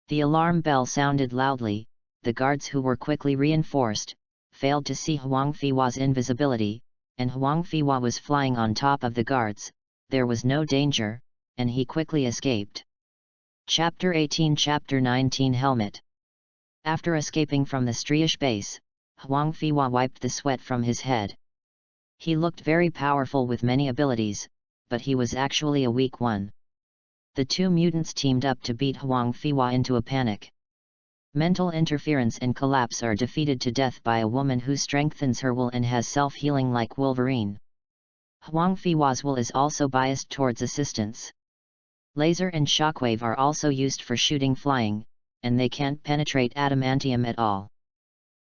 A: The alarm bell sounded loudly. The guards, who were quickly reinforced, failed to see Huang Fiwa's invisibility, and Huang Fiwa was flying on top of the guards. there was no danger, and he quickly escaped. Chapter 18 Chapter 19 Helmet. After escaping from the Stryish base, Huang Fiwa wiped the sweat from his head. He looked very powerful with many abilities, but he was actually a weak one. The two mutants teamed up to beat Huang Fiwa into a panic. Mental interference and collapse are defeated to death by a woman who strengthens her will and has self-healing like Wolverine. Huang Fiwa's will is also biased towards assistance. Laser and shockwave are also used for shooting flying, and they can't penetrate adamantium at all.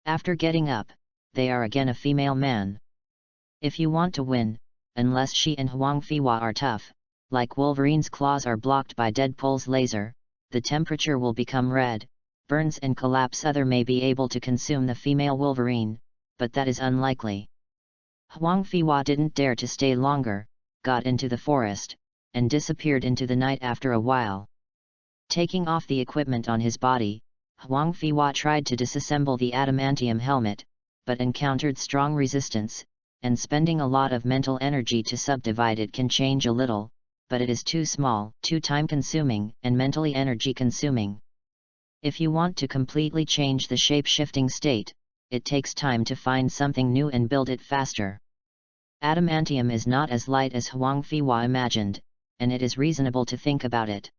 A: After getting up, they are again a female man. If you want to win, unless she and Huang Fiwa are tough, like Wolverine's claws are blocked by Deadpool's laser, the temperature will become red, burns and collapse. Other may be able to consume the female Wolverine, but that is unlikely. Huang Fiwa didn't dare to stay longer, got into the forest, and disappeared into the night after a while. Taking off the equipment on his body, Huang Fiwa tried to disassemble the adamantium helmet, but encountered strong resistance, and spending a lot of mental energy to subdivide it can change a little, but it is too small, too time-consuming, and mentally energy-consuming. If you want to completely change the shape-shifting state, it takes time to find something new and build it faster. Adamantium is not as light as Huang Fiwa imagined, and it is reasonable to think about it.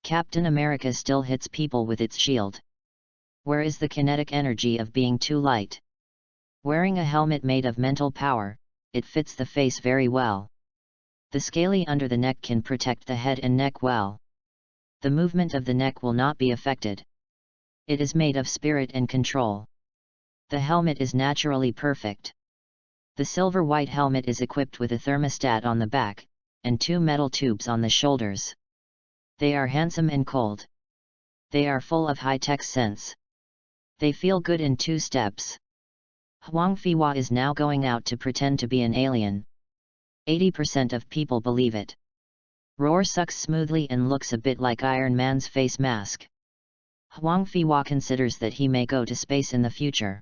A: Captain America still hits people with its shield. Where is the kinetic energy of being too light? Wearing a helmet made of mental power, it fits the face very well. The scaly under the neck can protect the head and neck well. The movement of the neck will not be affected. It is made of spirit and control. The helmet is naturally perfect. The silver-white helmet is equipped with a thermostat on the back, and two metal tubes on the shoulders. They are handsome and cold. They are full of high-tech sense. They feel good in 2 steps. Huang Fiwa is now going out to pretend to be an alien. 80% of people believe it. Roar sucks smoothly and looks a bit like Iron Man's face mask. Huang Fiwa considers that he may go to space in the future.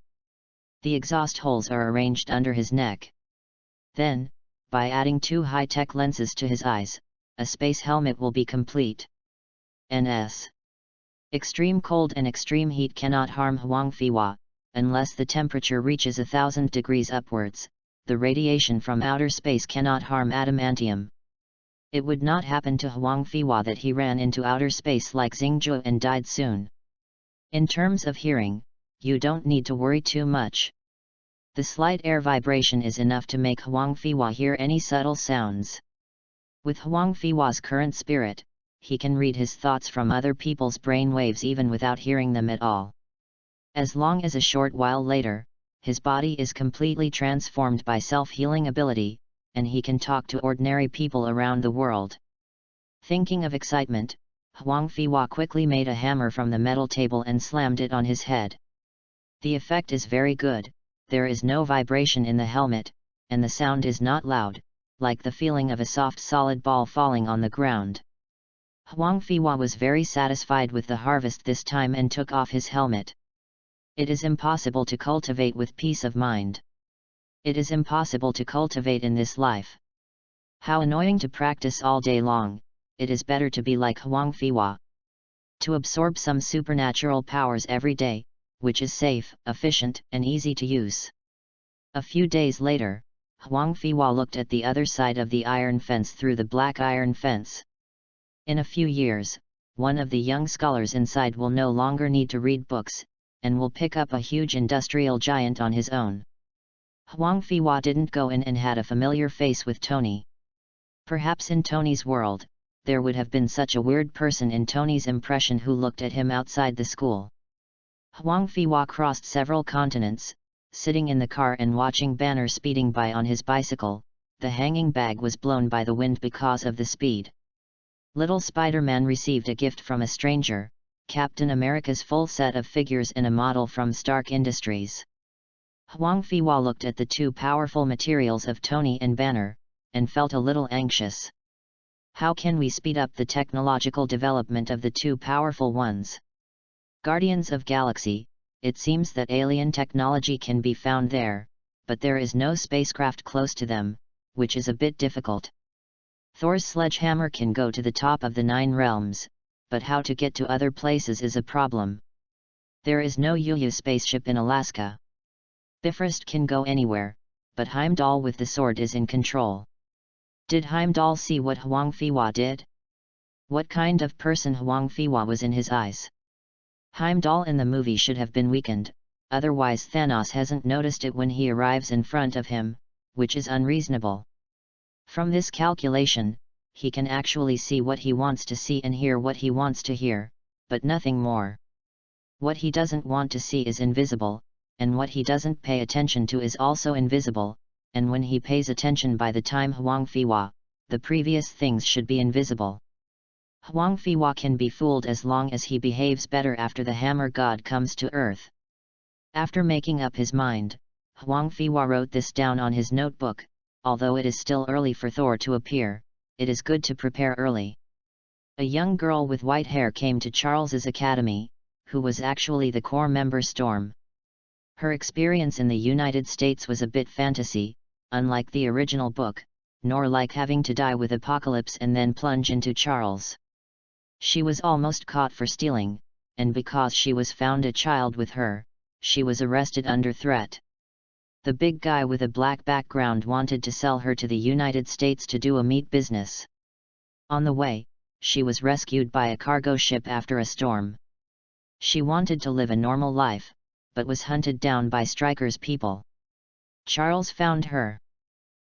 A: The exhaust holes are arranged under his neck. Then, by adding 2 high-tech lenses to his eyes, a space helmet will be complete. NS. Extreme cold and extreme heat cannot harm Huang Fiwa, unless the temperature reaches 1,000 degrees upwards. The radiation from outer space cannot harm adamantium. It would not happen to Huang Fiwa that he ran into outer space like Xingzhou and died soon. In terms of hearing, you don't need to worry too much. The slight air vibration is enough to make Huang Fiwa hear any subtle sounds. With Huang Fiwa's current spirit, he can read his thoughts from other people's brain waves even without hearing them at all. As long as a short while later, his body is completely transformed by self-healing ability, and he can talk to ordinary people around the world. Thinking of excitement, Huang Fiwa quickly made a hammer from the metal table and slammed it on his head. The effect is very good. There is no vibration in the helmet, and the sound is not loud, like the feeling of a soft solid ball falling on the ground. Huang Fiwa was very satisfied with the harvest this time and took off his helmet. It is impossible to cultivate with peace of mind. It is impossible to cultivate in this life. How annoying to practice all day long. It is better to be like Huang Fiwa. To absorb some supernatural powers every day, which is safe, efficient, and easy to use. A few days later, Huang Fiwa looked at the other side of the iron fence through the black iron fence. In a few years, one of the young scholars inside will no longer need to read books, and will pick up a huge industrial giant on his own. Huang Fiwa didn't go in and had a familiar face with Tony. Perhaps in Tony's world, there would have been such a weird person in Tony's impression who looked at him outside the school. Huang Fiwa crossed several continents, sitting in the car and watching Banner speeding by on his bicycle. The hanging bag was blown by the wind because of the speed. Little Spider-Man received a gift from a stranger, Captain America's full set of figures in a model from Stark Industries. Huang Fiwa looked at the 2 powerful materials of Tony and Banner, and felt a little anxious. How can we speed up the technological development of the 2 powerful ones? Guardians of Galaxy, it seems that alien technology can be found there, but there is no spacecraft close to them, which is a bit difficult. Thor's sledgehammer can go to the top of the 9 realms, but how to get to other places is a problem. There is no UU spaceship in Alaska. Bifrost can go anywhere, but Heimdall with the sword is in control. Did Heimdall see what Huang Fiwa did? What kind of person Huang Fiwa was in his eyes? Heimdall in the movie should have been weakened, otherwise Thanos hasn't noticed it when he arrives in front of him, which is unreasonable. From this calculation, he can actually see what he wants to see and hear what he wants to hear, but nothing more. What he doesn't want to see is invisible, and what he doesn't pay attention to is also invisible, and when he pays attention by the time Huang Fiwa, the previous things should be invisible. Huang Fiwa can be fooled as long as he behaves better after the hammer god comes to earth. After making up his mind, Huang Fiwa wrote this down on his notebook. Although it is still early for Thor to appear, it is good to prepare early. A young girl with white hair came to Charles's academy, who was actually the core member Storm. Her experience in the United States was a bit fantasy, unlike the original book, nor like having to die with Apocalypse and then plunge into Charles. She was almost caught for stealing, and because she was found a child with her, she was arrested under threat. The big guy with a black background wanted to sell her to the United States to do a meat business. On the way, she was rescued by a cargo ship after a storm. She wanted to live a normal life, but was hunted down by Stryker's people. Charles found her,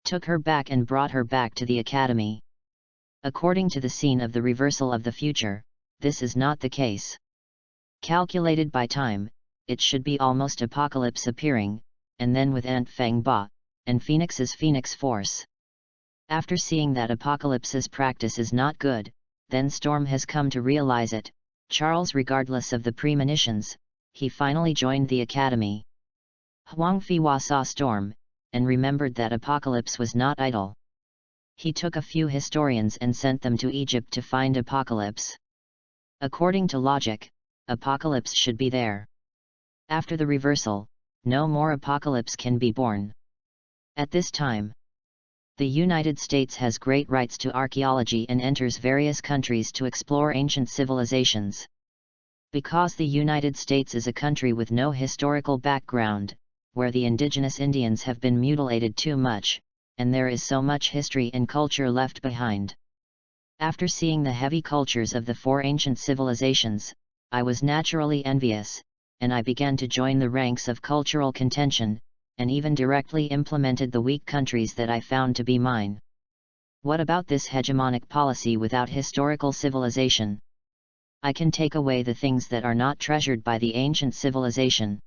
A: took her back and brought her back to the academy. According to the scene of the reversal of the future, this is not the case. Calculated by time, it should be almost Apocalypse appearing, and then with Aunt Feng Ba, and Phoenix's Phoenix Force. After seeing that Apocalypse's practice is not good, then Storm has come to realize it. Charles, regardless of the premonitions, he finally joined the academy. Huang Fiwa saw Storm, and remembered that Apocalypse was not idle. He took a few historians and sent them to Egypt to find Apocalypse. According to logic, Apocalypse should be there. After the reversal, no more Apocalypse can be born. At this time, the United States has great rights to archaeology and enters various countries to explore ancient civilizations. Because the United States is a country with no historical background, where the indigenous Indians have been mutilated too much, and there is so much history and culture left behind. After seeing the heavy cultures of the 4 ancient civilizations, I was naturally envious, and I began to join the ranks of cultural contention, and even directly implemented the weak countries that I found to be mine. What about this hegemonic policy without historical civilization? I can take away the things that are not treasured by the ancient civilization.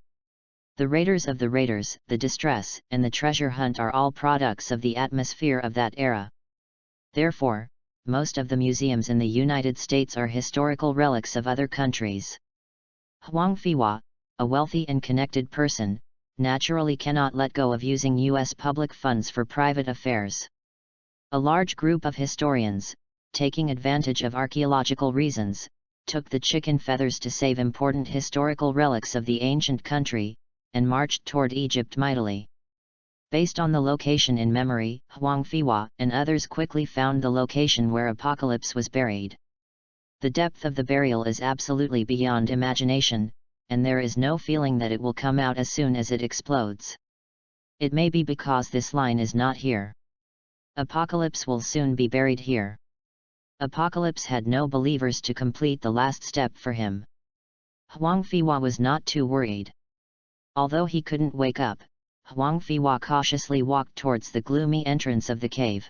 A: The raiders of the raiders, the distress, and the treasure hunt are all products of the atmosphere of that era. Therefore, most of the museums in the United States are historical relics of other countries. Huang Fiwa, a wealthy and connected person, naturally cannot let go of using U.S. public funds for private affairs. A large group of historians, taking advantage of archaeological reasons, took the chicken feathers to save important historical relics of the ancient country, and marched toward Egypt mightily. Based on the location in memory, Huang Fiwa and others quickly found the location where Apocalypse was buried. The depth of the burial is absolutely beyond imagination, and there is no feeling that it will come out as soon as it explodes. It may be because this line is not here. Apocalypse will soon be buried here. Apocalypse had no believers to complete the last step for him. Huang Fiwa was not too worried. Although he couldn't wake up, Huang Fiwa cautiously walked towards the gloomy entrance of the cave.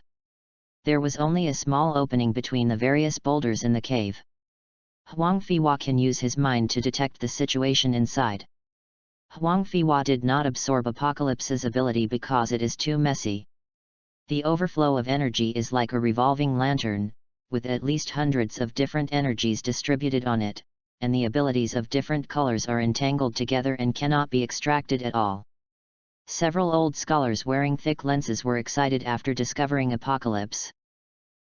A: There was only a small opening between the various boulders in the cave. Huang Fiwa can use his mind to detect the situation inside. Huang Fiwa did not absorb Apocalypse's ability because it is too messy. The overflow of energy is like a revolving lantern, with at least hundreds of different energies distributed on it, and the abilities of different colors are entangled together and cannot be extracted at all. Several old scholars wearing thick lenses were excited after discovering Apocalypse.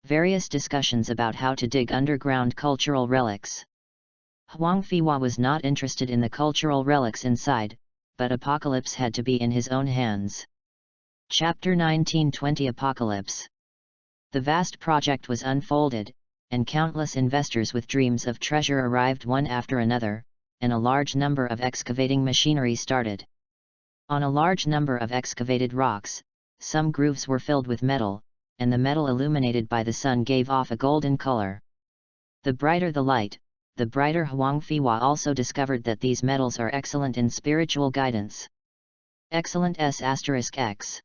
A: Various discussions about how to dig underground cultural relics. Huang Fiwa was not interested in the cultural relics inside, but Apocalypse had to be in his own hands. Chapter 19-20 Apocalypse. The vast project was unfolded, and countless investors with dreams of treasure arrived one after another, and a large number of excavating machinery started. On a large number of excavated rocks, some grooves were filled with metal, and the metal illuminated by the sun gave off a golden color. The brighter the light, the brighter. Huang Fiwa also discovered that these metals are excellent in spiritual guidance. Excellent S**X.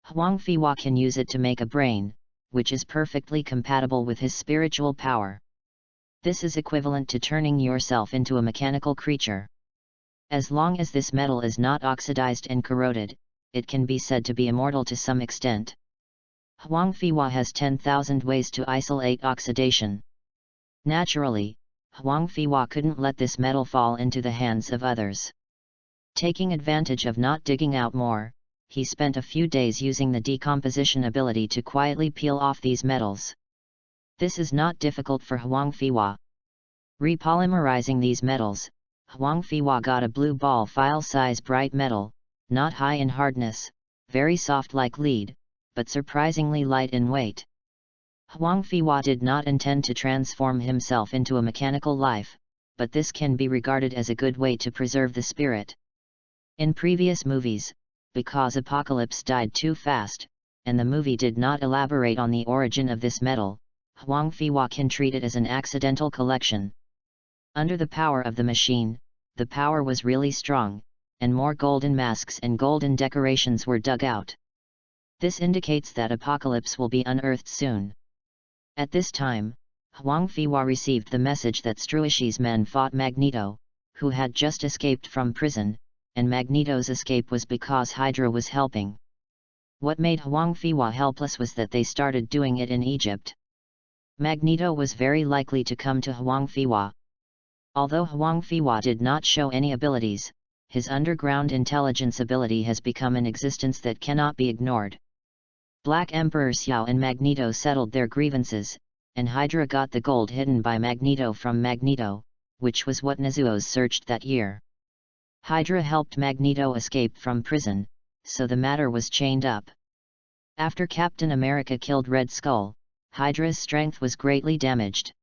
A: Huang Fiwa can use it to make a brain, which is perfectly compatible with his spiritual power. This is equivalent to turning yourself into a mechanical creature. As long as this metal is not oxidized and corroded, it can be said to be immortal to some extent. Huang Fiwa has 10,000 ways to isolate oxidation. Naturally, Huang Fiwa couldn't let this metal fall into the hands of others. Taking advantage of not digging out more, he spent a few days using the decomposition ability to quietly peel off these metals. This is not difficult for Huang Fiwa. Repolymerizing these metals, Huang Fiwa got a blue ball file-size bright metal, not high in hardness, very soft like lead, but surprisingly light in weight. Huang Fiwa did not intend to transform himself into a mechanical life, but this can be regarded as a good way to preserve the spirit. In previous movies, because Apocalypse died too fast, and the movie did not elaborate on the origin of this metal, Huang Fiwa can treat it as an accidental collection. Under the power of the machine, the power was really strong, and more golden masks and golden decorations were dug out. This indicates that Apocalypse will be unearthed soon. At this time, Huang Fiwa received the message that Struishi's men fought Magneto, who had just escaped from prison, and Magneto's escape was because Hydra was helping. What made Huang Fiwa helpless was that they started doing it in Egypt. Magneto was very likely to come to Huang Fiwa. Although Huang Fiwa did not show any abilities, his underground intelligence ability has become an existence that cannot be ignored. Black Emperor Xiao and Magneto settled their grievances, and Hydra got the gold hidden by Magneto from Magneto, which was what Nezuos searched that year. Hydra helped Magneto escape from prison, so the matter was chained up. After Captain America killed Red Skull, Hydra's strength was greatly damaged.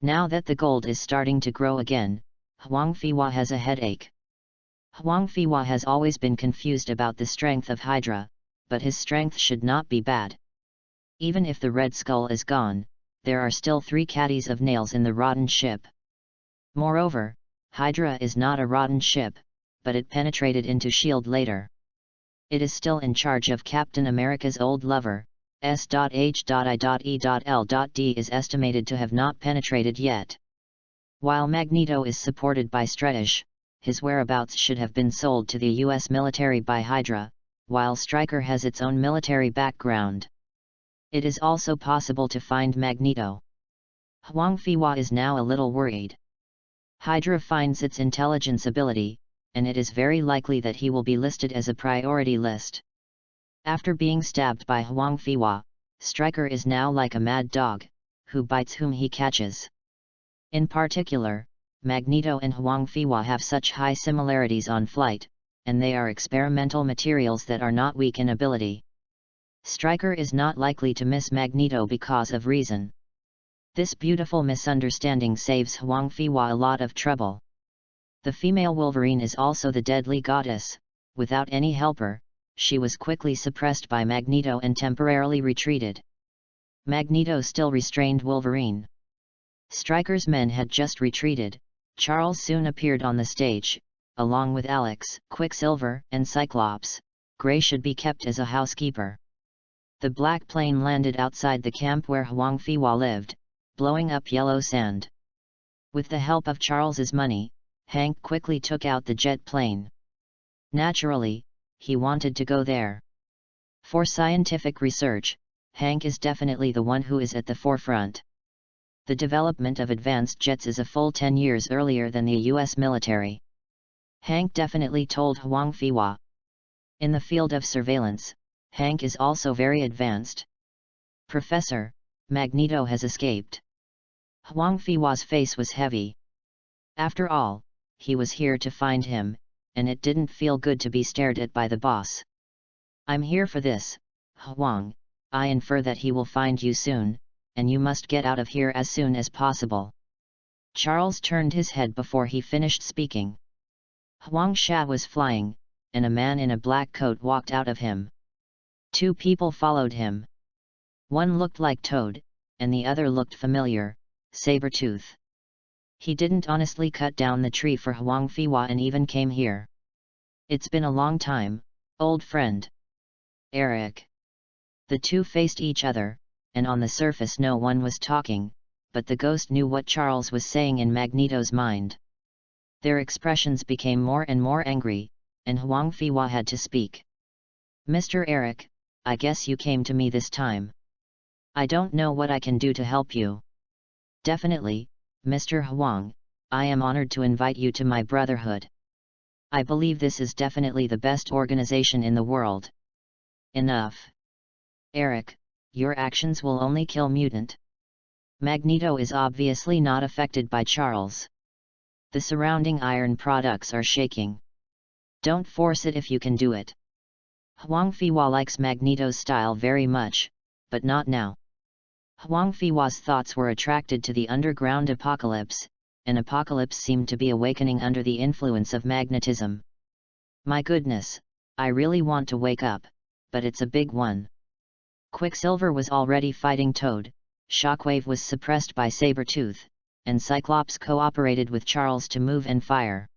A: Now that the gold is starting to grow again, Huang Fiwa has a headache. Huang Fiwa has always been confused about the strength of Hydra, but his strength should not be bad. Even if the Red Skull is gone, there are still 3 caddies of nails in the rotten ship. Moreover, Hydra is not a rotten ship, but it penetrated into S.H.I.E.L.D. later. It is still in charge of Captain America's old lover. S.H.I.E.L.D. is estimated to have not penetrated yet. While Magneto is supported by Stretch, his whereabouts should have been sold to the US military by Hydra, while Stryker has its own military background. It is also possible to find Magneto. Huang Fiwa is now a little worried. Hydra finds its intelligence ability, and it is very likely that he will be listed as a priority list. After being stabbed by Huang Fiwa, Stryker is now like a mad dog, who bites whom he catches. In particular, Magneto and Huang Fiwa have such high similarities on flight, and they are experimental materials that are not weak in ability. Stryker is not likely to miss Magneto because of reason. This beautiful misunderstanding saves Huang Fiwa a lot of trouble. The female Wolverine is also the deadly goddess. Without any helper, she was quickly suppressed by Magneto and temporarily retreated. Magneto still restrained Wolverine. Stryker's men had just retreated. Charles soon appeared on the stage, along with Alex, Quicksilver, and Cyclops. Grey should be kept as a housekeeper. The black plane landed outside the camp where Huang Fiwa lived, blowing up yellow sand. With the help of Charles's money, Hank quickly took out the jet plane. Naturally, he wanted to go there. For scientific research, Hank is definitely the one who is at the forefront. The development of advanced jets is a full 10 years earlier than the US military. Hank definitely told Huang Fiwa. In the field of surveillance, Hank is also very advanced. Professor, Magneto has escaped. Huang Fiwa's face was heavy. After all, he was here to find him, and it didn't feel good to be stared at by the boss. I'm here for this, Huang, I infer that he will find you soon, and you must get out of here as soon as possible." Charles turned his head before he finished speaking. Huang Sha was flying, and a man in a black coat walked out of him. 2 people followed him. One looked like Toad, and the other looked familiar, Sabertooth. He didn't honestly cut down the tree for Huang Fiwa and even came here. "It's been a long time, old friend." "Eric." The two faced each other, and on the surface no one was talking, but the ghost knew what Charles was saying in Magneto's mind. Their expressions became more and more angry, and Huang Fiwa had to speak. "Mr. Eric, I guess you came to me this time. I don't know what I can do to help you." "Definitely, Mr. Huang, I am honored to invite you to my brotherhood. I believe this is definitely the best organization in the world." "Enough. Eric, your actions will only kill mutant." Magneto is obviously not affected by Charles. The surrounding iron products are shaking. "Don't force it if you can do it." Huang Fiwa likes Magneto's style very much, but not now. Huang Fiwa's thoughts were attracted to the underground apocalypse, and apocalypse seemed to be awakening under the influence of magnetism. "My goodness, I really want to wake up, but it's a big one." Quicksilver was already fighting Toad, Shockwave was suppressed by Sabertooth, and Cyclops cooperated with Charles to move and fire.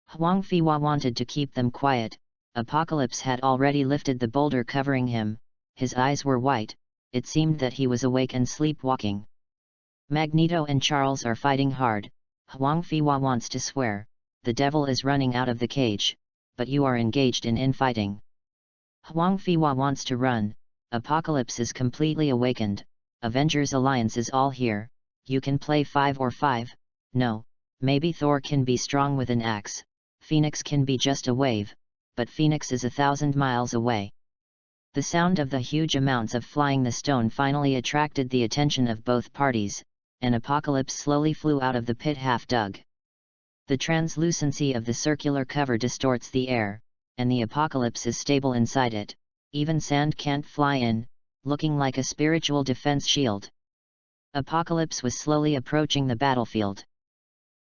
A: Huang Fiwa wanted to keep them quiet. Apocalypse had already lifted the boulder covering him, his eyes were white, it seemed that he was awake and sleepwalking. Magneto and Charles are fighting hard. Huang Fiwa wants to swear, "The devil is running out of the cage," but you are engaged in infighting. Huang Fiwa wants to run. Apocalypse is completely awakened. Avengers Alliance is all here. You can play 5 or 5, no, maybe Thor can be strong with an axe, Phoenix can be just a wave, but Phoenix is 1,000 miles away. The sound of the huge amounts of flying the stone finally attracted the attention of both parties, and Apocalypse slowly flew out of the pit half dug. The translucency of the circular cover distorts the air, and the Apocalypse is stable inside it, even sand can't fly in, looking like a spiritual defense shield. Apocalypse was slowly approaching the battlefield.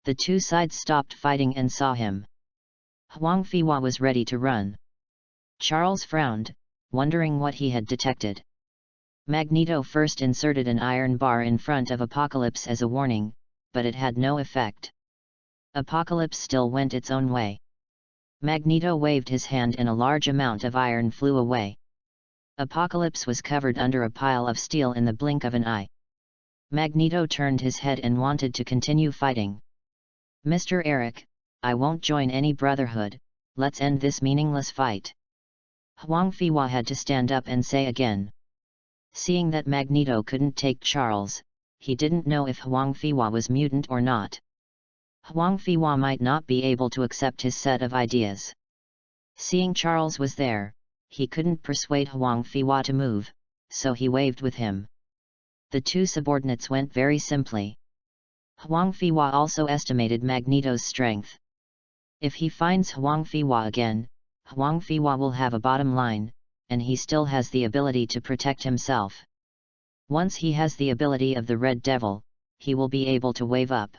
A: The two sides stopped fighting and saw him. Huang Fiwa was ready to run. Charles frowned, wondering what he had detected. Magneto first inserted an iron bar in front of Apocalypse as a warning, but it had no effect. Apocalypse still went its own way. Magneto waved his hand and a large amount of iron flew away. Apocalypse was covered under a pile of steel in the blink of an eye. Magneto turned his head and wanted to continue fighting. "Mr. Eric, I won't join any brotherhood, let's end this meaningless fight." Huang Fiwa had to stand up and say again. Seeing that Magneto couldn't take Charles, he didn't know if Huang Fiwa was mutant or not. Huang Fiwa might not be able to accept his set of ideas. Seeing Charles was there, he couldn't persuade Huang Fiwa to move, so he waved with him. The two subordinates went very simply. Huang Fiwa also estimated Magneto's strength. If he finds Huang Fiwa again, Huang Fiwa will have a bottom line, and he still has the ability to protect himself. Once he has the ability of the Red Devil, he will be able to wave up.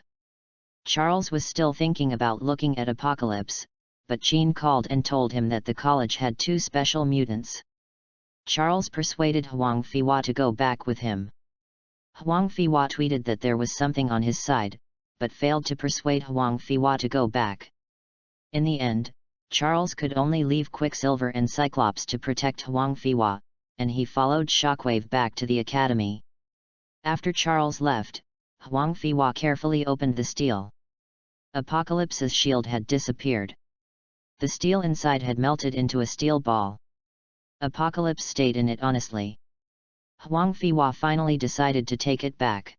A: Charles was still thinking about looking at Apocalypse, but Jean called and told him that the college had 2 special mutants. Charles persuaded Huang Fiwa to go back with him. Huang Fiwa tweeted that there was something on his side, but failed to persuade Huang Fiwa to go back. In the end, Charles could only leave Quicksilver and Cyclops to protect Huang Fiwa, and he followed Shockwave back to the academy. After Charles left, Huang Fiwa carefully opened the steel. Apocalypse's shield had disappeared. The steel inside had melted into a steel ball. Apocalypse stayed in it honestly. Huang Fiwa finally decided to take it back.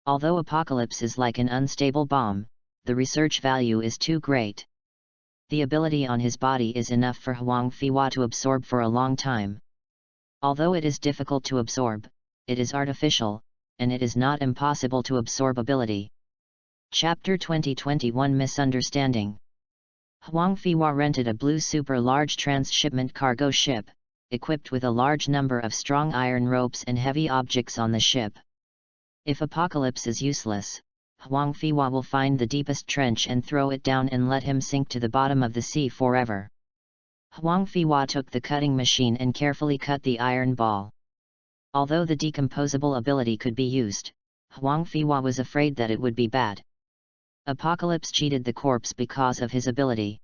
A: Although Apocalypse is like an unstable bomb, the research value is too great. The ability on his body is enough for Huang Fiwa to absorb for a long time. Although it is difficult to absorb, it is artificial, and it is not impossible to absorb ability. Chapter 2021 Misunderstanding. Huang Fiwa rented a blue super-large transshipment cargo ship, equipped with a large number of strong iron ropes and heavy objects on the ship. If Apocalypse is useless, Huang Fiwa will find the deepest trench and throw it down and let him sink to the bottom of the sea forever. Huang Fiwa took the cutting machine and carefully cut the iron ball. Although the decomposable ability could be used, Huang Fiwa was afraid that it would be bad. Apocalypse cheated the corpse because of his ability.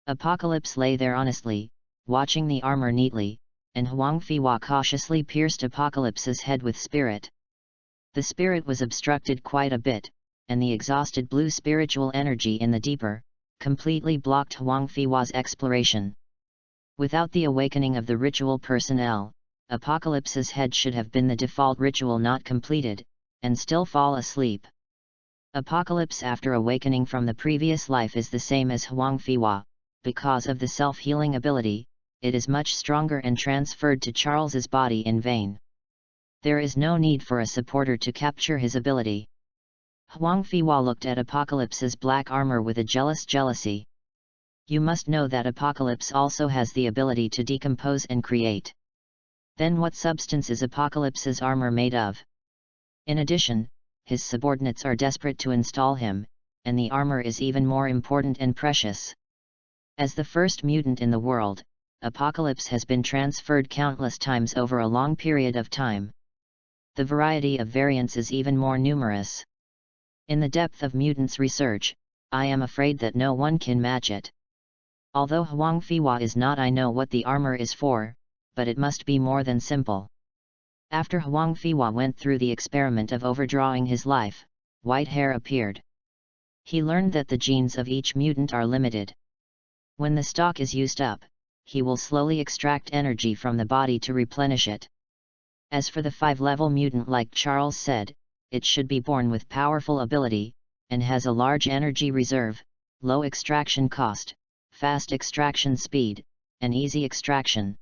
A: Apocalypse lay there honestly, watching the armor neatly, and Huang Fiwa cautiously pierced Apocalypse's head with spirit. The spirit was obstructed quite a bit, and the exhausted blue spiritual energy in the deeper, completely blocked Huang Fiwa's exploration. Without the awakening of the ritual personnel, Apocalypse's head should have been the default ritual not completed, and still fall asleep. Apocalypse after awakening from the previous life is the same as Huang Fiwa. Because of the self-healing ability, it is much stronger and transferred to Charles's body in vain. There is no need for a supporter to capture his ability. Huang Fiwa looked at Apocalypse's black armor with a jealous jealousy. You must know that Apocalypse also has the ability to decompose and create. Then what substance is Apocalypse's armor made of? In addition, his subordinates are desperate to install him, and the armor is even more important and precious. As the first mutant in the world, Apocalypse has been transferred countless times over a long period of time. The variety of variants is even more numerous. In the depth of mutants research, I am afraid that no one can match it. Although Huang Fiwa is not, I know what the armor is for, but it must be more than simple. After Huang Fiwa went through the experiment of overdrawing his life, white hair appeared. He learned that the genes of each mutant are limited. When the stock is used up, he will slowly extract energy from the body to replenish it. As for the 5-level mutant, like Charles said, it should be born with powerful ability, and has a large energy reserve, low extraction cost, fast extraction speed, and easy extraction.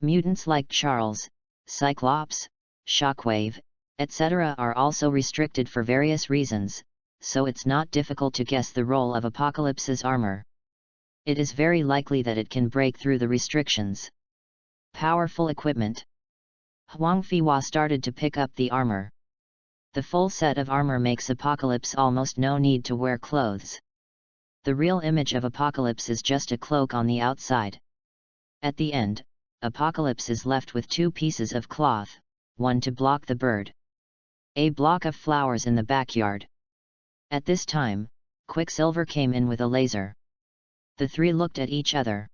A: Mutants like Charles, Cyclops, Shockwave, etc. are also restricted for various reasons, so it's not difficult to guess the role of Apocalypse's armor. It is very likely that it can break through the restrictions. Powerful equipment. Huang Fiwa started to pick up the armor. The full set of armor makes Apocalypse almost no need to wear clothes. The real image of Apocalypse is just a cloak on the outside. At the end, Apocalypse is left with 2 pieces of cloth, one to block the bird. A block of flowers in the backyard. At this time, Quicksilver came in with a laser. The 3 looked at each other.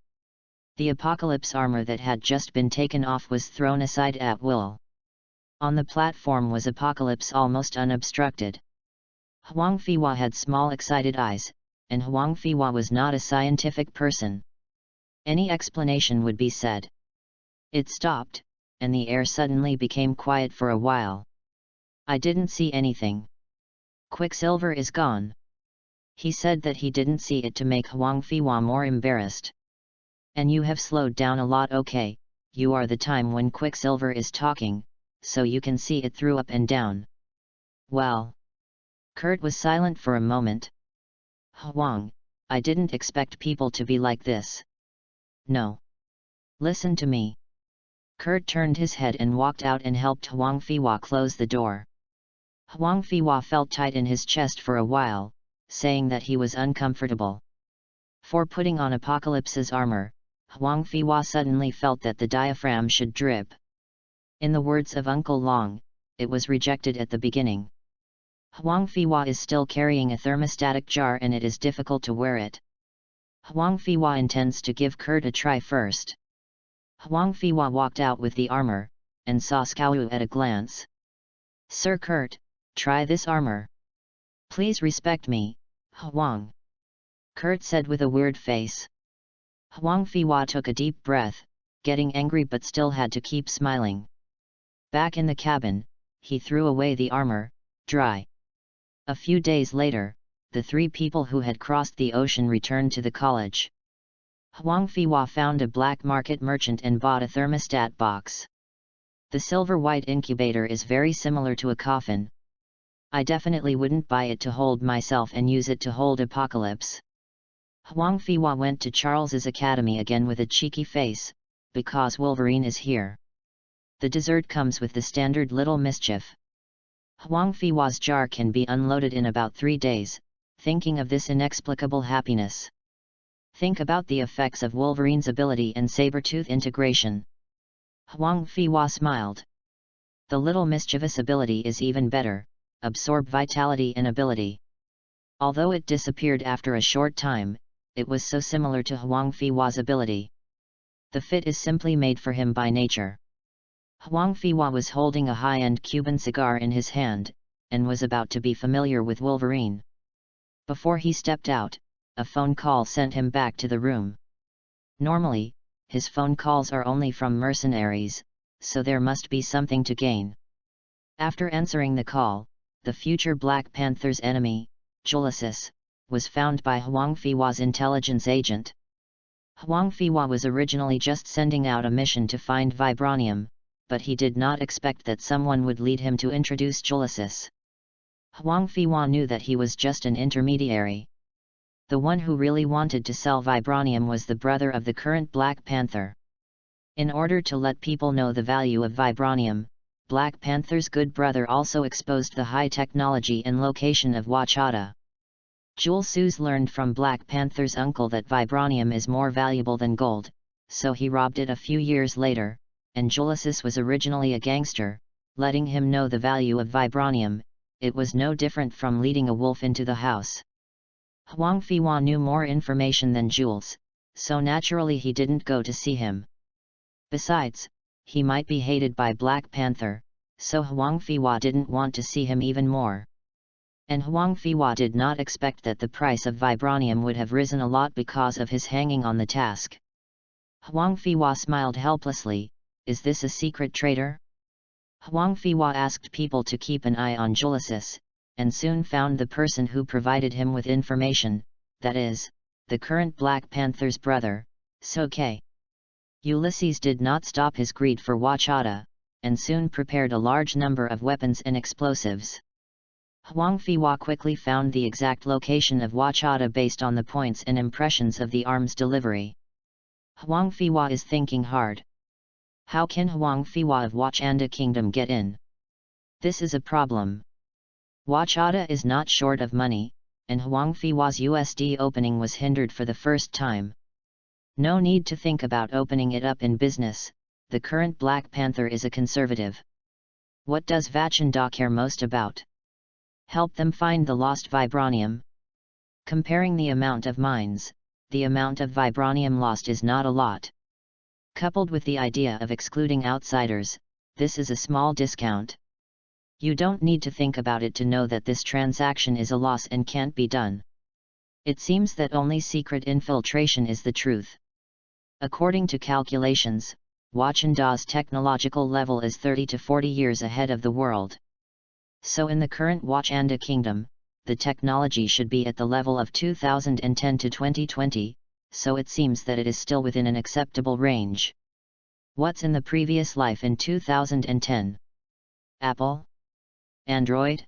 A: The Apocalypse armor that had just been taken off was thrown aside at will. On the platform was Apocalypse almost unobstructed. Huang Fiwa had small excited eyes, and Huang Fiwa was not a scientific person. Any explanation would be said. It stopped, and the air suddenly became quiet for a while. I didn't see anything. Quicksilver is gone. He said that he didn't see it to make Huang Fiwa more embarrassed. And you have slowed down a lot. Okay, you are the time when Quicksilver is talking, so you can see it through up and down. Well. Kurt was silent for a moment. Huang, I didn't expect people to be like this. No. Listen to me. Kurt turned his head and walked out and helped Huang Fiwa close the door. Huang Fiwa felt tight in his chest for a while, saying that he was uncomfortable. For putting on Apocalypse's armor, Huang Fiwa suddenly felt that the diaphragm should drip. In the words of Uncle Long, it was rejected at the beginning. Huang Fiwa is still carrying a thermostatic jar and it is difficult to wear it. Huang Fiwa intends to give Kurt a try first. Huang Fiwa walked out with the armor, and saw Scout at a glance. Sir Kurt, try this armor. Please respect me, Huang. Kurt said with a weird face. Huang Fiwa took a deep breath, getting angry but still had to keep smiling. Back in the cabin, he threw away the armor, dry. A few days later, the 3 people who had crossed the ocean returned to the college. Huang Fiwa found a black market merchant and bought a thermostat box. The silver-white incubator is very similar to a coffin. I definitely wouldn't buy it to hold myself and use it to hold Apocalypse. Huang Fiwa went to Charles's academy again with a cheeky face, because Wolverine is here. The dessert comes with the standard little mischief. Huang Fiwa's jar can be unloaded in about 3 days, thinking of this inexplicable happiness. Think about the effects of Wolverine's ability and saber-tooth integration. Huang Fiwa smiled. The little mischievous ability is even better, absorb vitality and ability. Although it disappeared after a short time, it was so similar to Huang Fiwa's ability. The fit is simply made for him by nature. Huang Fiwa was holding a high-end Cuban cigar in his hand, and was about to be familiar with Wolverine. Before he stepped out, a phone call sent him back to the room. Normally, his phone calls are only from mercenaries, so there must be something to gain. After answering the call, the future Black Panther's enemy, Ulysses, was found by Huang Fiwa's intelligence agent. Huang Fiwa was originally just sending out a mission to find vibranium, but he did not expect that someone would lead him to introduce Ulysses. Huang Fiwa knew that he was just an intermediary. The one who really wanted to sell vibranium was the brother of the current Black Panther. In order to let people know the value of vibranium, Black Panther's good brother also exposed the high technology and location of Wachata. Jules learned from Black Panther's uncle that vibranium is more valuable than gold, so he robbed it a few years later, and Ulysses was originally a gangster, letting him know the value of vibranium. It was no different from leading a wolf into the house. Huang Fiwa knew more information than Jules, so naturally he didn't go to see him. Besides, he might be hated by Black Panther, so Huang Fiwa didn't want to see him even more. And Huang Fiwa did not expect that the price of vibranium would have risen a lot because of his hanging on the task. Huang Fiwa smiled helplessly. Is this a secret traitor? Huang Fiwa asked people to keep an eye on Ulysses, and soon found the person who provided him with information, that is, the current Black Panther's brother, Soke. Ulysses did not stop his greed for Wachata, and soon prepared a large number of weapons and explosives. Huang Fiwa quickly found the exact location of Wachata based on the points and impressions of the arms delivery. Huang Fiwa is thinking hard. How can Huang Fiwa of Wachanda Kingdom get in? This is a problem. Wachata is not short of money, and Huang Fiwa's USD opening was hindered for the first time. No need to think about opening it up in business, the current Black Panther is a conservative. What does Wachanda care most about? Help them find the lost vibranium. Comparing the amount of mines, the amount of vibranium lost is not a lot. Coupled with the idea of excluding outsiders, this is a small discount. You don't need to think about it to know that this transaction is a loss and can't be done. It seems that only secret infiltration is the truth. According to calculations, Wachanda's technological level is 30 to 40 years ahead of the world. So in the current Wachanda Kingdom, the technology should be at the level of 2010 to 2020, so it seems that it is still within an acceptable range. What's in the previous life in 2010? Apple? Android?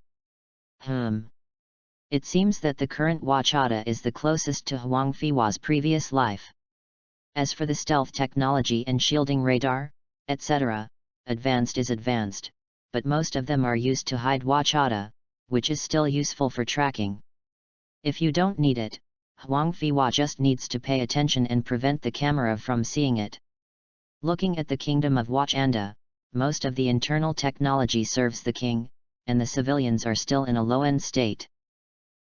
A: It seems that the current Wachata is the closest to Huang Fiwa's previous life. As for the stealth technology and shielding radar, etc., advanced is advanced, but most of them are used to hide Wachata, which is still useful for tracking. If you don't need it, Huang Fiwa just needs to pay attention and prevent the camera from seeing it. Looking at the kingdom of Wachanda, most of the internal technology serves the king, and the civilians are still in a low-end state.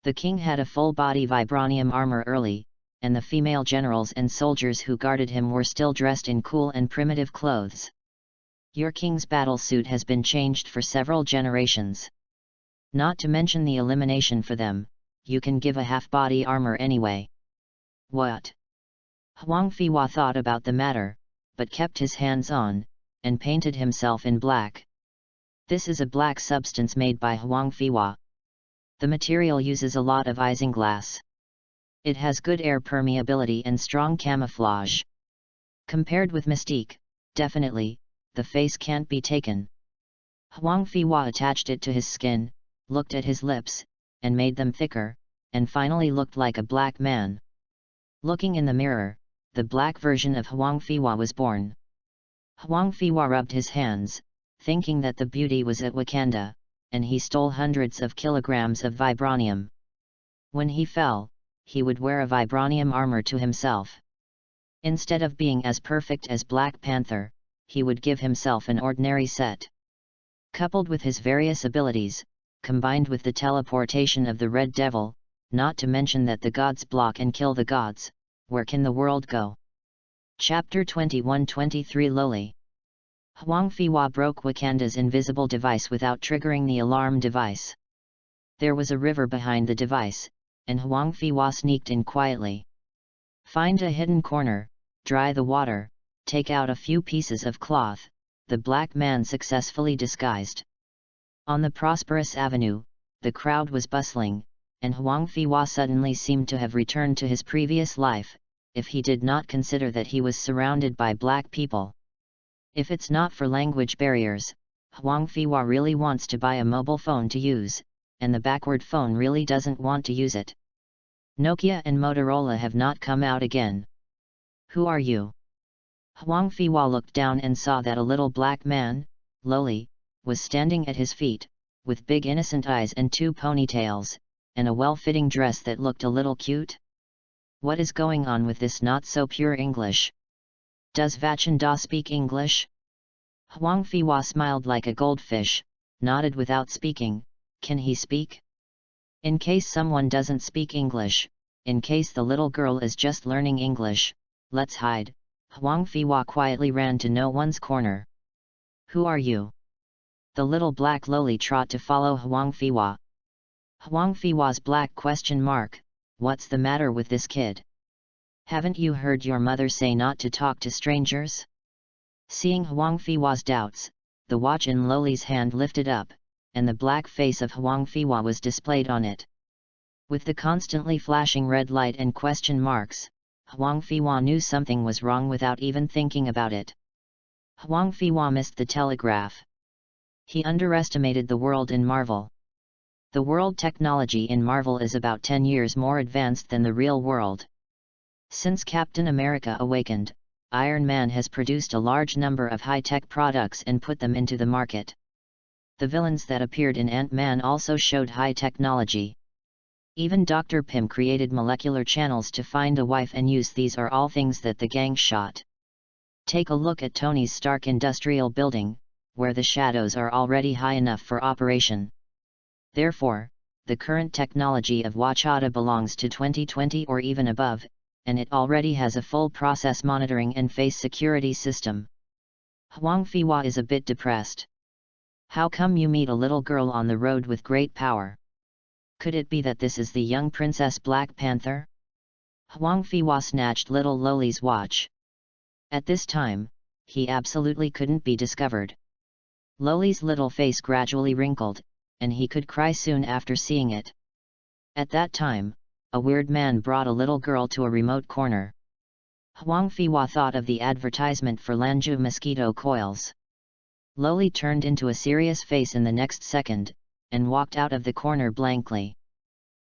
A: The king had a full-body vibranium armor early, and the female generals and soldiers who guarded him were still dressed in cool and primitive clothes. Your king's battlesuit has been changed for several generations. Not to mention the elimination for them, you can give a half-body armor anyway. What? Huang Fiwa thought about the matter, but kept his hands on, and painted himself in black. This is a black substance made by Huang Fiwa. The material uses a lot of isinglass. It has good air permeability and strong camouflage. Compared with Mystique, definitely, the face can't be taken. Huang Fiwa attached it to his skin, looked at his lips, and made them thicker, and finally looked like a black man. Looking in the mirror, the black version of Huang Fiwa was born. Huang Fiwa rubbed his hands, thinking that the beauty was at Wakanda, and he stole hundreds of kilograms of vibranium. When he fell, he would wear a vibranium armor to himself. Instead of being as perfect as Black Panther, he would give himself an ordinary set. Coupled with his various abilities, combined with the teleportation of the Red Devil, not to mention that the gods block and kill the gods, where can the world go? Chapter 21-23 Loli. Huang Fiwa broke Wakanda's invisible device without triggering the alarm device. There was a river behind the device, and Huang Fiwa sneaked in quietly. Find a hidden corner, dry the water, take out a few pieces of cloth, the black man successfully disguised. On the prosperous avenue, the crowd was bustling, and Huang Fiwa suddenly seemed to have returned to his previous life, if he did not consider that he was surrounded by black people. If it's not for language barriers, Huang Fiwa really wants to buy a mobile phone to use, and the backward phone really doesn't want to use it. Nokia and Motorola have not come out again. Who are you? Huang Fiwa looked down and saw that a little black man, Loli, was standing at his feet, with big innocent eyes and two ponytails, and a well-fitting dress that looked a little cute. What is going on with this not-so-pure English? Does Vachanda speak English? Huang Fiwa smiled like a goldfish, nodded without speaking. Can he speak? In case someone doesn't speak English, in case the little girl is just learning English, let's hide. Huang Fiwa quietly ran to no one's corner. Who are you? The little black Loli trot to follow Huang Fiwa. Huang Fiwa's black question mark, what's the matter with this kid? Haven't you heard your mother say not to talk to strangers? Seeing Huang Fiwa's doubts, the watch in Loli's hand lifted up, and the black face of Huang Fiwa was displayed on it. With the constantly flashing red light and question marks, Huang Fiwa knew something was wrong without even thinking about it. Huang Fiwa missed the telegraph. He underestimated the world in Marvel. The world technology in Marvel is about 10 years more advanced than the real world. Since Captain America awakened, Iron Man has produced a large number of high-tech products and put them into the market. The villains that appeared in Ant-Man also showed high technology. Even Dr. Pym created molecular channels to find a wife, and use these are all things that the gang shot. Take a look at Tony Stark Industrial Building, where the shadows are already high enough for operation. Therefore, the current technology of Wakanda belongs to 2020 or even above, and it already has a full process monitoring and face security system. Huang Fiwa is a bit depressed. How come you meet a little girl on the road with great power? Could it be that this is the young Princess Black Panther? Huang Fiwa snatched little Loli's watch. At this time, he absolutely couldn't be discovered. Loli's little face gradually wrinkled, and he could cry soon after seeing it. At that time, a weird man brought a little girl to a remote corner. Huang Fiwa thought of the advertisement for Lanju mosquito coils. Loli turned into a serious face in the next second, and walked out of the corner blankly.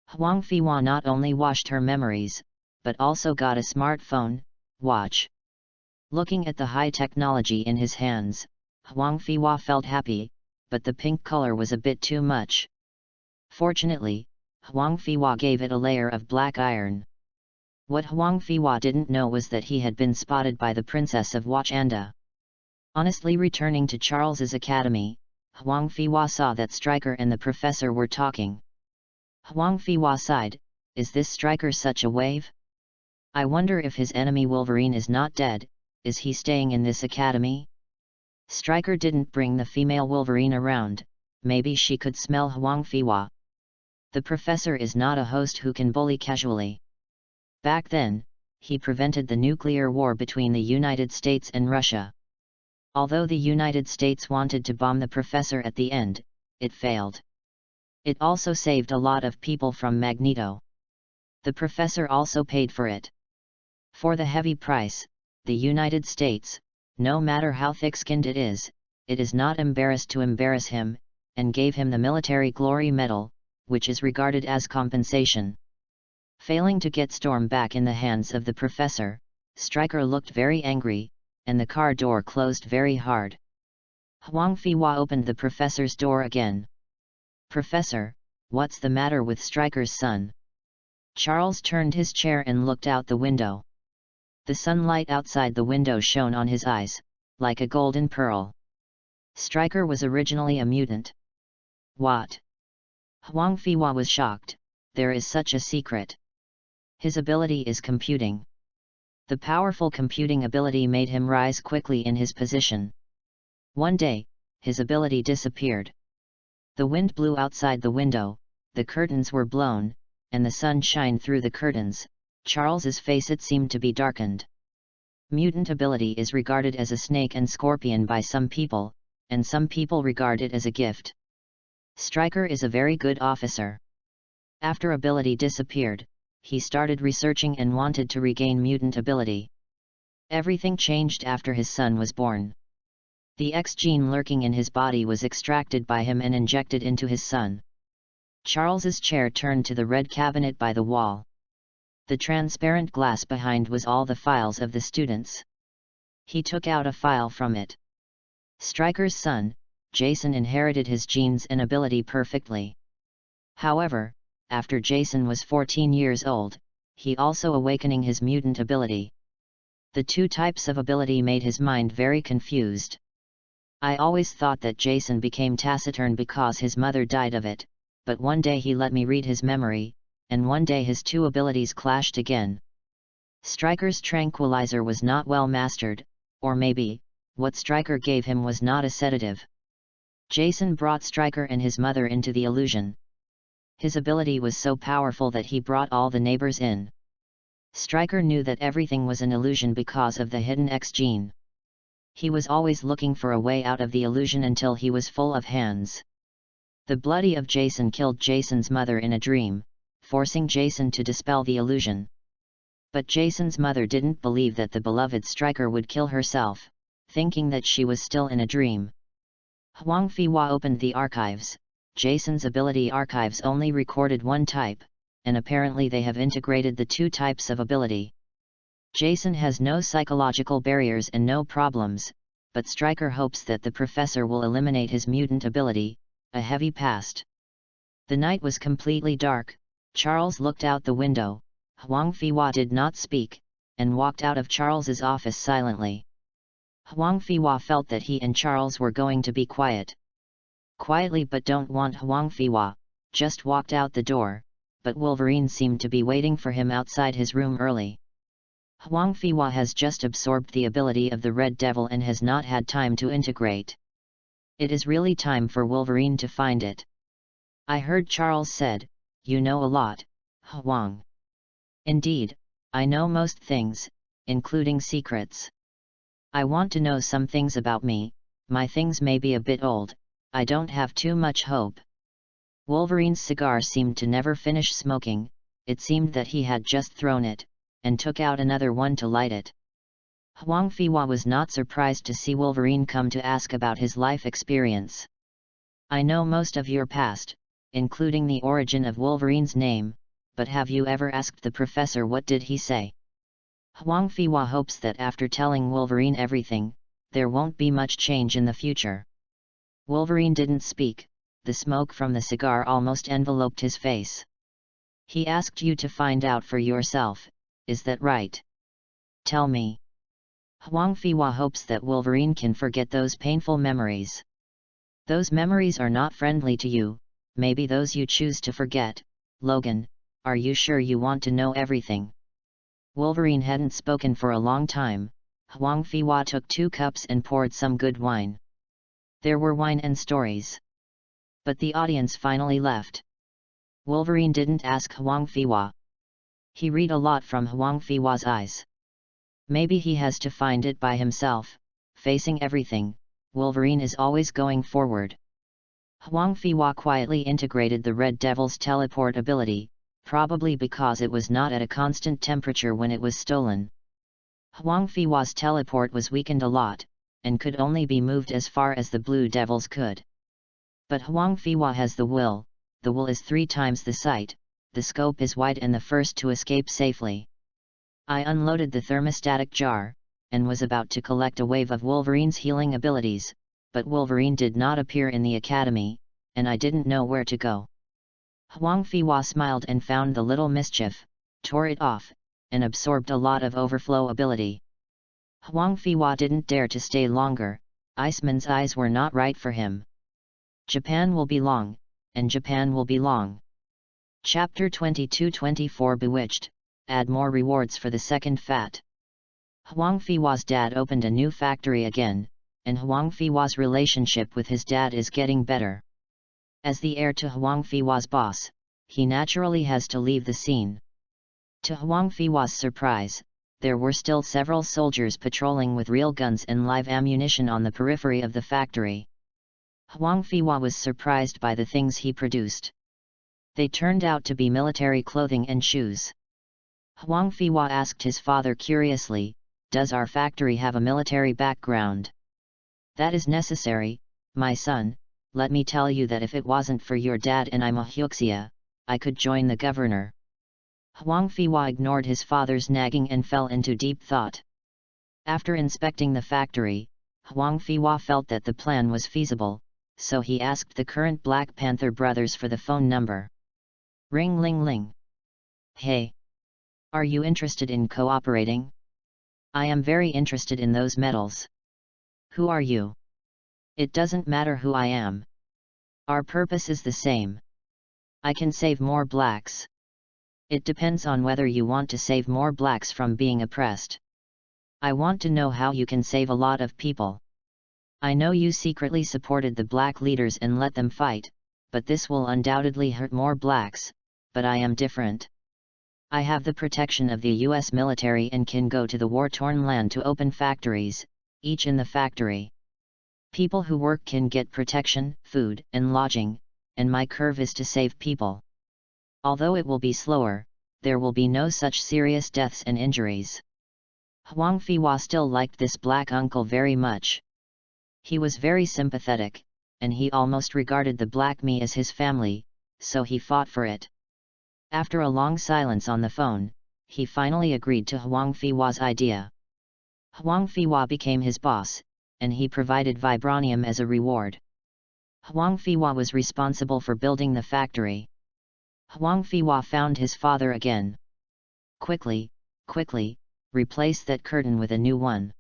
A: Huang Fiwa not only washed her memories, but also got a smartphone, watch. Looking at the high technology in his hands, Huang Fiwa felt happy, but the pink color was a bit too much. Fortunately, Huang Fiwa gave it a layer of black iron. What Huang Fiwa didn't know was that he had been spotted by the Princess of Wakanda. Honestly, returning to Charles's academy, Huang Fiwa saw that Stryker and the professor were talking. Huang Fiwa sighed, is this Stryker such a wave? I wonder if his enemy Wolverine is not dead, is he staying in this academy? Stryker didn't bring the female Wolverine around, maybe she could smell Huang Fiwa. The professor is not a host who can bully casually. Back then, he prevented the nuclear war between the United States and Russia. Although the United States wanted to bomb the professor at the end, it failed. It also saved a lot of people from Magneto. The professor also paid for it. For the heavy price, the United States, no matter how thick-skinned it is not embarrassed to embarrass him, and gave him the Military Glory Medal, which is regarded as compensation. Failing to get Storm back in the hands of the professor, Stryker looked very angry, and the car door closed very hard. Huang Fiwa opened the professor's door again. "Professor, what's the matter with Striker's son?" Charles turned his chair and looked out the window. The sunlight outside the window shone on his eyes, like a golden pearl. Striker was originally a mutant. What? Huang Fiwa was shocked. There is such a secret. His ability is computing. The powerful computing ability made him rise quickly in his position. One day, his ability disappeared. The wind blew outside the window, the curtains were blown, and the sun shined through the curtains. Charles's face it seemed to be darkened. Mutant ability is regarded as a snake and scorpion by some people, and some people regard it as a gift. Striker is a very good officer. After ability disappeared, he started researching and wanted to regain mutant ability. Everything changed after his son was born. The X gene lurking in his body was extracted by him and injected into his son. Charles's chair turned to the red cabinet by the wall. The transparent glass behind was all the files of the students. He took out a file from it. Striker's son, Jason, inherited his genes and ability perfectly. However, after Jason was 14 years old, he also awakening his mutant ability. The two types of ability made his mind very confused. I always thought that Jason became taciturn because his mother died of it, but one day he let me read his memory, and one day his two abilities clashed again. Striker's tranquilizer was not well mastered, or maybe, what Striker gave him was not a sedative. Jason brought Striker and his mother into the illusion. His ability was so powerful that he brought all the neighbors in. Striker knew that everything was an illusion because of the hidden X gene. He was always looking for a way out of the illusion until he was full of hands. The bloody of Jason killed Jason's mother in a dream, forcing Jason to dispel the illusion. But Jason's mother didn't believe that the beloved Striker would kill herself, thinking that she was still in a dream. Huang Fiwa opened the archives. Jason's ability archives only recorded one type, and apparently they have integrated the two types of ability. Jason has no psychological barriers and no problems, but Striker hopes that the professor will eliminate his mutant ability, a heavy past. The night was completely dark. Charles looked out the window. Huang Fiwa did not speak, and walked out of Charles's office silently. Huang Fiwa felt that he and Charles were going to be quiet. Quietly but don't want Huang Fiwa, just walked out the door, but Wolverine seemed to be waiting for him outside his room early. Huang Fiwa has just absorbed the ability of the Red Devil and has not had time to integrate. It is really time for Wolverine to find it. I heard Charles said, "You know a lot, Huang." Indeed, I know most things, including secrets. I want to know some things about me. My things may be a bit old, I don't have too much hope. Wolverine's cigar seemed to never finish smoking, it seemed that he had just thrown it, and took out another one to light it. Huang Fiwa was not surprised to see Wolverine come to ask about his life experience. I know most of your past, including the origin of Wolverine's name, but have you ever asked the professor what did he say? Huang Fiwa hopes that after telling Wolverine everything, there won't be much change in the future. Wolverine didn't speak, the smoke from the cigar almost enveloped his face. He asked you to find out for yourself, is that right? Tell me. Huang Fiwa hopes that Wolverine can forget those painful memories. Those memories are not friendly to you, maybe those you choose to forget. Logan, are you sure you want to know everything? Wolverine hadn't spoken for a long time. Huang Fiwa took 2 cups and poured some good wine. There were wine and stories. But the audience finally left. Wolverine didn't ask Huang Fiwa. He read a lot from Huang Fiwa's eyes. Maybe he has to find it by himself. Facing everything, Wolverine is always going forward. Huang Fiwa quietly integrated the Red Devil's teleport ability, probably because it was not at a constant temperature when it was stolen. Huang Fiwa's teleport was weakened a lot, and could only be moved as far as the Blue Devils could. But Huang Fiwa has the will is 3 times the sight, the scope is wide and the first to escape safely. I unloaded the thermostatic jar, and was about to collect a wave of Wolverine's healing abilities, but Wolverine did not appear in the academy, and I didn't know where to go. Huang Fiwa smiled and found the little mischief, tore it off, and absorbed a lot of overflow ability. Huang Fiwa didn't dare to stay longer. Iceman's eyes were not right for him. Japan will be long, and Japan will be long. Chapter 22-24 Bewitched, add more rewards for the second fat. Huang Fiwa's dad opened a new factory again, and Huang Fiwa's relationship with his dad is getting better. As the heir to Huang Fiwa's boss, he naturally has to leave the scene. To Huang Fiwa's surprise, there were still several soldiers patrolling with real guns and live ammunition on the periphery of the factory. Huang Fiwa was surprised by the things he produced. They turned out to be military clothing and shoes. Huang Fiwa asked his father curiously, "Does our factory have a military background?" "That is necessary, my son. Let me tell you that if it wasn't for your dad and I'm a Hyuxia, I could join the governor." Huang Fiwa ignored his father's nagging and fell into deep thought. After inspecting the factory, Huang Fiwa felt that the plan was feasible, so he asked the current Black Panther brothers for the phone number. Ring ling ling. "Hey. Are you interested in cooperating? I am very interested in those metals." "Who are you?" "It doesn't matter who I am. Our purpose is the same. I can save more blacks." "It depends on whether you want to save more blacks from being oppressed. I want to know how you can save a lot of people. I know you secretly supported the black leaders and let them fight, but this will undoubtedly hurt more blacks, but I am different. I have the protection of the US military and can go to the war-torn land to open factories, each in the factory. People who work can get protection, food, and lodging, and my curve is to save people. Although it will be slower, there will be no such serious deaths and injuries." Huang Fiwa still liked this black uncle very much. He was very sympathetic, and he almost regarded the black me as his family, so he fought for it. After a long silence on the phone, he finally agreed to Huang Fiwa's idea. Huang Fiwa became his boss, and he provided vibranium as a reward. Huang Fiwa was responsible for building the factory. Huang Fiwa found his father again. Quickly, replace that curtain with a new one.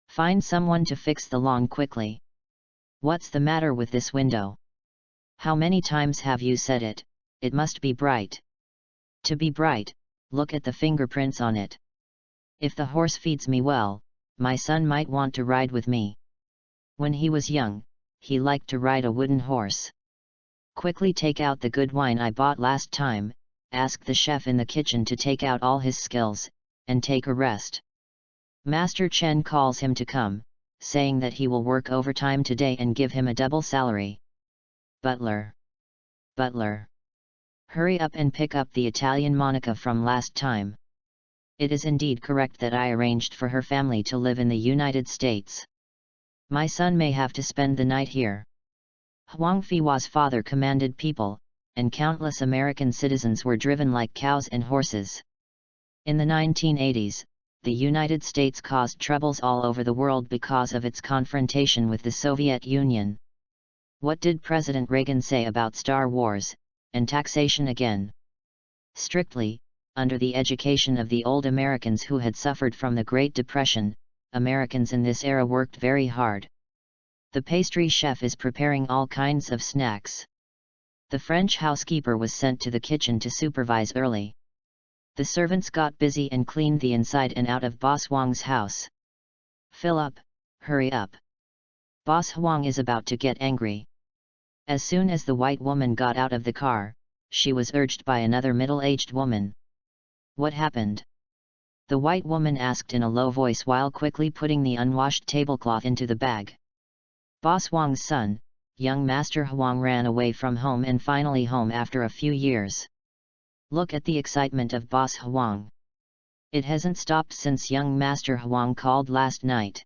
A: Find someone to fix the lawn quickly. What's the matter with this window? How many times have you said it? It must be bright. To be bright, look at the fingerprints on it. If the horse feeds me well, my son might want to ride with me. When he was young, he liked to ride a wooden horse. Quickly take out the good wine I bought last time, ask the chef in the kitchen to take out all his skills, and take a rest. Master Chen calls him to come, saying that he will work overtime today and give him a double salary. Butler. Hurry up and pick up the Italian Monica from last time. It is indeed correct that I arranged for her family to live in the United States. My son may have to spend the night here. Huang Fiwa's father commanded people, and countless American citizens were driven like cows and horses. In the 1980s, the United States caused troubles all over the world because of its confrontation with the Soviet Union. What did President Reagan say about Star Wars, and taxation again? Strictly, under the education of the old Americans who had suffered from the Great Depression, Americans in this era worked very hard. The pastry chef is preparing all kinds of snacks. The French housekeeper was sent to the kitchen to supervise early. The servants got busy and cleaned the inside and out of Boss Huang's house. Fill up, hurry up. Boss Huang is about to get angry. As soon as the white woman got out of the car, she was urged by another middle-aged woman. What happened? The white woman asked in a low voice while quickly putting the unwashed tablecloth into the bag. Boss Huang's son, young Master Huang, ran away from home and finally home after a few years. Look at the excitement of Boss Huang. It hasn't stopped since young Master Huang called last night.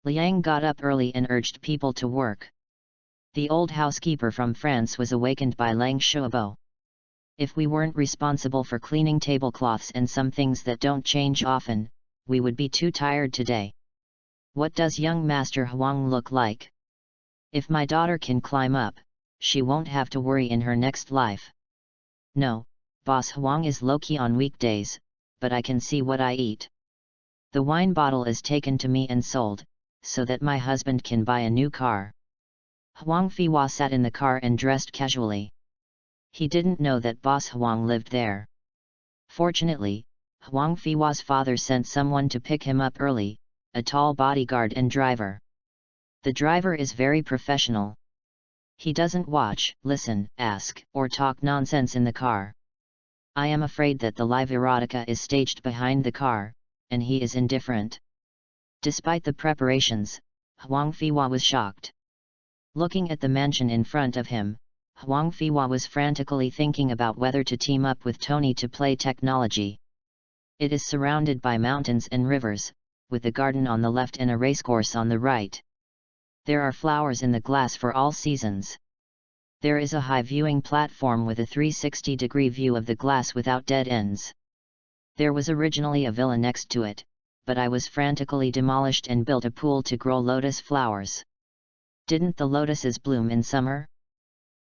A: Liang got up early and urged people to work. The old housekeeper from France was awakened by Lang Shuobo. If we weren't responsible for cleaning tablecloths and some things that don't change often, we would be too tired today. What does young Master Huang look like? If my daughter can climb up, she won't have to worry in her next life. No, Boss Huang is low-key on weekdays, but I can see what I eat. The wine bottle is taken to me and sold, so that my husband can buy a new car. Huang Fiwa sat in the car and dressed casually. He didn't know that Boss Huang lived there. Fortunately, Huang Fiwa's father sent someone to pick him up early, a tall bodyguard and driver. The driver is very professional. He doesn't watch, listen, ask, or talk nonsense in the car. I am afraid that the live erotica is staged behind the car, and he is indifferent. Despite the preparations, Huang Fiwa was shocked. Looking at the mansion in front of him, Huang Fiwa was frantically thinking about whether to team up with Tony to play technology. It is surrounded by mountains and rivers, with a garden on the left and a racecourse on the right. There are flowers in the glass for all seasons. There is a high viewing platform with a 360-degree view of the glass without dead ends. There was originally a villa next to it, but I was frantically demolished and built a pool to grow lotus flowers. Didn't the lotuses bloom in summer?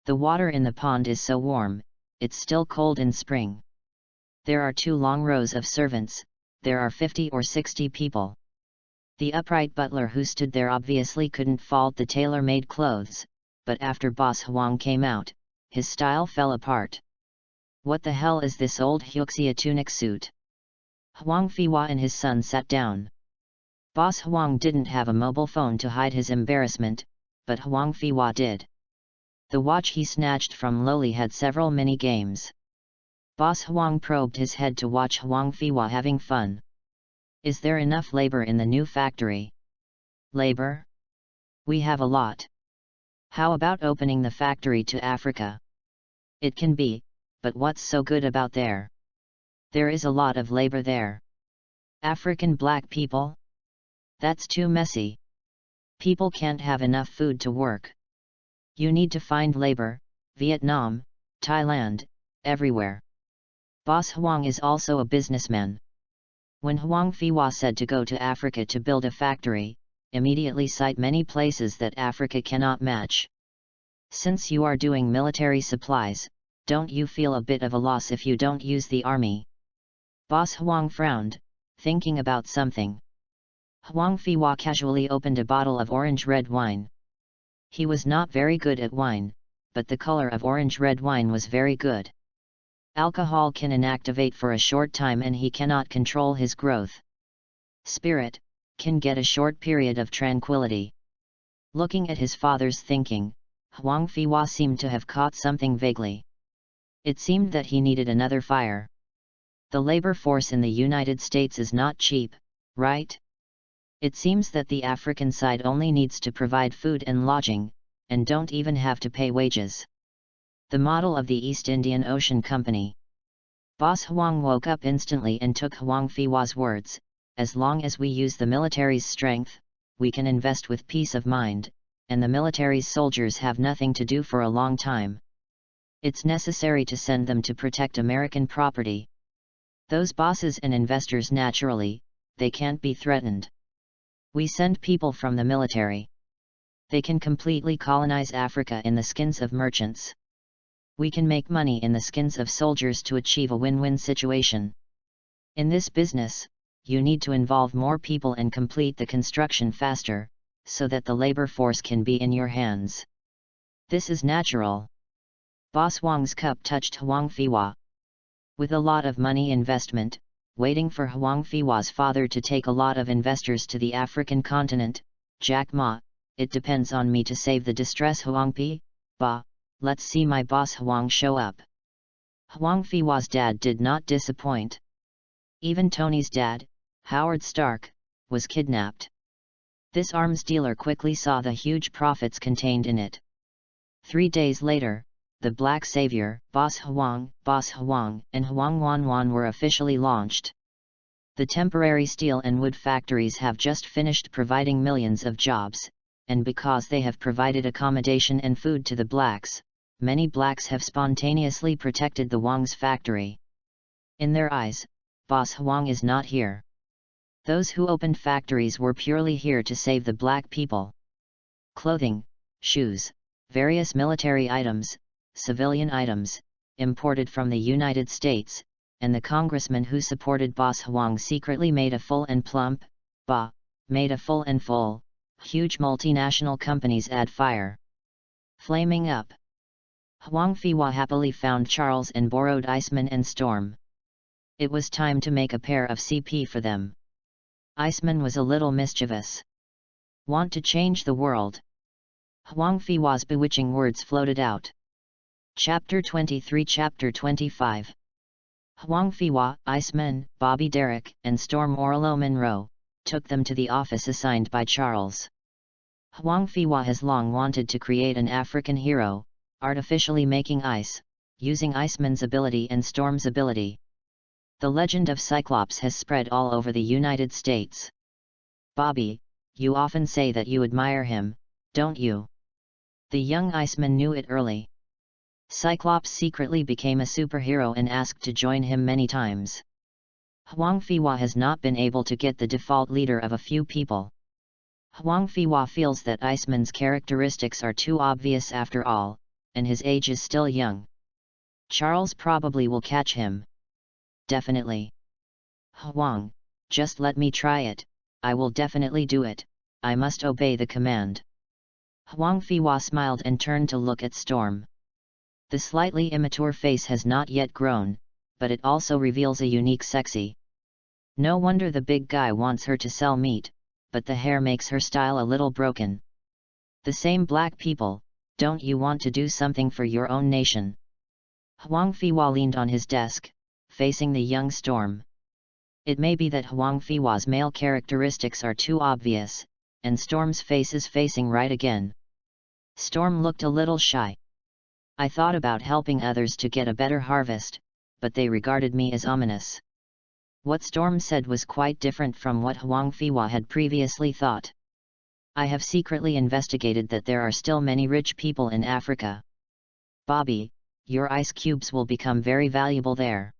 A: The water in the pond is so warm, it's still cold in spring. There are 2 long rows of servants, there are 50 or 60 people. The upright butler who stood there obviously couldn't fault the tailor-made clothes, but after Boss Huang came out, his style fell apart. What the hell is this old Huxia tunic suit? Huang Fiwa and his son sat down. Boss Huang didn't have a mobile phone to hide his embarrassment, but Huang Fiwa did. The watch he snatched from Loli had several mini-games. Boss Huang probed his head to watch Huang Fiwa having fun. Is there enough labor in the new factory? Labor? We have a lot. How about opening the factory to Africa? It can be, but what's so good about there? There is a lot of labor there. African black people? That's too messy. People can't have enough food to work. You need to find labor, Vietnam, Thailand, everywhere. Boss Huang is also a businessman. When Huang Fiwa said to go to Africa to build a factory, immediately cite many places that Africa cannot match. Since you are doing military supplies, don't you feel a bit of a loss if you don't use the army? Boss Huang frowned, thinking about something. Huang Fiwa casually opened a bottle of orange-red wine. He was not very good at wine, but the color of orange-red wine was very good. Alcohol can inactivate for a short time and he cannot control his growth. Spirit can get a short period of tranquility. Looking at his father's thinking, Huang Fiwa seemed to have caught something vaguely. It seemed that he needed another fire. The labor force in the United States is not cheap, right? It seems that the African side only needs to provide food and lodging, and don't even have to pay wages. The model of the East Indian Ocean Company. Boss Huang woke up instantly and took Huang Fiwa's words, as long as we use the military's strength, we can invest with peace of mind, and the military's soldiers have nothing to do for a long time. It's necessary to send them to protect American property. Those bosses and investors naturally, they can't be threatened. We send people from the military. They can completely colonize Africa in the skins of merchants. We can make money in the skins of soldiers to achieve a win-win situation. In this business, you need to involve more people and complete the construction faster, so that the labor force can be in your hands. This is natural. Boss Huang's cup touched Huang Fiwa. With a lot of money investment, waiting for Huang Fiwa's father to take a lot of investors to the African continent, Jack Ma, it depends on me to save the distress Huang Pi, Ba, let's see my boss Huang show up. Huang Fiwa's dad did not disappoint. Even Tony's dad, Howard Stark, was kidnapped. This arms dealer quickly saw the huge profits contained in it. 3 days later, the Black Savior, Boss Huang, and Huang Wanwan were officially launched. The temporary steel and wood factories have just finished providing millions of jobs, and because they have provided accommodation and food to the blacks, many blacks have spontaneously protected the Wang's factory. In their eyes, Boss Huang is not here. Those who opened factories were purely here to save the black people. Clothing, shoes, various military items, civilian items, imported from the United States, and the congressman who supported Boss Huang secretly made a full and plump, made a full and full, huge multinational companies add fire. Flaming up. Huang Fiwa happily found Charles and borrowed Iceman and Storm. It was time to make a pair of CP for them. Iceman was a little mischievous. Want to change the world? Huang Fiwa's bewitching words floated out. Chapter 23 Chapter 25 Huang Fiwa, Iceman, Bobby Derrick, and Storm Orlo Monroe, took them to the office assigned by Charles. Huang Fiwa has long wanted to create an African hero, artificially making ice, using Iceman's ability and Storm's ability. The legend of Cyclops has spread all over the United States. Bobby, you often say that you admire him, don't you? The young Iceman knew it early. Cyclops secretly became a superhero and asked to join him many times. Huang Fiwa has not been able to get the default leader of a few people. Huang Fiwa feels that Iceman's characteristics are too obvious after all, and his age is still young. Charles probably will catch him. Definitely. Huang, just let me try it, I will definitely do it, I must obey the command. Huang Fiwa smiled and turned to look at Storm. The slightly immature face has not yet grown, but it also reveals a unique sexy. No wonder the big guy wants her to sell meat, but the hair makes her style a little broken. The same black people, don't you want to do something for your own nation? Huang Fiwa leaned on his desk, facing the young Storm. It may be that Huang Fiwa's male characteristics are too obvious, and Storm's face is facing right again. Storm looked a little shy. I thought about helping others to get a better harvest, but they regarded me as ominous. What Storm said was quite different from what Huang Fiwa had previously thought. I have secretly investigated that there are still many rich people in Africa. Bobby, your ice cubes will become very valuable there.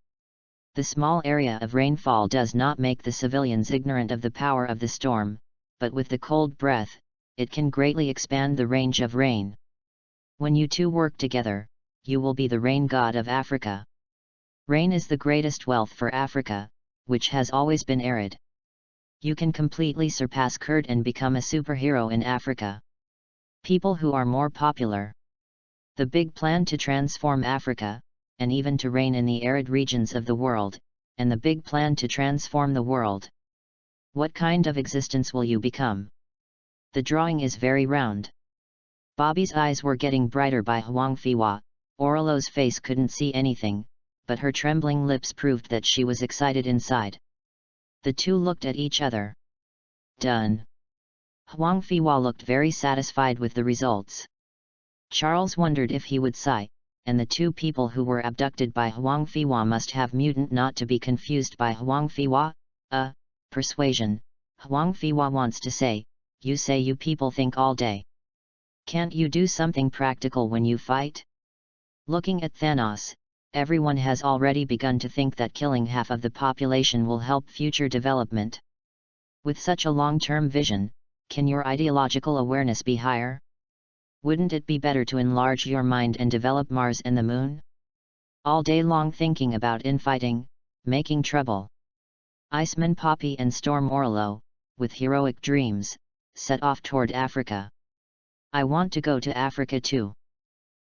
A: The small area of rainfall does not make the civilians ignorant of the power of the storm, but with the cold breath, it can greatly expand the range of rain. When you two work together, you will be the rain god of Africa. Rain is the greatest wealth for Africa, which has always been arid. You can completely surpass Kurt and become a superhero in Africa. People who are more popular. The big plan to transform Africa, and even to reign in the arid regions of the world, and the big plan to transform the world. What kind of existence will you become? The drawing is very round. Bobby's eyes were getting brighter by Huang Fiwa. Orlo's face couldn't see anything, but her trembling lips proved that she was excited inside. The two looked at each other. Done. Huang Fiwa looked very satisfied with the results. Charles wondered if he would sigh, and the two people who were abducted by Huang Fiwa must have mutant not to be confused by Huang Fiwa. Persuasion. Huang Fiwa wants to say, you say you people think all day. Can't you do something practical when you fight? Looking at Thanos, everyone has already begun to think that killing half of the population will help future development. With such a long-term vision, can your ideological awareness be higher? Wouldn't it be better to enlarge your mind and develop Mars and the Moon? All day long thinking about infighting, making trouble. Iceman Poppy and Storm Orlo, with heroic dreams, set off toward Africa. I want to go to Africa too.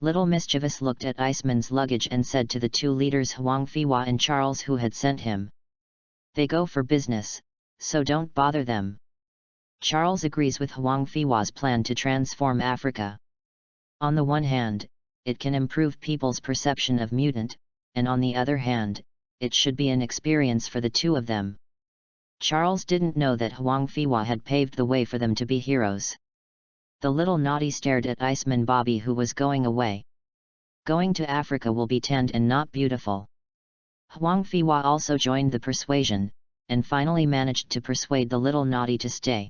A: Little Mischievous looked at Iceman's luggage and said to the two leaders Huang Fiwa and Charles who had sent him. They go for business, so don't bother them. Charles agrees with Huang Fiwa's plan to transform Africa. On the one hand, it can improve people's perception of mutant, and on the other hand, it should be an experience for the two of them. Charles didn't know that Huang Fiwa had paved the way for them to be heroes. The little naughty stared at Iceman Bobby who was going away. Going to Africa will be tanned and not beautiful. Huang Fiwa also joined the persuasion, and finally managed to persuade the little naughty to stay.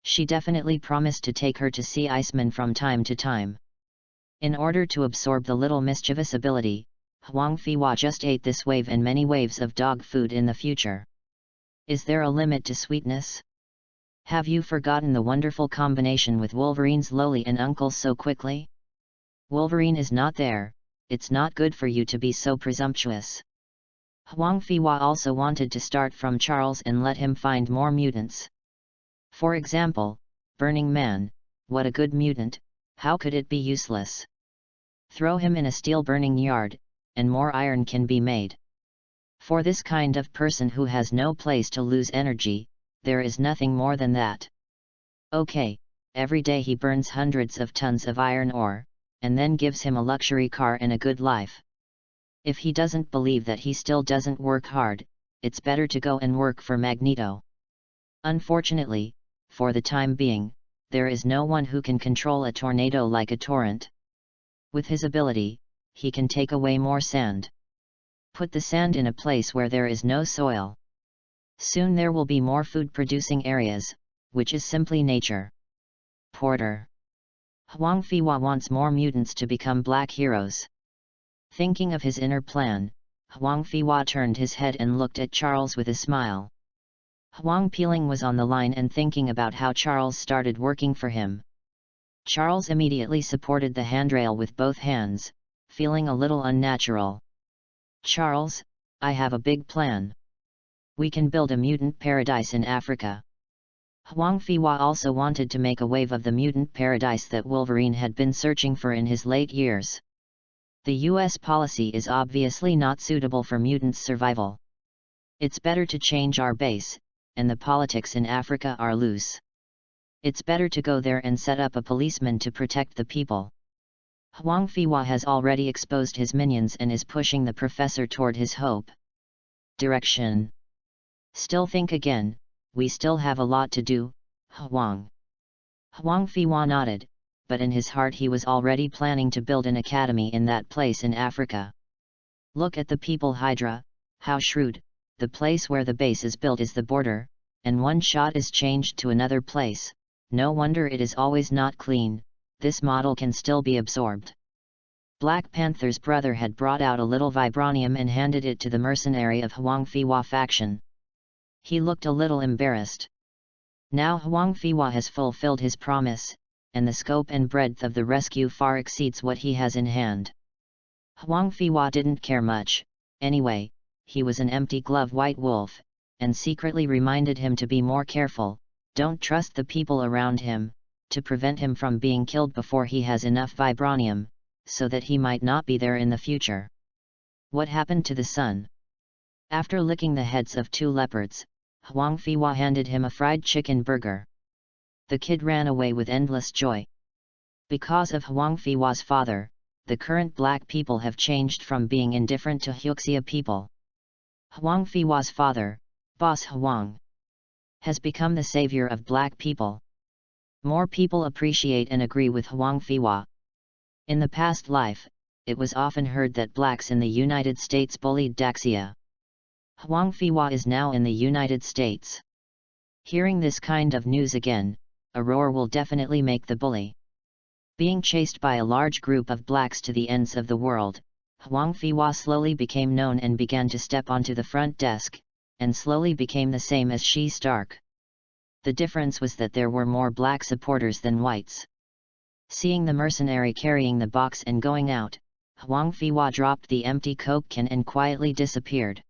A: She definitely promised to take her to see Iceman from time to time. In order to absorb the little mischievous ability, Huang Fiwa just ate this wave and many waves of dog food in the future. Is there a limit to sweetness? Have you forgotten the wonderful combination with Wolverine's lowly and uncle so quickly? Wolverine is not there, it's not good for you to be so presumptuous. Huang Fiwa also wanted to start from Charles and let him find more mutants. For example, Burning Man, what a good mutant, how could it be useless? Throw him in a steel burning yard, and more iron can be made. For this kind of person who has no place to lose energy, there is nothing more than that. Okay, every day he burns hundreds of tons of iron ore, and then gives him a luxury car and a good life. If he doesn't believe that he still doesn't work hard, it's better to go and work for Magneto. Unfortunately, for the time being, there is no one who can control a tornado like a torrent. With his ability, he can take away more sand. Put the sand in a place where there is no soil. Soon there will be more food-producing areas, which is simply nature. Porter. Huang Fiwa wants more mutants to become black heroes. Thinking of his inner plan, Huang Fiwa turned his head and looked at Charles with a smile. Huang Peeling was on the line and thinking about how Charles started working for him. Charles immediately supported the handrail with both hands, feeling a little unnatural. Charles, I have a big plan. We can build a mutant paradise in Africa. Huang Fiwa also wanted to make a wave of the mutant paradise that Wolverine had been searching for in his late years. The US policy is obviously not suitable for mutants' survival. It's better to change our base, and the politics in Africa are loose. It's better to go there and set up a policeman to protect the people. Huang Fiwa has already exposed his minions and is pushing the professor toward his hope. Direction. Still think again, we still have a lot to do, Huang. Huang Fiwa nodded, but in his heart he was already planning to build an academy in that place in Africa. Look at the people Hydra, how shrewd, the place where the base is built is the border, and one shot is changed to another place, no wonder it is always not clean, this model can still be absorbed. Black Panther's brother had brought out a little vibranium and handed it to the mercenary of Huang Fiwa faction. He looked a little embarrassed. Now Huang Fiwa has fulfilled his promise, and the scope and breadth of the rescue far exceeds what he has in hand. Huang Fiwa didn't care much, anyway, he was an empty glove white wolf, and secretly reminded him to be more careful, don't trust the people around him, to prevent him from being killed before he has enough vibranium, so that he might not be there in the future. What happened to the son? After licking the heads of 2 leopards, Huang Fiwa handed him a fried chicken burger. The kid ran away with endless joy. Because of Huang Fiwa's father, the current black people have changed from being indifferent to Huxia people. Huang Fiwa's father, Boss Huang, has become the savior of black people. More people appreciate and agree with Huang Fiwa. In the past life, it was often heard that blacks in the United States bullied Daxia. Huang Fiwa is now in the United States. Hearing this kind of news again, a roar will definitely make the bully. Being chased by a large group of blacks to the ends of the world, Huang Fiwa slowly became known and began to step onto the front desk, and slowly became the same as She Stark. The difference was that there were more black supporters than whites. Seeing the mercenary carrying the box and going out, Huang Fiwa dropped the empty Coke can and quietly disappeared.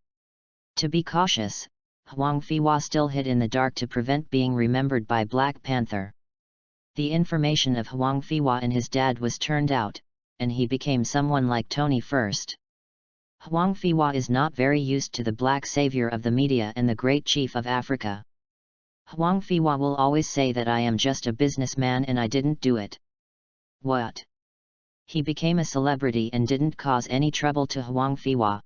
A: To be cautious, Huang Fiwa still hid in the dark to prevent being remembered by Black Panther. The information of Huang Fiwa and his dad was turned out, and he became someone like Tony first. Huang Fiwa is not very used to the black savior of the media and the great chief of Africa. Huang Fiwa will always say that I am just a businessman and I didn't do it. What? He became a celebrity and didn't cause any trouble to Huang Fiwa.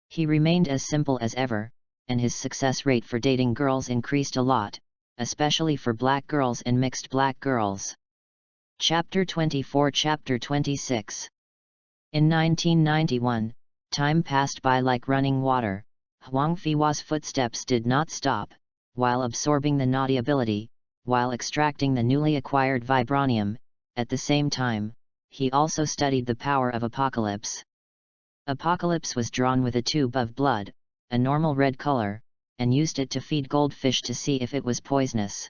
A: He remained as simple as ever, and his success rate for dating girls increased a lot, especially for black girls and mixed black girls. Chapter 24 Chapter 26 In 1991, time passed by like running water. Huang Fiwa's footsteps did not stop, while absorbing the naughty ability, while extracting the newly acquired vibranium. At the same time, he also studied the power of Apocalypse. Apocalypse was drawn with a tube of blood, a normal red color, and used it to feed goldfish to see if it was poisonous.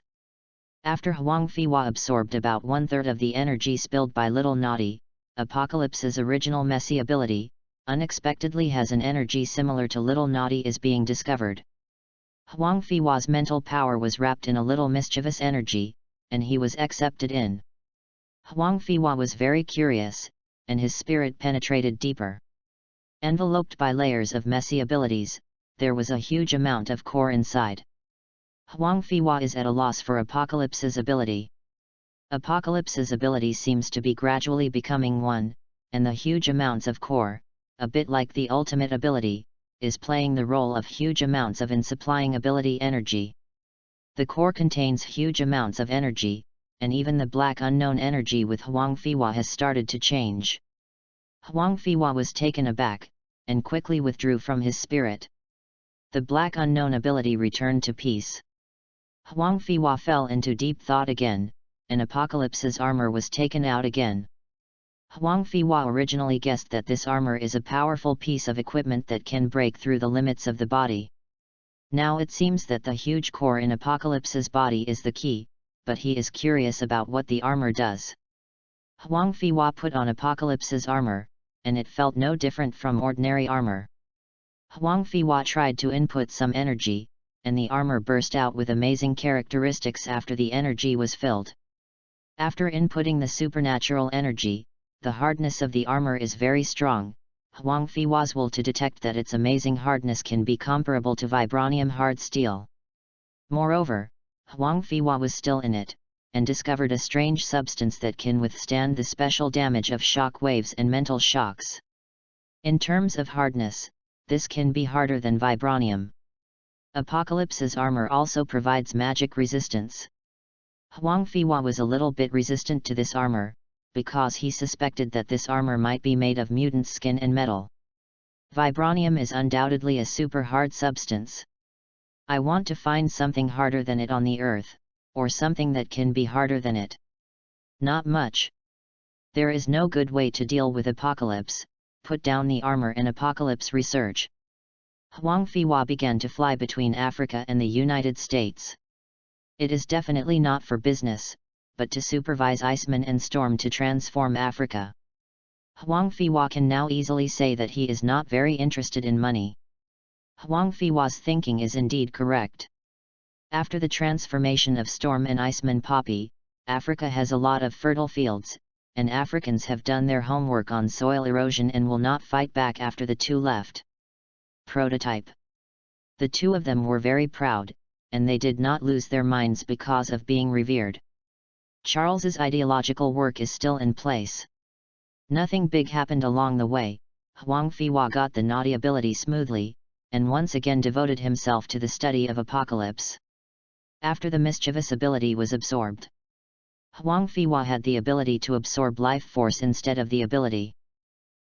A: After Huang Fiwa absorbed about 1/3 of the energy spilled by Little Naughty, Apocalypse's original messy ability, unexpectedly has an energy similar to Little Naughty is being discovered. Huang Fiwa's mental power was wrapped in a little mischievous energy, and he was accepted in. Huang Fiwa was very curious, and his spirit penetrated deeper. Enveloped by layers of messy abilities, there was a huge amount of core inside. Huang Fiwa is at a loss for Apocalypse's ability. Apocalypse's ability seems to be gradually becoming one, and the huge amounts of core, a bit like the ultimate ability, is playing the role of huge amounts of in supplying ability energy. The core contains huge amounts of energy, and even the black unknown energy with Huang Fiwa has started to change. Huang Fiwa was taken aback, and quickly withdrew from his spirit. The black unknown ability returned to peace. Huang Fiwa fell into deep thought again, and Apocalypse's armor was taken out again. Huang Fiwa originally guessed that this armor is a powerful piece of equipment that can break through the limits of the body. Now it seems that the huge core in Apocalypse's body is the key, but he is curious about what the armor does. Huang Fiwa put on Apocalypse's armor, and it felt no different from ordinary armor. Huang Fiwa tried to input some energy, and the armor burst out with amazing characteristics after the energy was filled. After inputting the supernatural energy, the hardness of the armor is very strong. Huang Fiwa's will to detect that its amazing hardness can be comparable to vibranium hard steel. Moreover, Huang Fiwa was still in it, and discovered a strange substance that can withstand the special damage of shock waves and mental shocks. In terms of hardness, this can be harder than vibranium. Apocalypse's armor also provides magic resistance. Huang Fiwa was a little bit resistant to this armor, because he suspected that this armor might be made of mutant skin and metal. Vibranium is undoubtedly a super hard substance. I want to find something harder than it on the earth, or something that can be harder than it. Not much. There is no good way to deal with Apocalypse. Put down the armor and Apocalypse research. Huang Fiwa began to fly between Africa and the United States. It is definitely not for business, but to supervise Iceman and Storm to transform Africa. Huang Fiwa can now easily say that he is not very interested in money. Huang Fiwa's thinking is indeed correct. After the transformation of Storm and Iceman Poppy, Africa has a lot of fertile fields, and Africans have done their homework on soil erosion and will not fight back after the two left. Prototype. The two of them were very proud, and they did not lose their minds because of being revered. Charles's ideological work is still in place. Nothing big happened along the way. Huang Fiwa got the naughty ability smoothly, and once again devoted himself to the study of Apocalypse. After the mischievous ability was absorbed, Huang Fiwa had the ability to absorb life force instead of the ability.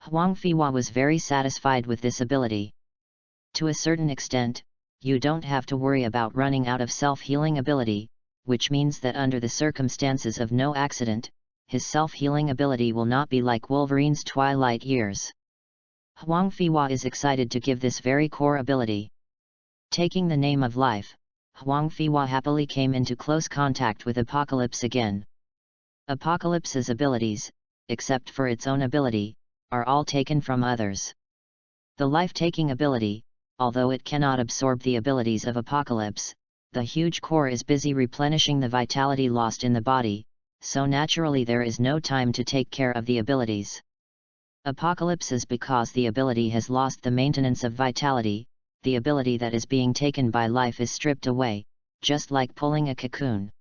A: Huang Fiwa was very satisfied with this ability. To a certain extent, you don't have to worry about running out of self-healing ability, which means that under the circumstances of no accident, his self-healing ability will not be like Wolverine's twilight years. Huang Fiwa is excited to give this very core ability. Taking the name of life, Huang Fiwa happily came into close contact with Apocalypse again. Apocalypse's abilities, except for its own ability, are all taken from others. The life-taking ability, although it cannot absorb the abilities of Apocalypse, the huge core is busy replenishing the vitality lost in the body, so naturally there is no time to take care of the abilities. Apocalypse is because the ability has lost the maintenance of vitality, the ability that is being taken by life is stripped away, just like pulling a cocoon.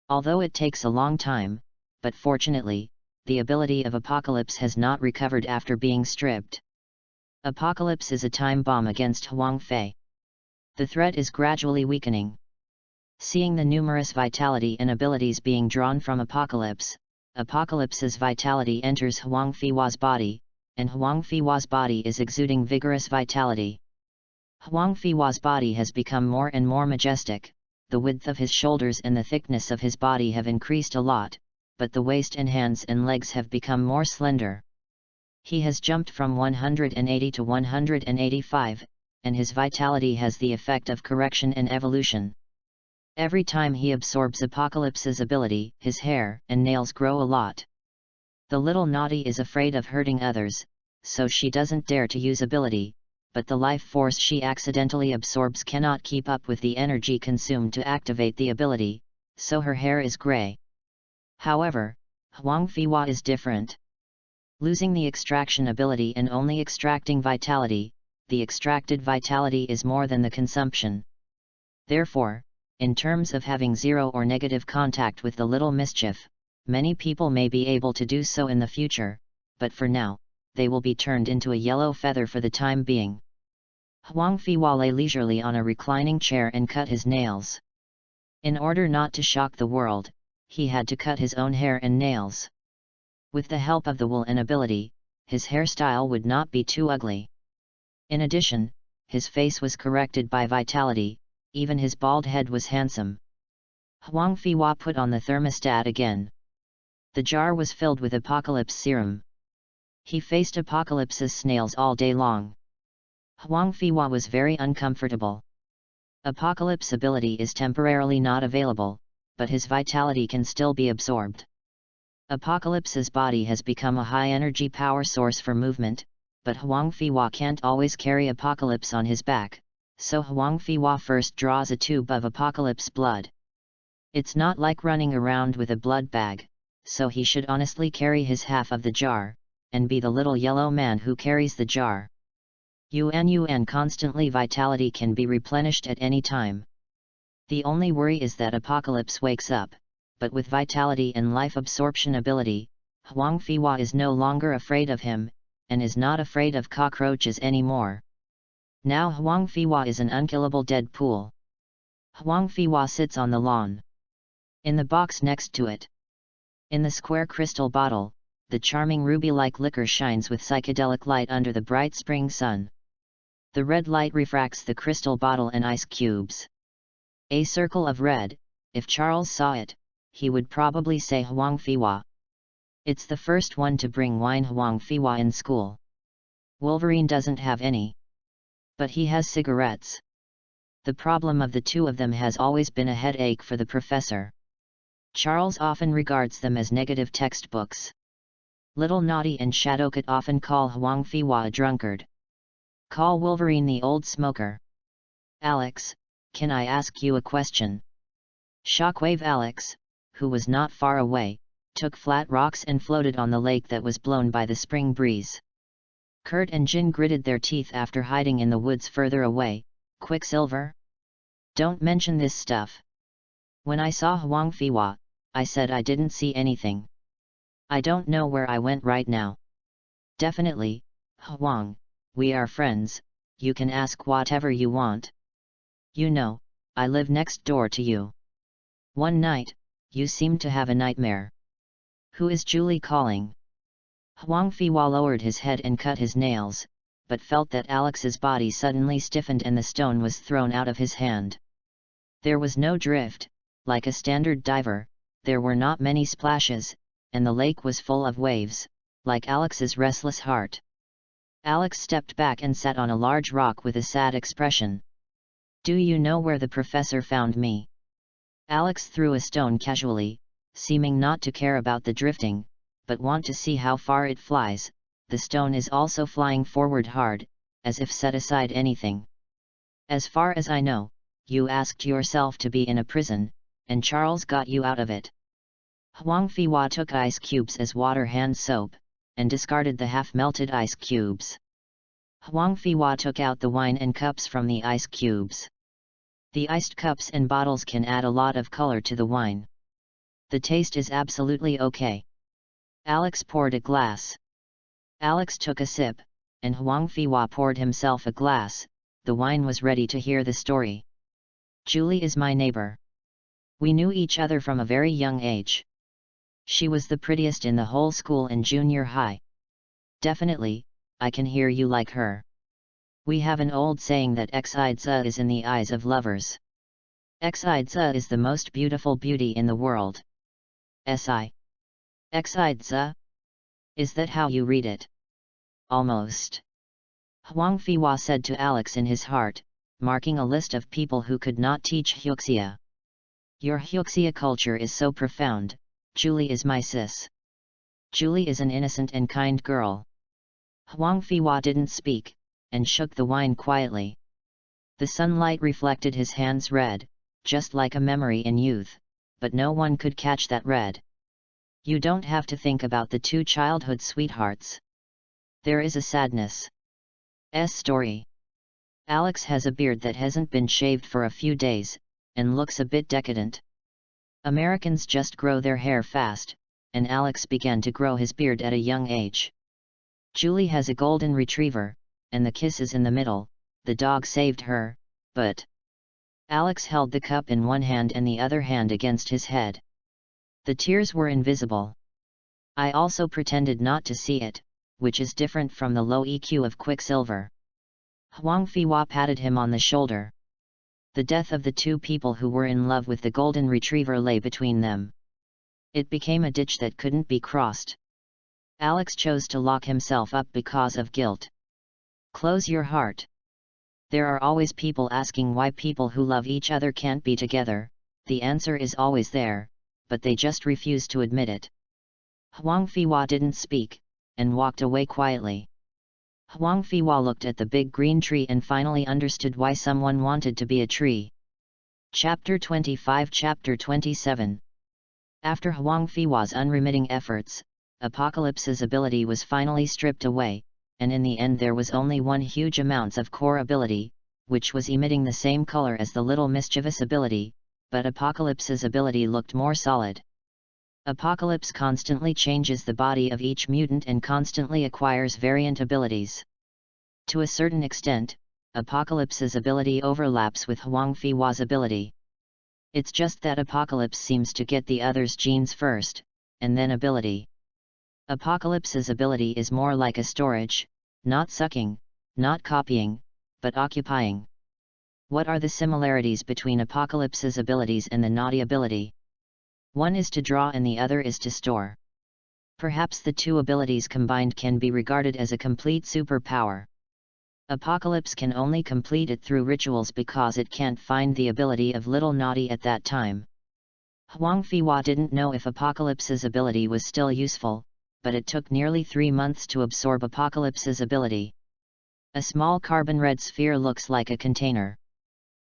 A: Although it takes a long time, but fortunately, the ability of Apocalypse has not recovered after being stripped. Apocalypse is a time bomb against Huang Fei. The threat is gradually weakening. Seeing the numerous vitality and abilities being drawn from Apocalypse, Apocalypse's vitality enters Huang Fiwa's body, and Huang Fiwa's body is exuding vigorous vitality. Huang Fiwa's body has become more and more majestic, the width of his shoulders and the thickness of his body have increased a lot, but the waist and hands and legs have become more slender. He has jumped from 180 to 185, and his vitality has the effect of correction and evolution. Every time he absorbs Apocalypse's ability, his hair and nails grow a lot. The little naughty is afraid of hurting others, so she doesn't dare to use ability, but the life force she accidentally absorbs cannot keep up with the energy consumed to activate the ability, so her hair is gray. However, Huang Fiwa is different. Losing the extraction ability and only extracting vitality, the extracted vitality is more than the consumption. Therefore, in terms of having zero or negative contact with the little mischief, many people may be able to do so in the future, but for now, they will be turned into a yellow feather for the time being. Huang Fiwa lay leisurely on a reclining chair and cut his nails. In order not to shock the world, he had to cut his own hair and nails. With the help of the wool and ability, his hairstyle would not be too ugly. In addition, his face was corrected by vitality, even his bald head was handsome. Huang Fiwa put on the thermostat again. The jar was filled with Apocalypse serum. He faced Apocalypse's snails all day long. Huang Fiwa was very uncomfortable. Apocalypse ability is temporarily not available, but his vitality can still be absorbed. Apocalypse's body has become a high-energy power source for movement, but Huang Fiwa can't always carry Apocalypse on his back, so Huang Fiwa first draws a tube of Apocalypse blood. It's not like running around with a blood bag, so he should honestly carry his half of the jar, and be the little yellow man who carries the jar. Yuan constantly vitality can be replenished at any time. The only worry is that Apocalypse wakes up, but with vitality and life absorption ability, Huang Fiwa is no longer afraid of him, and is not afraid of cockroaches anymore. Now Huang Fiwa is an unkillable dead pool. Huang Fiwa sits on the lawn. In the box next to it, in the square crystal bottle, the charming ruby-like liquor shines with psychedelic light under the bright spring sun. The red light refracts the crystal bottle and ice cubes. A circle of red, if Charles saw it, he would probably say Huang Fiwa. It's the first one to bring wine Huang Fiwa in school. Wolverine doesn't have any. But he has cigarettes. The problem of the two of them has always been a headache for the professor. Charles often regards them as negative textbooks. Little Naughty and Shadowcat often call Huang Fiwa a drunkard. Call Wolverine the old smoker. Alex, can I ask you a question? Shockwave Alex, who was not far away, took flat rocks and floated on the lake that was blown by the spring breeze. Kurt and Jin gritted their teeth after hiding in the woods further away. Quicksilver? Don't mention this stuff. When I saw Huang Fiwa, I said I didn't see anything. I don't know where I went right now. Definitely, Huang, we are friends, you can ask whatever you want. You know, I live next door to you. One night, you seemed to have a nightmare. Who is Julie calling? Huang Fiwa lowered his head and cut his nails, but felt that Alex's body suddenly stiffened and the stone was thrown out of his hand. There was no drift, like a standard diver, there were not many splashes, and the lake was full of waves, like Alex's restless heart. Alex stepped back and sat on a large rock with a sad expression. Do you know where the professor found me? Alex threw a stone casually, seeming not to care about the drifting, but want to see how far it flies. The stone is also flying forward hard, as if set aside anything. As far as I know, you asked yourself to be in a prison, and Charles got you out of it. Huang Fiwa took ice cubes as water hand soap, and discarded the half-melted ice cubes. Huang Fiwa took out the wine and cups from the ice cubes. The iced cups and bottles can add a lot of color to the wine. The taste is absolutely okay. Alex poured a glass. Alex took a sip, and Huang Fiwa poured himself a glass. The wine was ready to hear the story. Julie is my neighbor. We knew each other from a very young age. She was the prettiest in the whole school in junior high. Definitely, I can hear you like her. We have an old saying that Xidza is in the eyes of lovers. Xidza is the most beautiful beauty in the world. Xidza? Is that how you read it? Almost. Huang Fiwa said to Alex in his heart, marking a list of people who could not teach Hyuxia. Your Hyuxia culture is so profound. Julie is my sis. Julie is an innocent and kind girl. Huang Fiwa didn't speak, and shook the wine quietly. The sunlight reflected his hands red, just like a memory in youth, but no one could catch that red. You don't have to think about the two childhood sweethearts. There is a sadness. Story. Alex has a beard that hasn't been shaved for a few days, and looks a bit decadent. Americans just grow their hair fast, and Alex began to grow his beard at a young age. Julie has a golden retriever, and the kiss is in the middle. The dog saved her, but... Alex held the cup in one hand and the other hand against his head. The tears were invisible. I also pretended not to see it, which is different from the low EQ of Quicksilver. Huang Fiwa patted him on the shoulder. The death of the two people who were in love with the golden retriever lay between them. It became a ditch that couldn't be crossed. Alex chose to lock himself up because of guilt. Close your heart. There are always people asking why people who love each other can't be together. The answer is always there, but they just refuse to admit it. Huang Fiwa didn't speak, and walked away quietly. Huang Fiwa looked at the big green tree and finally understood why someone wanted to be a tree. Chapter 25 Chapter 27. After Huang Fiwa's unremitting efforts, Apocalypse's ability was finally stripped away, and in the end there was only one huge amount of core ability, which was emitting the same color as the little mischievous ability, but Apocalypse's ability looked more solid. Apocalypse constantly changes the body of each mutant and constantly acquires variant abilities. To a certain extent, Apocalypse's ability overlaps with Huang Fiwa's ability. It's just that Apocalypse seems to get the other's genes first, and then ability. Apocalypse's ability is more like a storage, not sucking, not copying, but occupying. What are the similarities between Apocalypse's abilities and the naughty ability? One is to draw and the other is to store. Perhaps the two abilities combined can be regarded as a complete superpower. Apocalypse can only complete it through rituals because it can't find the ability of Little Naughty at that time. Huang Fiwa didn't know if Apocalypse's ability was still useful, but it took nearly 3 months to absorb Apocalypse's ability. A small carbon red sphere looks like a container.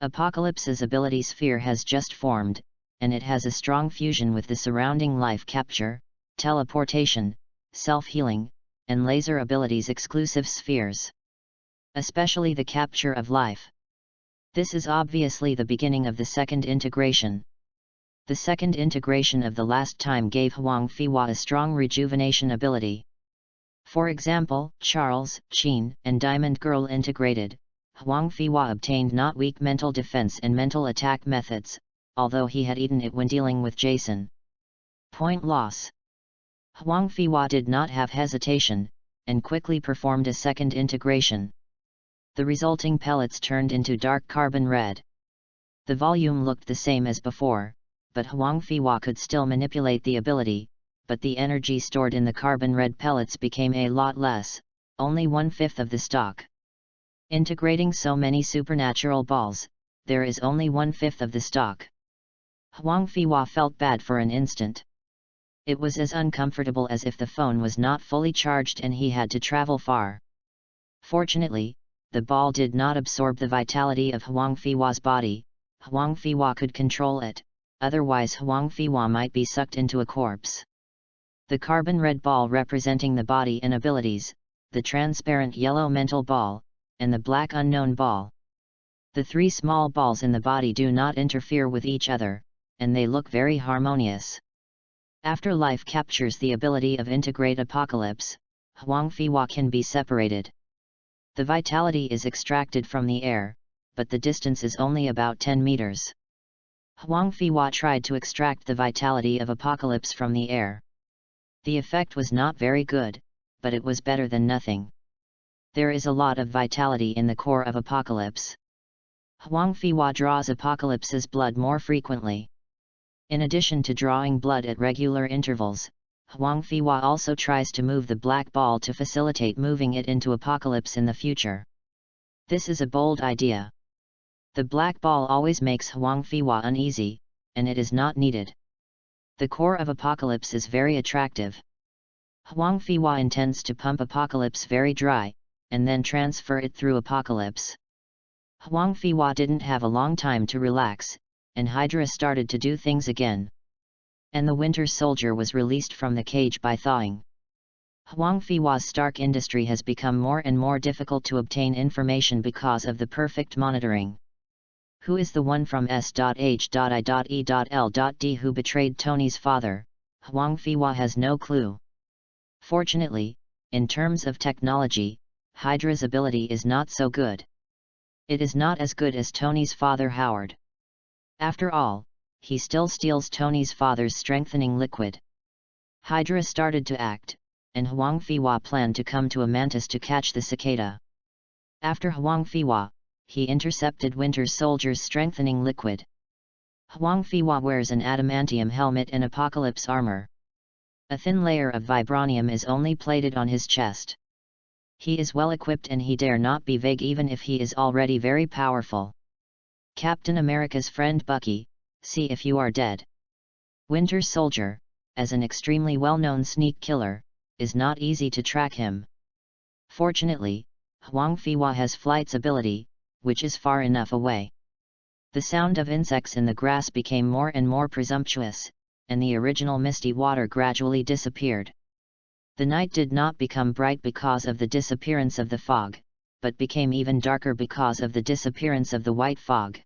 A: Apocalypse's ability sphere has just formed, and it has a strong fusion with the surrounding life capture, teleportation, self-healing, and laser abilities exclusive spheres. Especially the capture of life. This is obviously the beginning of the second integration. The second integration of the last time gave Huang Fiwa a strong rejuvenation ability. For example, Charles, Qin, and Diamond Girl integrated, Huang Fiwa obtained not weak mental defense and mental attack methods, although he had eaten it when dealing with Jason. Point loss. Huang Fiwa did not have hesitation, and quickly performed a second integration. The resulting pellets turned into dark carbon red. The volume looked the same as before, but Huang Fiwa could still manipulate the ability, but the energy stored in the carbon red pellets became a lot less, only 1/5 of the stock. Integrating so many supernatural balls, there is only 1/5 of the stock. Huang Fiwa felt bad for an instant. It was as uncomfortable as if the phone was not fully charged and he had to travel far. Fortunately, the ball did not absorb the vitality of Huang Fiwa's body. Huang Fiwa could control it, otherwise Huang Fiwa might be sucked into a corpse. The carbon red ball representing the body and abilities, the transparent yellow mental ball, and the black unknown ball. The 3 small balls in the body do not interfere with each other, and they look very harmonious. After life captures the ability of integrate Apocalypse, Huang Fiwa can be separated. The vitality is extracted from the air, but the distance is only about 10 meters. Huang Fiwa tried to extract the vitality of Apocalypse from the air. The effect was not very good, but it was better than nothing. There is a lot of vitality in the core of Apocalypse. Huang Fiwa draws Apocalypse's blood more frequently. In addition to drawing blood at regular intervals, Huang Fiwa also tries to move the black ball to facilitate moving it into Apocalypse in the future. This is a bold idea. The black ball always makes Huang Fiwa uneasy, and it is not needed. The core of Apocalypse is very attractive. Huang Fiwa intends to pump Apocalypse very dry, and then transfer it through Apocalypse. Huang Fiwa didn't have a long time to relax, and Hydra started to do things again. And the Winter Soldier was released from the cage by thawing. Huang Fiwa's Stark industry has become more and more difficult to obtain information because of the perfect monitoring. Who is the one from S.H.I.E.L.D. who betrayed Tony's father? Huang Fiwa has no clue. Fortunately, in terms of technology, Hydra's ability is not so good. It is not as good as Tony's father Howard. After all, he still steals Tony's father's strengthening liquid. Hydra started to act, and Huang Fiwa planned to come to Amantis to catch the cicada. After Huang Fiwa, he intercepted Winter Soldier's strengthening liquid. Huang Fiwa wears an adamantium helmet and Apocalypse armor. A thin layer of vibranium is only plated on his chest. He is well equipped and he dare not be vague even if he is already very powerful. Captain America's friend Bucky, see if you are dead. Winter Soldier, as an extremely well-known sneak killer, is not easy to track him. Fortunately, Huang Fiwa has flight's ability, which is far enough away. The sound of insects in the grass became more and more presumptuous, and the original misty water gradually disappeared. The night did not become bright because of the disappearance of the fog, but became even darker because of the disappearance of the white fog.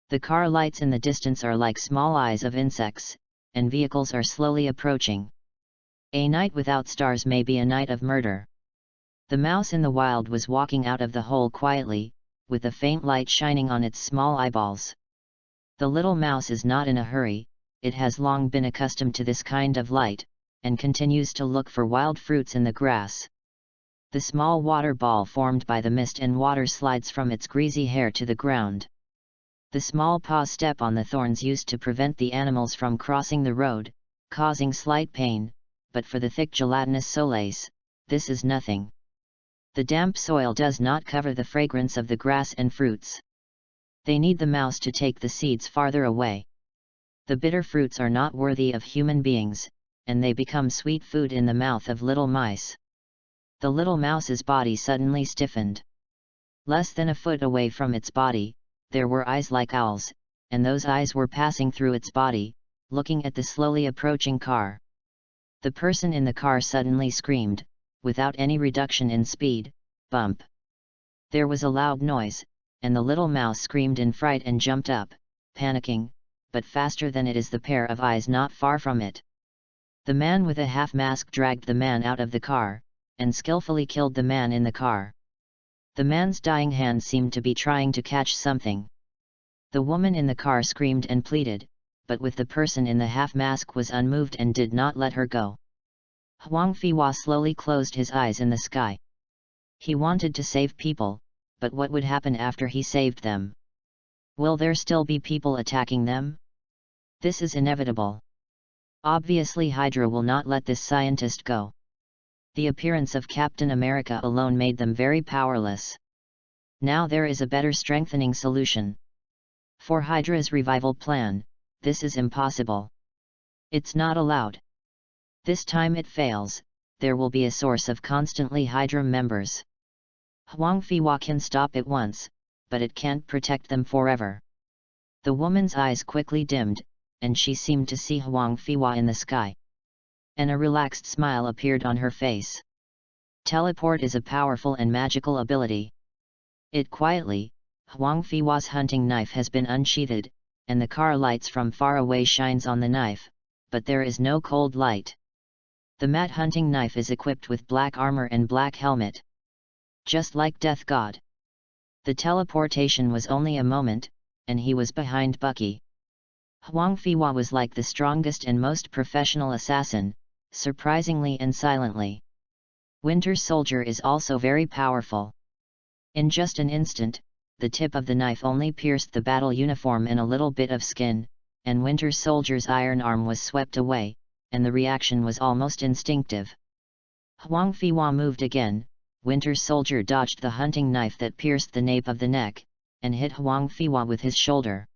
A: The car lights in the distance are like small eyes of insects, and vehicles are slowly approaching. A night without stars may be a night of murder. The mouse in the wild was walking out of the hole quietly, with a faint light shining on its small eyeballs. The little mouse is not in a hurry, it has long been accustomed to this kind of light, and continues to look for wild fruits in the grass. The small water ball formed by the mist and water slides from its greasy hair to the ground. The small paws step on the thorns used to prevent the animals from crossing the road, causing slight pain, but for the thick gelatinous soles, this is nothing. The damp soil does not cover the fragrance of the grass and fruits. They need the mouse to take the seeds farther away. The bitter fruits are not worthy of human beings, and they become sweet food in the mouth of little mice. The little mouse's body suddenly stiffened. Less than a foot away from its body, there were eyes like owls, and those eyes were passing through its body, looking at the slowly approaching car. The person in the car suddenly screamed, without any reduction in speed, "Bump!" There was a loud noise, and the little mouse screamed in fright and jumped up, panicking, but faster than it is the pair of eyes not far from it. The man with a half-mask dragged the man out of the car, and skillfully killed the man in the car. The man's dying hand seemed to be trying to catch something. The woman in the car screamed and pleaded, but with the person in the half-mask was unmoved and did not let her go. Huang Fiwa slowly closed his eyes in the sky. He wanted to save people, but what would happen after he saved them? Will there still be people attacking them? This is inevitable. Obviously Hydra will not let this scientist go. The appearance of Captain America alone made them very powerless. Now there is a better strengthening solution. For Hydra's revival plan, this is impossible. It's not allowed. This time it fails, there will be a source of constantly Hydra members. Huang Fiwa can stop it once, but it can't protect them forever. The woman's eyes quickly dimmed, and she seemed to see Huang Fiwa in the sky. And a relaxed smile appeared on her face. Teleport is a powerful and magical ability. It quietly, Huang Fiwa's hunting knife has been unsheathed, and the car lights from far away shines on the knife, but there is no cold light. The matte hunting knife is equipped with black armor and black helmet. Just like Death God. The teleportation was only a moment, and he was behind Bucky. Huang Fiwa was like the strongest and most professional assassin, surprisingly and silently. Winter Soldier is also very powerful. In just an instant, the tip of the knife only pierced the battle uniform and a little bit of skin, and Winter Soldier's iron arm was swept away, and the reaction was almost instinctive. Huang Fiwa moved again. Winter Soldier dodged the hunting knife that pierced the nape of the neck, and hit Huang Fiwa with his shoulder.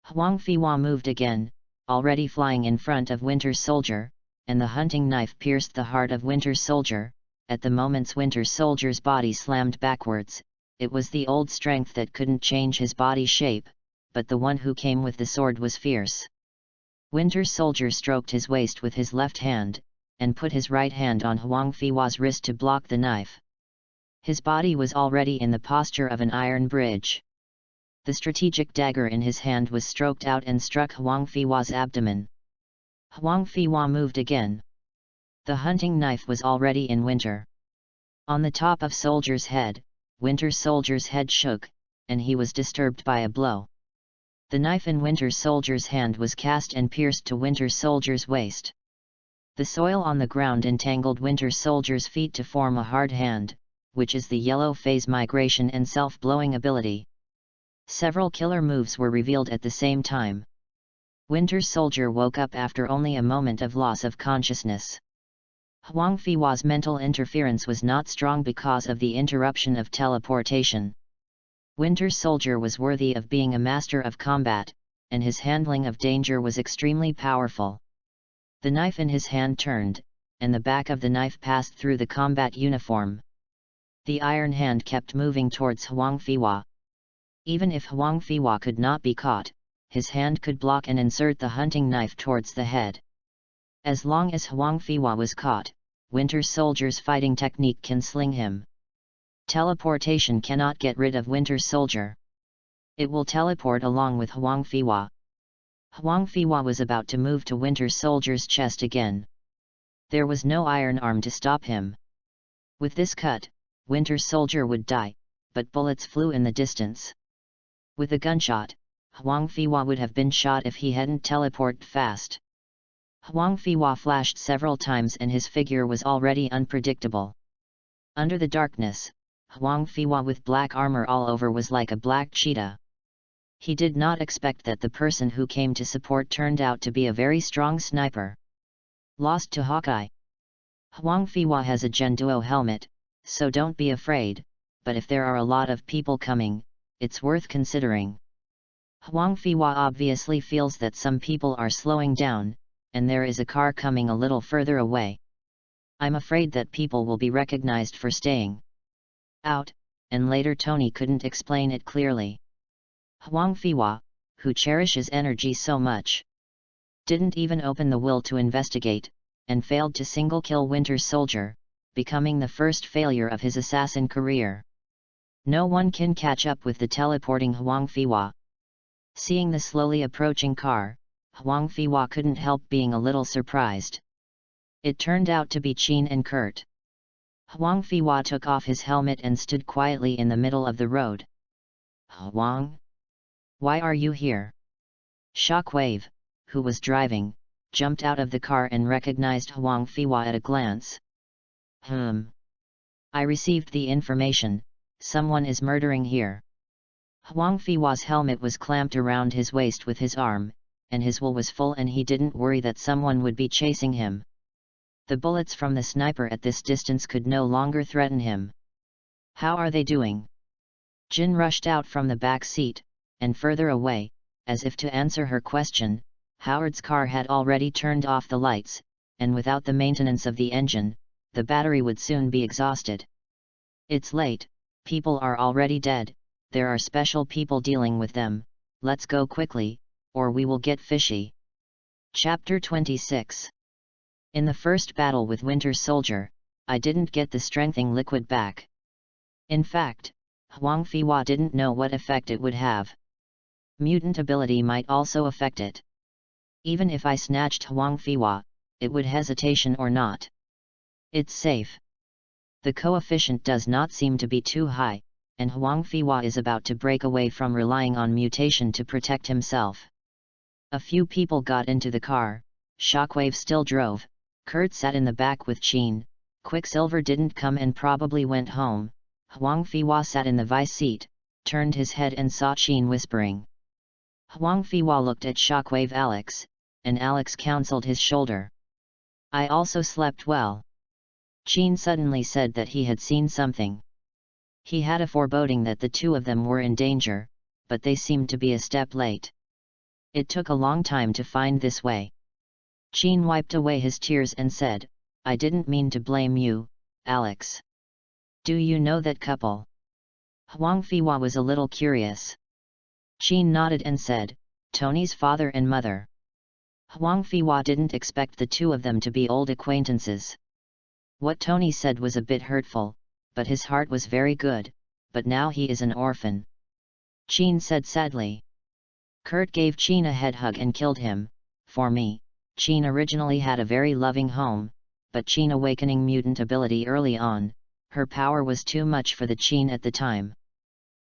A: Huang Fiwa moved again, already flying in front of Winter Soldier, and the hunting knife pierced the heart of Winter Soldier. At the moment Winter Soldier's body slammed backwards. It was the old strength that couldn't change his body shape, but the one who came with the sword was fierce. Winter Soldier stroked his waist with his left hand, and put his right hand on Huang Fiwa's wrist to block the knife. His body was already in the posture of an iron bridge. The strategic dagger in his hand was stroked out and struck Huang Fiwa's abdomen. Huang Fiwa moved again. The hunting knife was already in Winter. On the top of Soldier's head, Winter Soldier's head shook, and he was disturbed by a blow. The knife in Winter Soldier's hand was cast and pierced to Winter Soldier's waist. The soil on the ground entangled Winter Soldier's feet to form a hard hand, which is the yellow phase migration and self-blowing ability. Several killer moves were revealed at the same time. Winter Soldier woke up after only a moment of loss of consciousness. Huang Fiwa's mental interference was not strong because of the interruption of teleportation. Winter Soldier was worthy of being a master of combat, and his handling of danger was extremely powerful. The knife in his hand turned, and the back of the knife passed through the combat uniform. The iron hand kept moving towards Huang Fiwa. Even if Huang Fiwa could not be caught, his hand could block and insert the hunting knife towards the head. As long as Huang Fiwa was caught, Winter Soldier's fighting technique can sling him. Teleportation cannot get rid of Winter Soldier. It will teleport along with Huang Fiwa. Huang Fiwa was about to move to Winter Soldier's chest again. There was no iron arm to stop him. With this cut, Winter Soldier would die, but bullets flew in the distance. With a gunshot, Huang Fiwa would have been shot if he hadn't teleported fast. Huang Fiwa flashed several times and his figure was already unpredictable. Under the darkness, Huang Fiwa with black armor all over was like a black cheetah. He did not expect that the person who came to support turned out to be a very strong sniper. Lost to Hawkeye. Huang Fiwa has a Gen Duo helmet, so don't be afraid, but if there are a lot of people coming, it's worth considering. Huang Fiwa obviously feels that some people are slowing down, and there is a car coming a little further away. I'm afraid that people will be recognized for staying out, and later Tony couldn't explain it clearly. Huang Fiwa, who cherishes energy so much, didn't even open the will to investigate, and failed to single-kill Winter Soldier, becoming the first failure of his assassin career. No one can catch up with the teleporting Huang Fiwa. Seeing the slowly approaching car, Huang Fiwa couldn't help being a little surprised. It turned out to be Qin and Kurt. Huang Fiwa took off his helmet and stood quietly in the middle of the road. Huang? Why are you here? Shockwave, who was driving, jumped out of the car and recognized Huang Fiwa at a glance. I received the information, someone is murdering here. Huang Fiwa's helmet was clamped around his waist with his arm, and his wool was full and he didn't worry that someone would be chasing him. The bullets from the sniper at this distance could no longer threaten him. How are they doing? Jin rushed out from the back seat, and further away, as if to answer her question, Howard's car had already turned off the lights, and without the maintenance of the engine, the battery would soon be exhausted. It's late, people are already dead, there are special people dealing with them, let's go quickly, or we will get fishy. Chapter 26. In the first battle with Winter Soldier, I didn't get the strengthening liquid back. In fact, Huang Fiwa didn't know what effect it would have. Mutant ability might also affect it. Even if I snatched Huang Fiwa, it would hesitation or not. It's safe. The coefficient does not seem to be too high, and Huang Fiwa is about to break away from relying on mutation to protect himself. A few people got into the car, Shockwave still drove, Kurt sat in the back with Qin, Quicksilver didn't come and probably went home, Huang Fiwa sat in the vice seat, turned his head and saw Qin whispering. Huang Fiwa looked at Shockwave Alex, and Alex counseled his shoulder. I also slept well. Qin suddenly said that he had seen something. He had a foreboding that the two of them were in danger, but they seemed to be a step late. It took a long time to find this way. Qin wiped away his tears and said, "I didn't mean to blame you, Alex. Do you know that couple?" Huang Fiwa was a little curious. Qin nodded and said, "Tony's father and mother." Huang Fiwa didn't expect the two of them to be old acquaintances. What Tony said was a bit hurtful, but his heart was very good, but now he is an orphan. Qin said sadly. Kurt gave Qin a head hug and killed him. For me, Qin originally had a very loving home, but Qin awakening mutant ability early on, her power was too much for the Qin at the time.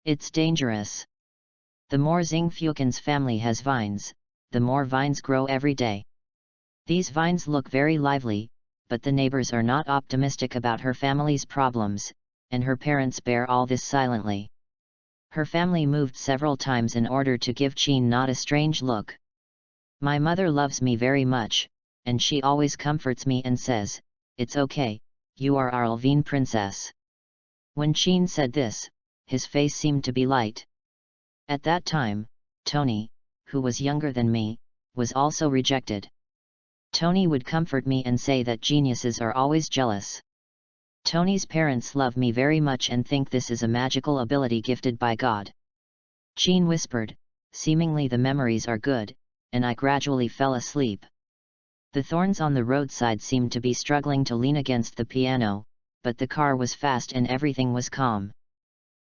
A: It's dangerous. The more Xingfukan's family has vines, the more vines grow every day. These vines look very lively, but the neighbors are not optimistic about her family's problems, and her parents bear all this silently. Her family moved several times in order to give Qin not a strange look. My mother loves me very much, and she always comforts me and says, "It's okay, you are our Alvine princess." When Qin said this, his face seemed to be light. At that time, Tony, who was younger than me, was also rejected. Tony would comfort me and say that geniuses are always jealous. Tony's parents love me very much and think this is a magical ability gifted by God. Qin whispered, "Seemingly the memories are good," and I gradually fell asleep. The thorns on the roadside seemed to be struggling to lean against the piano, but the car was fast and everything was calm.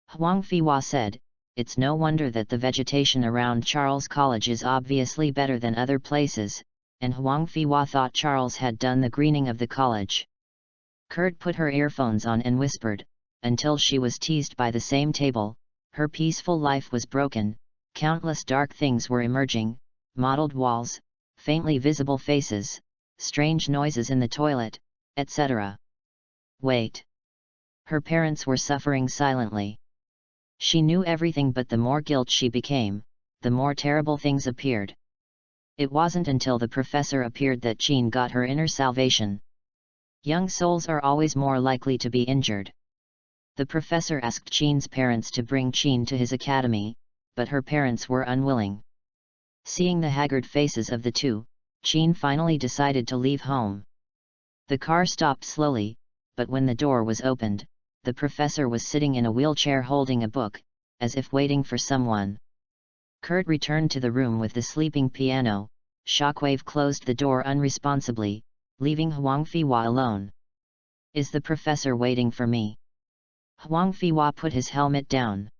A: Huang Fiwa said, "It's no wonder that the vegetation around Charles College is obviously better than other places," and Huang Fiwa thought Charles had done the greening of the college. Kurt put her earphones on and whispered, until she was teased by the same table, her peaceful life was broken, countless dark things were emerging, mottled walls, faintly visible faces, strange noises in the toilet, etc. Wait. Her parents were suffering silently. She knew everything, but the more guilt she became, the more terrible things appeared. It wasn't until the professor appeared that Qin got her inner salvation. Young souls are always more likely to be injured. The professor asked Qin's parents to bring Qin to his academy, but her parents were unwilling. Seeing the haggard faces of the two, Qin finally decided to leave home. The car stopped slowly, but when the door was opened, the professor was sitting in a wheelchair holding a book, as if waiting for someone. Kurt returned to the room with the sleeping piano. Shockwave closed the door unresponsibly, leaving Huang Fiwa alone. "Is the professor waiting for me?" Huang Fiwa put his helmet down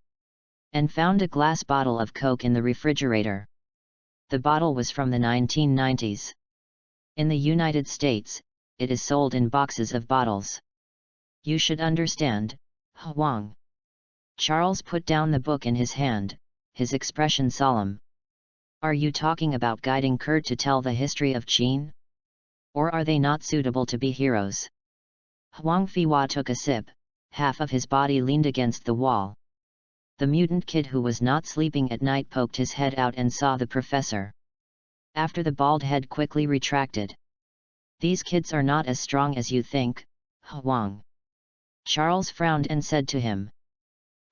A: and found a glass bottle of Coke in the refrigerator. The bottle was from the 1990s. In the United States, it is sold in boxes of bottles. "You should understand, Huang." Charles put down the book in his hand, his expression solemn. "Are you talking about guiding Kurt to tell the history of Qin? Or are they not suitable to be heroes?" Huang Fiwa took a sip, half of his body leaned against the wall. The mutant kid who was not sleeping at night poked his head out and saw the professor. After the bald head quickly retracted. "These kids are not as strong as you think, Huang." Charles frowned and said to him,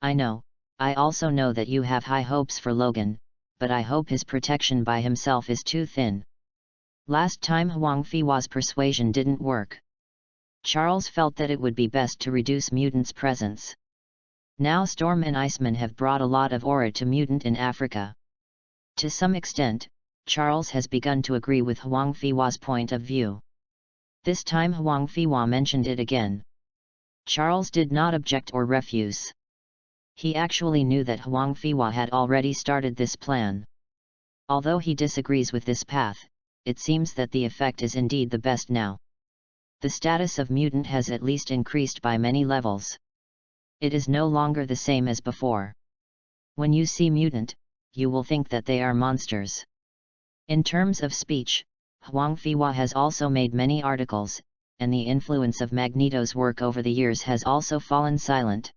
A: "I know, I also know that you have high hopes for Logan, but I hope his protection by himself is too thin." Last time Huang Fiwa's persuasion didn't work. Charles felt that it would be best to reduce mutants' presence. Now Storm and Iceman have brought a lot of aura to mutant in Africa. To some extent, Charles has begun to agree with Huang Fiwa's point of view. This time Huang Fiwa mentioned it again. Charles did not object or refuse. He actually knew that Huang Fiwa had already started this plan. Although he disagrees with this path, it seems that the effect is indeed the best now. The status of mutant has at least increased by many levels. It is no longer the same as before. When you see mutant, you will think that they are monsters. In terms of speech, Huang Fiwa has also made many articles, and the influence of Magneto's work over the years has also fallen silent.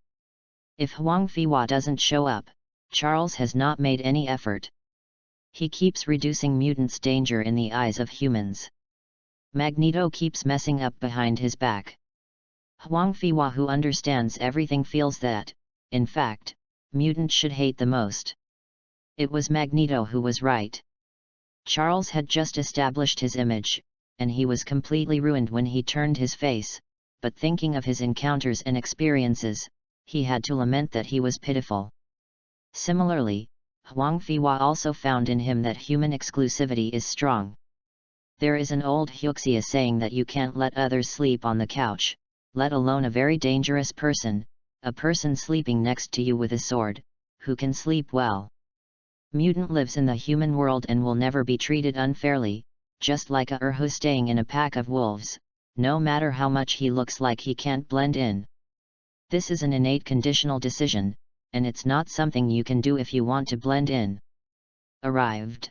A: If Huang Fiwa doesn't show up, Charles has not made any effort. He keeps reducing mutants' danger in the eyes of humans. Magneto keeps messing up behind his back. Huang Fiwa, who understands everything, feels that, in fact, mutants should hate the most. It was Magneto who was right. Charles had just established his image, and he was completely ruined when he turned his face, but thinking of his encounters and experiences, he had to lament that he was pitiful. Similarly, Huang Fiwa also found in him that human exclusivity is strong. There is an old Huxia saying that you can't let others sleep on the couch, let alone a very dangerous person, a person sleeping next to you with a sword, who can sleep well. Mutant lives in the human world and will never be treated unfairly, just like a Urhu staying in a pack of wolves, no matter how much he looks like he can't blend in. This is an innate conditional decision, and it's not something you can do if you want to blend in. Arrived.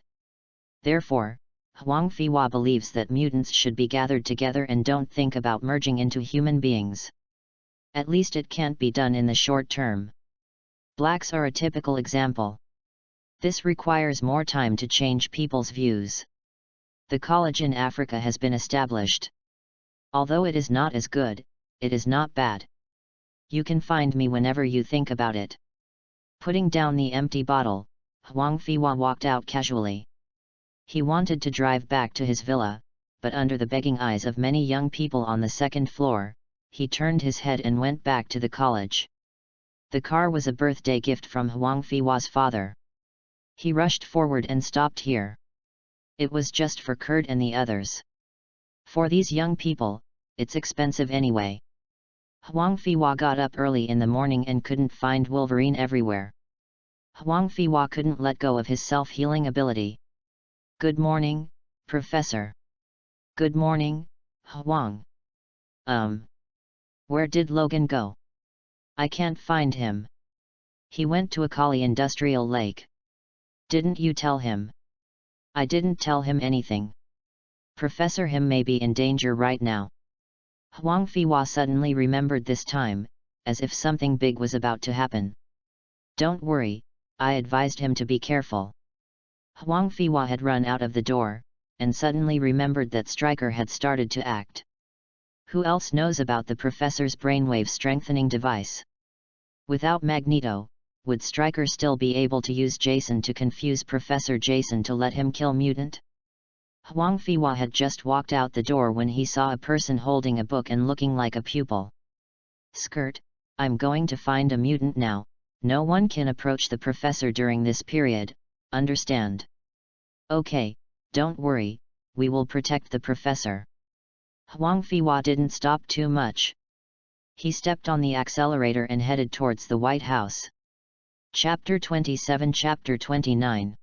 A: Therefore, Huang Fiwa believes that mutants should be gathered together and don't think about merging into human beings. At least it can't be done in the short term. Blacks are a typical example. This requires more time to change people's views. The college in Africa has been established. Although it is not as good, it is not bad. You can find me whenever you think about it. Putting down the empty bottle, Huang Fiwa walked out casually. He wanted to drive back to his villa, but under the begging eyes of many young people on the second floor, he turned his head and went back to the college. The car was a birthday gift from Huang Fiwa's father. He rushed forward and stopped here. It was just for Kurt and the others. For these young people, it's expensive anyway. Huang Fiwa got up early in the morning and couldn't find Wolverine everywhere. Huang Fiwa couldn't let go of his self-healing ability. Good morning, Professor. Good morning, Huang. Where did Logan go? I can't find him. He went to Akali Industrial Lake. Didn't you tell him? I didn't tell him anything. Professor Him may be in danger right now. Huang Fiwa suddenly remembered this time, as if something big was about to happen. Don't worry, I advised him to be careful. Huang Fiwa had run out of the door, and suddenly remembered that Stryker had started to act. Who else knows about the professor's brainwave strengthening device? Without Magneto, would Stryker still be able to use Jason to confuse Professor Jason to let him kill Mutant? Huang Fiwa had just walked out the door when he saw a person holding a book and looking like a pupil. Skirt, I'm going to find a mutant now. No one can approach the professor during this period, understand? Okay, don't worry, we will protect the professor. Huang Fiwa didn't stop too much. He stepped on the accelerator and headed towards the White House. Chapter 27, Chapter 29.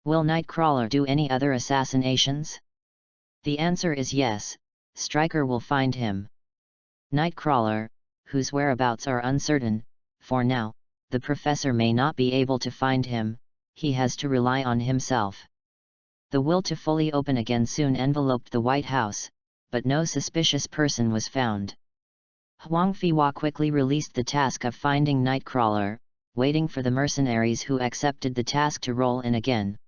A: Will Nightcrawler do any other assassinations? The answer is yes, Stryker will find him. Nightcrawler, whose whereabouts are uncertain, for now, the professor may not be able to find him, he has to rely on himself. The will to fully open again soon enveloped the White House, but no suspicious person was found. Huang Fiwa quickly released the task of finding Nightcrawler, waiting for the mercenaries who accepted the task to roll in again.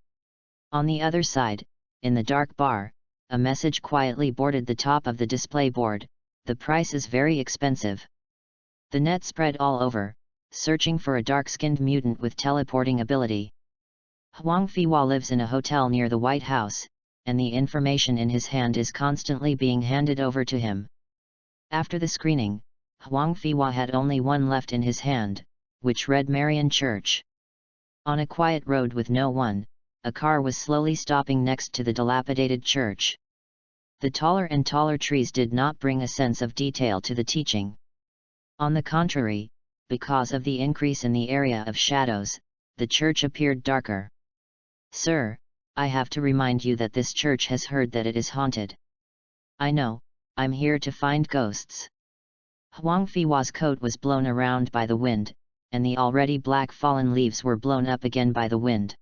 A: On the other side, in the dark bar, a message quietly boarded the top of the display board: the price is very expensive. The net spread all over, searching for a dark-skinned mutant with teleporting ability. Huang Fiwa lives in a hotel near the White House, and the information in his hand is constantly being handed over to him. After the screening, Huang Fiwa had only one left in his hand, which read Marian Church. On a quiet road with no one, a car was slowly stopping next to the dilapidated church. The taller and taller trees did not bring a sense of detail to the teaching. On the contrary, because of the increase in the area of shadows, the church appeared darker. Sir, I have to remind you that this church has heard that it is haunted. I know, I'm here to find ghosts. Huang Fiwa's coat was blown around by the wind, and the already black fallen leaves were blown up again by the wind.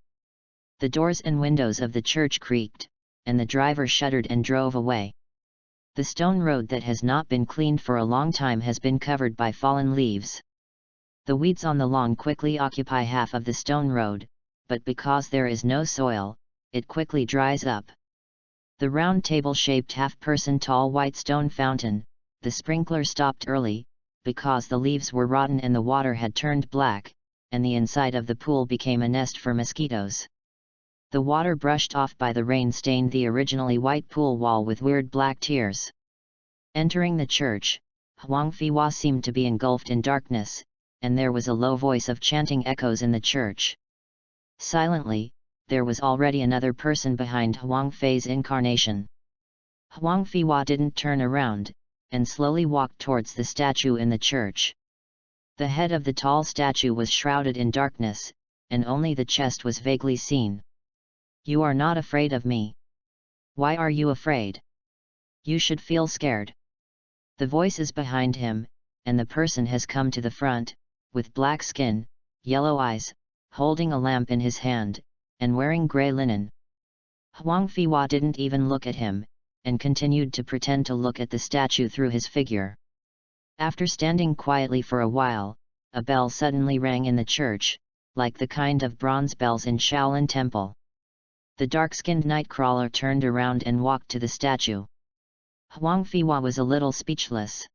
A: The doors and windows of the church creaked, and the driver shuddered and drove away. The stone road that has not been cleaned for a long time has been covered by fallen leaves. The weeds on the lawn quickly occupy half of the stone road, but because there is no soil, it quickly dries up. The round table-shaped half-person tall white stone fountain, the sprinkler stopped early, because the leaves were rotten and the water had turned black, and the inside of the pool became a nest for mosquitoes. The water brushed off by the rain stained the originally white pool wall with weird black tears. Entering the church, Huang Fiwa seemed to be engulfed in darkness, and there was a low voice of chanting echoes in the church. Silently, there was already another person behind Huang Fei's incarnation. Huang Fiwa didn't turn around, and slowly walked towards the statue in the church. The head of the tall statue was shrouded in darkness, and only the chest was vaguely seen. "You are not afraid of me. Why are you afraid? You should feel scared." The voice is behind him, and the person has come to the front, with black skin, yellow eyes, holding a lamp in his hand, and wearing grey linen. Huang Fiwa didn't even look at him, and continued to pretend to look at the statue through his figure. After standing quietly for a while, a bell suddenly rang in the church, like the kind of bronze bells in Shaolin Temple. The dark-skinned nightcrawler turned around and walked to the statue. Huang Fiwa was a little speechless.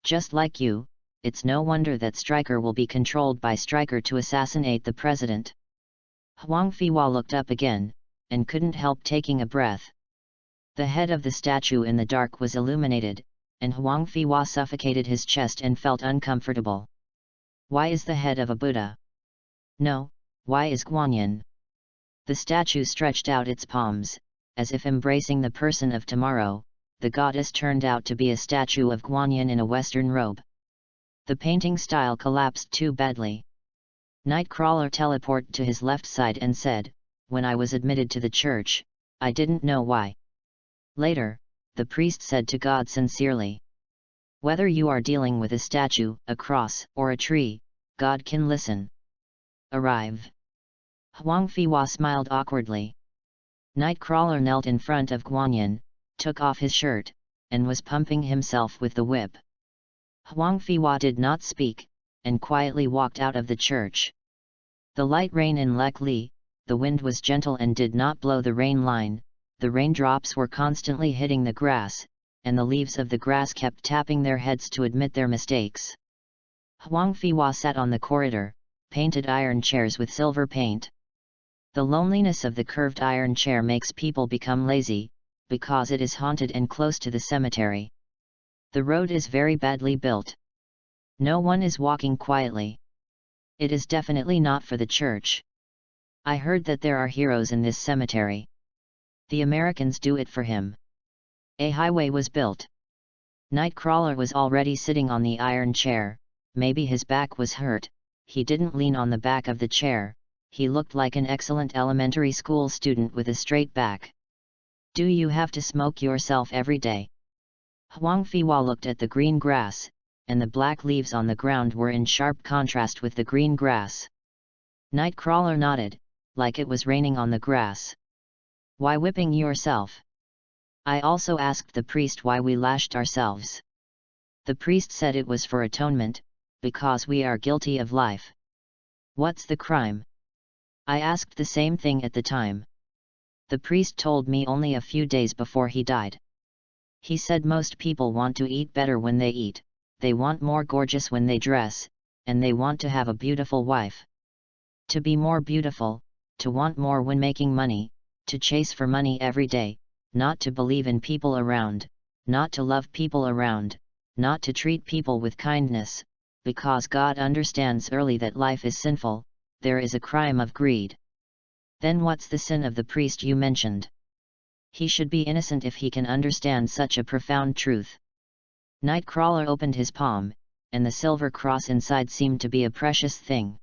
A: "Just like you, it's no wonder that Stryker will be controlled by Stryker to assassinate the president." Huang Fiwa looked up again, and couldn't help taking a breath. The head of the statue in the dark was illuminated, and Huang Fiwa suffocated his chest and felt uncomfortable. Why is the head of a Buddha? No, why is Guanyin? The statue stretched out its palms, as if embracing the person of tomorrow. The goddess turned out to be a statue of Guanyin in a western robe. The painting style collapsed too badly. Nightcrawler teleported to his left side and said, "When I was admitted to the church, I didn't know why." Later, the priest said to God sincerely, "Whether you are dealing with a statue, a cross, or a tree, God can listen. Arrive." Huang Fiwa smiled awkwardly. Nightcrawler knelt in front of Guanyin, took off his shirt, and was pumping himself with the whip. Huang Fiwa did not speak, and quietly walked out of the church. The light rain in Lek Li, the wind was gentle and did not blow the rain line. The raindrops were constantly hitting the grass, and the leaves of the grass kept tapping their heads to admit their mistakes. Huang Fiwa sat on the corridor, painted iron chairs with silver paint. The loneliness of the curved iron chair makes people become lazy, because it is haunted and close to the cemetery. The road is very badly built. No one is walking quietly. It is definitely not for the church. I heard that there are heroes in this cemetery. The Americans do it for him. A highway was built. Nightcrawler was already sitting on the iron chair. Maybe his back was hurt. He didn't lean on the back of the chair. He looked like an excellent elementary school student with a straight back. "Do you have to smoke yourself every day?" Huang Fiwa looked at the green grass, and the black leaves on the ground were in sharp contrast with the green grass. Nightcrawler nodded, like it was raining on the grass. "Why whipping yourself?" "I also asked the priest why we lashed ourselves. The priest said it was for atonement, because we are guilty of life." "What's the crime?" "I asked the same thing at the time. The priest told me only a few days before he died. He said most people want to eat better when they eat, they want more gorgeous when they dress, and they want to have a beautiful wife. To be more beautiful, to want more when making money, to chase for money every day, not to believe in people around, not to love people around, not to treat people with kindness, because God understands early that life is sinful, there is a crime of greed." "Then what's the sin of the priest you mentioned? He should be innocent if he can understand such a profound truth." Nightcrawler opened his palm, and the silver cross inside seemed to be a precious thing.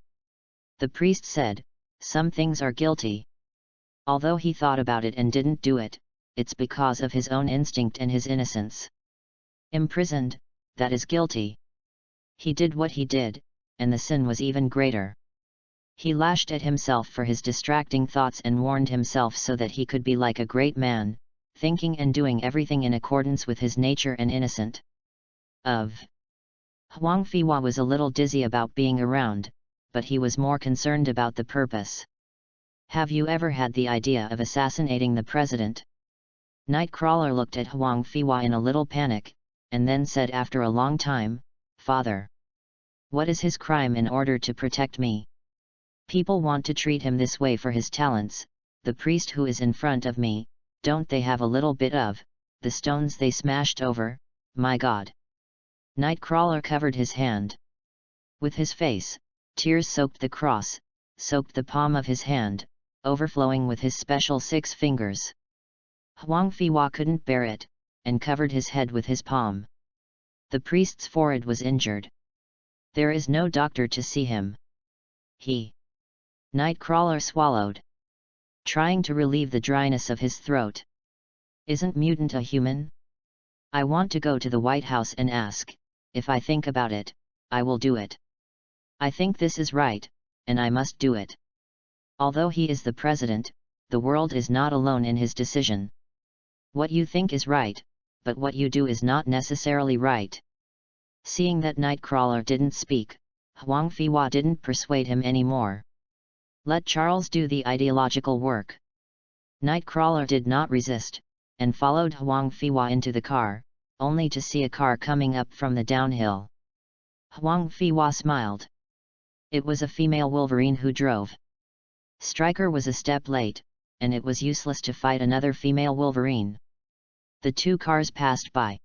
A: The priest said, "Some things are guilty. Although he thought about it and didn't do it, it's because of his own instinct and his innocence. Imprisoned, that is guilty. He did what he did, and the sin was even greater. He lashed at himself for his distracting thoughts and warned himself so that he could be like a great man, thinking and doing everything in accordance with his nature and innocent." Huang Fiwa was a little dizzy about being around, but he was more concerned about the purpose. "Have you ever had the idea of assassinating the president?" Nightcrawler looked at Huang Fiwa in a little panic, and then said after a long time, "Father, what is his crime in order to protect me? People want to treat him this way for his talents. The priest who is in front of me, don't they have a little bit of the stones they smashed over? My God!" Nightcrawler covered his hand with his face. Tears soaked the cross, soaked the palm of his hand, overflowing with his special 6 fingers. Huang Fiwa couldn't bear it, and covered his head with his palm. The priest's forehead was injured. There is no doctor to see him. Nightcrawler swallowed, trying to relieve the dryness of his throat. Isn't mutant a human? I want to go to the White House and ask. If I think about it, I will do it. I think this is right, and I must do it. Although he is the president, the world is not alone in his decision. What you think is right, but what you do is not necessarily right. Seeing that Nightcrawler didn't speak, Huang Fiwa didn't persuade him anymore. Let Charles do the ideological work. Nightcrawler did not resist, and followed Huang Fiwa into the car, only to see a car coming up from the downhill. Huang Fiwa smiled. It was a female Wolverine who drove. Stryker was a step late, and it was useless to fight another female Wolverine. The 2 cars passed by.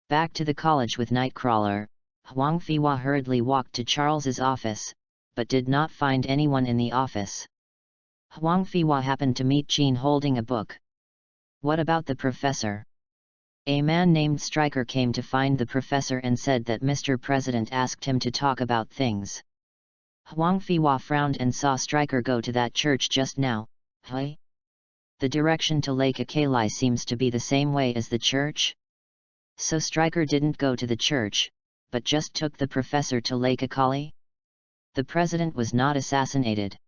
A: Back to the college with Nightcrawler, Huang Fiwa hurriedly walked to Charles's office, but did not find anyone in the office. Huang Fiwa happened to meet Jean holding a book. What about the professor? A man named Stryker came to find the professor and said that Mr. President asked him to talk about things. Huang Fiwa frowned and saw Stryker go to that church just now. Hey? The direction to Lake Akali seems to be the same way as the church? So Stryker didn't go to the church, but just took the professor to Lake Akali? The president was not assassinated.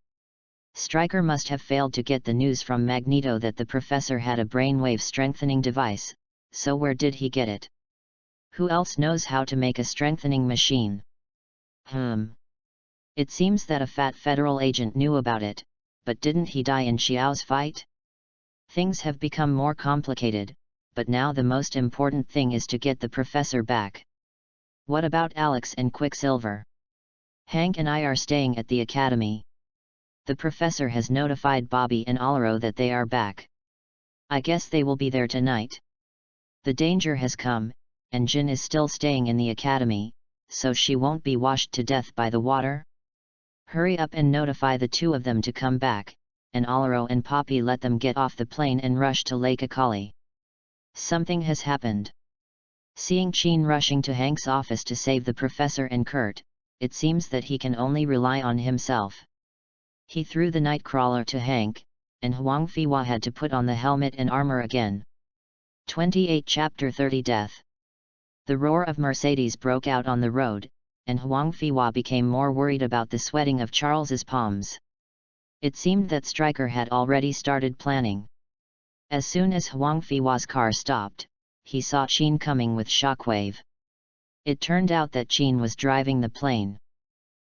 A: Stryker must have failed to get the news from Magneto that the professor had a brainwave strengthening device, so where did he get it? Who else knows how to make a strengthening machine? It seems that a fat federal agent knew about it, but didn't he die in Xiao's fight? Things have become more complicated, but now the most important thing is to get the professor back. What about Alex and Quicksilver? Hank and I are staying at the academy. The professor has notified Bobby and Alaro that they are back. I guess they will be there tonight. The danger has come, and Jin is still staying in the academy, so she won't be washed to death by the water. Hurry up and notify the 2 of them to come back, and Alaro and Poppy let them get off the plane and rush to Lake Akali. Something has happened. Seeing Jean rushing to Hank's office to save the professor and Kurt, it seems that he can only rely on himself. He threw the Nightcrawler to Hank, and Huang Fiwa had to put on the helmet and armor again. 28 Chapter 30 Death. The roar of Mercedes broke out on the road, and Huang Fiwa became more worried about the sweating of Charles's palms. It seemed that Stryker had already started planning. As soon as Huang Fiwa's car stopped, he saw Jean coming with Shockwave. It turned out that Jean was driving the plane.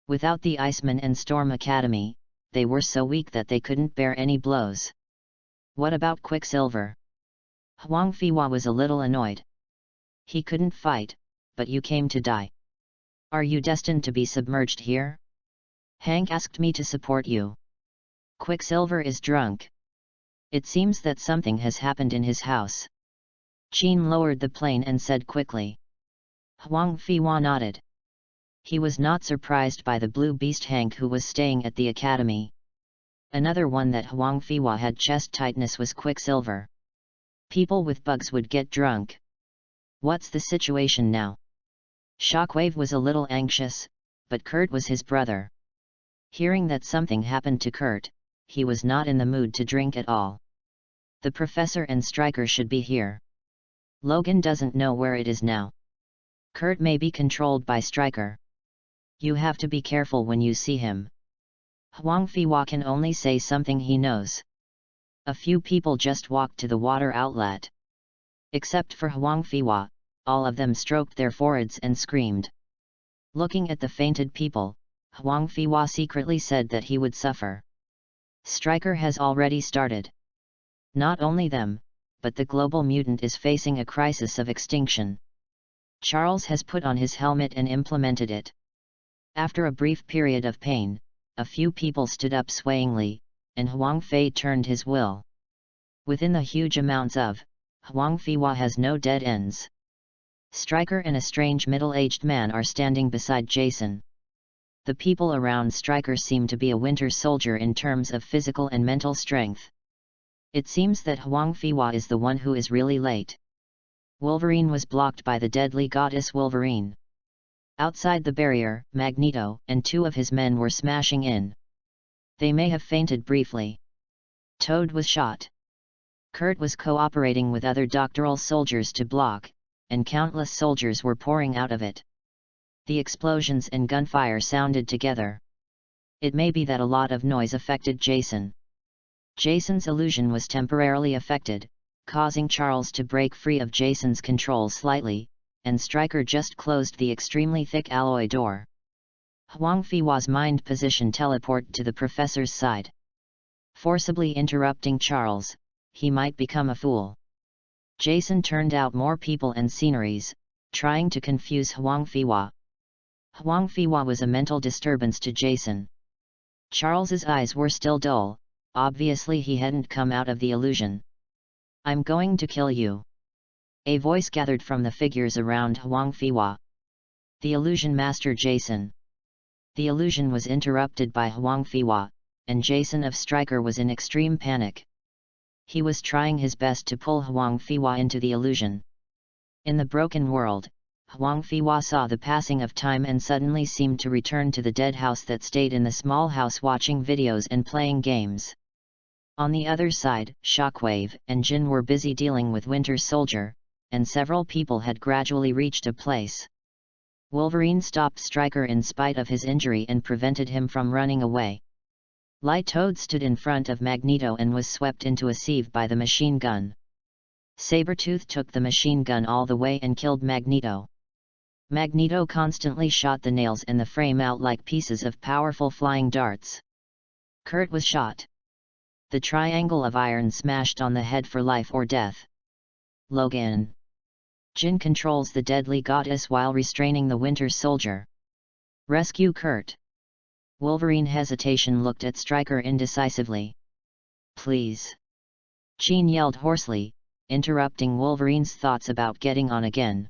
A: Without the Iceman and Storm Academy, they were so weak that they couldn't bear any blows. What about Quicksilver? Huang Fiwa was a little annoyed. He couldn't fight, but you came to die. Are you destined to be submerged here? Hank asked me to support you. Quicksilver is drunk. It seems that something has happened in his house. Jean lowered the plane and said quickly. Huang Fiwa nodded. He was not surprised by the blue beast Hank who was staying at the academy. Another one that Huang Fiwa had chest tightness was Quicksilver. People with bugs would get drunk. What's the situation now? Shockwave was a little anxious, but Kurt was his brother. Hearing that something happened to Kurt, he was not in the mood to drink at all. The professor and Stryker should be here. Logan doesn't know where it is now. Kurt may be controlled by Stryker. You have to be careful when you see him. Huang Fiwa can only say something he knows. A few people just walked to the water outlet. Except for Huang Fiwa, all of them stroked their foreheads and screamed. Looking at the fainted people, Huang Fiwa secretly said that he would suffer. Stryker has already started. Not only them, but the global mutant is facing a crisis of extinction. Charles has put on his helmet and implemented it. After a brief period of pain, a few people stood up swayingly, and Huang Fei turned his will. Within the huge amounts of Huang Fiwa has no dead ends. Stryker and a strange middle-aged man are standing beside Jason. The people around Stryker seem to be a winter soldier in terms of physical and mental strength. It seems that Huang Fiwa is the one who is really late. Wolverine was blocked by the deadly goddess Wolverine. Outside the barrier, Magneto and 2 of his men were smashing in. They may have fainted briefly. Toad was shot. Kurt was cooperating with other doctoral soldiers to block, and countless soldiers were pouring out of it. The explosions and gunfire sounded together. It may be that a lot of noise affected Jason. Jason's illusion was temporarily affected, causing Charles to break free of Jason's control slightly, and Stryker just closed the extremely thick alloy door. Huang Fiwa's mind position teleported to the professor's side. Forcibly interrupting Charles, he might become a fool. Jason turned out more people and sceneries, trying to confuse Huang Fiwa. Huang Fiwa was a mental disturbance to Jason. Charles's eyes were still dull, obviously he hadn't come out of the illusion. "I'm going to kill you." A voice gathered from the figures around Huang Fiwa. The illusion master Jason. The illusion was interrupted by Huang Fiwa, and Jason of Stryker was in extreme panic. He was trying his best to pull Huang Fiwa into the illusion. In the broken world, Huang Fiwa saw the passing of time and suddenly seemed to return to the dead house that stayed in the small house watching videos and playing games. On the other side, Shockwave and Jin were busy dealing with Winter Soldier, and several people had gradually reached a place. Wolverine stopped Stryker in spite of his injury and prevented him from running away. Light Toad stood in front of Magneto and was swept into a sieve by the machine gun. Sabretooth took the machine gun all the way and killed Magneto. Magneto constantly shot the nails in the frame out like pieces of powerful flying darts. Kurt was shot. The triangle of iron smashed on the head for life or death. Logan. Jin controls the deadly goddess while restraining the Winter Soldier. Rescue Kurt. Wolverine hesitation looked at Stryker indecisively. "Please." Jean yelled hoarsely, interrupting Wolverine's thoughts about getting on again.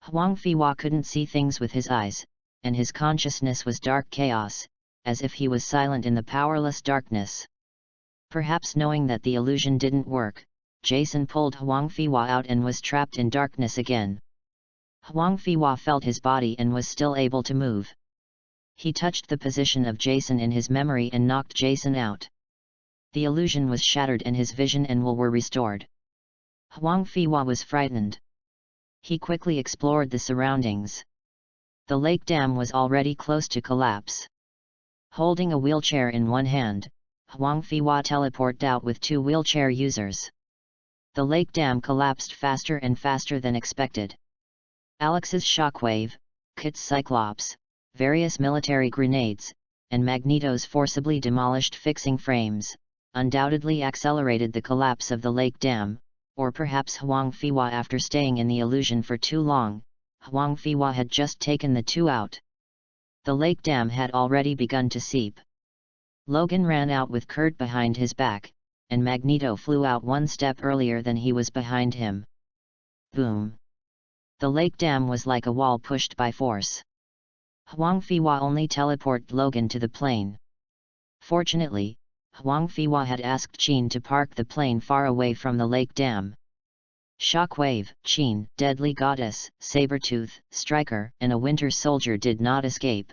A: Huang Fiwa couldn't see things with his eyes, and his consciousness was dark chaos, as if he was silent in the powerless darkness. Perhaps knowing that the illusion didn't work, Jason pulled Huang Fiwa out and was trapped in darkness again. Huang Fiwa felt his body and was still able to move. He touched the position of Jason in his memory and knocked Jason out. The illusion was shattered and his vision and will were restored. Huang Fiwa was frightened. He quickly explored the surroundings. The lake dam was already close to collapse. Holding a wheelchair in one hand, Huang Fiwa teleported out with 2 wheelchair users. The lake dam collapsed faster and faster than expected. Alex's shockwave, Kit's cyclops, various military grenades, and Magneto's forcibly demolished fixing frames, undoubtedly accelerated the collapse of the lake dam, or perhaps Huang Fiwa after staying in the illusion for too long, Huang Fiwa had just taken the 2 out. The lake dam had already begun to seep. Logan ran out with Kurt behind his back, and Magneto flew out 1 step earlier than he was behind him. Boom! The lake dam was like a wall pushed by force. Huang Fiwa only teleported Logan to the plane. Fortunately, Huang Fiwa had asked Qin to park the plane far away from the lake dam. Shockwave, Qin, Deadly Goddess, Sabretooth, Stryker, and a Winter Soldier did not escape.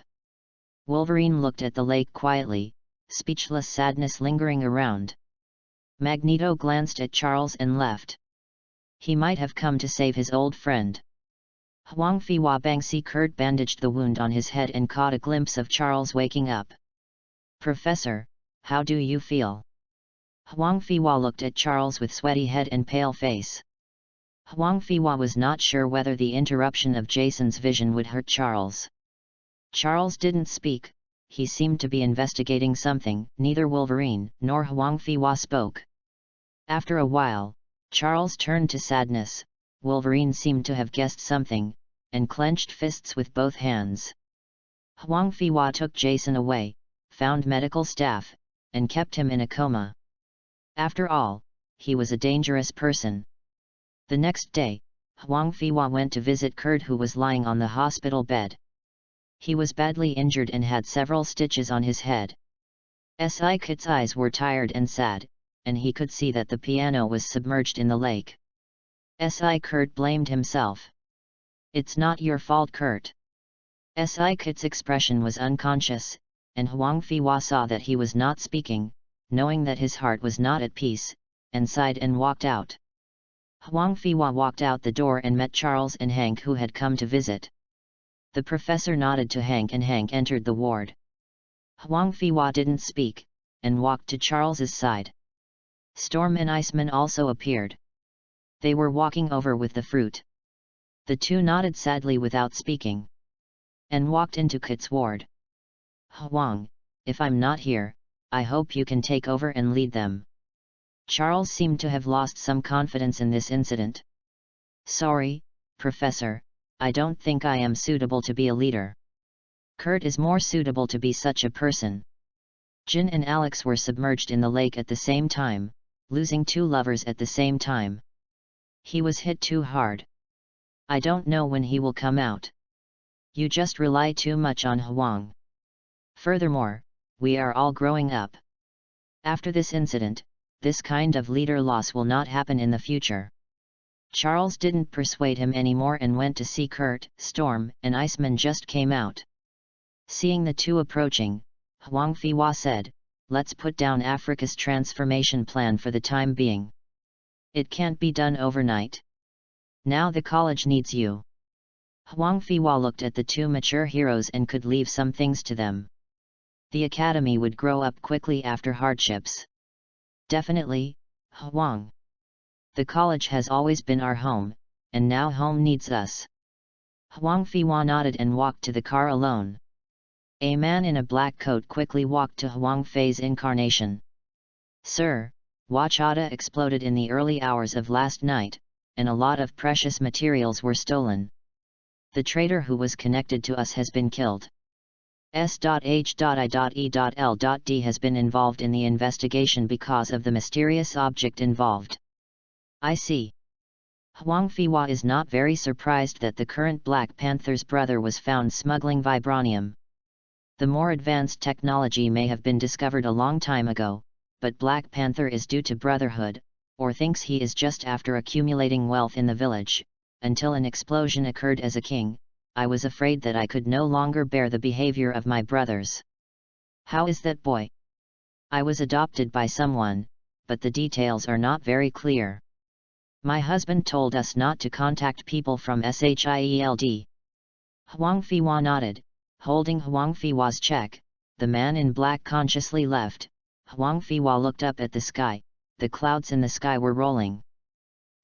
A: Wolverine looked at the lake quietly, speechless sadness lingering around. Magneto glanced at Charles and left. He might have come to save his old friend. Huang Fiwa Bangsi Kurt bandaged the wound on his head and caught a glimpse of Charles waking up. "Professor, how do you feel?" Huang Fiwa looked at Charles with sweaty head and pale face. Huang Fiwa was not sure whether the interruption of Jason's vision would hurt Charles. Charles didn't speak, he seemed to be investigating something. Neither Wolverine nor Huang Fiwa spoke. After a while, Charles turned to sadness. Wolverine seemed to have guessed something, and clenched fists with both hands. Huang Fiwa took Jason away, found medical staff, and kept him in a coma. After all, he was a dangerous person. The next day, Huang Fiwa went to visit Kurt, who was lying on the hospital bed. He was badly injured and had several stitches on his head. Kurt's eyes were tired and sad, and he could see that the piano was submerged in the lake. Kurt blamed himself. "It's not your fault, Kurt." Kurt's expression was unconscious, and Huang Fiwa saw that he was not speaking, knowing that his heart was not at peace, and sighed and walked out. Huang Fiwa walked out the door and met Charles and Hank, who had come to visit. The professor nodded to Hank and Hank entered the ward. Huang Fiwa didn't speak, and walked to Charles's side. Storm and Iceman also appeared. They were walking over with the fruit. The two nodded sadly without speaking, and walked into Kit's ward. "Huang, if I'm not here, I hope you can take over and lead them." Charles seemed to have lost some confidence in this incident. "Sorry, Professor, I don't think I am suitable to be a leader. Kurt is more suitable to be such a person." Jin and Alex were submerged in the lake at the same time, losing two lovers at the same time. He was hit too hard. "I don't know when he will come out. You just rely too much on Huang. Furthermore, we are all growing up. After this incident, this kind of leader loss will not happen in the future." Charles didn't persuade him anymore and went to see Kurt. Storm and Iceman just came out. Seeing the two approaching, Huang Fiwa said, "Let's put down Africa's transformation plan for the time being. It can't be done overnight. Now the college needs you." Huang Fiwa looked at the two mature heroes and could leave some things to them. The academy would grow up quickly after hardships. "Definitely, Huang. The college has always been our home, and now home needs us." Huang Fiwa nodded and walked to the car alone. A man in a black coat quickly walked to Huang Fei's incarnation. "Sir, Wachada exploded in the early hours of last night, and a lot of precious materials were stolen. The traitor who was connected to us has been killed. S.H.I.E.L.D. has been involved in the investigation because of the mysterious object involved." "I see." Huang Fiwa is not very surprised that the current Black Panther's brother was found smuggling vibranium. The more advanced technology may have been discovered a long time ago, but Black Panther is due to brotherhood, or thinks he is just after accumulating wealth in the village. "Until an explosion occurred as a king, I was afraid that I could no longer bear the behavior of my brothers." "How is that, boy?" "I was adopted by someone, but the details are not very clear. My husband told us not to contact people from SHIELD. Huang Fiwa nodded, holding Huang Fiwa's check. The man in black consciously left. Huang Fiwa looked up at the sky. The clouds in the sky were rolling.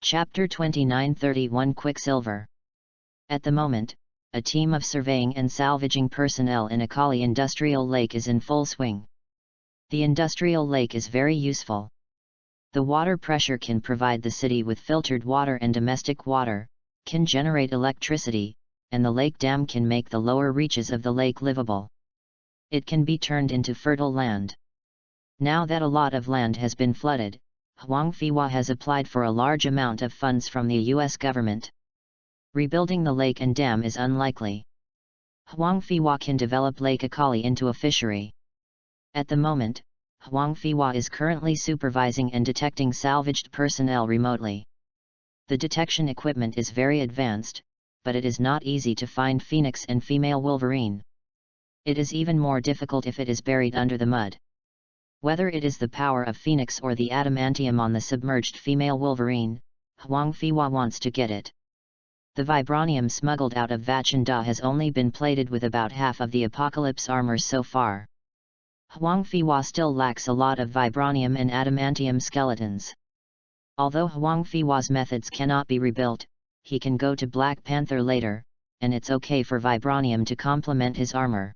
A: Chapter 29-31 Quicksilver. At the moment, a team of surveying and salvaging personnel in Akali Industrial Lake is in full swing. The industrial lake is very useful. The water pressure can provide the city with filtered water and domestic water, can generate electricity, and the lake dam can make the lower reaches of the lake livable. It can be turned into fertile land. Now that a lot of land has been flooded, Huang Fiwa has applied for a large amount of funds from the US government. Rebuilding the lake and dam is unlikely. Huang Fiwa can develop Lake Akali into a fishery. At the moment, Huang Fiwa is currently supervising and detecting salvaged personnel remotely. The detection equipment is very advanced, but it is not easy to find Phoenix and female Wolverine. It is even more difficult if it is buried under the mud. Whether it is the power of Phoenix or the adamantium on the submerged female Wolverine, Huang Fiwa wants to get it. The vibranium smuggled out of Vachanda has only been plated with about half of the Apocalypse armor so far. Huang Fiwa still lacks a lot of vibranium and adamantium skeletons. Although Huang Fiwa's methods cannot be rebuilt, he can go to Black Panther later, and it's okay for vibranium to complement his armor.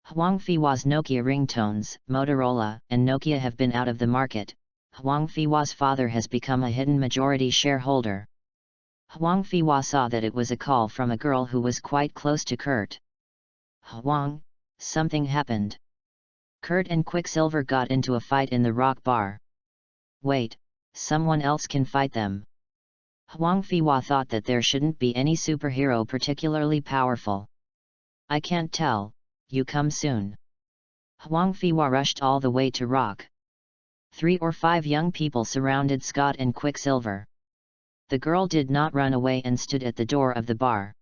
A: Huang Fiwa's Nokia ringtones, Motorola and Nokia have been out of the market, Huang Fiwa's father has become a hidden majority shareholder. Huang Fiwa saw that it was a call from a girl who was quite close to Kurt. Huang, something happened. Kurt and Quicksilver got into a fight in the rock bar. Wait, someone else can fight them. Huang Fiwa thought that there shouldn't be any superhero particularly powerful. I can't tell, you come soon. Huang Fiwa rushed all the way to rock. 3 or 5 young people surrounded Scott and Quicksilver. The girl did not run away and stood at the door of the bar.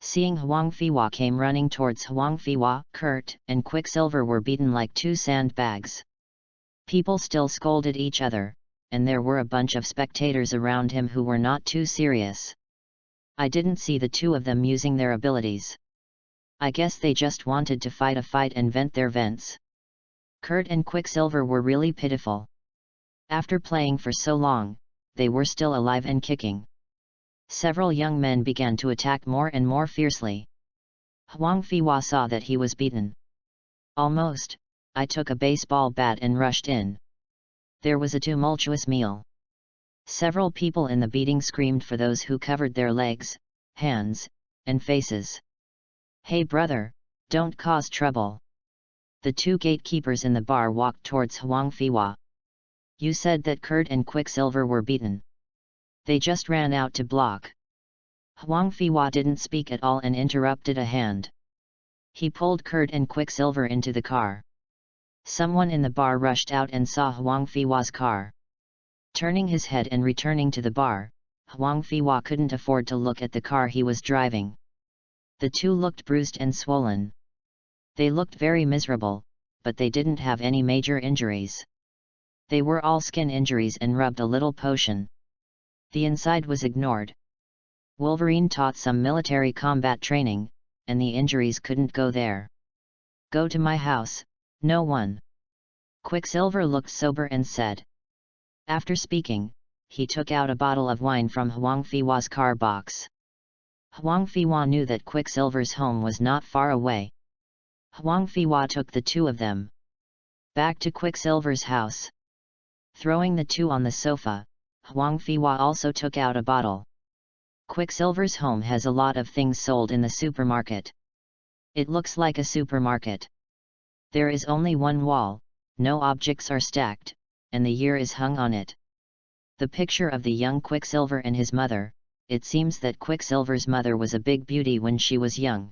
A: Seeing Huang Fiwa came running towards Huang Fiwa, Kurt and Quicksilver were beaten like 2 sandbags. People still scolded each other, and there were a bunch of spectators around him who were not too serious. I didn't see the 2 of them using their abilities. I guess they just wanted to fight a fight and vent their vents. Kurt and Quicksilver were really pitiful. After playing for so long, they were still alive and kicking. Several young men began to attack more and more fiercely. Huang Fiwa saw that he was beaten. Almost, I took a baseball bat and rushed in. There was a tumultuous meal. Several people in the beating screamed for those who covered their legs, hands, and faces. Hey brother, don't cause trouble. The 2 gatekeepers in the bar walked towards Huang Fiwa. You said that Kurt and Quicksilver were beaten. They just ran out to block. Huang Fiwa didn't speak at all and interrupted a hand. He pulled Kurt and Quicksilver into the car. Someone in the bar rushed out and saw Huang Fiwa's car. Turning his head and returning to the bar, Huang Fiwa couldn't afford to look at the car he was driving. The 2 looked bruised and swollen. They looked very miserable, but they didn't have any major injuries. They were all skin injuries and rubbed a little potion. The inside was ignored. Wolverine taught some military combat training, and the injuries couldn't go there. Go to my house, no one. Quicksilver looked sober and said. After speaking, he took out a bottle of wine from Huang Fiwa's car box. Huang Fiwa knew that Quicksilver's home was not far away. Huang Fiwa took the 2 of them back to Quicksilver's house. Throwing the 2 on the sofa, Huang Fiwa also took out a bottle. Quicksilver's home has a lot of things sold in the supermarket. It looks like a supermarket. There is only one wall, no objects are stacked, and the year is hung on it. The picture of the young Quicksilver and his mother. It seems that Quicksilver's mother was a big beauty when she was young.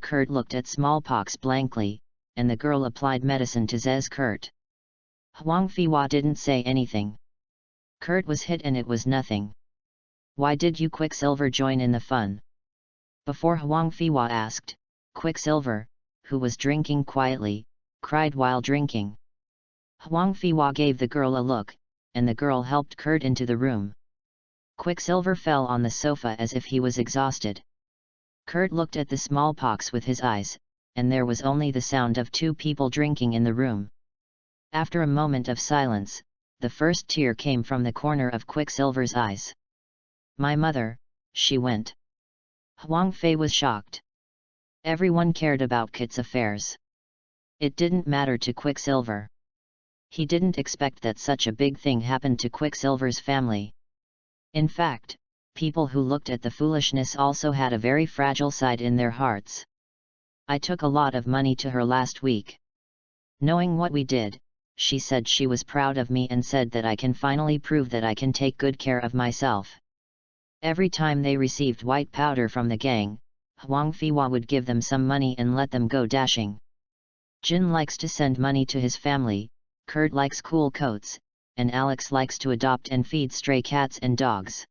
A: Kurt looked at smallpox blankly, and the girl applied medicine to Kurt. Huang Fiwa didn't say anything. Kurt was hit and it was nothing. Why did you Quicksilver join in the fun? Before Huang Fiwa asked, Quicksilver, who was drinking quietly, cried while drinking. Huang Fiwa gave the girl a look, and the girl helped Kurt into the room. Quicksilver fell on the sofa as if he was exhausted. Kurt looked at the smallpox with his eyes, and there was only the sound of 2 people drinking in the room. After a moment of silence, the first tear came from the corner of Quicksilver's eyes. My mother, she went. Huang Fei was shocked. Everyone cared about Kit's affairs. It didn't matter to Quicksilver. He didn't expect that such a big thing happened to Quicksilver's family. In fact, people who looked at the foolishness also had a very fragile side in their hearts. I took a lot of money to her last week. Knowing what we did, she said she was proud of me and said that I can finally prove that I can take good care of myself. Every time they received white powder from the gang, Huang Fiwa would give them some money and let them go dashing. Jin likes to send money to his family, Kurt likes cool coats, and Alex likes to adopt and feed stray cats and dogs.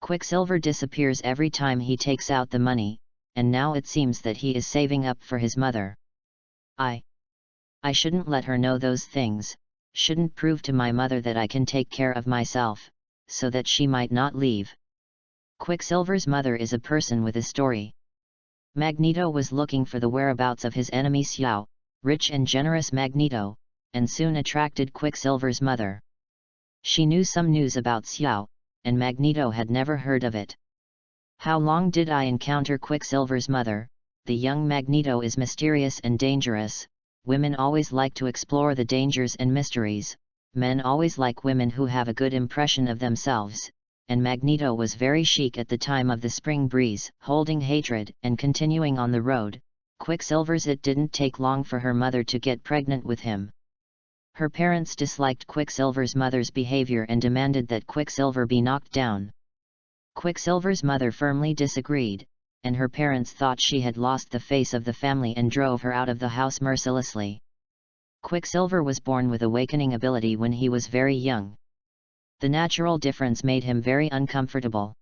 A: Quicksilver disappears every time he takes out the money, and now it seems that he is saving up for his mother. I shouldn't let her know those things, shouldn't prove to my mother that I can take care of myself, so that she might not leave. Quicksilver's mother is a person with a story. Magneto was looking for the whereabouts of his enemy Xiao, rich and generous Magneto, and soon attracted Quicksilver's mother. She knew some news about Xiao, and Magneto had never heard of it. How long did I encounter Quicksilver's mother? The young Magneto is mysterious and dangerous. Women always like to explore the dangers and mysteries, men always like women who have a good impression of themselves, and Magneto was very chic at the time of the spring breeze, holding hatred and continuing on the road. Quicksilver's it didn't take long for her mother to get pregnant with him. Her parents disliked Quicksilver's mother's behavior and demanded that Quicksilver be knocked down. Quicksilver's mother firmly disagreed, and her parents thought she had lost the face of the family and drove her out of the house mercilessly. Quicksilver was born with awakening ability when he was very young. The natural difference made him very uncomfortable.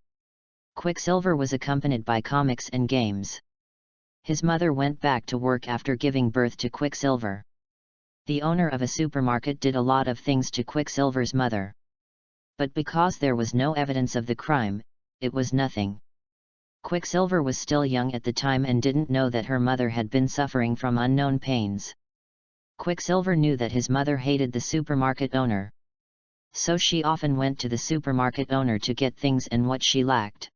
A: Quicksilver was accompanied by comics and games. His mother went back to work after giving birth to Quicksilver. The owner of a supermarket did a lot of things to Quicksilver's mother. But because there was no evidence of the crime, it was nothing. Quicksilver was still young at the time and didn't know that her mother had been suffering from unknown pains. Quicksilver knew that his mother hated the supermarket owner. So she often went to the supermarket owner to get things and what she lacked.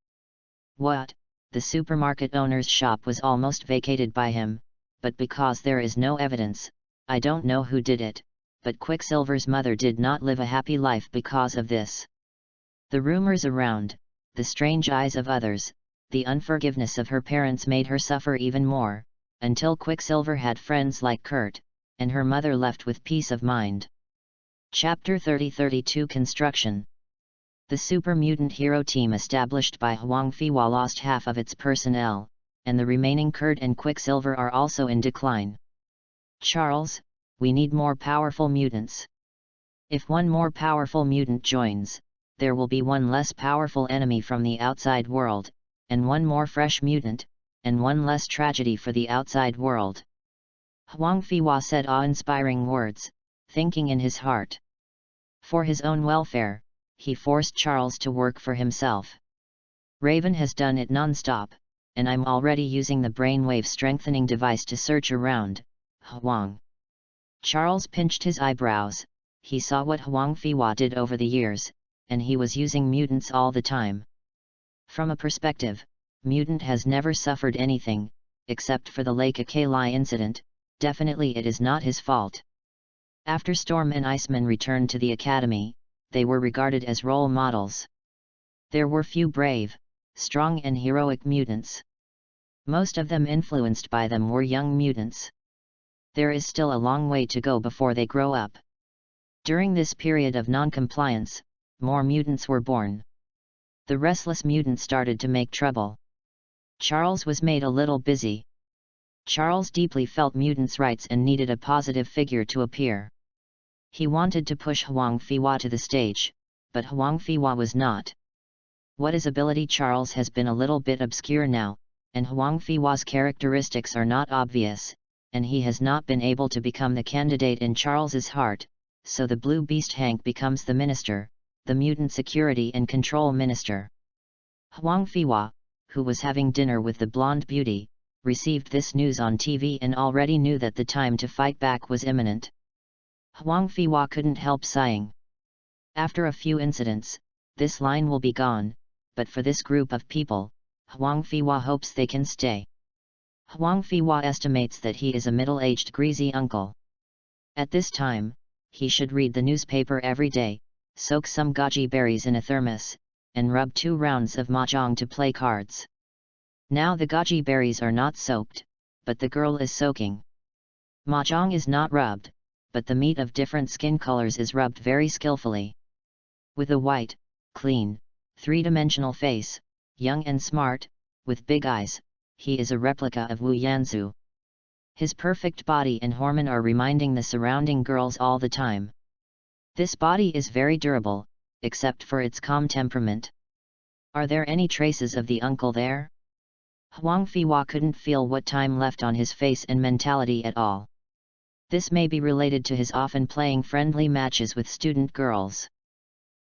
A: What? The supermarket owner's shop was almost vacated by him, but because there is no evidence, I don't know who did it, but Quicksilver's mother did not live a happy life because of this. The rumors around, the strange eyes of others, the unforgiveness of her parents made her suffer even more, until Quicksilver had friends like Kurt, and her mother left with peace of mind. Chapter 30-32 Construction. The super mutant hero team established by Huang Fiwa lost half of its personnel, and the remaining Kurt and Quicksilver are also in decline. Charles, we need more powerful mutants. If one more powerful mutant joins, there will be one less powerful enemy from the outside world, and one more fresh mutant, and one less tragedy for the outside world. Huang Fiwa said awe-inspiring words, thinking in his heart. For his own welfare, he forced Charles to work for himself. Raven has done it non-stop, and I'm already using the brainwave strengthening device to search around. Huang. Charles pinched his eyebrows. He saw what Huang Fiwa did over the years, and he was using mutants all the time. From a perspective, mutant has never suffered anything, except for the Lake Akalai incident. Definitely it is not his fault. After Storm and Iceman returned to the academy, they were regarded as role models. There were few brave, strong and heroic mutants. Most of them influenced by them were young mutants. There is still a long way to go before they grow up. During this period of non-compliance, more mutants were born. The restless mutant started to make trouble. Charles was made a little busy. Charles deeply felt mutants' rights and needed a positive figure to appear. He wanted to push Huang Fiwa to the stage, but Huang Fiwa was not. What is ability? Charles has been a little bit obscure now, and Huang Fiwa's characteristics are not obvious, and he has not been able to become the candidate in Charles's heart, so the Blue Beast Hank becomes the minister, the Mutant Security and Control Minister. Huang Fiwa, who was having dinner with the blonde beauty, received this news on TV and already knew that the time to fight back was imminent. Huang Fiwa couldn't help sighing. After a few incidents, this line will be gone, but for this group of people, Huang Fiwa hopes they can stay. Huang Fiwa estimates that he is a middle-aged greasy uncle. At this time, he should read the newspaper every day, soak some goji berries in a thermos, and rub 2 rounds of mahjong to play cards. Now the goji berries are not soaked, but the girl is soaking. Mahjong is not rubbed, but the meat of different skin colors is rubbed very skillfully. With a white, clean, 3-dimensional face, young and smart, with big eyes, he is a replica of Wu Yanzu. His perfect body and hormone are reminding the surrounding girls all the time. This body is very durable, except for its calm temperament. Are there any traces of the uncle there? Huang Fiwa couldn't feel what time left on his face and mentality at all. This may be related to his often playing friendly matches with student girls.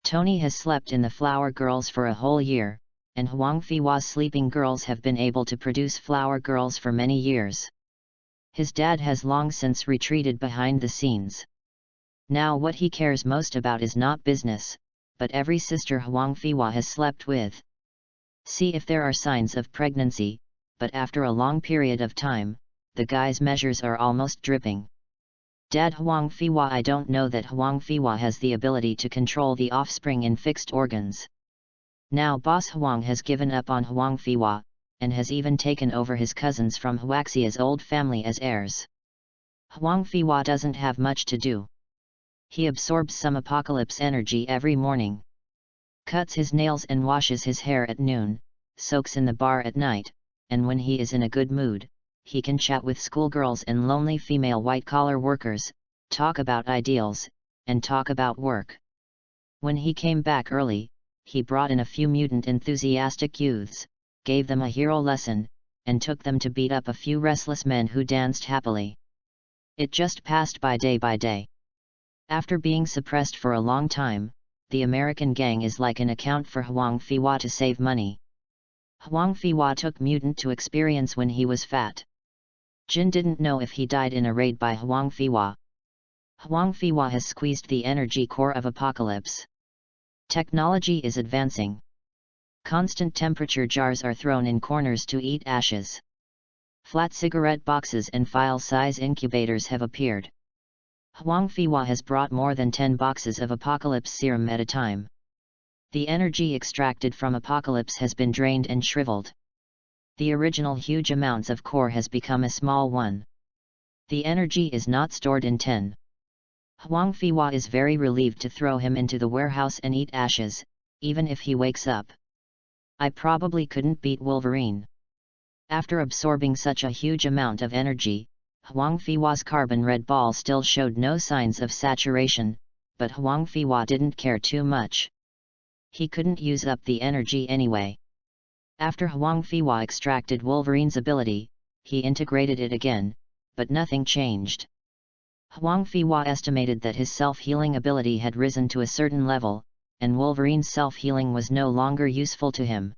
A: Tony has slept in the Flower Girls for a whole year, and Huang Fiwa's sleeping girls have been able to produce Flower Girls for many years. His dad has long since retreated behind the scenes. Now what he cares most about is not business, but every sister Huang Fiwa has slept with. See if there are signs of pregnancy, but after a long period of time, the guy's measures are almost dripping. Dad Huang Fiwa, I don't know that Huang Fiwa has the ability to control the offspring in fixed organs. Now Boss Huang has given up on Huang Fiwa, and has even taken over his cousins from Huaxia's old family as heirs. Huang Fiwa doesn't have much to do. He absorbs some apocalypse energy every morning, cuts his nails and washes his hair at noon, soaks in the bar at night, and when he is in a good mood, he can chat with schoolgirls and lonely female white-collar workers, talk about ideals, and talk about work. When he came back early, he brought in a few mutant enthusiastic youths, gave them a hero lesson, and took them to beat up a few restless men who danced happily. It just passed by day. After being suppressed for a long time, the American gang is like an account for Huang Fiwa to save money. Huang Fiwa took mutant to experience when he was fat. Jin didn't know if he died in a raid by Huang Fiwa. Huang Fiwa has squeezed the energy core of Apocalypse. Technology is advancing. Constant temperature jars are thrown in corners to eat ashes. Flat cigarette boxes and file-size incubators have appeared. Huang Fiwa has brought more than 10 boxes of Apocalypse serum at a time. The energy extracted from Apocalypse has been drained and shriveled. The original huge amounts of core has become a small one. The energy is not stored in 10. Huang Fiwa is very relieved to throw him into the warehouse and eat ashes, even if he wakes up. I probably couldn't beat Wolverine. After absorbing such a huge amount of energy, Huang Fiwa's carbon red ball still showed no signs of saturation, but Huang Fiwa didn't care too much. He couldn't use up the energy anyway. After Huang Fiwa extracted Wolverine's ability, he integrated it again, but nothing changed. Huang Fiwa estimated that his self-healing ability had risen to a certain level, and Wolverine's self-healing was no longer useful to him.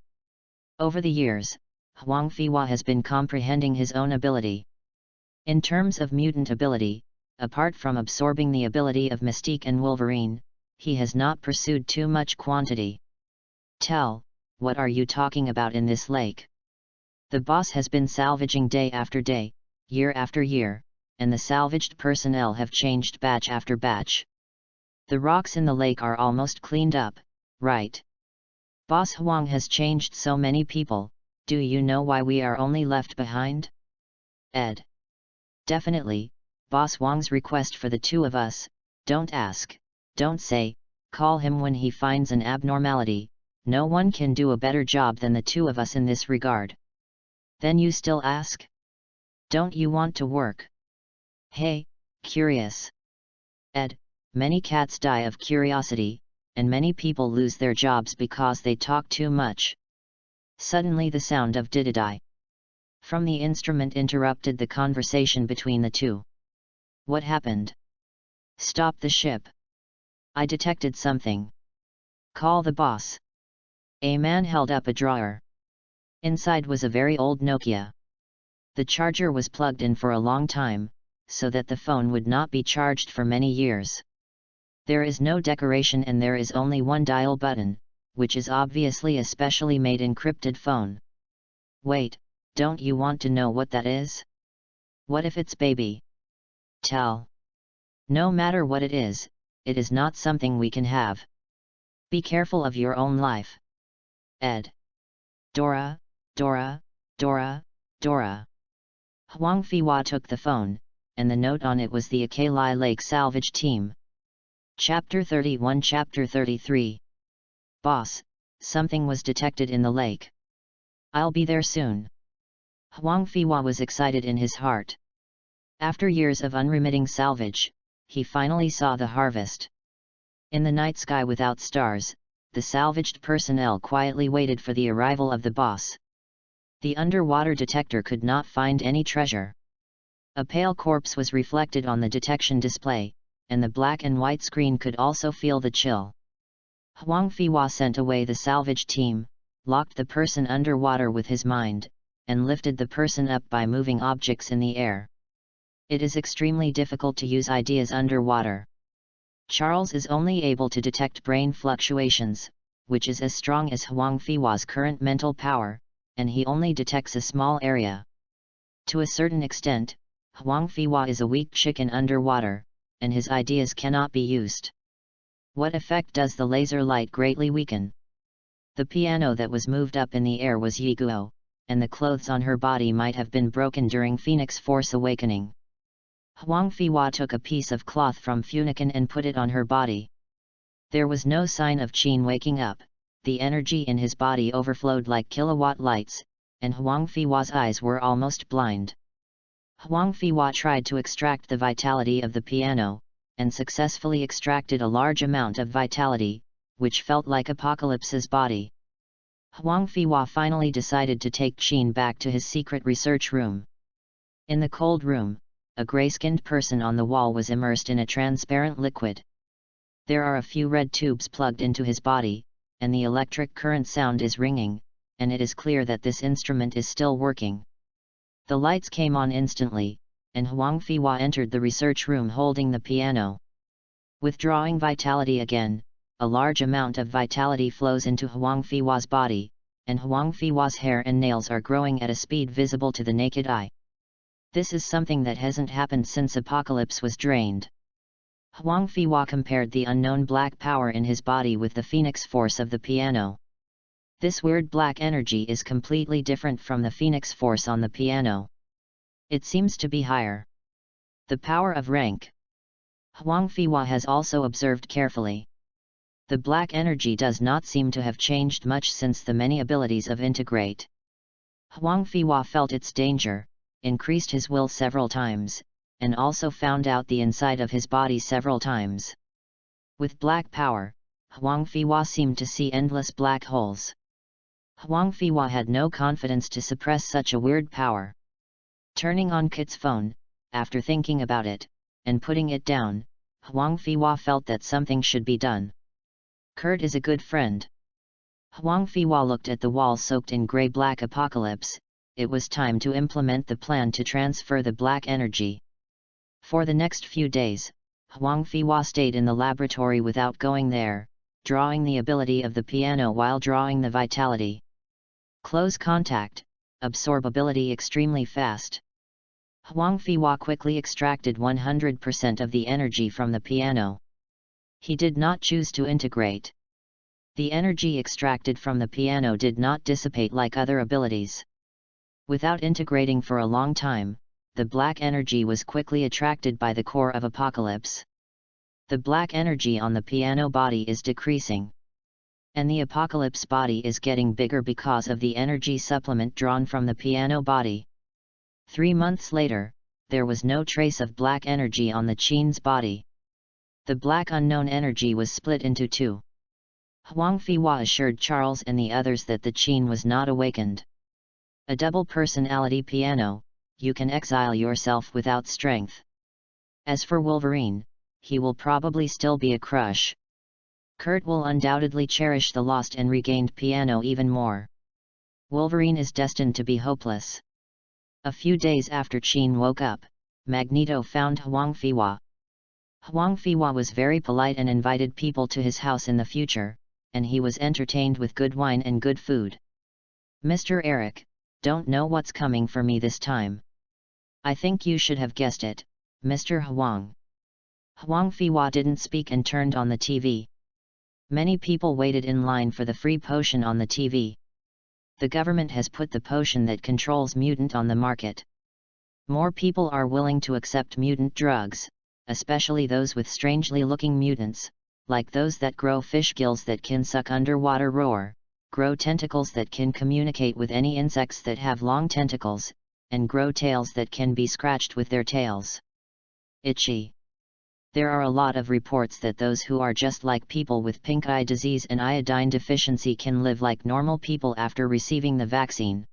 A: Over the years, Huang Fiwa has been comprehending his own ability. In terms of mutant ability, apart from absorbing the ability of Mystique and Wolverine, he has not pursued too much quantity. Tell, what are you talking about in this lake? The boss has been salvaging day after day, year after year, and the salvaged personnel have changed batch after batch. The rocks in the lake are almost cleaned up, right? Boss Huang has changed so many people, do you know why we are only left behind? Ed. Definitely, Boss Huang's request for the two of us, don't ask, don't say, call him when he finds an abnormality. No one can do a better job than the two of us in this regard. Then you still ask? Don't you want to work? Hey, curious. Ed, many cats die of curiosity, and many people lose their jobs because they talk too much. Suddenly the sound of dididai from the instrument interrupted the conversation between the two. What happened? Stop the ship. I detected something. Call the boss. A man held up a drawer. Inside was a very old Nokia. The charger was plugged in for a long time, so that the phone would not be charged for many years. There is no decoration and there is only one dial button, which is obviously a specially made encrypted phone. Wait, don't you want to know what that is? What if it's baby? Tell. No matter what it is not something we can have. Be careful of your own life. Ed. Dora, Dora, Dora, Dora. Huang Fiwa took the phone, and the note on it was the Akalai Lake Salvage Team. Chapter 31 Chapter 33. Boss, something was detected in the lake. I'll be there soon. Huang Fiwa was excited in his heart. After years of unremitting salvage, he finally saw the harvest. In the night sky without stars, the salvaged personnel quietly waited for the arrival of the boss. The underwater detector could not find any treasure. A pale corpse was reflected on the detection display, and the black and white screen could also feel the chill. Huang Fiwa sent away the salvage team, locked the person underwater with his mind, and lifted the person up by moving objects in the air. It is extremely difficult to use ideas underwater. Charles is only able to detect brain fluctuations, which is as strong as Huang Fiwa's current mental power, and he only detects a small area. To a certain extent, Huang Fiwa is a weak chicken underwater, and his ideas cannot be used. What effect does the laser light greatly weaken? The piano that was moved up in the air was Yiguo, and the clothes on her body might have been broken during Phoenix Force Awakening. Huang Fiwa took a piece of cloth from Funikin and put it on her body. There was no sign of Qin waking up, the energy in his body overflowed like kilowatt lights, and Huang Fiwa's eyes were almost blind. Huang Fiwa tried to extract the vitality of the piano, and successfully extracted a large amount of vitality, which felt like Apocalypse's body. Huang Fiwa finally decided to take Qin back to his secret research room. In the cold room, a gray-skinned person on the wall was immersed in a transparent liquid. There are a few red tubes plugged into his body, and the electric current sound is ringing, and it is clear that this instrument is still working. The lights came on instantly, and Huang Fiwa entered the research room holding the piano. Withdrawing vitality again, a large amount of vitality flows into Huang Fiwa's body, and Huang Fiwa's hair and nails are growing at a speed visible to the naked eye. This is something that hasn't happened since Apocalypse was drained. Huang Fiwa compared the unknown black power in his body with the phoenix force of the piano. This weird black energy is completely different from the phoenix force on the piano. It seems to be higher. The power of rank. Huang Fiwa has also observed carefully. The black energy does not seem to have changed much since the many abilities of Integrate. Huang Fiwa felt its danger, increased his will several times, and also found out the inside of his body several times. With black power, Huang Fiwa seemed to see endless black holes. Huang Fiwa had no confidence to suppress such a weird power. Turning on Kit's phone, after thinking about it, and putting it down, Huang Fiwa felt that something should be done. Kurt is a good friend. Huang Fiwa looked at the wall soaked in grey-black apocalypse. It was time to implement the plan to transfer the black energy. For the next few days, Huang Fiwa stayed in the laboratory without going there, drawing the ability of the piano while drawing the vitality. Close contact, absorbability extremely fast. Huang Fiwa quickly extracted 100% of the energy from the piano. He did not choose to integrate. The energy extracted from the piano did not dissipate like other abilities. Without integrating for a long time, the black energy was quickly attracted by the core of Apocalypse. The black energy on the piano body is decreasing. And the Apocalypse body is getting bigger because of the energy supplement drawn from the piano body. 3 months later, there was no trace of black energy on the Qin's body. The black unknown energy was split into two. Huang Fiwa assured Charles and the others that the Qin was not awakened. A double personality piano, you can exile yourself without strength. As for Wolverine, he will probably still be a crush. Kurt will undoubtedly cherish the lost and regained piano even more. Wolverine is destined to be hopeless. A few days after Qin woke up, Magneto found Huang Fiwa. Huang Fiwa was very polite and invited people to his house in the future, and he was entertained with good wine and good food. Mr. Eric, don't know what's coming for me this time. I think you should have guessed it, Mr. Huang. Huang Fiwa didn't speak and turned on the TV. Many people waited in line for the free potion on the TV. The government has put the potion that controls mutant on the market. More people are willing to accept mutant drugs, especially those with strangely looking mutants, like those that grow fish gills that can suck underwater roar, grow tentacles that can communicate with any insects that have long tentacles, and grow tails that can be scratched with their tails. Itchy. There are a lot of reports that those who are just like people with pink eye disease and iodine deficiency can live like normal people after receiving the vaccine.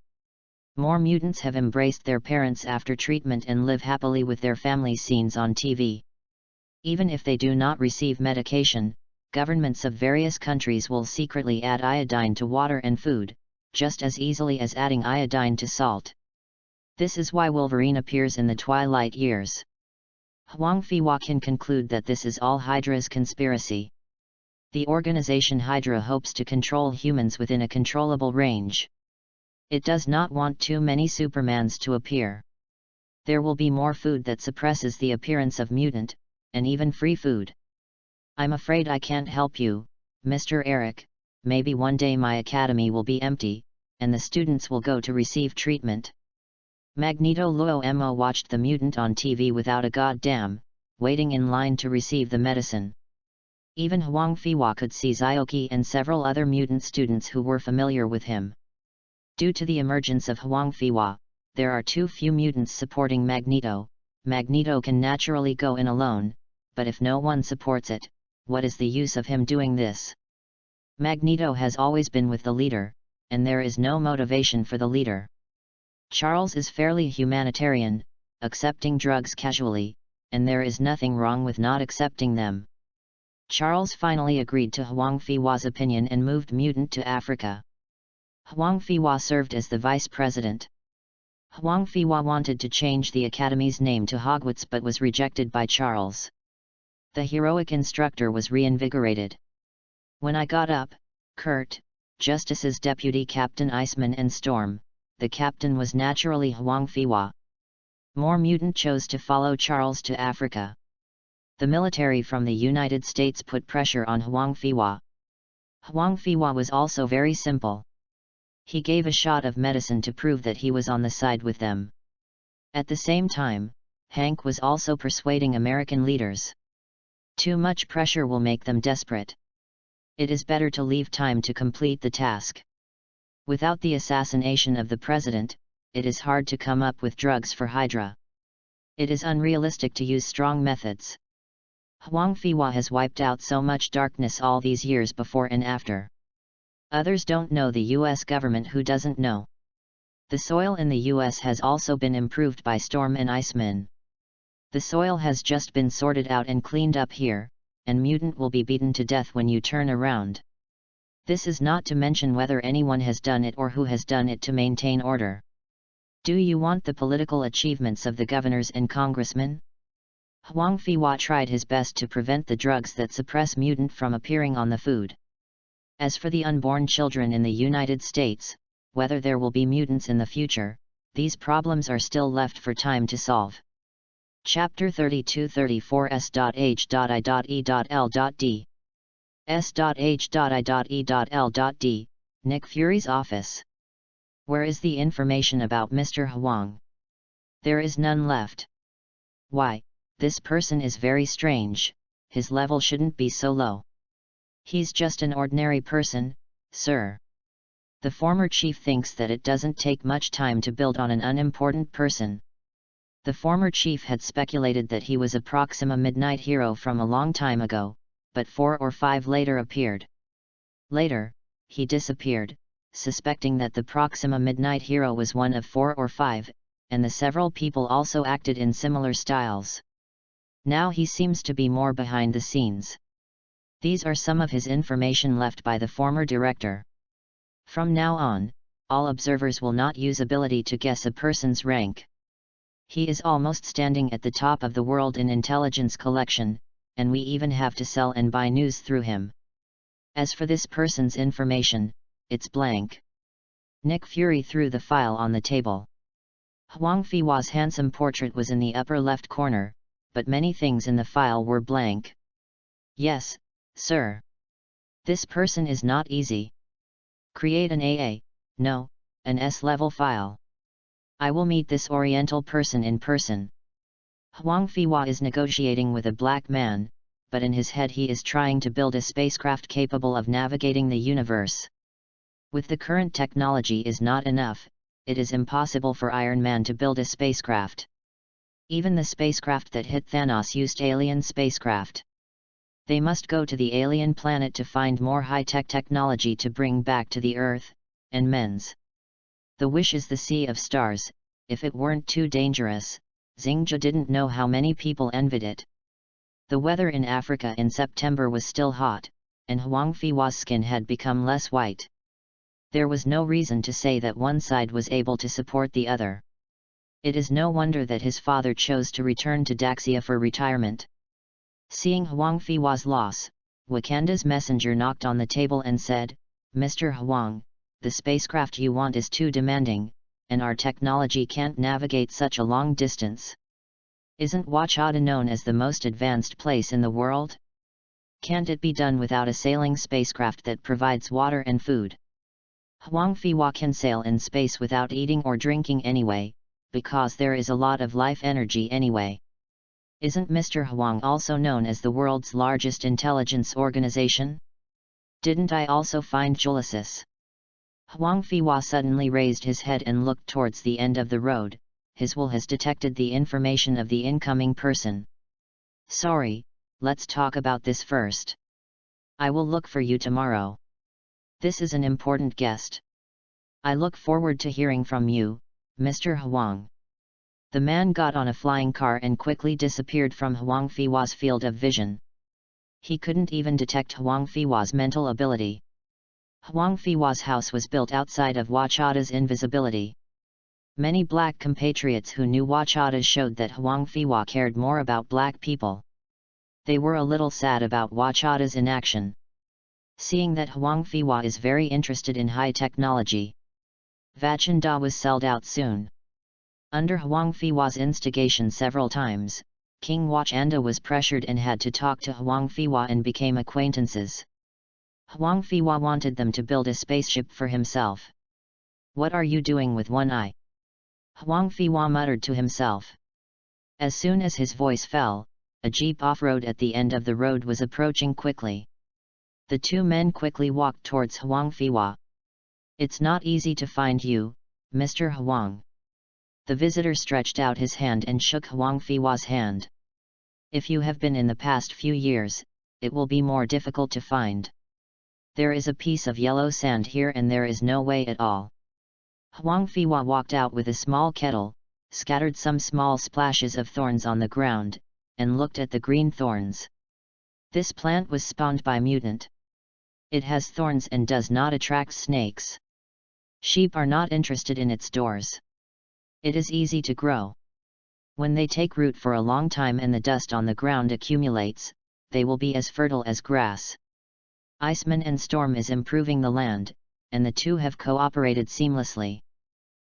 A: More mutants have embraced their parents after treatment and live happily with their families scenes on TV. Even if they do not receive medication, governments of various countries will secretly add iodine to water and food, just as easily as adding iodine to salt. This is why Wolverine appears in the twilight years. Huang Fiwa can conclude that this is all Hydra's conspiracy. The organization Hydra hopes to control humans within a controllable range. It does not want too many Supermans to appear. There will be more food that suppresses the appearance of mutant, and even free food. I'm afraid I can't help you, Mr. Eric. Maybe one day my academy will be empty, and the students will go to receive treatment. Magneto Luomo watched the mutant on TV without a goddamn, waiting in line to receive the medicine. Even Huang Fiwa could see Zioki and several other mutant students who were familiar with him. Due to the emergence of Huang Fiwa, there are too few mutants supporting Magneto. Magneto can naturally go in alone, but if no one supports it, what is the use of him doing this? Magneto has always been with the leader, and there is no motivation for the leader. Charles is fairly humanitarian, accepting drugs casually, and there is nothing wrong with not accepting them. Charles finally agreed to Huang Fiwa's opinion and moved mutant to Africa. Huang Fiwa served as the vice president. Huang Fiwa wanted to change the academy's name to Hogwarts but was rejected by Charles. The heroic instructor was reinvigorated. When I got up, Kurt, Justice's deputy Captain Iceman and Storm, the captain was naturally Huang Fiwa. More mutant chose to follow Charles to Africa. The military from the United States put pressure on Huang Fiwa. Huang Fiwa was also very simple. He gave a shot of medicine to prove that he was on the side with them. At the same time, Hank was also persuading American leaders. Too much pressure will make them desperate. It is better to leave time to complete the task. Without the assassination of the president, it is hard to come up with drugs for Hydra. It is unrealistic to use strong methods. Huang Fiwa has wiped out so much darkness all these years before and after. Others don't know the US government who doesn't know. The soil in the US has also been improved by Storm and Iceman. The soil has just been sorted out and cleaned up here, and mutant will be beaten to death when you turn around. This is not to mention whether anyone has done it or who has done it to maintain order. Do you want the political achievements of the governors and congressmen? Huang Fiwa tried his best to prevent the drugs that suppress mutant from appearing on the food. As for the unborn children in the United States, whether there will be mutants in the future, these problems are still left for time to solve. Chapter 32-34 S.H.I.E.L.D. S.H.I.E.L.D. Nick Fury's office. Where is the information about Mr. Huang? There is none left. Why, this person is very strange, his level shouldn't be so low. He's just an ordinary person, sir. The former chief thinks that it doesn't take much time to build on an unimportant person. The former chief had speculated that he was a Proxima Midnight hero from a long time ago, but 4 or 5 later appeared. Later, he disappeared, suspecting that the Proxima Midnight hero was one of 4 or 5, and the several people also acted in similar styles. Now he seems to be more behind the scenes. These are some of his information left by the former director. From now on, all observers will not use ability to guess a person's rank. He is almost standing at the top of the world in intelligence collection, and we even have to sell and buy news through him. As for this person's information, it's blank. Nick Fury threw the file on the table. Huang Fiwa's handsome portrait was in the upper left corner, but many things in the file were blank. Yes, sir. This person is not easy. Create an an S-level file. I will meet this Oriental person in person. Huang Fiwa is negotiating with a black man, but in his head he is trying to build a spacecraft capable of navigating the universe. With the current technology is not enough, it is impossible for Iron Man to build a spacecraft. Even the spacecraft that hit Thanos used alien spacecraft. They must go to the alien planet to find more high-tech technology to bring back to the Earth, and men's. The wish is the sea of stars. If it weren't too dangerous, Xingja didn't know how many people envied it. The weather in Africa in September was still hot, and Huang Fiwa's skin had become less white. There was no reason to say that one side was able to support the other. It is no wonder that his father chose to return to Daxia for retirement. Seeing Huang Fiwa's loss, Wakanda's messenger knocked on the table and said, "Mr. Huang, the spacecraft you want is too demanding, and our technology can't navigate such a long distance. Isn't Wachada known as the most advanced place in the world? Can't it be done without a sailing spacecraft that provides water and food? Huangfihua can sail in space without eating or drinking anyway, because there is a lot of life energy anyway. Isn't Mr. Huang also known as the world's largest intelligence organization? Didn't I also find Ulysses? Huangfihua suddenly raised his head and looked towards the end of the road. His will has detected the information of the incoming person. Sorry, let's talk about this first. I will look for you tomorrow. This is an important guest. I look forward to hearing from you, Mr. Huang. The man got on a flying car and quickly disappeared from Huangfihua's field of vision. He couldn't even detect Huangfihua's mental ability. Huangfihua's house was built outside of Wachada's invisibility. Many black compatriots who knew Wachada showed that Huangfihua cared more about black people. They were a little sad about Wachada's inaction. Seeing that Huangfihua is very interested in high technology, Vachanda was sold out soon. Under Huangfihua's instigation several times, King Wachanda was pressured and had to talk to Huangfihua and became acquaintances. Huangfihua wanted them to build a spaceship for himself. What are you doing with one eye? Huangfihua muttered to himself. As soon as his voice fell, a jeep off-road at the end of the road was approaching quickly. The two men quickly walked towards Huangfihua. It's not easy to find you, Mr. Huang. The visitor stretched out his hand and shook Huangfihua's hand. If you have been in the past few years, it will be more difficult to find. There is a piece of yellow sand here and there is no way at all. Huangfihua walked out with a small kettle, scattered some small splashes of thorns on the ground, and looked at the green thorns. This plant was spawned by mutant. It has thorns and does not attract snakes. Sheep are not interested in its doors. It is easy to grow. When they take root for a long time and the dust on the ground accumulates, they will be as fertile as grass. Iceman and Storm is improving the land, and the two have cooperated seamlessly.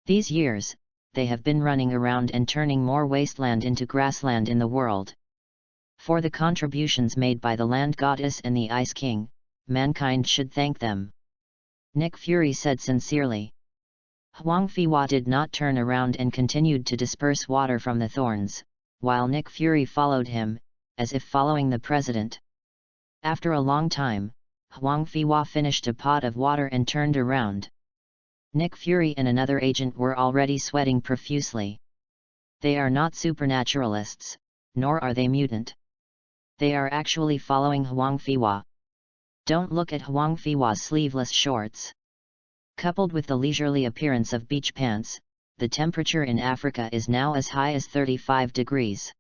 A: These years, they have been running around and turning more wasteland into grassland in the world. For the contributions made by the Land Goddess and the Ice King, mankind should thank them. Nick Fury said sincerely. Huangfihua did not turn around and continued to disperse water from the thorns, while Nick Fury followed him, as if following the president. After a long time, Huangfihua finished a pot of water and turned around. Nick Fury and another agent were already sweating profusely. They are not supernaturalists, nor are they mutant. They are actually following Huangfihua. Don't look at Huangfihua's sleeveless shorts. Coupled with the leisurely appearance of beach pants, the temperature in Africa is now as high as 35 degrees.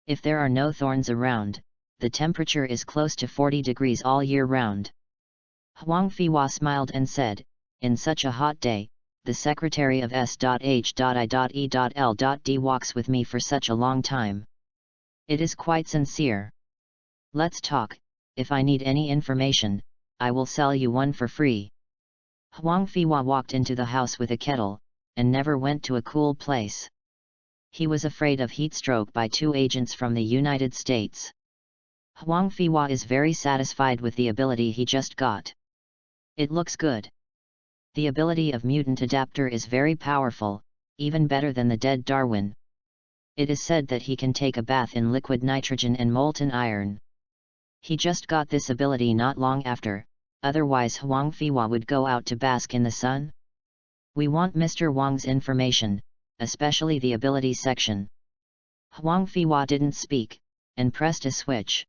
A: If there are no thorns around, the temperature is close to 40 degrees all year round. Huangfihua smiled and said, in such a hot day, the secretary of S.H.I.E.L.D. walks with me for such a long time. It is quite sincere. Let's talk. If I need any information, I will sell you one for free. Huangfihua walked into the house with a kettle, and never went to a cool place. He was afraid of heat stroke by two agents from the United States. Huangfihua is very satisfied with the ability he just got. It looks good. The ability of Mutant Adapter is very powerful, even better than the dead Darwin. It is said that he can take a bath in liquid nitrogen and molten iron. He just got this ability not long after, otherwise Huangfihua would go out to bask in the sun. We want Mr. Wang's information, especially the ability section. Huangfihua didn't speak, and pressed a switch.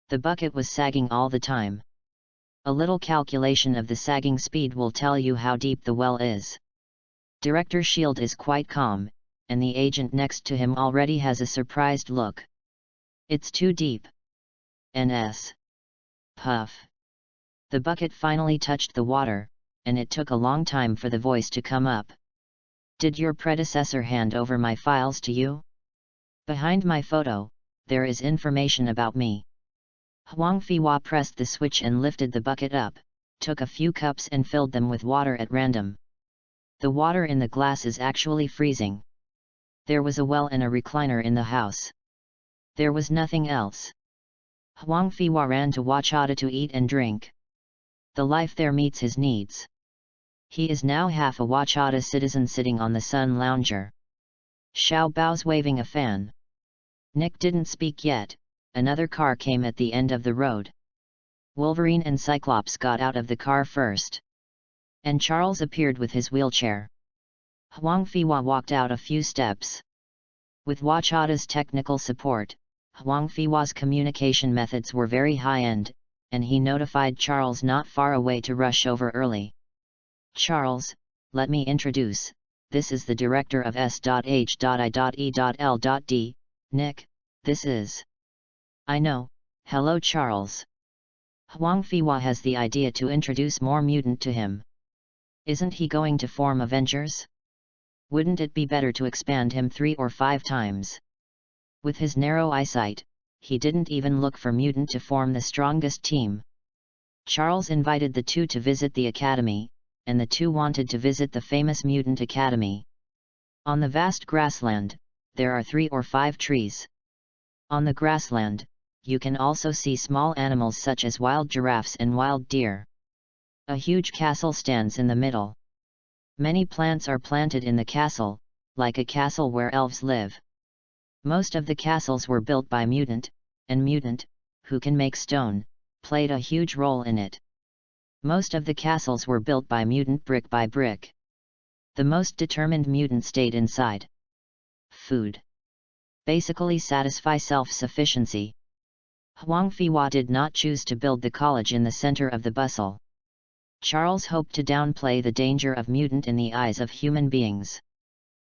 A: The bucket was sagging all the time. A little calculation of the sagging speed will tell you how deep the well is. Director Shield is quite calm, and the agent next to him already has a surprised look. It's too deep. NS. Puff. The bucket finally touched the water, and it took a long time for the voice to come up. Did your predecessor hand over my files to you? Behind my photo, there is information about me. Huangfihua pressed the switch and lifted the bucket up, took a few cups and filled them with water at random. The water in the glass is actually freezing. There was a well and a recliner in the house. There was nothing else. Huang Fiwa ran to Wachada to eat and drink. The life there meets his needs. He is now half a Wachada citizen sitting on the sun lounger. Xiao Bao's waving a fan. Nick didn't speak yet. Another car came at the end of the road. Wolverine and Cyclops got out of the car first. And Charles appeared with his wheelchair. Huang Fiwa walked out a few steps. With Wachada's technical support, Huang Fiwa's communication methods were very high-end, and he notified Charles not far away to rush over early. Charles, let me introduce, this is the director of S.H.I.E.L.D. Nick, this is... I know, hello Charles. Huang Fiwa has the idea to introduce more mutant to him. Isn't he going to form Avengers? Wouldn't it be better to expand him 3 or 5 times? With his narrow eyesight, he didn't even look for mutant to form the strongest team. Charles invited the two to visit the academy, and the two wanted to visit the famous mutant academy. On the vast grassland, there are 3 or 5 trees. On the grassland, you can also see small animals such as wild giraffes and wild deer. A huge castle stands in the middle. Many plants are planted in the castle, like a castle where elves live. Most of the castles were built by mutant, and mutant, who can make stone, played a huge role in it. Most of the castles were built by mutant brick by brick. The most determined mutant stayed inside. Food. Basically satisfy self-sufficiency. Huang Fiwa did not choose to build the college in the center of the bustle. Charles hoped to downplay the danger of mutant in the eyes of human beings.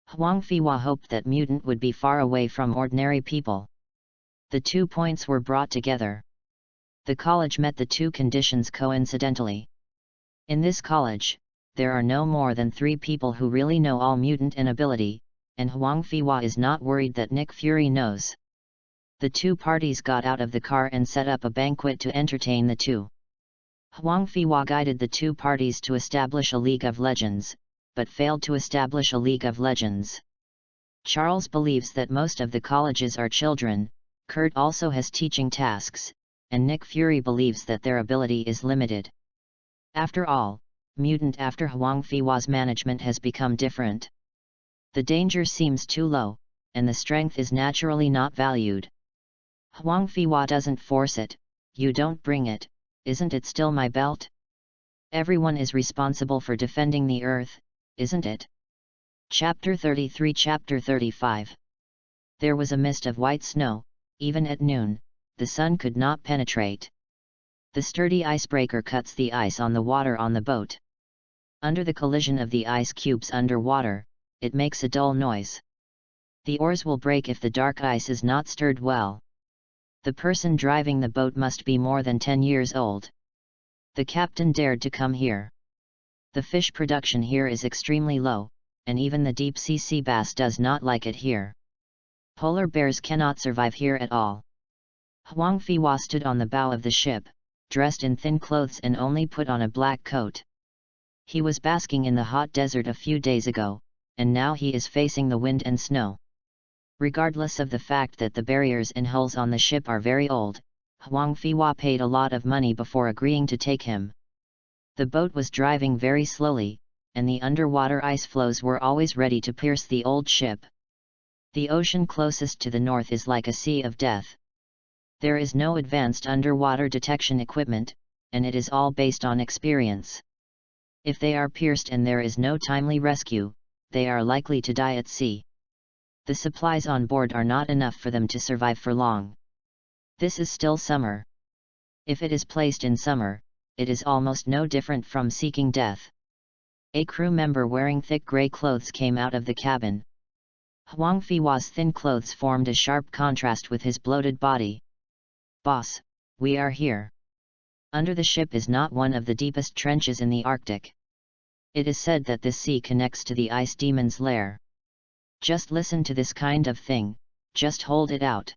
A: Huang Fiwa hoped that mutant would be far away from ordinary people. The 2 points were brought together. The college met the 2 conditions coincidentally. In this college, there are no more than 3 people who really know all mutant and ability, and Huang Fiwa is not worried that Nick Fury knows. The 2 parties got out of the car and set up a banquet to entertain the 2. Huang Fiwa guided the 2 parties to establish a League of Legends, but failed to establish a League of Legends. Charles believes that most of the colleges are children, Kurt also has teaching tasks, and Nick Fury believes that their ability is limited. After all, mutant after Huang Fiwa's management has become different. The danger seems too low, and the strength is naturally not valued. Huang Fiwa doesn't force it, you don't bring it, isn't it still my belt? Everyone is responsible for defending the earth, isn't it? Chapter 33 Chapter 35. There was a mist of white snow, even at noon, the sun could not penetrate. The sturdy icebreaker cuts the ice on the water on the boat. Under the collision of the ice cubes under water, it makes a dull noise. The oars will break if the dark ice is not stirred well. The person driving the boat must be more than 10 years old. The captain dared to come here. The fish production here is extremely low, and even the deep-sea sea bass does not like it here. Polar bears cannot survive here at all. Huang Fiwa stood on the bow of the ship, dressed in thin clothes and only put on a black coat. He was basking in the hot desert a few days ago, and now he is facing the wind and snow. Regardless of the fact that the barriers and hulls on the ship are very old, Huang Fiwa paid a lot of money before agreeing to take him. The boat was driving very slowly, and the underwater ice floes were always ready to pierce the old ship. The ocean closest to the north is like a sea of death. There is no advanced underwater detection equipment, and it is all based on experience. If they are pierced and there is no timely rescue, they are likely to die at sea. The supplies on board are not enough for them to survive for long. This is still summer. If it is placed in summer, it is almost no different from seeking death. A crew member wearing thick grey clothes came out of the cabin. Huang Fiwa's thin clothes formed a sharp contrast with his bloated body. "Boss, we are here." Under the ship is not one of the deepest trenches in the Arctic. It is said that this sea connects to the ice demon's lair. Just listen to this kind of thing, just hold it out.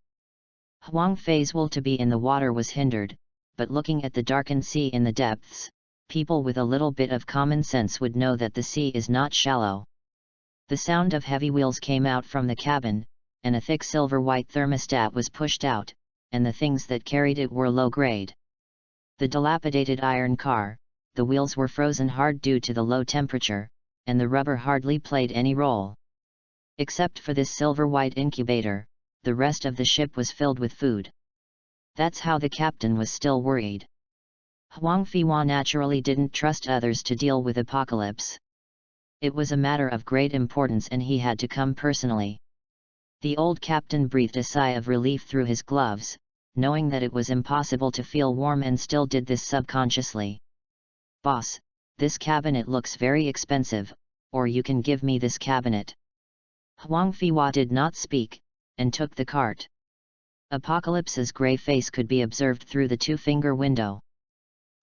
A: Huang Fei's will to be in the water was hindered, but looking at the darkened sea in the depths, people with a little bit of common sense would know that the sea is not shallow. The sound of heavy wheels came out from the cabin, and a thick silver-white thermostat was pushed out, and the things that carried it were low-grade. The dilapidated iron car, the wheels were frozen hard due to the low temperature, and the rubber hardly played any role. Except for this silver-white incubator, the rest of the ship was filled with food. That's how the captain was still worried. Huang Feiwa naturally didn't trust others to deal with apocalypse. It was a matter of great importance and he had to come personally. The old captain breathed a sigh of relief through his gloves, knowing that it was impossible to feel warm and still did this subconsciously. "Boss, this cabinet looks very expensive, or you can give me this cabinet." Huang Feiwa did not speak, and took the cart. Apocalypse's grey face could be observed through the two-finger window.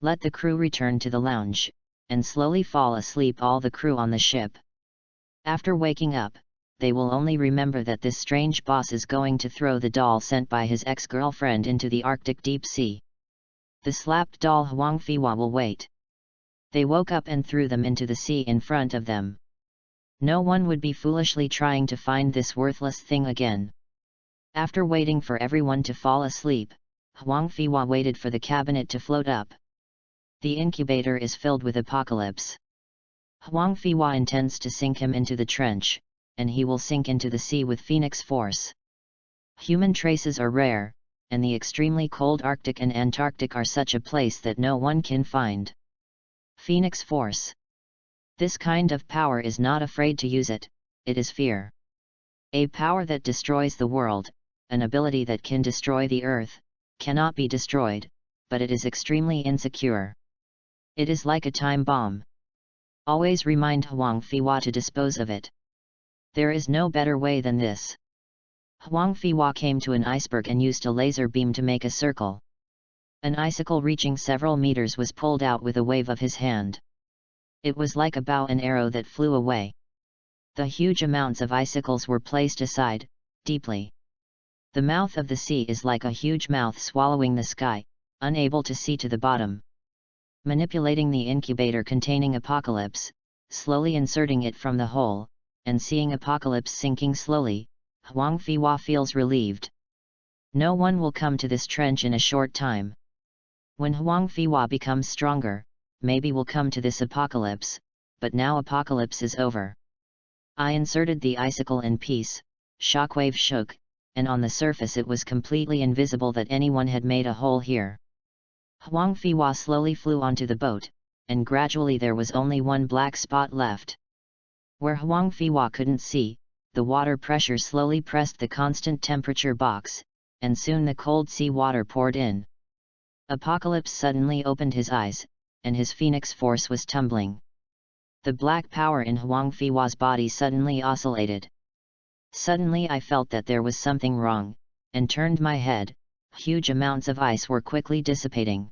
A: Let the crew return to the lounge, and slowly fall asleep, all the crew on the ship. After waking up, they will only remember that this strange boss is going to throw the doll sent by his ex-girlfriend into the Arctic deep sea. The slapped doll Huang Feiwa will wait. They woke up and threw them into the sea in front of them. No one would be foolishly trying to find this worthless thing again. After waiting for everyone to fall asleep, Huang Feiwa waited for the cabinet to float up. The incubator is filled with apocalypse. Huang Feiwa intends to sink him into the trench, and he will sink into the sea with Phoenix force. Human traces are rare, and the extremely cold Arctic and Antarctic are such a place that no one can find. Phoenix force. This kind of power is not afraid to use it, it is fear. A power that destroys the world, an ability that can destroy the earth, cannot be destroyed, but it is extremely insecure. It is like a time bomb. Always remind Huang Feiwa to dispose of it. There is no better way than this. Huang Feiwa came to an iceberg and used a laser beam to make a circle. An icicle reaching several meters was pulled out with a wave of his hand. It was like a bow and arrow that flew away. The huge amounts of icicles were placed aside, deeply. The mouth of the sea is like a huge mouth swallowing the sky, unable to see to the bottom. Manipulating the incubator containing apocalypse, slowly inserting it from the hole, and seeing apocalypse sinking slowly, Huang Feiwa feels relieved. No one will come to this trench in a short time. When Huang Feiwa becomes stronger, maybe we'll come to this apocalypse, but now apocalypse is over. I inserted the icicle in peace, shockwave shook, and on the surface it was completely invisible that anyone had made a hole here. Huang Feiwa slowly flew onto the boat, and gradually there was only one black spot left. Where Huang Feiwa couldn't see, the water pressure slowly pressed the constant temperature box, and soon the cold sea water poured in. Apocalypse suddenly opened his eyes, and his phoenix force was tumbling. The black power in Huang Feiwa's body suddenly oscillated. Suddenly I felt that there was something wrong, and turned my head. Huge amounts of ice were quickly dissipating.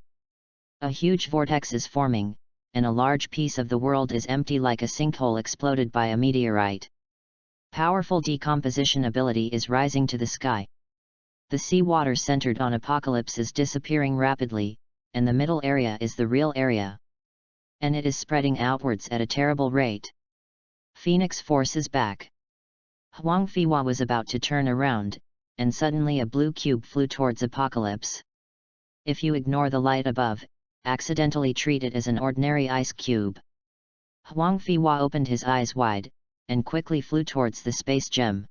A: A huge vortex is forming, and a large piece of the world is empty like a sinkhole exploded by a meteorite. Powerful decomposition ability is rising to the sky. The seawater centered on apocalypse is disappearing rapidly, and the middle area is the real area. And it is spreading outwards at a terrible rate. Phoenix force is back. Huang Feiwa was about to turn around, and suddenly a blue cube flew towards apocalypse. If you ignore the light above, accidentally treat it as an ordinary ice cube. Huang Feiwa opened his eyes wide, and quickly flew towards the space gem.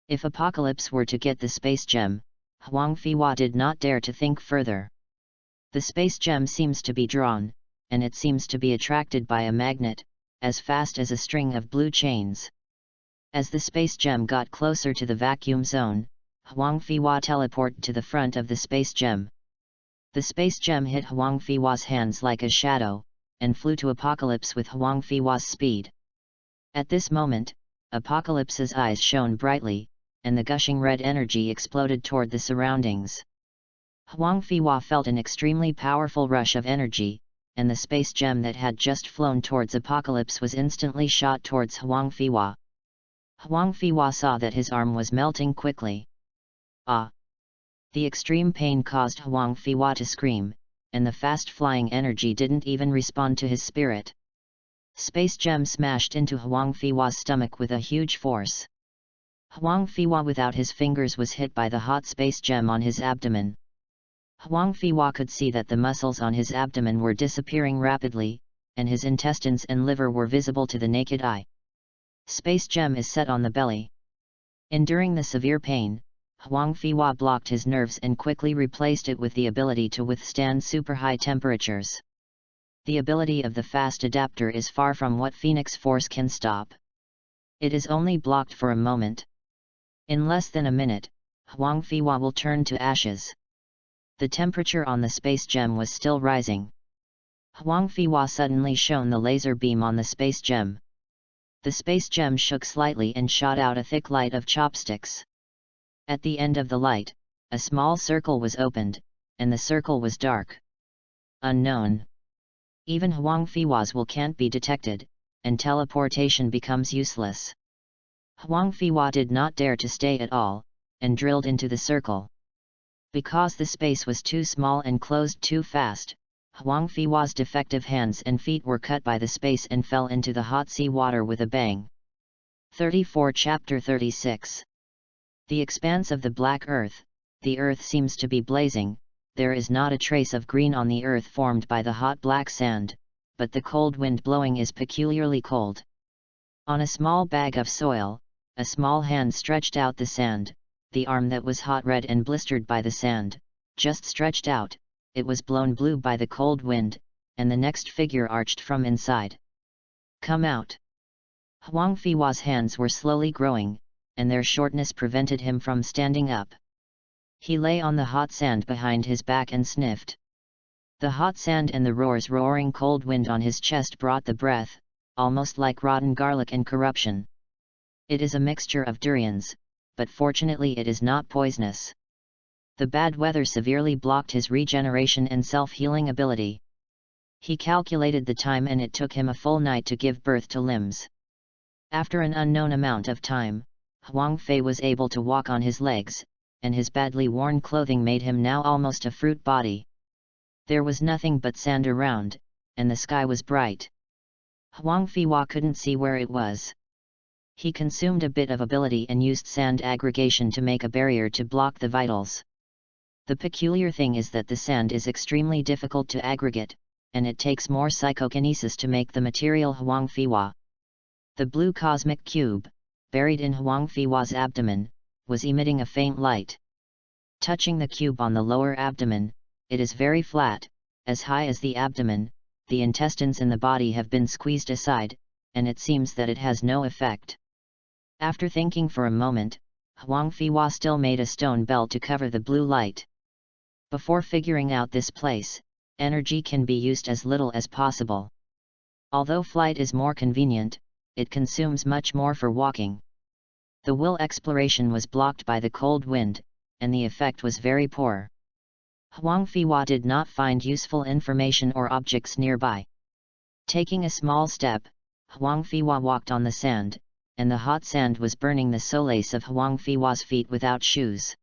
A: If apocalypse were to get the space gem, Huang Feiwa did not dare to think further. The space gem seems to be drawn, and it seems to be attracted by a magnet, as fast as a string of blue chains. As the space gem got closer to the vacuum zone, Huang Feiwa teleported to the front of the space gem. The space gem hit Huang Feiwa's hands like a shadow, and flew to apocalypse with Huang Feiwa's speed. At this moment, apocalypse's eyes shone brightly, and the gushing red energy exploded toward the surroundings. Huang Feiwa felt an extremely powerful rush of energy, and the space gem that had just flown towards apocalypse was instantly shot towards Huang Feiwa. Huang Feiwa saw that his arm was melting quickly. Ah! The extreme pain caused Huang Feiwa to scream, and the fast-flying energy didn't even respond to his spirit. Space gem smashed into Huang Fiwa's stomach with a huge force. Huang Fiwa without his fingers was hit by the hot space gem on his abdomen. Huang Fiwa could see that the muscles on his abdomen were disappearing rapidly, and his intestines and liver were visible to the naked eye. Space gem is set on the belly. Enduring the severe pain, Huang Fiwa blocked his nerves and quickly replaced it with the ability to withstand super high temperatures. The ability of the fast adapter is far from what Phoenix Force can stop. It is only blocked for a moment. In less than a minute, Huang Fiwa will turn to ashes. The temperature on the space gem was still rising. Huang Fiwa suddenly shone the laser beam on the space gem. The space gem shook slightly and shot out a thick light of chopsticks. At the end of the light, a small circle was opened, and the circle was dark. Unknown. Even Huang Fiwa's will can't be detected, and teleportation becomes useless. Huang Fiwa did not dare to stay at all, and drilled into the circle. Because the space was too small and closed too fast, Huang Fiwa's defective hands and feet were cut by the space and fell into the hot sea water with a bang. 34 Chapter 36. The expanse of the black earth. The earth seems to be blazing. There is not a trace of green on the earth formed by the hot black sand, but the cold wind blowing is peculiarly cold. On a small bag of soil, a small hand stretched out the sand. The arm that was hot red and blistered by the sand, just stretched out. It was blown blue by the cold wind, and the next figure arched from inside. Come out! Huang Fiwa's hands were slowly growing, and their shortness prevented him from standing up. He lay on the hot sand behind his back and sniffed. The hot sand and the roaring cold wind on his chest brought the breath, almost like rotten garlic and corruption. It is a mixture of durians, but fortunately it is not poisonous. The bad weather severely blocked his regeneration and self-healing ability. He calculated the time and it took him a full night to give birth to limbs. After an unknown amount of time, Huang Fei was able to walk on his legs, and his badly worn clothing made him now almost a fruit body. There was nothing but sand around, and the sky was bright. Huang Fiwa couldn't see where it was. He consumed a bit of ability and used sand aggregation to make a barrier to block the vitals. The peculiar thing is that the sand is extremely difficult to aggregate, and it takes more psychokinesis to make the material Huang Fiwa. The blue cosmic cube, buried in Huang Fiwa's abdomen, was emitting a faint light. Touching the cube on the lower abdomen, it is very flat, as high as the abdomen. The intestines in the body have been squeezed aside, and it seems that it has no effect. After thinking for a moment, Huang Fiwa still made a stone bell to cover the blue light. Before figuring out this place, energy can be used as little as possible. Although flight is more convenient, it consumes much more for walking. The will exploration was blocked by the cold wind, and the effect was very poor. Huang Fiwa did not find useful information or objects nearby. Taking a small step, Huang Fiwa walked on the sand, and the hot sand was burning the soles of Huang Fiwa's feet without shoes.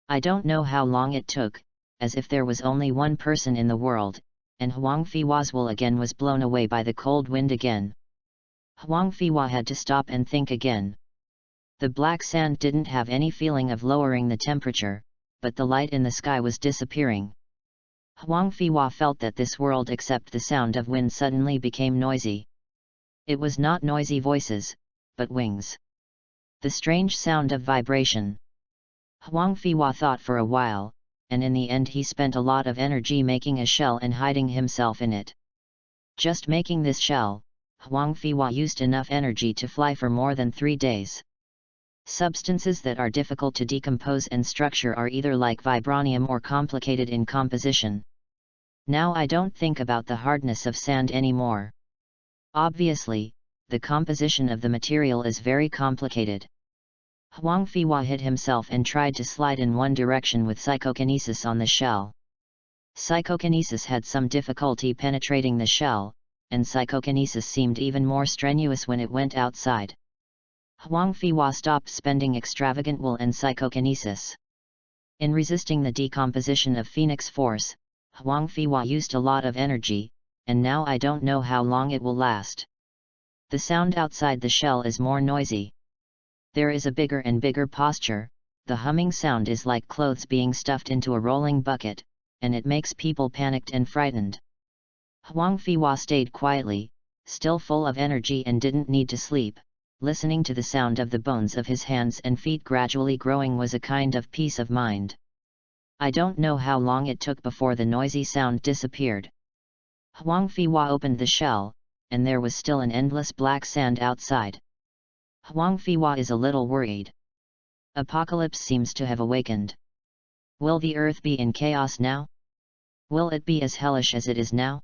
A: I don't know how long it took, as if there was only one person in the world, and Huang Fiwa's wool again was blown away by the cold wind again. Huang Fiwa had to stop and think again. The black sand didn't have any feeling of lowering the temperature, but the light in the sky was disappearing. Huang Fiwa felt that this world except the sound of wind suddenly became noisy. It was not noisy voices, but wings. The strange sound of vibration. Huang Fiwa thought for a while, and in the end he spent a lot of energy making a shell and hiding himself in it. Just making this shell, Huang Fiwa used enough energy to fly for more than 3 days. Substances that are difficult to decompose and structure are either like vibranium or complicated in composition. Now I don't think about the hardness of sand anymore. Obviously, the composition of the material is very complicated. Huang Fiwa hid himself and tried to slide in one direction with psychokinesis on the shell. Psychokinesis had some difficulty penetrating the shell, and psychokinesis seemed even more strenuous when it went outside. Huang Fiwa stopped spending extravagant wool and psychokinesis. In resisting the decomposition of Phoenix Force, Huang Fiwa used a lot of energy, and now I don't know how long it will last. The sound outside the shell is more noisy. There is a bigger and bigger posture. The humming sound is like clothes being stuffed into a rolling bucket, and it makes people panicked and frightened. Huang Fiwa stayed quietly, still full of energy and didn't need to sleep. Listening to the sound of the bones of his hands and feet gradually growing was a kind of peace of mind. I don't know how long it took before the noisy sound disappeared. Huang Fiwa opened the shell, and there was still an endless black sand outside. Huang Fiwa is a little worried. Apocalypse seems to have awakened. Will the earth be in chaos now? Will it be as hellish as it is now?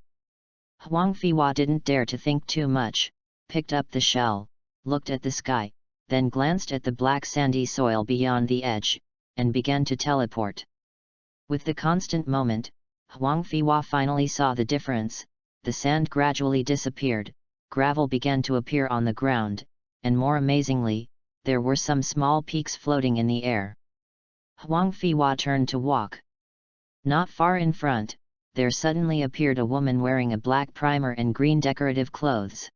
A: Huang Fiwa didn't dare to think too much, picked up the shell, looked at the sky, then glanced at the black sandy soil beyond the edge, and began to teleport. With the constant moment, Huang Fiwa finally saw the difference. The sand gradually disappeared, gravel began to appear on the ground, and more amazingly, there were some small peaks floating in the air. Huang Fiwa turned to walk. Not far in front, there suddenly appeared a woman wearing a black primer and green decorative clothes.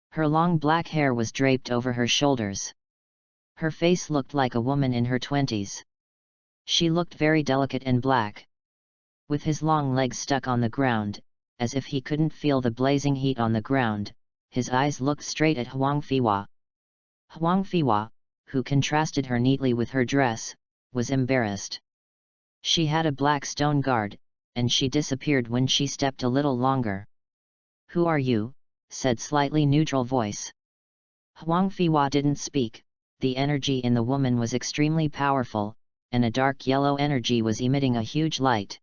A: Her long black hair was draped over her shoulders. Her face looked like a woman in her 20s. She looked very delicate and black. With his long legs stuck on the ground, as if he couldn't feel the blazing heat on the ground, his eyes looked straight at Huang Fiwa. Huang Fiwa, who contrasted her neatly with her dress, was embarrassed. She had a black stone guard, and she disappeared when she stepped a little longer. "Who are you?" said slightly neutral voice. Huang Fiwa didn't speak. The energy in the woman was extremely powerful, and a dark yellow energy was emitting a huge light.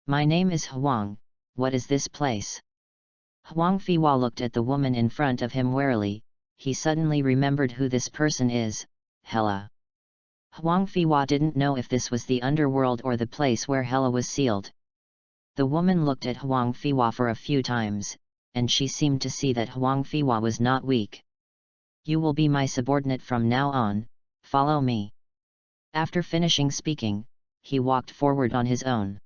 A: "My name is Huang. What is this place?" Huang Fiwa looked at the woman in front of him warily. He suddenly remembered who this person is, Hela. Huang Fiwa didn't know if this was the underworld or the place where Hela was sealed. The woman looked at Huang Fiwa for a few times, and she seemed to see that Huang Fiwa was not weak. "You will be my subordinate from now on, follow me." After finishing speaking, he walked forward on his own.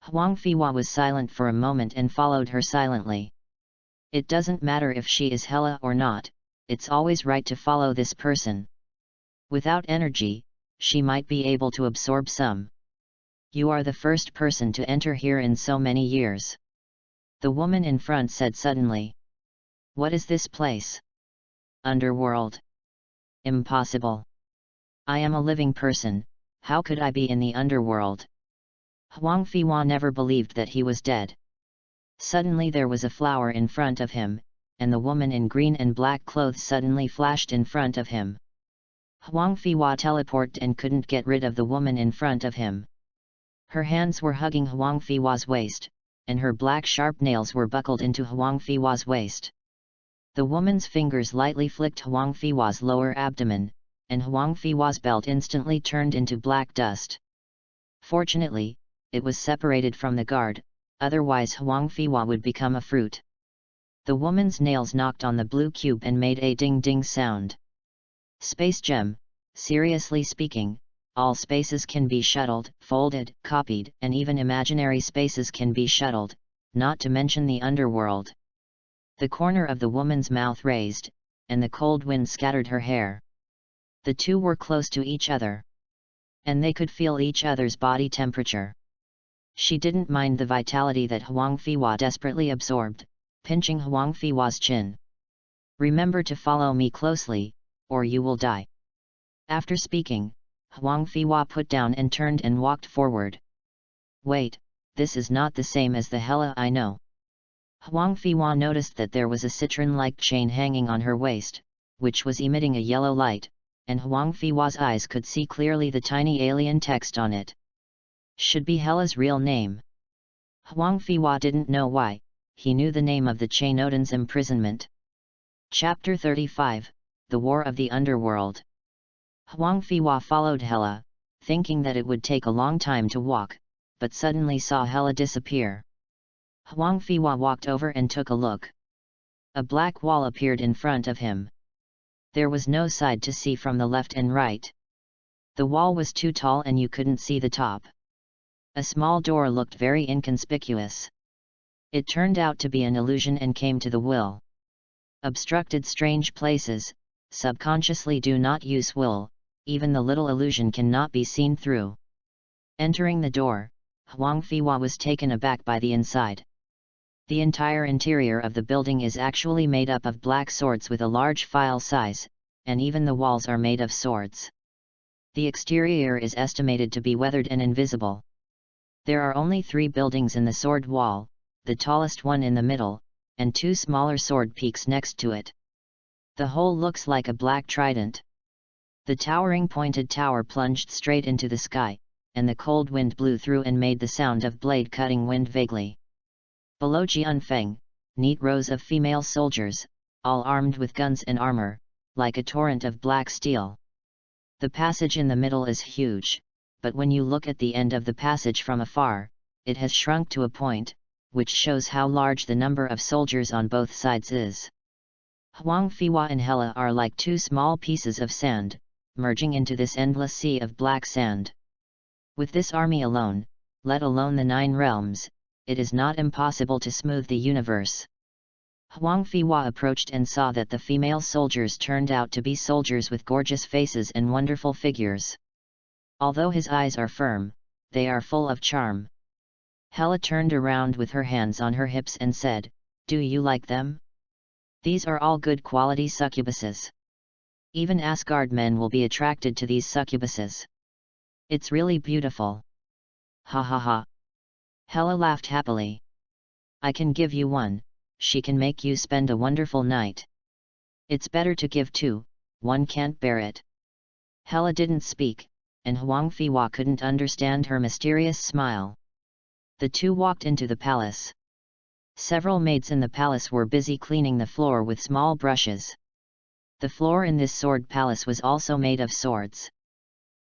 A: Huang Fiwa was silent for a moment and followed her silently. It doesn't matter if she is Hela or not, it's always right to follow this person. Without energy, she might be able to absorb some. "You are the first person to enter here in so many years," the woman in front said suddenly. "What is this place?" "Underworld." "Impossible. I am a living person, how could I be in the underworld?" Huang Fiwa never believed that he was dead. Suddenly there was a flower in front of him, and the woman in green and black clothes suddenly flashed in front of him. Huang Fiwa teleported and couldn't get rid of the woman in front of him. Her hands were hugging Huang Fiwa's waist, and her black sharp nails were buckled into Huang Fiwa's waist. The woman's fingers lightly flicked Huang Fiwa's lower abdomen, and Huang Fiwa's belt instantly turned into black dust. Fortunately, it was separated from the guard, otherwise Huang Fiwa would become a fruit. The woman's nails knocked on the blue cube and made a ding-ding sound. Space gem, seriously speaking, all spaces can be shuttled, folded, copied, and even imaginary spaces can be shuttled, not to mention the underworld. The corner of the woman's mouth raised, and the cold wind scattered her hair. The two were close to each other, and they could feel each other's body temperature. She didn't mind the vitality that Huang Fiwa desperately absorbed, pinching Huang Fiwa's chin. "Remember to follow me closely, or you will die." After speaking, Huang Fiwa put down and turned and walked forward. "Wait, this is not the same as the Hela I know." Huang Fiwa noticed that there was a citron-like chain hanging on her waist, which was emitting a yellow light, and Huang Fiwa's eyes could see clearly the tiny alien text on it. Should be Hela's real name. Huang Fiwa didn't know why, he knew the name of the chain: Odin's imprisonment. Chapter 35, The War of the Underworld. Huang Fiwa followed Hela, thinking that it would take a long time to walk, but suddenly saw Hela disappear. Huang Fiwa walked over and took a look. A black wall appeared in front of him. There was no side to see from the left and right. The wall was too tall and you couldn't see the top. A small door looked very inconspicuous. It turned out to be an illusion and came to the will. Obstructed strange places, subconsciously do not use will, even the little illusion cannot be seen through. Entering the door, Huang Fiwa was taken aback by the inside. The entire interior of the building is actually made up of black swords with a large file size, and even the walls are made of swords. The exterior is estimated to be weathered and invisible. There are only 3 buildings in the sword wall, the tallest one in the middle, and 2 smaller sword peaks next to it. The whole looks like a black trident. The towering pointed tower plunged straight into the sky, and the cold wind blew through and made the sound of blade-cutting wind vaguely. Below Jianfeng, neat rows of female soldiers, all armed with guns and armor, like a torrent of black steel. The passage in the middle is huge, but when you look at the end of the passage from afar, it has shrunk to a point, which shows how large the number of soldiers on both sides is. Huang Fiwa and Hela are like 2 small pieces of sand, merging into this endless sea of black sand. With this army alone, let alone the 9 realms, it is not impossible to smooth the universe. Huang Fiwa approached and saw that the female soldiers turned out to be soldiers with gorgeous faces and wonderful figures. Although his eyes are firm, they are full of charm. Hela turned around with her hands on her hips and said, "Do you like them? These are all good quality succubuses. Even Asgard men will be attracted to these succubuses. It's really beautiful." Ha ha ha. Hela laughed happily. "I can give you one, she can make you spend a wonderful night. It's better to give 2, one can't bear it." Hela didn't speak, and Huang Fiwa couldn't understand her mysterious smile. The 2 walked into the palace. Several maids in the palace were busy cleaning the floor with small brushes. The floor in this sword palace was also made of swords.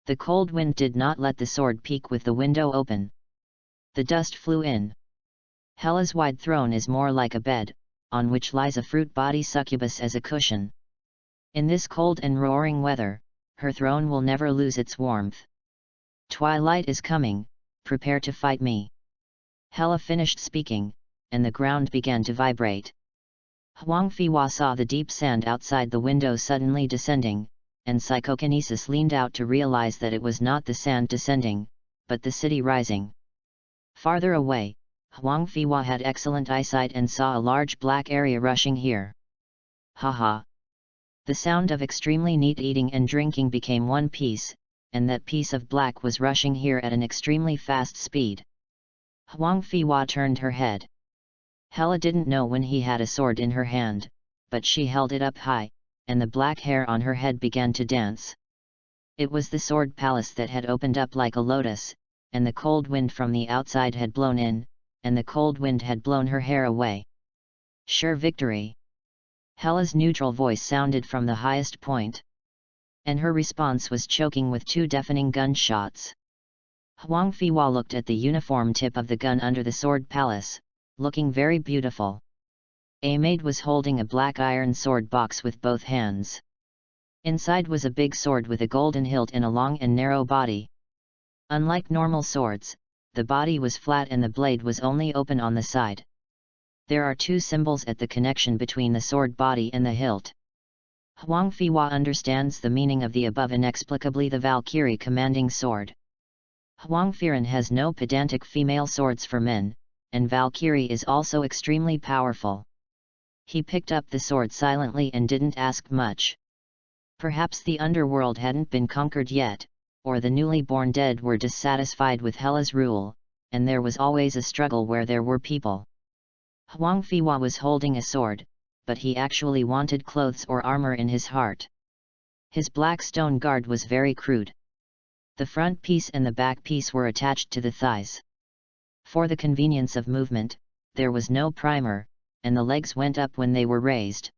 A: The cold wind did not let the sword peak with the window open. The dust flew in. Hela's wide throne is more like a bed, on which lies a fruit body succubus as a cushion. In this cold and roaring weather, her throne will never lose its warmth. "Twilight is coming, prepare to fight me." Hela finished speaking, and the ground began to vibrate. Huang Fiwa saw the deep sand outside the window suddenly descending, and psychokinesis leaned out to realize that it was not the sand descending, but the city rising. Farther away, Huang Fiwa had excellent eyesight and saw a large black area rushing here. Ha ha! The sound of extremely neat eating and drinking became one piece, and that piece of black was rushing here at an extremely fast speed. Huang Fiwa turned her head. Hela didn't know when he had a sword in her hand, but she held it up high, and the black hair on her head began to dance. It was the sword palace that had opened up like a lotus, and the cold wind from the outside had blown in, and the cold wind had blown her hair away. "Sure victory!" Hela's neutral voice sounded from the highest point. And her response was choking with 2 deafening gunshots. Huang Fiwa looked at the uniform tip of the gun under the sword palace, looking very beautiful. A maid was holding a black iron sword box with both hands. Inside was a big sword with a golden hilt and a long and narrow body. Unlike normal swords, the body was flat and the blade was only open on the side. There are 2 symbols at the connection between the sword body and the hilt. Huang Fiwa understands the meaning of the above inexplicably the Valkyrie commanding sword. Huang Firen has no pedantic female swords for men, and Valkyrie is also extremely powerful. He picked up the sword silently and didn't ask much. Perhaps the underworld hadn't been conquered yet, or the newly born dead were dissatisfied with Hela's rule, and there was always a struggle where there were people. Huang Fiwa was holding a sword, but he actually wanted clothes or armor in his heart. His black stone guard was very crude. The front piece and the back piece were attached to the thighs. For the convenience of movement, there was no primer, and the legs went up when they were raised.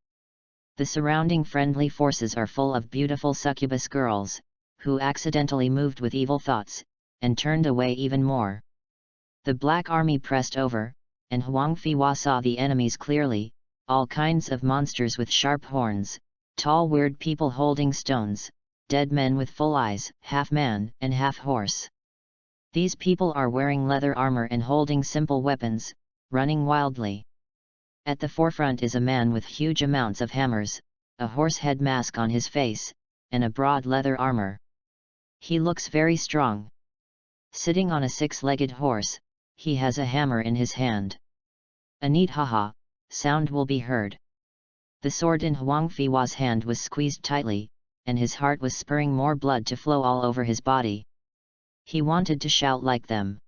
A: The surrounding friendly forces are full of beautiful succubus girls, who accidentally moved with evil thoughts, and turned away even more. The black army pressed over, and Huang Fiwa saw the enemies clearly, all kinds of monsters with sharp horns, tall weird people holding stones, dead men with full eyes, half man and half horse. These people are wearing leather armor and holding simple weapons, running wildly. At the forefront is a man with huge amounts of hammers, a horse head mask on his face, and a broad leather armor. He looks very strong. Sitting on a six-legged horse, he has a hammer in his hand. A neat haha sound will be heard. The sword in Huang Fiwa's hand was squeezed tightly, and his heart was spurring more blood to flow all over his body. He wanted to shout like them.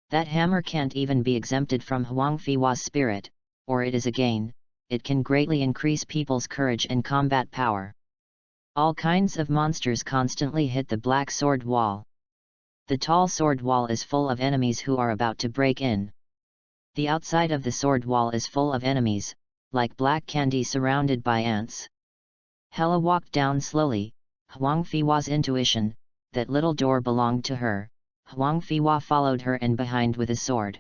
A: That hammer can't even be exempted from Huang Fiwa's spirit, or it is a gain. It can greatly increase people's courage and combat power. All kinds of monsters constantly hit the black sword wall. The tall sword wall is full of enemies who are about to break in. The outside of the sword wall is full of enemies, like black candy surrounded by ants. Hella walked down slowly. Huang Fiwa's intuition, that little door belonged to her. Huang Fiwa followed her and behind with a sword.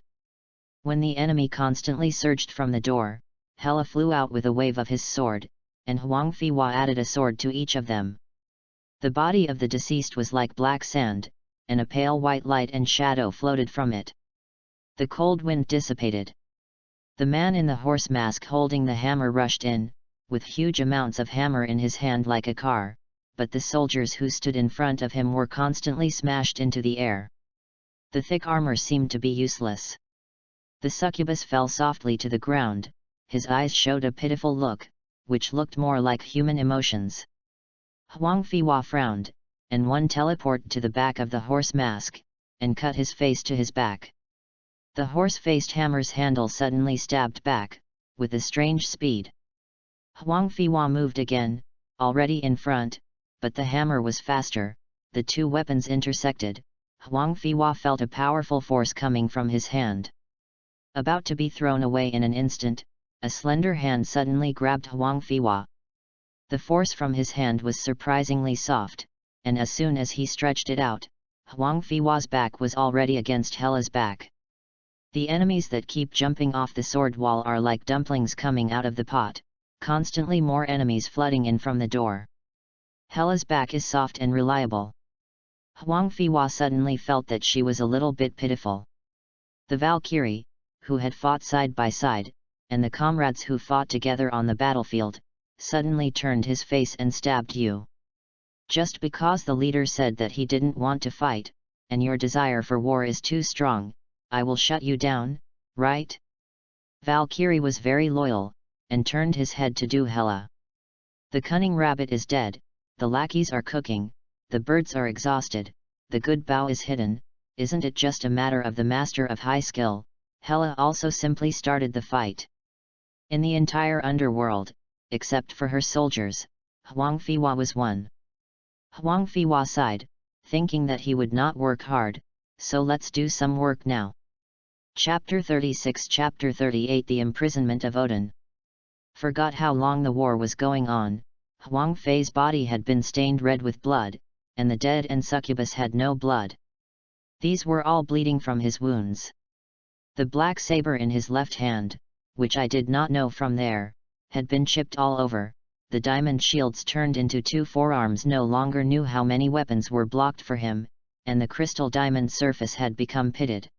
A: When the enemy constantly surged from the door, Hella flew out with a wave of his sword, and Huang Fiwa added a sword to each of them. The body of the deceased was like black sand, and a pale white light and shadow floated from it. The cold wind dissipated. The man in the horse mask holding the hammer rushed in, with huge amounts of hammer in his hand like a car, but the soldiers who stood in front of him were constantly smashed into the air. The thick armor seemed to be useless. The succubus fell softly to the ground. His eyes showed a pitiful look, which looked more like human emotions. Huang Fiwa frowned, and one teleported to the back of the horse mask, and cut his face to his back. The horse-faced hammer's handle suddenly stabbed back, with a strange speed. Huang Fiwa moved again, already in front, but the hammer was faster. The two weapons intersected. Huang Fiwa felt a powerful force coming from his hand. About to be thrown away in an instant, a slender hand suddenly grabbed Huang Fiwa. The force from his hand was surprisingly soft, and as soon as he stretched it out, Huang Fiwa's back was already against Hella's back. The enemies that keep jumping off the sword wall are like dumplings coming out of the pot, constantly more enemies flooding in from the door. Hella's back is soft and reliable. Huang Fiwa suddenly felt that she was a little bit pitiful. The Valkyrie, who had fought side by side, and the comrades who fought together on the battlefield, suddenly turned his face and stabbed you. Just because the leader said that he didn't want to fight, and your desire for war is too strong, I will shut you down, right? Valkyrie was very loyal, and turned his head to do Hella. The cunning rabbit is dead, the lackeys are cooking, the birds are exhausted, the good bow is hidden. Isn't it just a matter of the master of high skill? Hella also simply started the fight. In the entire underworld, except for her soldiers, Huang Fiwa was one. Huang Fiwa sighed, thinking that he would not work hard, so let's do some work now. Chapter 36 Chapter 38 The Imprisonment of Odin. Forgot how long the war was going on. Huang Fei's body had been stained red with blood, and the dead and succubus had no blood. These were all bleeding from his wounds. The black saber in his left hand, which I did not know from there, had been chipped all over. The diamond shields turned into two forearms no longer knew how many weapons were blocked for him, and the crystal diamond surface had become pitted.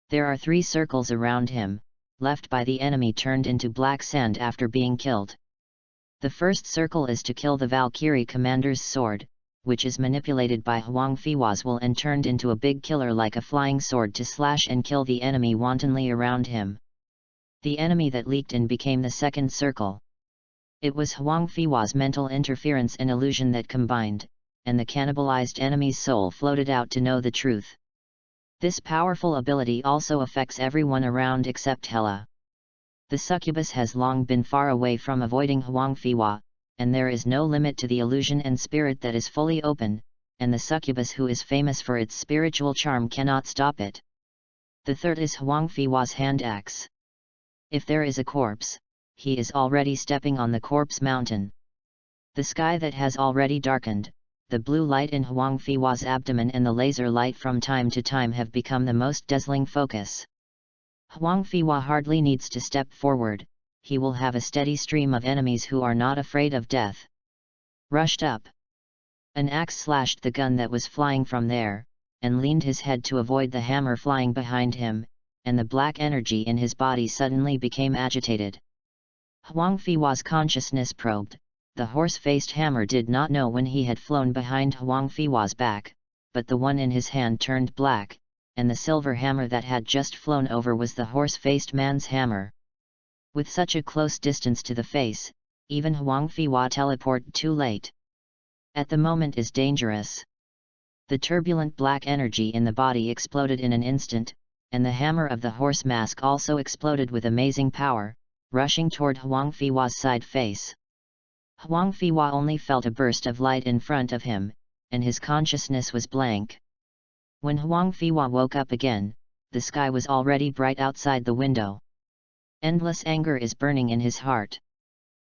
A: There are 3 circles around him, left by the enemy turned into black sand after being killed. The first circle is to kill the Valkyrie commander's sword, which is manipulated by Huang Fiwa's will and turned into a big killer like a flying sword to slash and kill the enemy wantonly around him. The enemy that leaked in became the second circle. It was Huang Fiwa's mental interference and illusion that combined, and the cannibalized enemy's soul floated out to know the truth. This powerful ability also affects everyone around except Hella. The succubus has long been far away from avoiding Huang Fiwa, and there is no limit to the illusion and spirit that is fully open, and the succubus who is famous for its spiritual charm cannot stop it. The third is Huang Fiwa's hand axe. If there is a corpse, he is already stepping on the corpse mountain. The sky that has already darkened, the blue light in Huang Fiwa's abdomen and the laser light from time to time have become the most dazzling focus. Huang Fiwa hardly needs to step forward, he will have a steady stream of enemies who are not afraid of death. Rushed up. An axe slashed the gun that was flying from there. and leaned his head to avoid the hammer flying behind him, and the black energy in his body suddenly became agitated. Huang Fiwa's consciousness probed. The horse-faced hammer did not know when he had flown behind Huang Fiwa's back, but the one in his hand turned black, and the silver hammer that had just flown over was the horse-faced man's hammer. With such a close distance to the face, even Huang Fiwa teleported too late. At the moment is dangerous. The turbulent black energy in the body exploded in an instant, and the hammer of the horse mask also exploded with amazing power, rushing toward Huang Fiwa's side face. Huang Fiwa only felt a burst of light in front of him, and his consciousness was blank. When Huang Fiwa woke up again, the sky was already bright outside the window. Endless anger is burning in his heart.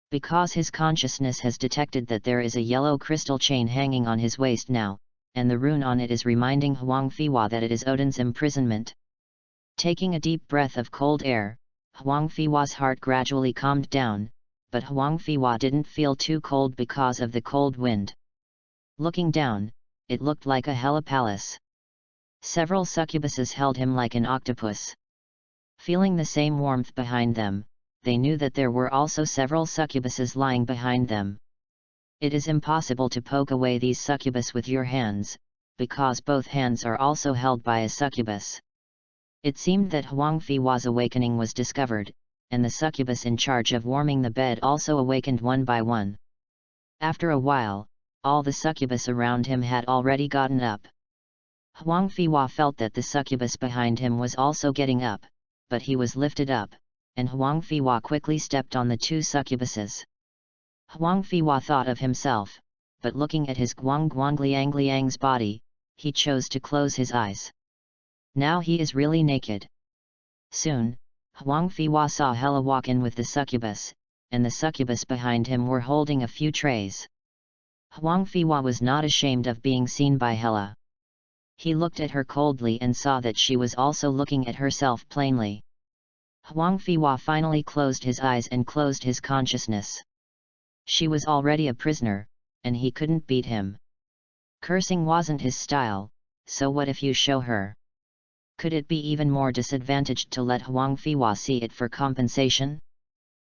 A: Because his consciousness has detected that there is a yellow crystal chain hanging on his waist now, and the rune on it is reminding Huang Fiwa that it is Odin's imprisonment. Taking a deep breath of cold air, Huang Fiwa's heart gradually calmed down, but Huang Fiwa didn't feel too cold because of the cold wind. Looking down, it looked like a hella palace. Several succubuses held him like an octopus. Feeling the same warmth behind them, they knew that there were also several succubuses lying behind them. It is impossible to poke away these succubus with your hands, because both hands are also held by a succubus. It seemed that Huang Fiwa's awakening was discovered, and the succubus in charge of warming the bed also awakened one by one. After a while, all the succubus around him had already gotten up. Huang Fiwa felt that the succubus behind him was also getting up, but he was lifted up, and Huang Fiwa quickly stepped on the two succubuses. Huang Fiwa thought of himself, but looking at his Guangliangliang's body, he chose to close his eyes. Now he is really naked. Soon, Huang Fiwa saw Hela walk in with the succubus, and the succubus behind him were holding a few trays. Huang Fiwa was not ashamed of being seen by Hela. He looked at her coldly and saw that she was also looking at herself plainly. Huang Fiwa finally closed his eyes and closed his consciousness. She was already a prisoner, and he couldn't beat him. Cursing wasn't his style, so what if you show her? Could it be even more disadvantaged to let Huang Fiwa see it for compensation?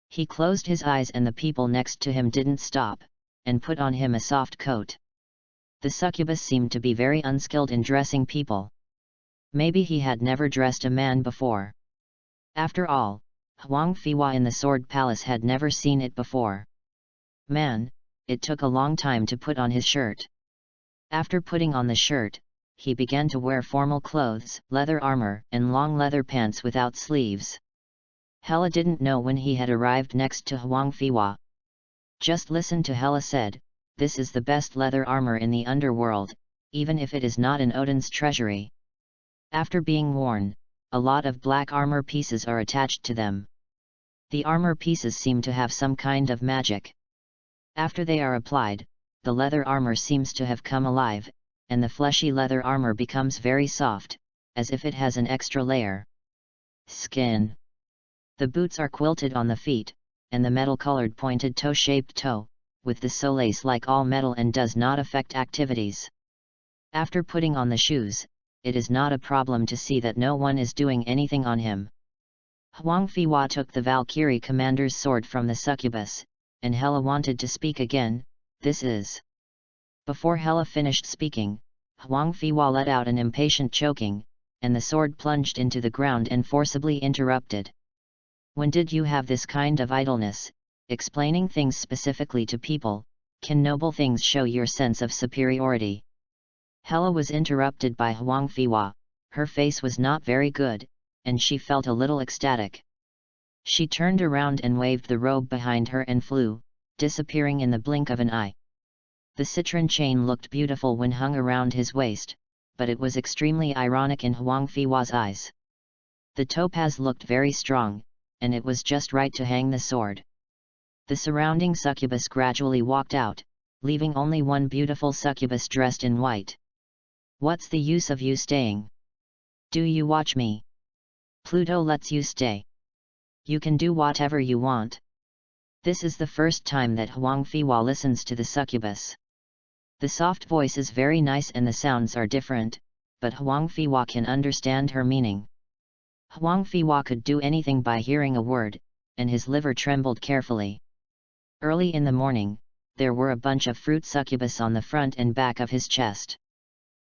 A: He closed his eyes and the people next to him didn't stop, and put on him a soft coat. The succubus seemed to be very unskilled in dressing people. Maybe he had never dressed a man before. After all, Huang Fiwa in the Sword Palace had never seen it before. Man, it took a long time to put on his shirt. After putting on the shirt, he began to wear formal clothes, leather armor, and long leather pants without sleeves. Hela didn't know when he had arrived next to Huang Fiwa. Just listen to Hela said, "This is the best leather armor in the underworld, even if it is not in Odin's treasury." After being worn, a lot of black armor pieces are attached to them. The armor pieces seem to have some kind of magic. After they are applied, the leather armor seems to have come alive, and the fleshy leather armor becomes very soft, as if it has an extra layer. Skin. The boots are quilted on the feet, and the metal-colored pointed toe-shaped toe, with the solace like all metal and does not affect activities. After putting on the shoes, it is not a problem to see that no one is doing anything on him. Huang Fiwa took the Valkyrie commander's sword from the succubus, and Hela wanted to speak again, "This is..." Before Hela finished speaking, Huang Fiwa let out an impatient choking, and the sword plunged into the ground and forcibly interrupted. "When did you have this kind of idleness? Explaining things specifically to people, can noble things show your sense of superiority?" Hela was interrupted by Huang Fiwa. Her face was not very good, and she felt a little ecstatic. She turned around and waved the robe behind her and flew, disappearing in the blink of an eye. The citron chain looked beautiful when hung around his waist, but it was extremely ironic in Huang Fiwa's eyes. The topaz looked very strong, and it was just right to hang the sword. The surrounding succubus gradually walked out, leaving only one beautiful succubus dressed in white. "What's the use of you staying? Do you watch me? Pluto lets you stay. You can do whatever you want." This is the first time that Huang Fiwa listens to the succubus. The soft voice is very nice and the sounds are different, but Huang Fiwa can understand her meaning. Huang Fiwa could do anything by hearing a word, and his liver trembled carefully. Early in the morning, there were a bunch of fruit succubus on the front and back of his chest.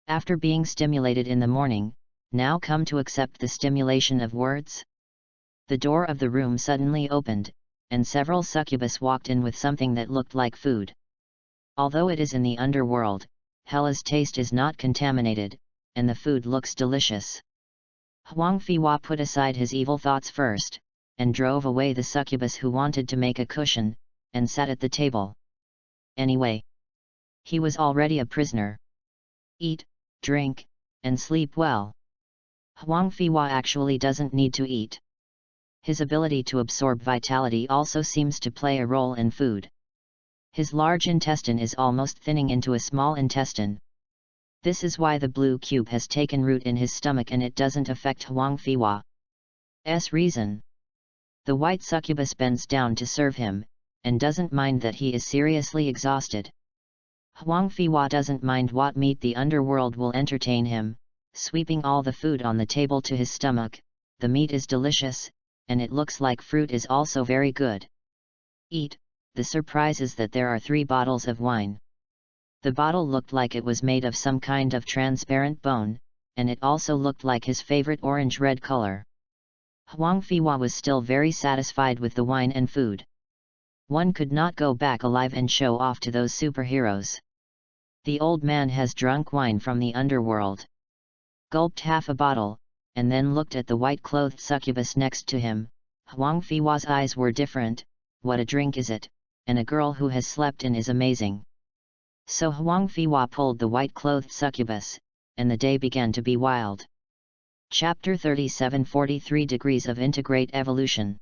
A: After being stimulated in the morning, now come to accept the stimulation of words? The door of the room suddenly opened, and several succubus walked in with something that looked like food. Although it is in the underworld, Hela's taste is not contaminated, and the food looks delicious. Huang Fiwa put aside his evil thoughts first, and drove away the succubus who wanted to make a cushion, and sat at the table. Anyway, he was already a prisoner. Eat, drink, and sleep well. Huang Fiwa actually doesn't need to eat. His ability to absorb vitality also seems to play a role in food. His large intestine is almost thinning into a small intestine. This is why the blue cube has taken root in his stomach and it doesn't affect Huang Fiwa's reason. The white succubus bends down to serve him, and doesn't mind that he is seriously exhausted. Huang Fiwa doesn't mind what meat the underworld will entertain him, sweeping all the food on the table to his stomach. The meat is delicious, and it looks like fruit is also very good. Eat. The surprise is that there are 3 bottles of wine. The bottle looked like it was made of some kind of transparent bone, and it also looked like his favorite orange-red color. Huang Fiwa was still very satisfied with the wine and food. One could not go back alive and show off to those superheroes. The old man has drunk wine from the underworld. Gulped half a bottle, and then looked at the white-clothed succubus next to him. Huang Fiwa's eyes were different. What a drink is it, and a girl who has slept in is amazing. So Huang Fiwa pulled the white-clothed succubus, and the day began to be wild. Chapter 37 43 Degrees of Integrate Evolution.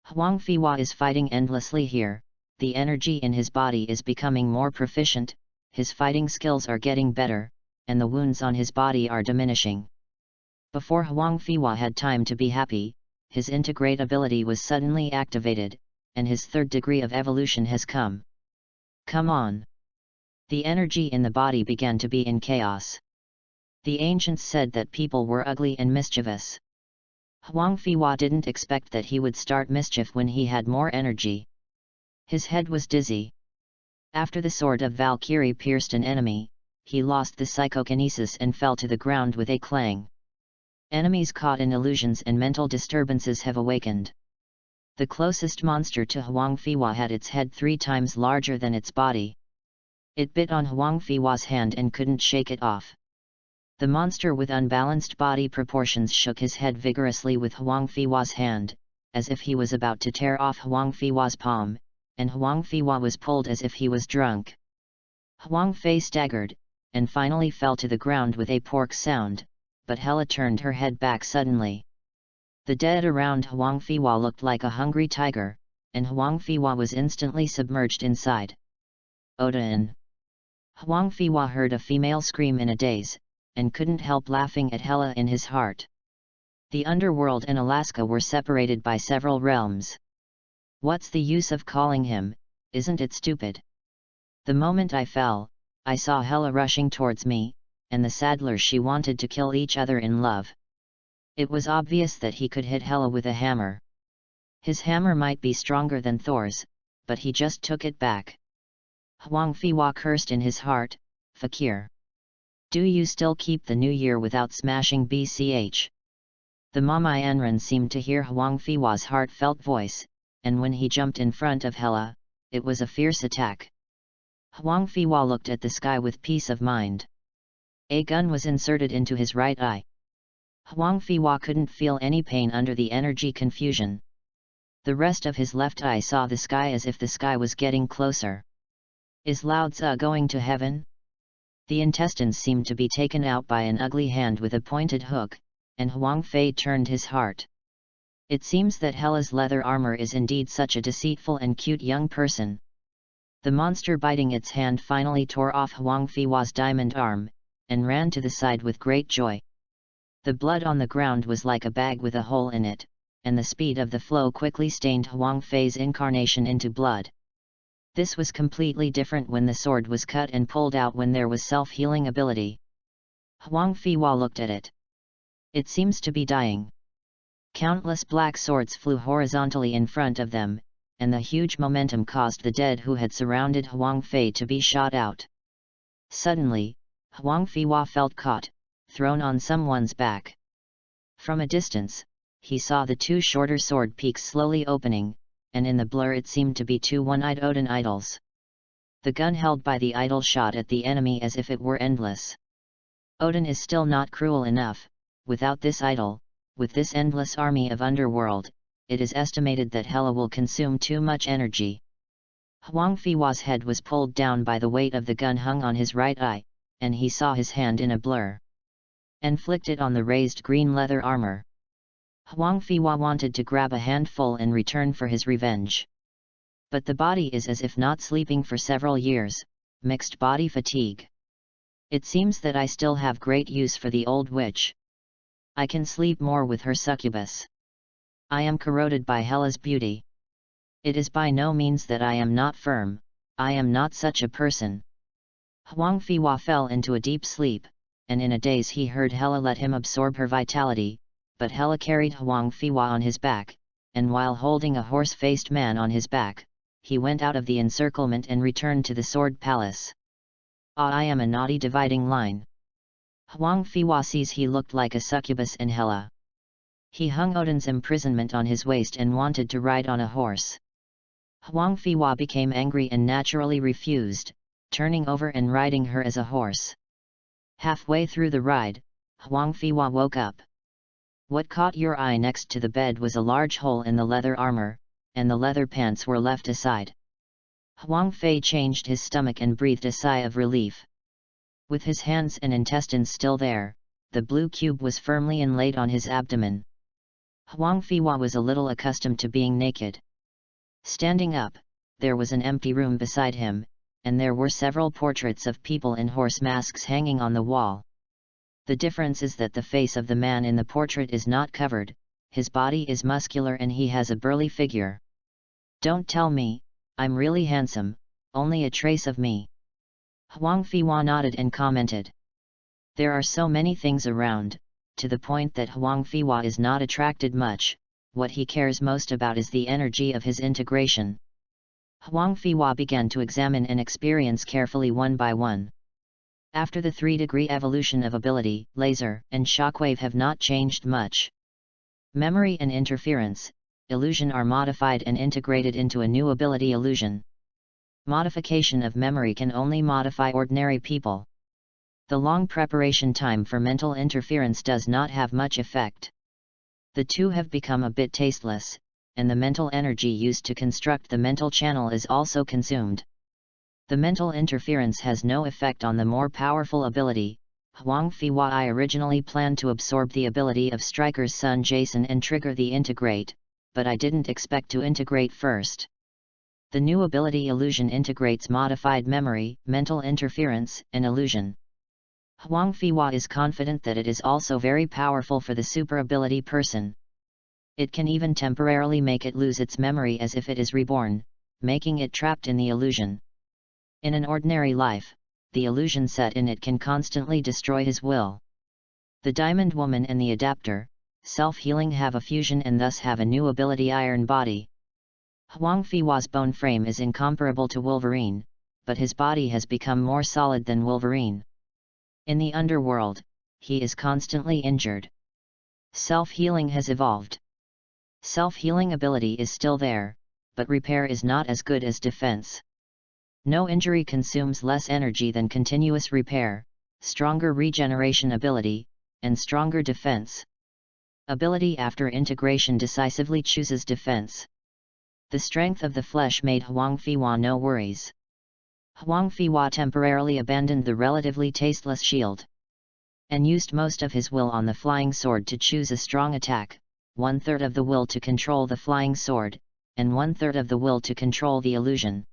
A: Huang Fiwa is fighting endlessly here, the energy in his body is becoming more proficient, his fighting skills are getting better, and the wounds on his body are diminishing. Before Huang Fiwa had time to be happy, his integrate ability was suddenly activated, and his 3rd degree of evolution has come. Come on! The energy in the body began to be in chaos. The ancients said that people were ugly and mischievous. Huang Fiwa didn't expect that he would start mischief when he had more energy. His head was dizzy. After the sword of Valkyrie pierced an enemy, he lost the psychokinesis and fell to the ground with a clang. Enemies caught in illusions and mental disturbances have awakened. The closest monster to Huang Fiwa had its head 3 times larger than its body. It bit on Huang Fiwa's hand and couldn't shake it off. The monster with unbalanced body proportions shook his head vigorously with Huang Fiwa's hand, as if he was about to tear off Huang Fiwa's palm, and Huang Fiwa was pulled as if he was drunk. Huang Fei staggered, and finally fell to the ground with a pork sound, but Hela turned her head back suddenly. The dead around Huang Fiwa looked like a hungry tiger, and Huang Fiwa was instantly submerged inside. Oda-in. Huang Fiwa heard a female scream in a daze, and couldn't help laughing at Hela in his heart. The underworld and Alaska were separated by several realms. What's the use of calling him, isn't it stupid? The moment I fell, I saw Hela rushing towards me, and the saddlers she wanted to kill each other in love. It was obvious that he could hit Hela with a hammer. His hammer might be stronger than Thor's, but he just took it back. Huang Fiwa cursed in his heart, Fakir. Do you still keep the new year without smashing BCH? The Mamayanran seemed to hear Huang Fiwa's heartfelt voice, and when he jumped in front of Hela, it was a fierce attack. Huang Fiwa looked at the sky with peace of mind. A gun was inserted into his right eye. Huang Fiwa couldn't feel any pain under the energy confusion. The rest of his left eye saw the sky as if the sky was getting closer. Is Lao Tzu going to heaven? The intestines seemed to be taken out by an ugly hand with a pointed hook, and Huang Fei turned his heart. It seems that Hela's leather armor is indeed such a deceitful and cute young person. The monster biting its hand finally tore off Huang Fiwa's diamond arm, and ran to the side with great joy. The blood on the ground was like a bag with a hole in it, and the speed of the flow quickly stained Huang Fei's incarnation into blood. This was completely different when the sword was cut and pulled out when there was self-healing ability. Huang Fiwa looked at it. It seems to be dying. Countless black swords flew horizontally in front of them, and the huge momentum caused the dead who had surrounded Huang Fei to be shot out. Suddenly, Huang Fiwa felt caught, thrown on someone's back. From a distance, he saw the two shorter sword peaks slowly opening, and in the blur it seemed to be two one-eyed Odin idols. The gun held by the idol shot at the enemy as if it were endless. Odin is still not cruel enough. Without this idol, with this endless army of underworld, it is estimated that Hela will consume too much energy. Huang Fiwa's head was pulled down by the weight of the gun hung on his right eye, and he saw his hand in a blur, and flicked it on the raised green leather armor. Huang Fiwa wanted to grab a handful in return for his revenge. But the body is as if not sleeping for several years, mixed body fatigue. It seems that I still have great use for the old witch. I can sleep more with her succubus. I am corroded by Hela's beauty. It is by no means that I am not firm, I am not such a person. Huang Fiwa fell into a deep sleep, and in a daze he heard Hela let him absorb her vitality, but Hela carried Huang Fiwa on his back, and while holding a horse-faced man on his back, he went out of the encirclement and returned to the Sword Palace. I am a naughty dividing line. Huang Fiwa sees he looked like a succubus in Hela. He hung Odin's imprisonment on his waist and wanted to ride on a horse. Huang Fiwa became angry and naturally refused, turning over and riding her as a horse. Halfway through the ride, Huang Fiwa woke up. What caught your eye next to the bed was a large hole in the leather armor, and the leather pants were left aside. Huang Fei changed his stomach and breathed a sigh of relief. With his hands and intestines still there, the blue cube was firmly inlaid on his abdomen. Huang Fiwa was a little accustomed to being naked. Standing up, there was an empty room beside him, and there were several portraits of people in horse masks hanging on the wall. The difference is that the face of the man in the portrait is not covered, his body is muscular and he has a burly figure. Don't tell me, I'm really handsome, only a trace of me. Huang Fiwa nodded and commented. There are so many things around, to the point that Huang Fiwa is not attracted much, what he cares most about is the energy of his integration. Huang Fiwa began to examine and experience carefully one by one. After the 3-degree evolution of ability, laser and shockwave have not changed much. Memory and interference, illusion are modified and integrated into a new ability illusion. Modification of memory can only modify ordinary people. The long preparation time for mental interference does not have much effect. The two have become a bit tasteless, and the mental energy used to construct the mental channel is also consumed. The mental interference has no effect on the more powerful ability. Huang Fiwa I originally planned to absorb the ability of Striker's son Jason and trigger the integrate, but I didn't expect to integrate first. The new ability illusion integrates modified memory, mental interference, and illusion. Huang Fiwa is confident that it is also very powerful for the super ability person. It can even temporarily make it lose its memory as if it is reborn, making it trapped in the illusion. In an ordinary life, the illusion set in it can constantly destroy his will. The Diamond Woman and the Adapter, self-healing have a fusion and thus have a new ability Iron Body. Huang Fiwa's bone frame is incomparable to Wolverine, but his body has become more solid than Wolverine. In the underworld, he is constantly injured. Self-healing has evolved. Self-healing ability is still there, but repair is not as good as defense. No injury consumes less energy than continuous repair, stronger regeneration ability, and stronger defense. Ability after integration decisively chooses defense. The strength of the flesh made Huang Fiwa no worries. Huang Fiwa temporarily abandoned the relatively tasteless shield, and used most of his will on the flying sword to choose a strong attack, 1/3 of the will to control the flying sword, and 1/3 of the will to control the illusion.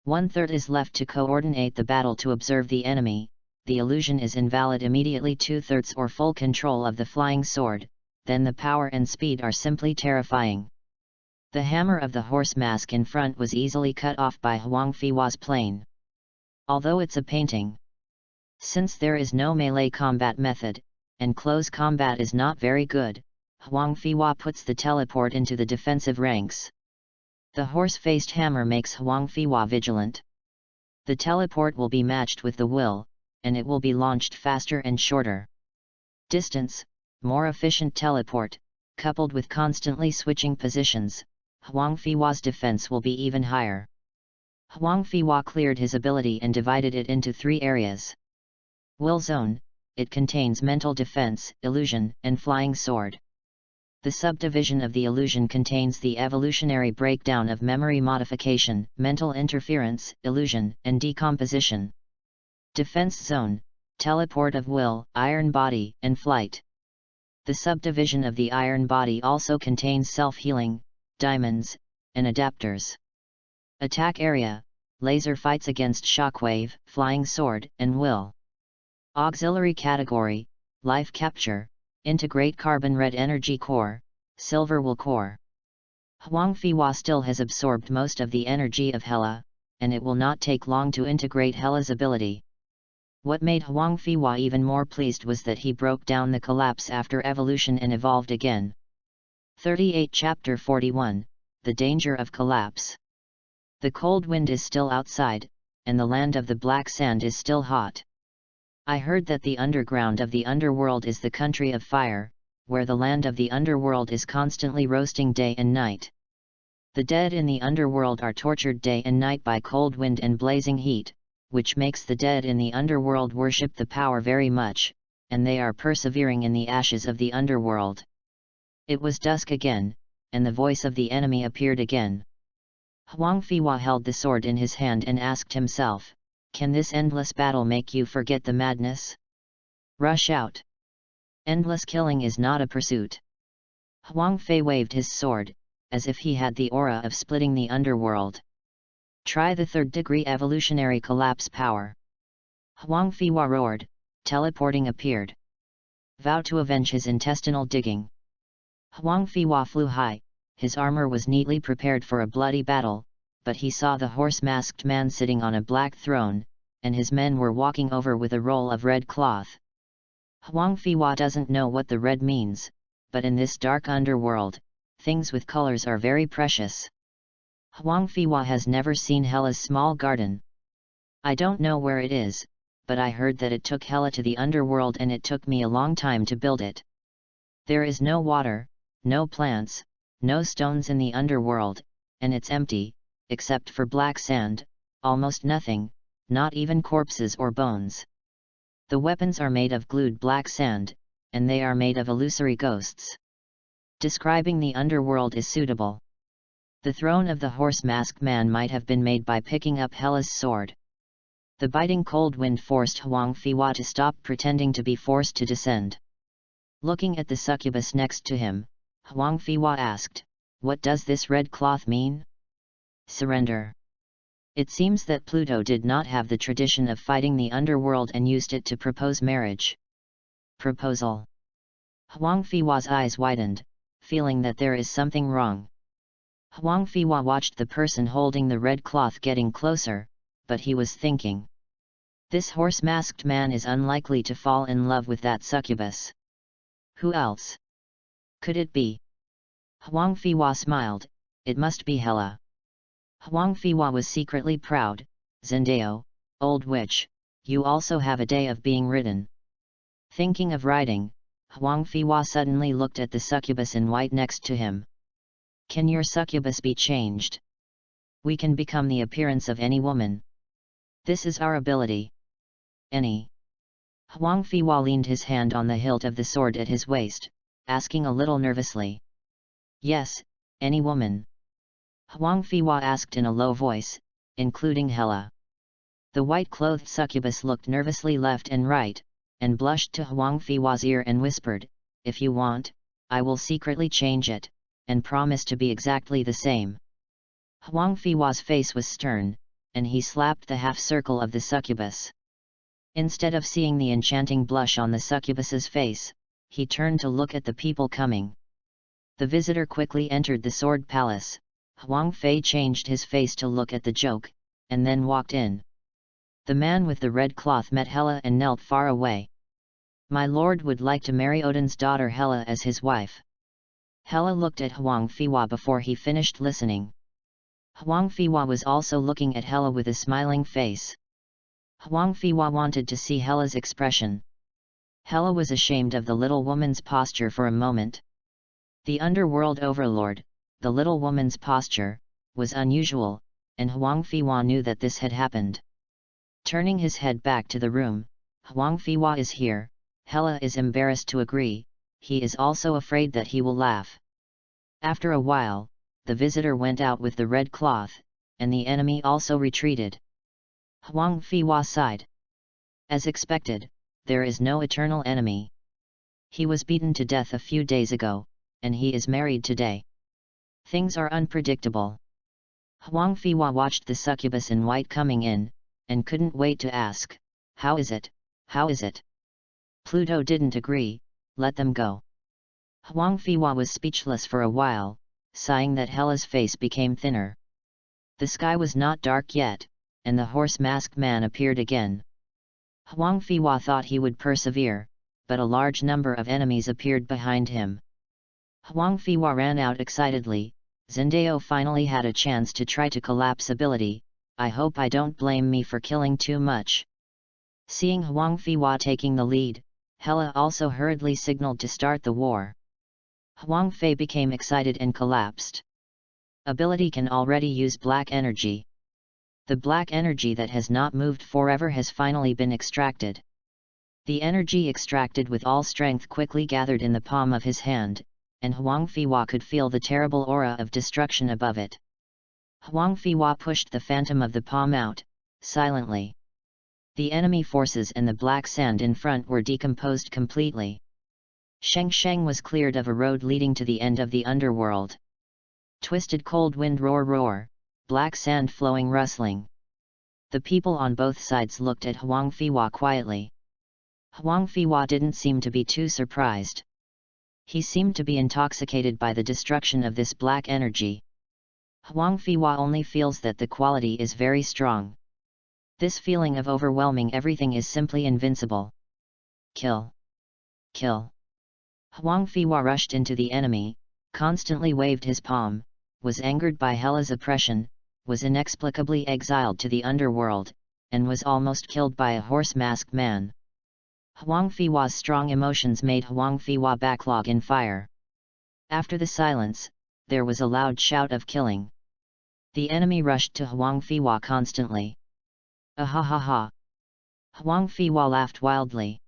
A: 1/3 is left to coordinate the battle to observe the enemy. The illusion is invalid immediately. 2/3 or full control of the flying sword, then the power and speed are simply terrifying. The hammer of the horse mask in front was easily cut off by Huang Fiwa's plane. Although it's a painting, Since there is no melee combat method, and close combat is not very good, Huang Fiwa puts the teleport into the defensive ranks. The horse-faced hammer makes Huang Fiwa vigilant. The teleport will be matched with the will, and it will be launched faster and shorter distance, more efficient teleport, coupled with constantly switching positions, Huang Fiwa's defense will be even higher. Huang Fiwa cleared his ability and divided it into 3 areas. Will Zone, it contains mental defense, illusion, and flying sword. The subdivision of the illusion contains the evolutionary breakdown of memory modification, mental interference, illusion, and decomposition. Defense Zone, teleport of will, iron body, and flight. The subdivision of the iron body also contains self-healing, diamonds, and adapters. Attack area, laser fights against shockwave, flying sword, and will. Auxiliary category, life capture, integrate carbon red energy core, silver will core. Huang Fiwa still has absorbed most of the energy of Hela, and it will not take long to integrate Hela's ability. What made Huang Fiwa even more pleased was that he broke down the collapse after evolution and evolved again. 38 Chapter 41, The Danger of Collapse. The cold wind is still outside, and the land of the black sand is still hot. I heard that the underground of the underworld is the country of fire, where the land of the underworld is constantly roasting day and night. The dead in the underworld are tortured day and night by cold wind and blazing heat, which makes the dead in the underworld worship the power very much, and they are persevering in the ashes of the underworld. It was dusk again, and the voice of the enemy appeared again. Huang Fiwa held the sword in his hand and asked himself, "Can this endless battle make you forget the madness? Rush out. Endless killing is not a pursuit." Huang Fei waved his sword, as if he had the aura of splitting the underworld. Try the 3rd degree evolutionary collapse power. Huang Fiwa roared, teleporting appeared. Vow to avenge his intestinal digging. Huang Fiwa flew high, his armor was neatly prepared for a bloody battle, but he saw the horse-masked man sitting on a black throne, and his men were walking over with a roll of red cloth. Huang Fiwa doesn't know what the red means, but in this dark underworld, things with colors are very precious. Huang Fiwa has never seen Hela's small garden. I don't know where it is, but I heard that it took Hela to the underworld and it took me a long time to build it. There is no water, no plants, no stones in the underworld, and it's empty, except for black sand, almost nothing, not even corpses or bones. The weapons are made of glued black sand, and they are made of illusory ghosts. Describing the underworld is suitable. The throne of the horse-masked man might have been made by picking up Hela's sword. The biting cold wind forced Huang Fiwa to stop pretending to be forced to descend. Looking at the succubus next to him, Huang Fiwa asked, "What does this red cloth mean?" Surrender. It seems that Pluto did not have the tradition of fighting the underworld and used it to propose marriage. Proposal. Huang Fiwa's eyes widened, feeling that there is something wrong. Huang Fiwa watched the person holding the red cloth getting closer, but he was thinking, this horse-masked man is unlikely to fall in love with that succubus. Who else could it be? Huang Fiwa smiled, it must be Hela. Huang Fiwa was secretly proud. Zendao, old witch, you also have a day of being ridden. Thinking of riding, Huang Fiwa suddenly looked at the succubus in white next to him. Can your succubus be changed? We can become the appearance of any woman. This is our ability. Any. Huang Fiwa leaned his hand on the hilt of the sword at his waist, asking a little nervously. Yes, any woman. Huang Fiwa asked in a low voice, including Hela. The white-clothed succubus looked nervously left and right, and blushed to Huang Fiwa's ear and whispered, if you want, I will secretly change it, and promise to be exactly the same. Huang Fiwa's face was stern, and he slapped the half-circle of the succubus. Instead of seeing the enchanting blush on the succubus's face, he turned to look at the people coming. The visitor quickly entered the sword palace. Huang Fei changed his face to look at the joke, and then walked in. The man with the red cloth met Hela and knelt far away. "My lord would like to marry Odin's daughter Hela as his wife." Hela looked at Huang Fiwa before he finished listening. Huang Fiwa was also looking at Hela with a smiling face. Huang Fiwa wanted to see Hela's expression. Hela was ashamed of the little woman's posture for a moment. The underworld overlord, the little woman's posture, was unusual, and Huang Fiwa knew that this had happened. Turning his head back to the room, "Huang Fiwa is here." Hela is embarrassed to agree, he is also afraid that he will laugh. After a while, the visitor went out with the red cloth, and the enemy also retreated. Huang Fiwa sighed. As expected, there is no eternal enemy. He was beaten to death a few days ago, and he is married today. Things are unpredictable. Huang Fiwa watched the succubus in white coming in, and couldn't wait to ask, "How is it? How is it?" Pluto didn't agree, "Let them go." Huang Fiwa was speechless for a while, sighing that Hela's face became thinner. The sky was not dark yet, and the horse-masked man appeared again. Huang Fiwa thought he would persevere, but a large number of enemies appeared behind him. Huang Fiwa ran out excitedly. "Zendao finally had a chance to try to collapse ability, I hope I don't blame me for killing too much." Seeing Huang Fiwa taking the lead, Hela also hurriedly signaled to start the war. Huang Fei became excited and collapsed. Ability can already use black energy. The black energy that has not moved forever has finally been extracted. The energy extracted with all strength quickly gathered in the palm of his hand, and Huang Fiwa could feel the terrible aura of destruction above it. Huang Fiwa pushed the phantom of the palm out, silently. The enemy forces and the black sand in front were decomposed completely. Sheng was cleared of a road leading to the end of the underworld. Twisted cold wind roar, black sand flowing rustling. The people on both sides looked at Huang Fiwa quietly. Huang Fiwa didn't seem to be too surprised. He seemed to be intoxicated by the destruction of this black energy. Huang Fiwa only feels that the quality is very strong. This feeling of overwhelming everything is simply invincible. Kill! Kill! Huang Fiwa rushed into the enemy, constantly waved his palm, was angered by Hela's oppression, was inexplicably exiled to the underworld, and was almost killed by a horse-masked man. Huang Fiwa's strong emotions made Huang Fiwa backlog in fire. After the silence, there was a loud shout of killing. The enemy rushed to Huang Fiwa constantly. "Ahahaha!" Huang Fiwa laughed wildly.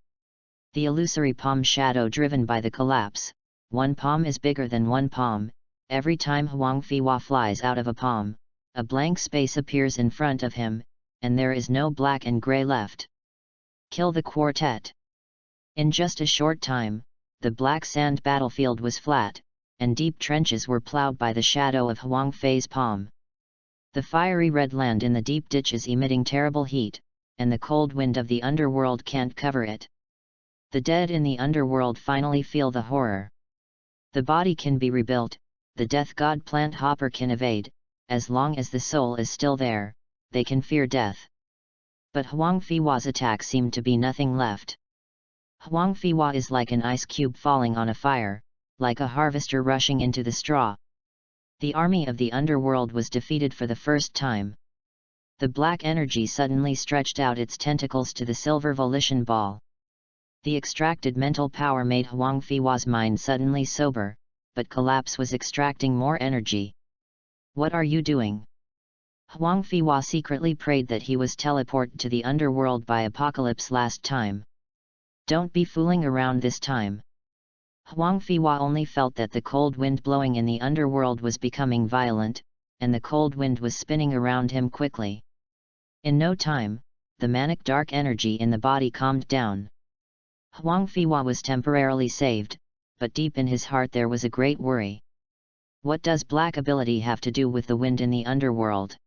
A: The illusory palm shadow driven by the collapse, one palm is bigger than one palm. Every time Huang Fiwa flies out of a palm, a blank space appears in front of him, and there is no black and grey left. Kill the quartet! In just a short time, the black sand battlefield was flat, and deep trenches were ploughed by the shadow of Huang Fei's palm. The fiery red land in the deep ditch is emitting terrible heat, and the cold wind of the underworld can't cover it. The dead in the underworld finally feel the horror. The body can be rebuilt, the death god plant hopper can evade, as long as the soul is still there, they can fear death. But Huang Fiwa's attack seemed to be nothing left. Huang Fiwa is like an ice cube falling on a fire, like a harvester rushing into the straw. The army of the underworld was defeated for the first time. The black energy suddenly stretched out its tentacles to the silver volition ball. The extracted mental power made Huang Fiwa's mind suddenly sober, but collapse was extracting more energy. "What are you doing?" Huang Fiwa secretly prayed that he was teleported to the underworld by Apocalypse last time. "Don't be fooling around this time." Huang Fiwa only felt that the cold wind blowing in the underworld was becoming violent, and the cold wind was spinning around him quickly. In no time, the manic dark energy in the body calmed down. Huang Fiwa was temporarily saved, but deep in his heart there was a great worry. What does black ability have to do with the wind in the underworld?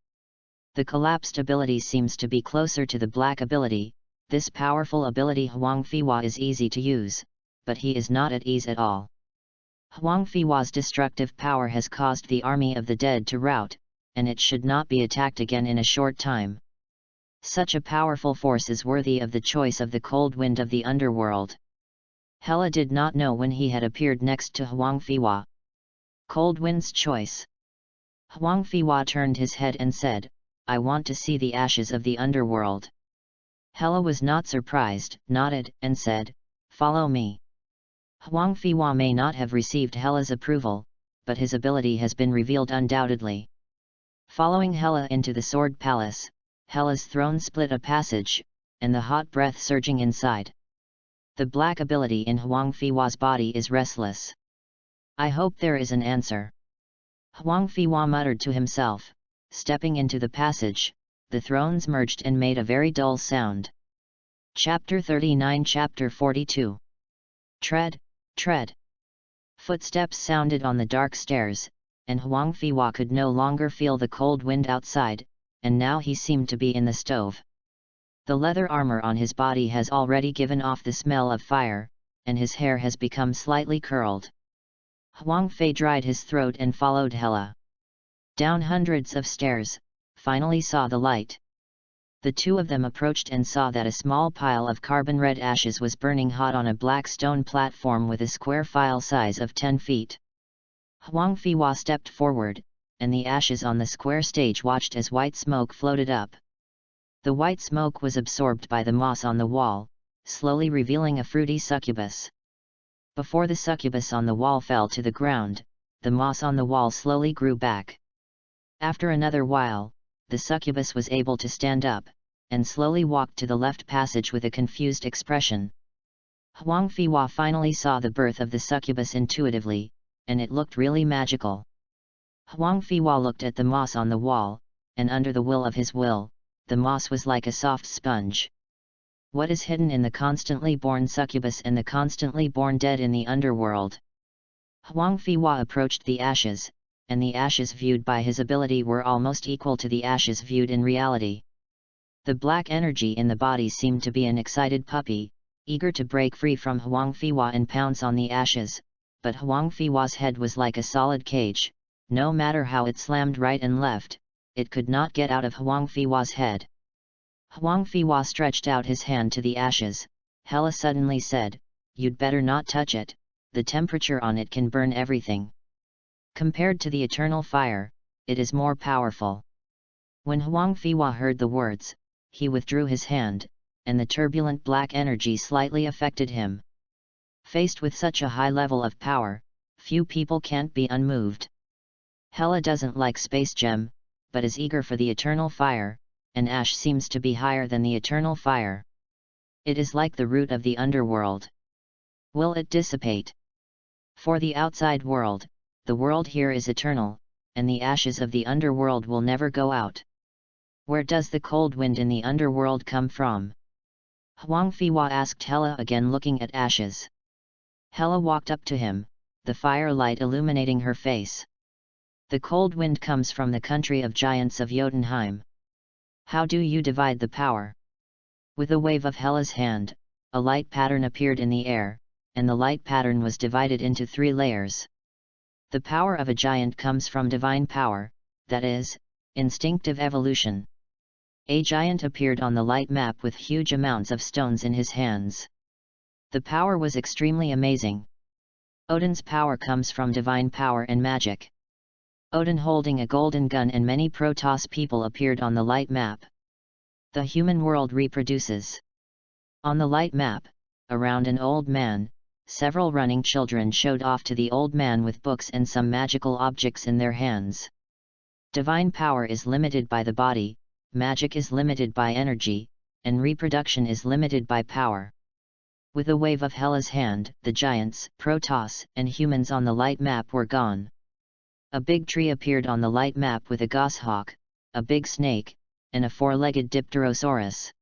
A: The collapsed ability seems to be closer to the black ability. This powerful ability Huang Fiwa is easy to use, but he is not at ease at all. Huang Fiwa's destructive power has caused the army of the dead to rout, and it should not be attacked again in a short time. Such a powerful force is worthy of the choice of the cold wind of the underworld. Hela did not know when he had appeared next to Huang Fiwa. Cold wind's choice. Huang Fiwa turned his head and said, "I want to see the ashes of the underworld." Hela was not surprised, nodded, and said, "Follow me." Huang Fiwa may not have received Hela's approval, but his ability has been revealed undoubtedly. Following Hela into the Sword Palace, Hela's throne split a passage, and the hot breath surging inside. The black ability in Huang Fiwa's body is restless. "I hope there is an answer." Huang Fiwa muttered to himself. Stepping into the passage, the thrones merged and made a very dull sound. Chapter 39 Chapter 42 Tread, tread. Footsteps sounded on the dark stairs, and Huang Fiwa could no longer feel the cold wind outside, and now he seemed to be in the stove. The leather armor on his body has already given off the smell of fire, and his hair has become slightly curled. Huang Fei dried his throat and followed Hela. Down hundreds of stairs, finally saw the light. The two of them approached and saw that a small pile of carbon-red ashes was burning hot on a black stone platform with a square file size of 10 feet. Huang Fiwa stepped forward, and the ashes on the square stage watched as white smoke floated up. The white smoke was absorbed by the moss on the wall, slowly revealing a fruity succubus. Before the succubus on the wall fell to the ground, the moss on the wall slowly grew back. After another while, the succubus was able to stand up, and slowly walked to the left passage with a confused expression. Huang Fiwa finally saw the birth of the succubus intuitively, and it looked really magical. Huang Fiwa looked at the moss on the wall, and under the will of his will, the moss was like a soft sponge. What is hidden in the constantly born succubus and the constantly born dead in the underworld? Huang Fiwa approached the ashes, and the ashes viewed by his ability were almost equal to the ashes viewed in reality. The black energy in the body seemed to be an excited puppy, eager to break free from Huang Fiwa and pounce on the ashes, but Huang Fiwa's head was like a solid cage. No matter how it slammed right and left, it could not get out of Huang Fiwa's head. Huang Fiwa stretched out his hand to the ashes. Hela suddenly said, "You'd better not touch it, the temperature on it can burn everything. Compared to the eternal fire, it is more powerful." When Huang Fiwa heard the words, he withdrew his hand, and the turbulent black energy slightly affected him. Faced with such a high level of power, few people can't be unmoved. Hela doesn't like space gem, but is eager for the eternal fire, and ash seems to be higher than the eternal fire. It is like the root of the underworld. Will it dissipate? For the outside world, the world here is eternal, and the ashes of the underworld will never go out. Where does the cold wind in the underworld come from? Huang Fiwa asked Hela again, looking at ashes. Hela walked up to him, the firelight illuminating her face. "The cold wind comes from the country of giants of Jotunheim." "How do you divide the power?" With a wave of Hela's hand, a light pattern appeared in the air, and the light pattern was divided into 3 layers. The power of a giant comes from divine power, that is, instinctive evolution. A giant appeared on the light map with huge amounts of stones in his hands. The power was extremely amazing. Odin's power comes from divine power and magic. Odin holding a golden gun and many Protoss people appeared on the light map. The human world reproduces. On the light map, around an old man, several running children showed off to the old man with books and some magical objects in their hands. Divine power is limited by the body, magic is limited by energy, and reproduction is limited by power. With a wave of Hela's hand, the giants, Protoss, and humans on the light map were gone. A big tree appeared on the light map with a goshawk, a big snake, and a 4-legged Dipterosaurus.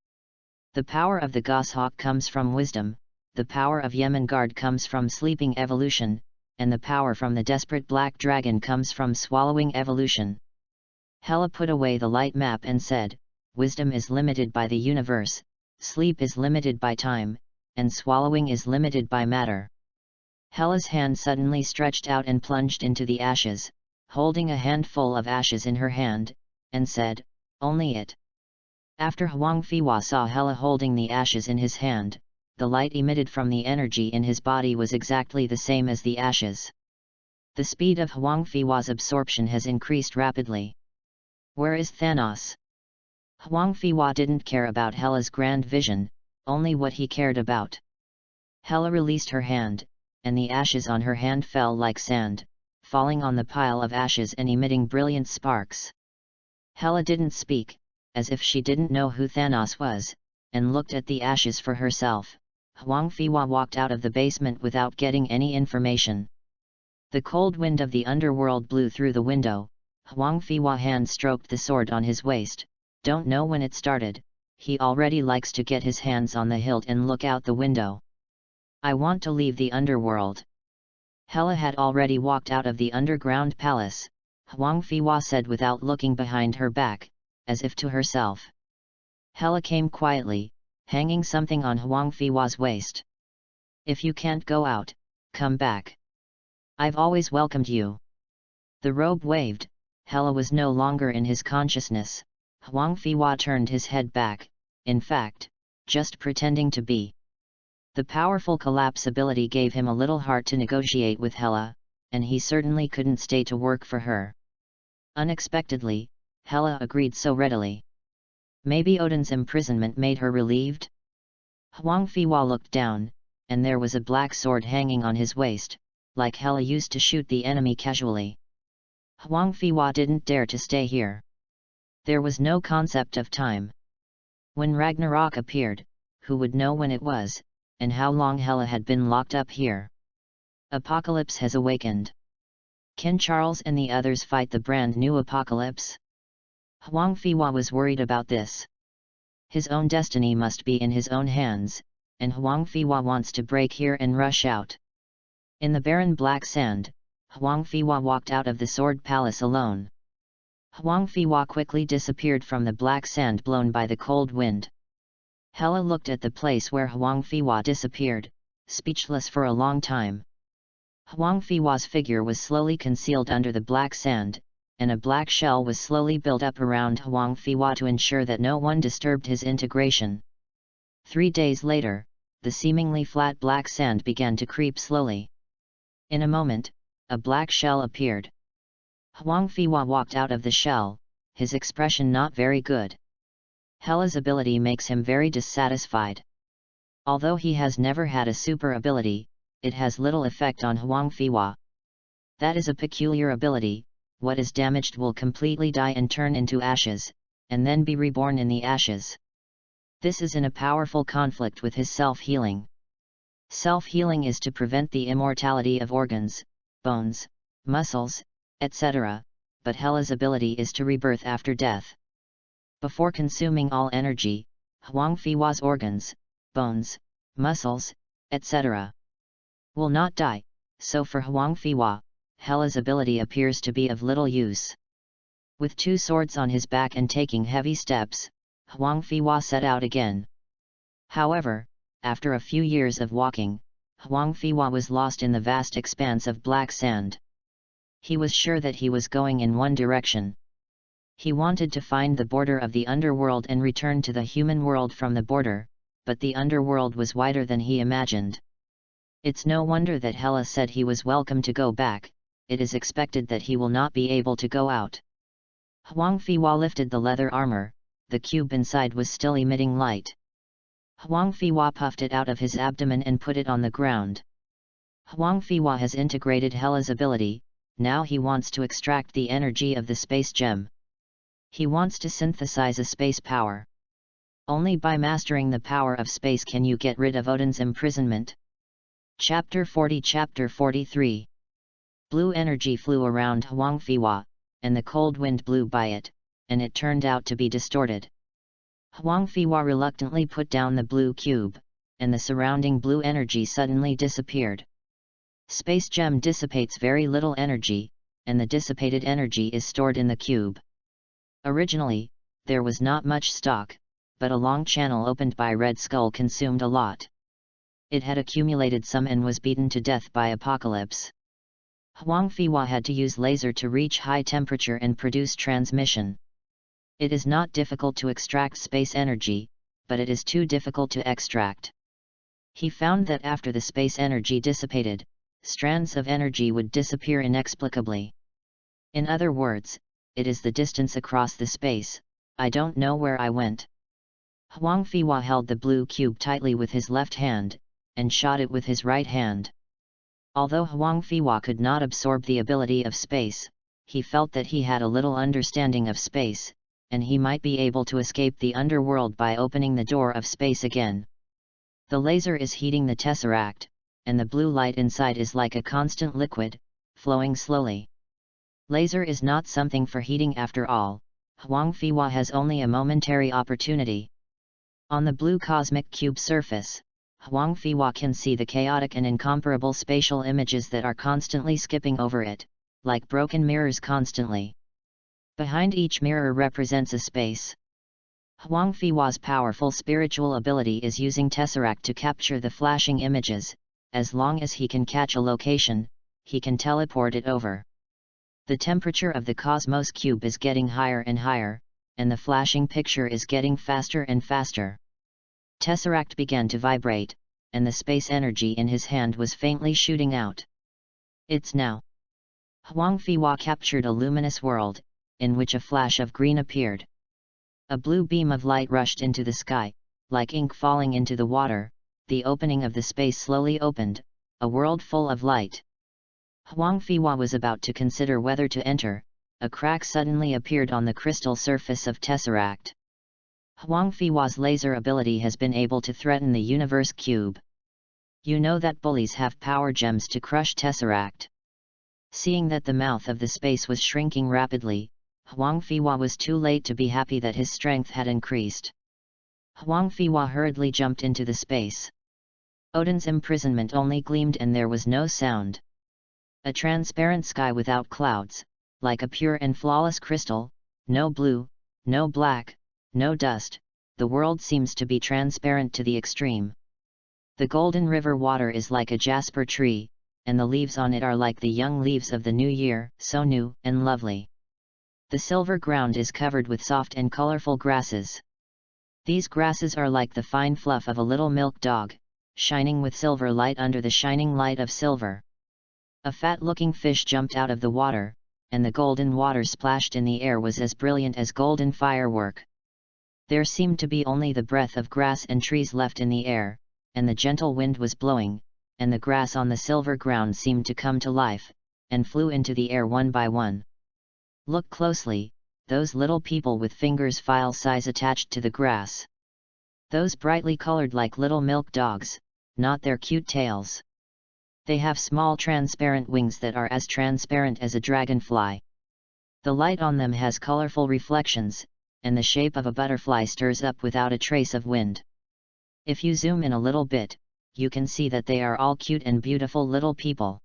A: The power of the goshawk comes from wisdom, the power of Yemengard comes from sleeping evolution, and the power from the desperate black dragon comes from swallowing evolution. Hela put away the light map and said, "Wisdom is limited by the universe, sleep is limited by time, and swallowing is limited by matter." Hela's hand suddenly stretched out and plunged into the ashes, holding a handful of ashes in her hand, and said, "Only it." After Huang Fiwa saw Hela holding the ashes in his hand, the light emitted from the energy in his body was exactly the same as the ashes. The speed of Huang Fiwa's absorption has increased rapidly. Where is Thanos? Huang Fiwa didn't care about Hela's grand vision, only what he cared about. Hela released her hand, and the ashes on her hand fell like sand, falling on the pile of ashes and emitting brilliant sparks. Hela didn't speak, as if she didn't know who Thanos was, and looked at the ashes for herself. Huang Fiwa walked out of the basement without getting any information. The cold wind of the underworld blew through the window. Huang Fiwa hand stroked the sword on his waist. Don't know when it started, he already likes to get his hands on the hilt and look out the window. I want to leave the underworld. Hela had already walked out of the underground palace, Huang Fiwa said without looking behind her back, as if to herself. Hela came quietly, hanging something on Huang Fiwa's waist. If you can't go out, come back. I've always welcomed you. The robe waved. Hela was no longer in his consciousness. Huang Fiwa turned his head back, in fact, just pretending to be. The powerful collapse ability gave him a little heart to negotiate with Hela, and he certainly couldn't stay to work for her. Unexpectedly, Hela agreed so readily. Maybe Odin's imprisonment made her relieved? Huang Fiwa looked down, and there was a black sword hanging on his waist, like Hela used to shoot the enemy casually. Huang Fiwa didn't dare to stay here. There was no concept of time. When Ragnarok appeared, who would know when it was, and how long Hela had been locked up here? Apocalypse has awakened. Can Charles and the others fight the brand new apocalypse? Huang Fiwa was worried about this. His own destiny must be in his own hands, and Huang Fiwa wants to break here and rush out. In the barren black sand, Huang Fiwa walked out of the Sword Palace alone. Huang Fiwa quickly disappeared from the black sand blown by the cold wind. Hela looked at the place where Huang Fiwa disappeared, speechless for a long time. Huang Fiwa's figure was slowly concealed under the black sand, and a black shell was slowly built up around Huang Fiwa to ensure that no one disturbed his integration. 3 days later, the seemingly flat black sand began to creep slowly. In a moment, a black shell appeared. Huang Fiwa walked out of the shell, his expression not very good. Hela's ability makes him very dissatisfied. Although he has never had a super ability, it has little effect on Huang Fiwa. That is a peculiar ability. What is damaged will completely die and turn into ashes, and then be reborn in the ashes. This is in a powerful conflict with his self-healing. Self-healing is to prevent the immortality of organs, bones, muscles, etc., but Hela's ability is to rebirth after death. Before consuming all energy, Huang Fiwa's organs, bones, muscles, etc. will not die, so for Huang Fiwa, Hela's ability appears to be of little use. With 2 swords on his back and taking heavy steps, Huang Fiwa set out again. However, after a few years of walking, Huang Fiwa was lost in the vast expanse of black sand. He was sure that he was going in one direction. He wanted to find the border of the underworld and return to the human world from the border, but the underworld was wider than he imagined. It's no wonder that Hela said he was welcome to go back. It is expected that he will not be able to go out. Huang Fiwa lifted the leather armor, the cube inside was still emitting light. Huang Fiwa puffed it out of his abdomen and put it on the ground. Huang Fiwa has integrated Hela's ability, now he wants to extract the energy of the space gem. He wants to synthesize a space power. Only by mastering the power of space can you get rid of Odin's imprisonment. Chapter 40 Chapter 43. Blue energy flew around Huang Fiwa, and the cold wind blew by it, and it turned out to be distorted. Huang Fiwa reluctantly put down the blue cube, and the surrounding blue energy suddenly disappeared. Space gem dissipates very little energy, and the dissipated energy is stored in the cube. Originally, there was not much stock, but a long channel opened by Red Skull consumed a lot. It had accumulated some and was beaten to death by Apocalypse. Huang Fiwa had to use laser to reach high temperature and produce transmission. It is not difficult to extract space energy, but it is too difficult to extract. He found that after the space energy dissipated, strands of energy would disappear inexplicably. In other words, it is the distance across the space. I don't know where I went. Huang Fiwa held the blue cube tightly with his left hand, and shot it with his right hand. Although Huang Fiwa could not absorb the ability of space, he felt that he had a little understanding of space, and he might be able to escape the underworld by opening the door of space again. The laser is heating the tesseract, and the blue light inside is like a constant liquid, flowing slowly. Laser is not something for heating after all. Huang Fiwa has only a momentary opportunity. On the blue cosmic cube surface, Huang Fiwa can see the chaotic and incomparable spatial images that are constantly skipping over it, like broken mirrors constantly. Behind each mirror represents a space. Huang Fiwa's powerful spiritual ability is using Tesseract to capture the flashing images. As long as he can catch a location, he can teleport it over. The temperature of the Cosmos Cube is getting higher and higher, and the flashing picture is getting faster and faster. Tesseract began to vibrate, and the space energy in his hand was faintly shooting out. It's now. Huang Fiwa captured a luminous world, in which a flash of green appeared. A blue beam of light rushed into the sky, like ink falling into the water. The opening of the space slowly opened, a world full of light. Huang Fiwa was about to consider whether to enter. A crack suddenly appeared on the crystal surface of Tesseract. Huang Fiwa's laser ability has been able to threaten the universe cube. You know that bullies have power gems to crush Tesseract. Seeing that the mouth of the space was shrinking rapidly, Huang Fiwa was too late to be happy that his strength had increased. Huang Fiwa hurriedly jumped into the space. Odin's imprisonment only gleamed and there was no sound. A transparent sky without clouds, like a pure and flawless crystal, no blue, no black, no dust, the world seems to be transparent to the extreme. The golden river water is like a jasper tree, and the leaves on it are like the young leaves of the new year, so new and lovely. The silver ground is covered with soft and colorful grasses. These grasses are like the fine fluff of a little milk dog, shining with silver light under the shining light of silver. A fat-looking fish jumped out of the water, and the golden water splashed in the air was as brilliant as golden firework. There seemed to be only the breath of grass and trees left in the air, and the gentle wind was blowing, and the grass on the silver ground seemed to come to life, and flew into the air one by one. Look closely, those little people with fingers file size attached to the grass. Those brightly colored like little milk dogs, not their cute tails. They have small transparent wings that are as transparent as a dragonfly. The light on them has colorful reflections, and the shape of a butterfly stirs up without a trace of wind. If you zoom in a little bit, you can see that they are all cute and beautiful little people.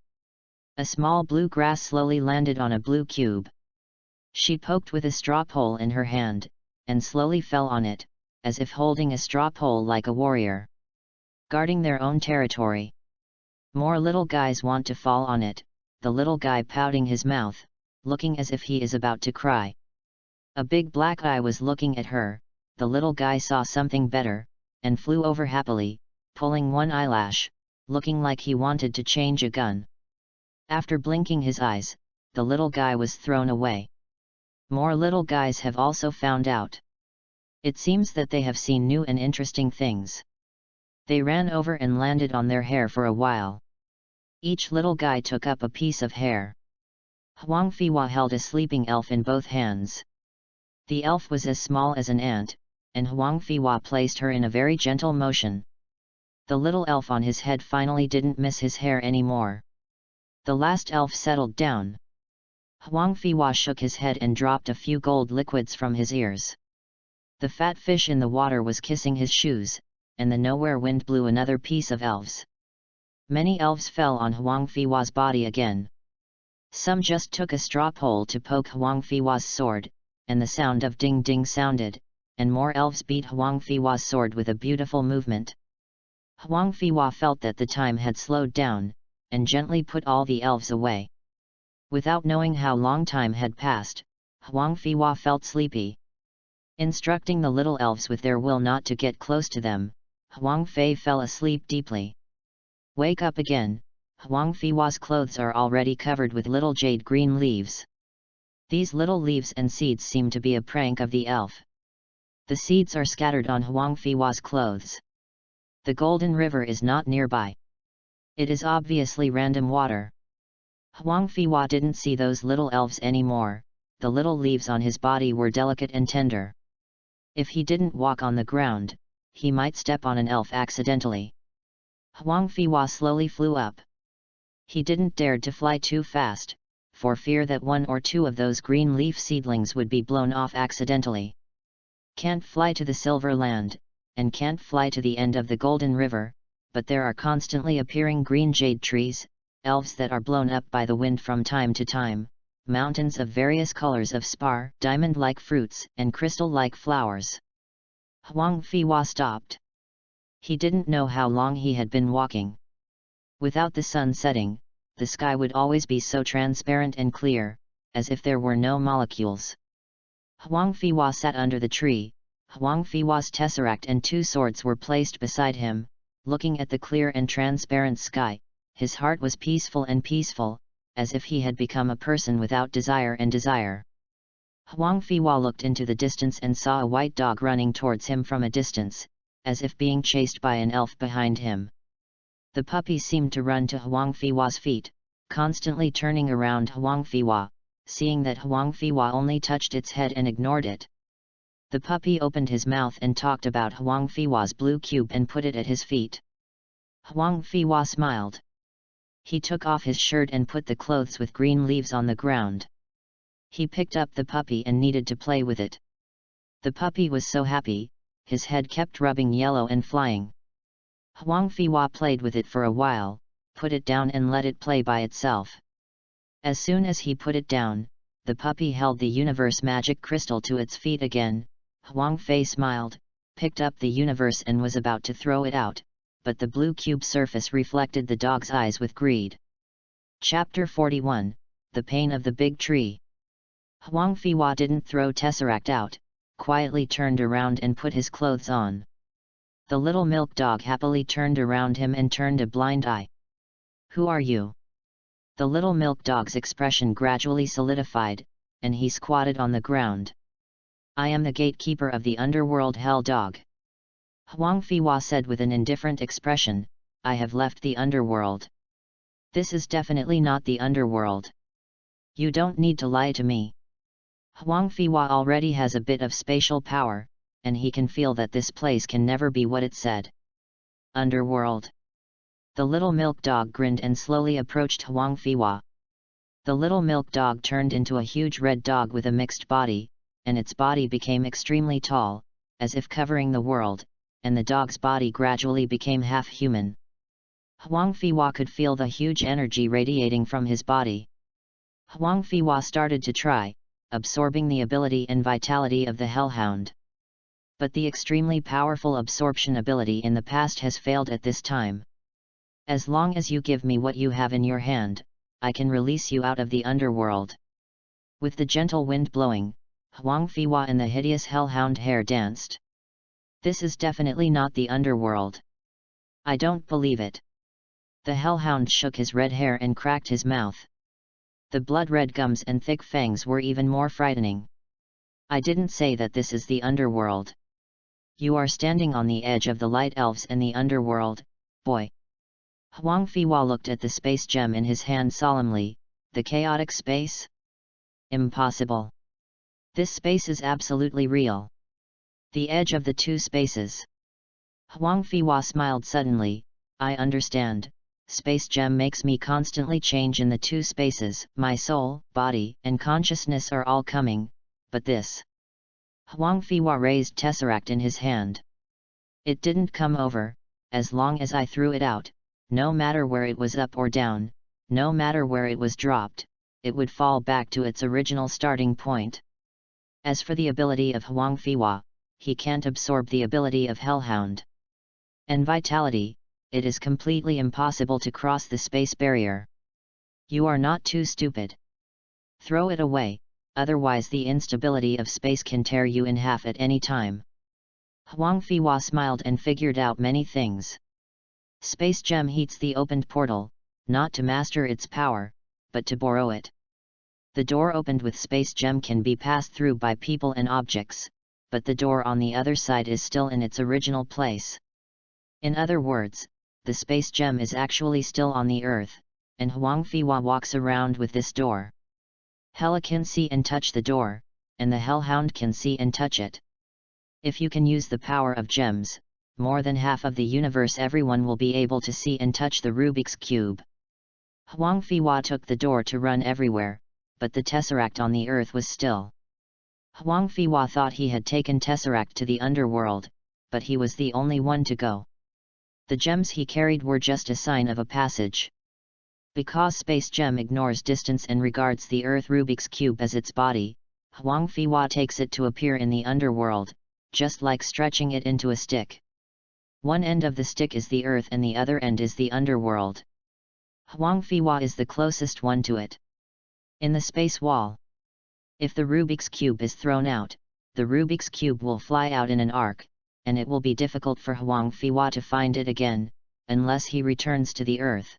A: A small blue grass slowly landed on a blue cube. She poked with a straw pole in her hand, and slowly fell on it, as if holding a straw pole like a warrior. Guarding their own territory. More little guys want to fall on it, the little guy pouting his mouth, looking as if he is about to cry. A big black eye was looking at her, the little guy saw something better, and flew over happily, pulling one eyelash, looking like he wanted to change a gun. After blinking his eyes, the little guy was thrown away. More little guys have also found out. It seems that they have seen new and interesting things. They ran over and landed on their hair for a while. Each little guy took up a piece of hair. Huang Fiwa held a sleeping elf in both hands. The elf was as small as an ant, and Huang Fiwa placed her in a very gentle motion. The little elf on his head finally didn't miss his hair anymore. The last elf settled down. Huang Fiwa shook his head and dropped a few gold liquids from his ears. The fat fish in the water was kissing his shoes, and the nowhere wind blew another piece of elves. Many elves fell on Huang Fiwa's body again. Some just took a straw pole to poke Huang Fiwa's sword, and the sound of ding ding sounded, and more elves beat Huang Fiwa's sword with a beautiful movement. Huang Fiwa felt that the time had slowed down, and gently put all the elves away. Without knowing how long time had passed, Huang Fiwa felt sleepy. Instructing the little elves with their will not to get close to them, Huang Fei fell asleep deeply. Wake up again, Huang Fei's clothes are already covered with little jade green leaves. These little leaves and seeds seem to be a prank of the elf. The seeds are scattered on Huang Fei's clothes. The Golden River is not nearby. It is obviously random water. Huang Fei didn't see those little elves anymore, the little leaves on his body were delicate and tender. If he didn't walk on the ground, he might step on an elf accidentally. Huang Fei slowly flew up. He didn't dare to fly too fast, for fear that one or two of those green leaf seedlings would be blown off accidentally. Can't fly to the Silver Land, and can't fly to the end of the Golden River, but there are constantly appearing green jade trees, elves that are blown up by the wind from time to time, mountains of various colors of spar, diamond-like fruits, and crystal-like flowers. Huang Fei stopped. He didn't know how long he had been walking. Without the sun setting, the sky would always be so transparent and clear, as if there were no molecules. Huang Fei sat under the tree. Huang Fei's tesseract and two swords were placed beside him. Looking at the clear and transparent sky, his heart was peaceful, as if he had become a person without desire and desire. Huang Fei looked into the distance and saw a white dog running towards him from a distance, as if being chased by an elf behind him. The puppy seemed to run to Huang Fei's feet, constantly turning around Huang Fei, seeing that Huang Fei only touched its head and ignored it. The puppy opened his mouth and talked about Huang Fei's blue cube and put it at his feet. Huang Fei smiled. He took off his shirt and put the clothes with green leaves on the ground. He picked up the puppy and needed to play with it. The puppy was so happy, his head kept rubbing yellow and flying. Huang Fei played with it for a while, put it down and let it play by itself. As soon as he put it down, the puppy held the universe magic crystal to its feet again. Huang Fei smiled, picked up the universe and was about to throw it out, but the blue cube surface reflected the dog's eyes with greed. Chapter 41, The Pain of the Big Tree. Huang Fei didn't throw Tesseract out, quietly turned around and put his clothes on. The little milk dog happily turned around him and turned a blind eye. Who are you? The little milk dog's expression gradually solidified, and he squatted on the ground. I am the gatekeeper of the underworld hell dog. Huang Fei said with an indifferent expression, I have left the underworld. This is definitely not the underworld. You don't need to lie to me. Huang Fei already has a bit of spatial power, and he can feel that this place can never be what it said. Underworld. The little milk dog grinned and slowly approached Huang Fei. The little milk dog turned into a huge red dog with a mixed body, and its body became extremely tall, as if covering the world, and the dog's body gradually became half human. Huang Fei could feel the huge energy radiating from his body. Huang Fei started to try, absorbing the ability and vitality of the hellhound. But the extremely powerful absorption ability in the past has failed at this time. As long as you give me what you have in your hand, I can release you out of the underworld. With the gentle wind blowing, Huang Fei and the hideous hellhound hair danced. This is definitely not the underworld. I don't believe it. The hellhound shook his red hair and cracked his mouth. The blood-red gums and thick fangs were even more frightening. I didn't say that this is the underworld. You are standing on the edge of the light elves and the underworld, boy. Huang Fei looked at the space gem in his hand solemnly. The chaotic space? Impossible. This space is absolutely real. The edge of the two spaces. Huang Fei smiled suddenly. I understand. Space gem makes me constantly change in the two spaces. My soul, body, and consciousness are all coming, but this. Huang Fei raised Tesseract in his hand. It didn't come over, as long as I threw it out, no matter where it was up or down, no matter where it was dropped, it would fall back to its original starting point. As for the ability of Huang Fei, he can't absorb the ability of Hellhound. And vitality, it is completely impossible to cross the space barrier. You are not too stupid. Throw it away, otherwise the instability of space can tear you in half at any time. Huang Fiwa smiled and figured out many things. Space gem heats the opened portal, not to master its power, but to borrow it. The door opened with space gem can be passed through by people and objects, but the door on the other side is still in its original place. In other words, the space gem is actually still on the earth, and Huang Fiwa walks around with this door. Hela can see and touch the door, and the Hellhound can see and touch it. If you can use the power of gems, more than half of the universe everyone will be able to see and touch the Rubik's Cube. Huang Fiwa took the door to run everywhere, but the Tesseract on the earth was still. Huang Fiwa thought he had taken Tesseract to the underworld, but he was the only one to go. The gems he carried were just a sign of a passage. Because space gem ignores distance and regards the earth Rubik's Cube as its body, Huang Fiwa takes it to appear in the underworld, just like stretching it into a stick. One end of the stick is the earth and the other end is the underworld. Huang Fiwa is the closest one to it. In the space wall. If the Rubik's Cube is thrown out, the Rubik's Cube will fly out in an arc, and it will be difficult for Huang Fiwa to find it again, unless he returns to the earth.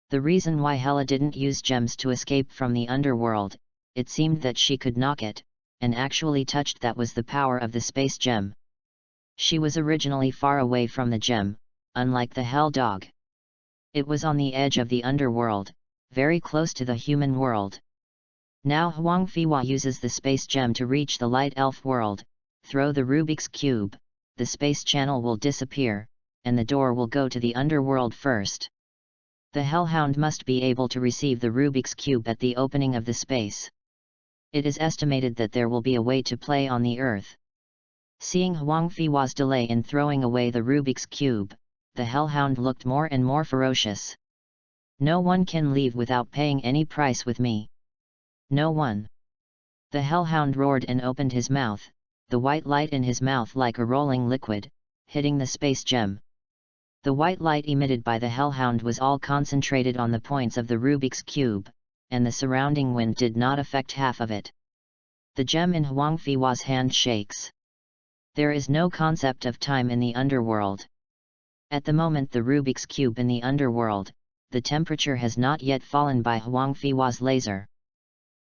A: The reason why Hela didn't use gems to escape from the underworld, it seemed that she could knock it, and actually touched that was the power of the space gem. She was originally far away from the gem, unlike the Hell Dog. It was on the edge of the underworld, very close to the human world. Now Huang Fiwa uses the space gem to reach the light elf world, throw the Rubik's Cube, the space channel will disappear, and the door will go to the underworld first. The Hellhound must be able to receive the Rubik's Cube at the opening of the space. It is estimated that there will be a way to play on the earth. Seeing Huang Fiwa's delay in throwing away the Rubik's Cube, the Hellhound looked more and more ferocious. No one can leave without paying any price with me. No one. The Hellhound roared and opened his mouth, the white light in his mouth like a rolling liquid, hitting the space gem. The white light emitted by the Hellhound was all concentrated on the points of the Rubik's Cube, and the surrounding wind did not affect half of it. The gem in Huang Fiwa's hand shakes. There is no concept of time in the underworld. At the moment the Rubik's Cube in the underworld, the temperature has not yet fallen by Huang Fiwa's laser.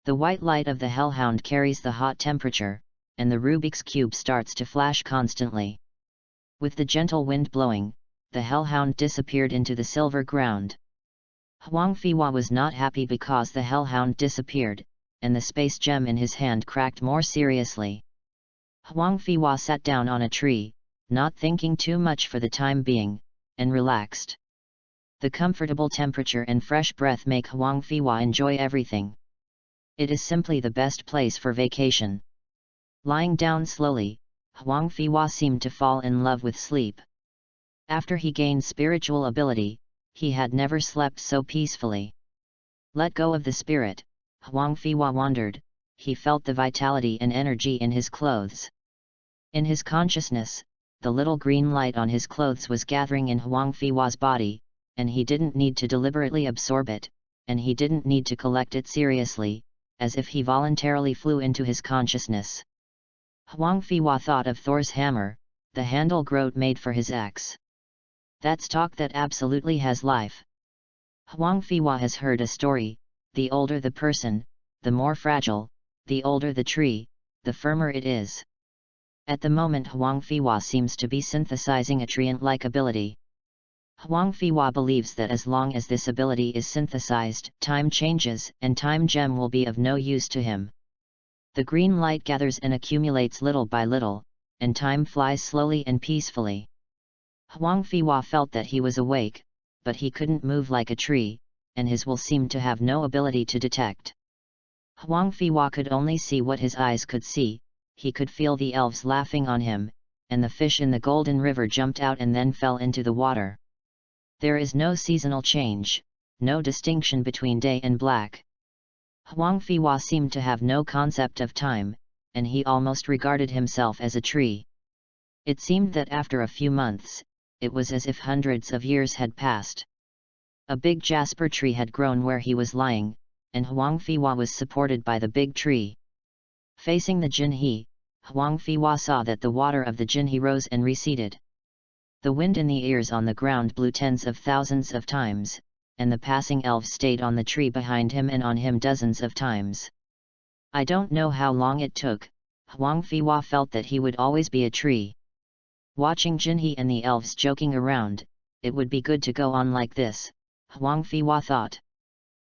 A: The white light of the Hellhound carries the hot temperature, and the Rubik's Cube starts to flash constantly. With the gentle wind blowing, the Hellhound disappeared into the silver ground. Huang Fiwa was not happy because the Hellhound disappeared, and the space gem in his hand cracked more seriously. Huang Fiwa sat down on a tree, not thinking too much for the time being, and relaxed. The comfortable temperature and fresh breath make Huang Fiwa enjoy everything. It is simply the best place for vacation. Lying down slowly, Huang Fiwa seemed to fall in love with sleep. After he gained spiritual ability, he had never slept so peacefully. Let go of the spirit, Huang Fiwa wondered, he felt the vitality and energy in his clothes. In his consciousness, the little green light on his clothes was gathering in Huang Fiwa's body, and he didn't need to deliberately absorb it, and he didn't need to collect it seriously, as if he voluntarily flew into his consciousness. Huang Fiwa thought of Thor's hammer, the handle Grote made for his axe. That's talk that absolutely has life. Huang Fiwa has heard a story, the older the person, the more fragile, the older the tree, the firmer it is. At the moment Huang Fiwa seems to be synthesizing a treant-like ability. Huang Fiwa believes that as long as this ability is synthesized, time changes, and time gem will be of no use to him. The green light gathers and accumulates little by little, and time flies slowly and peacefully. Huang Fiwa felt that he was awake, but he couldn't move like a tree, and his will seemed to have no ability to detect. Huang Fiwa could only see what his eyes could see, he could feel the elves laughing on him, and the fish in the golden river jumped out and then fell into the water. There is no seasonal change, no distinction between day and black. Huang Fiwa seemed to have no concept of time, and he almost regarded himself as a tree. It seemed that after a few months, it was as if hundreds of years had passed. A big jasper tree had grown where he was lying, and Huang Fiwa was supported by the big tree. Facing the Jinhe, Huang Fiwa saw that the water of the Jinhe rose and receded. The wind in the ears on the ground blew tens of thousands of times, and the passing elves stayed on the tree behind him and on him dozens of times. I don't know how long it took, Huang Fiwa felt that he would always be a tree. Watching Jinhe and the elves joking around, it would be good to go on like this, Huang Fiwa thought.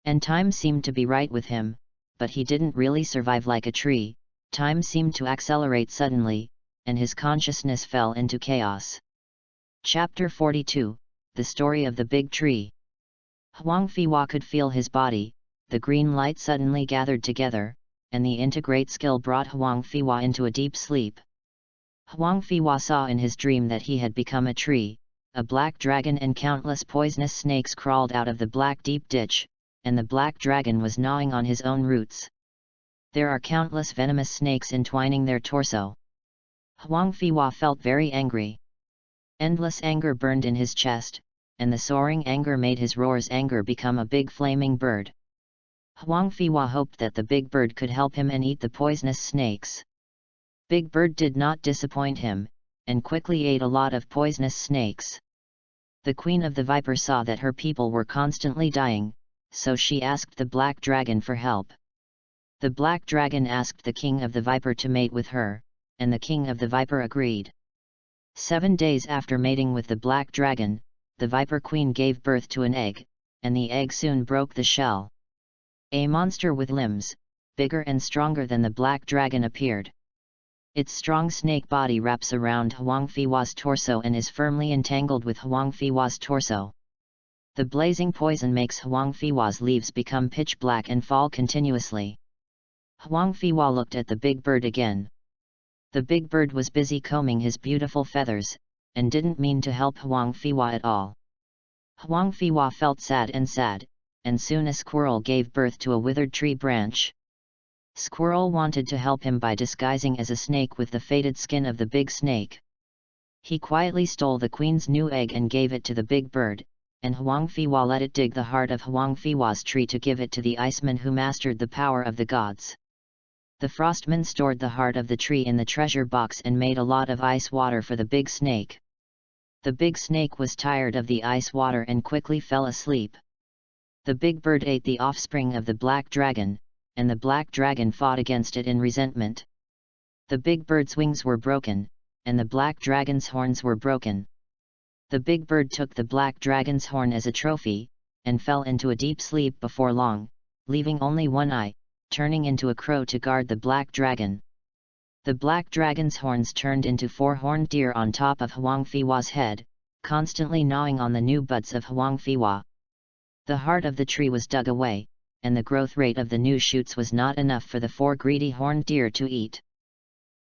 A: And time seemed to be right with him, but he didn't really survive like a tree. Time seemed to accelerate suddenly, and his consciousness fell into chaos. Chapter 42, The Story of the Big Tree. Huang Fiwa could feel his body, the green light suddenly gathered together, and the integrate skill brought Huang Fiwa into a deep sleep. Huang Fiwa saw in his dream that he had become a tree, a black dragon and countless poisonous snakes crawled out of the black deep ditch, and the black dragon was gnawing on his own roots. There are countless venomous snakes entwining their torso. Huang Fiwa felt very angry. Endless anger burned in his chest, and the soaring anger made his roar's anger become a big flaming bird. Huang Fiwa hoped that the big bird could help him and eat the poisonous snakes. Big Bird did not disappoint him, and quickly ate a lot of poisonous snakes. The Queen of the Viper saw that her people were constantly dying, so she asked the Black Dragon for help. The Black Dragon asked the King of the Viper to mate with her, and the King of the Viper agreed. 7 days after mating with the Black Dragon, the Viper Queen gave birth to an egg, and the egg soon broke the shell. A monster with limbs, bigger and stronger than the Black Dragon appeared. Its strong snake body wraps around Huang Fiwa's torso and is firmly entangled with Huang Fiwa's torso. The blazing poison makes Huang Fiwa's leaves become pitch black and fall continuously. Huang Fiwa looked at the big bird again. The big bird was busy combing his beautiful feathers, and didn't mean to help Huang Fiwa at all. Huang Fiwa felt sad, and soon a squirrel gave birth to a withered tree branch. Squirrel wanted to help him by disguising as a snake with the faded skin of the big snake. He quietly stole the queen's new egg and gave it to the big bird, and Huang Fiwa let it dig the heart of Huang Fiwa's tree to give it to the iceman who mastered the power of the gods. The frostman stored the heart of the tree in the treasure box and made a lot of ice water for the big snake. The big snake was tired of the ice water and quickly fell asleep. The big bird ate the offspring of the black dragon, and the black dragon fought against it in resentment. The big bird's wings were broken, and the black dragon's horns were broken. The big bird took the black dragon's horn as a trophy, and fell into a deep sleep before long, leaving only one eye, turning into a crow to guard the black dragon. The black dragon's horns turned into 4-horned deer on top of Huang Fiwa's head, constantly gnawing on the new buds of Huang Fiwa. The heart of the tree was dug away, and the growth rate of the new shoots was not enough for the 4 greedy horned deer to eat.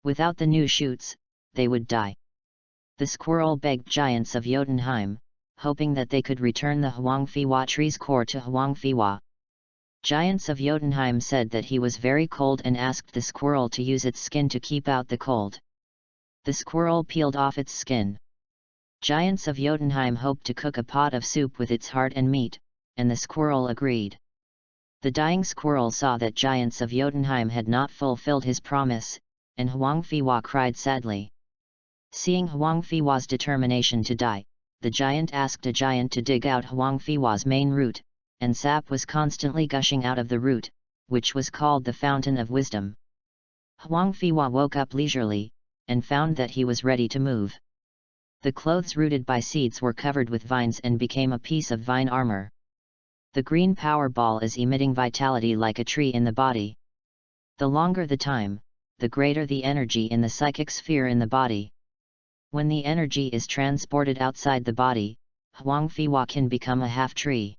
A: Without the new shoots, they would die. The squirrel begged giants of Jotunheim, hoping that they could return the Huang Fiwa tree's core to Huang Fiwa. Giants of Jotunheim said that he was very cold and asked the squirrel to use its skin to keep out the cold. The squirrel peeled off its skin. Giants of Jotunheim hoped to cook a pot of soup with its heart and meat, and the squirrel agreed. The dying squirrel saw that Giants of Jotunheim had not fulfilled his promise, and Huang Fiwa cried sadly. Seeing Huang Fiwa's determination to die, the giant asked a giant to dig out Huang Fiwa's main root, and sap was constantly gushing out of the root, which was called the Fountain of Wisdom. Huang Fiwa woke up leisurely, and found that he was ready to move. The clothes rooted by seeds were covered with vines and became a piece of vine armor. The green power ball is emitting vitality like a tree in the body. The longer the time, the greater the energy in the psychic sphere in the body. When the energy is transported outside the body, Huang Fiwa can become a half-tree.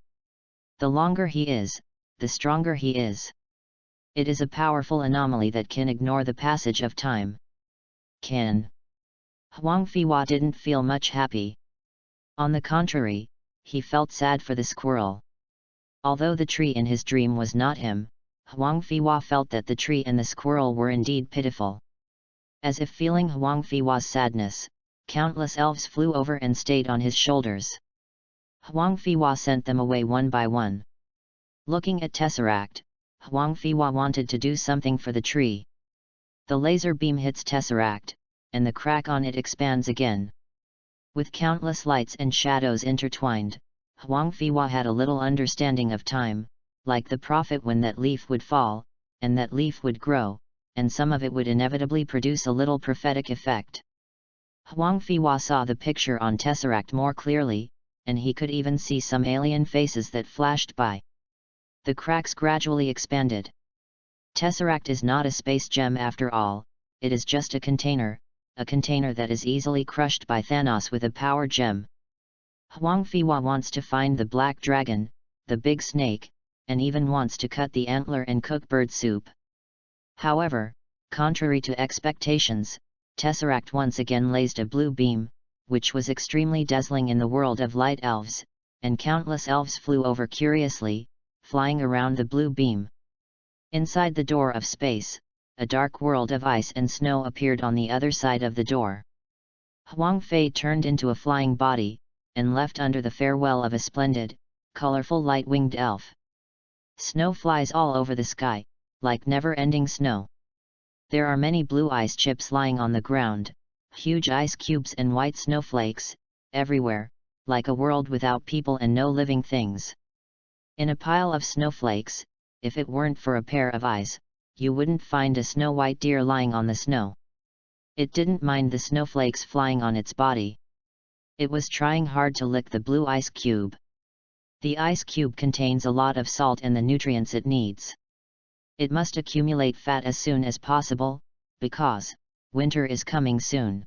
A: The longer he is, the stronger he is. It is a powerful anomaly that can ignore the passage of time. Huang Fiwa didn't feel much happy. On the contrary, he felt sad for the squirrel. Although the tree in his dream was not him, Huang Fiwa felt that the tree and the squirrel were indeed pitiful. As if feeling Huang Fiwa's sadness, countless elves flew over and stayed on his shoulders. Huang Fiwa sent them away one by one. Looking at Tesseract, Huang Fiwa wanted to do something for the tree. The laser beam hits Tesseract, and the crack on it expands again. With countless lights and shadows intertwined, Huang Fiwa had a little understanding of time, like the prophet, when that leaf would fall, and that leaf would grow, and some of it would inevitably produce a little prophetic effect. Huang Fiwa saw the picture on Tesseract more clearly, and he could even see some alien faces that flashed by. The cracks gradually expanded. Tesseract is not a space gem after all, it is just a container that is easily crushed by Thanos with a power gem. Huang Fiwa wants to find the black dragon, the big snake, and even wants to cut the antler and cook bird soup. However, contrary to expectations, Tesseract once again lased a blue beam, which was extremely dazzling in the world of light elves, and countless elves flew over curiously, flying around the blue beam. Inside the door of space, a dark world of ice and snow appeared on the other side of the door. Huang Fei turned into a flying body, and left under the farewell of a splendid, colorful light-winged elf. Snow flies all over the sky, like never-ending snow. There are many blue ice chips lying on the ground, huge ice cubes and white snowflakes, everywhere, like a world without people and no living things. In a pile of snowflakes, if it weren't for a pair of eyes, you wouldn't find a snow-white deer lying on the snow. It didn't mind the snowflakes flying on its body. It was trying hard to lick the blue ice cube. The ice cube contains a lot of salt and the nutrients it needs. It must accumulate fat as soon as possible, because winter is coming soon.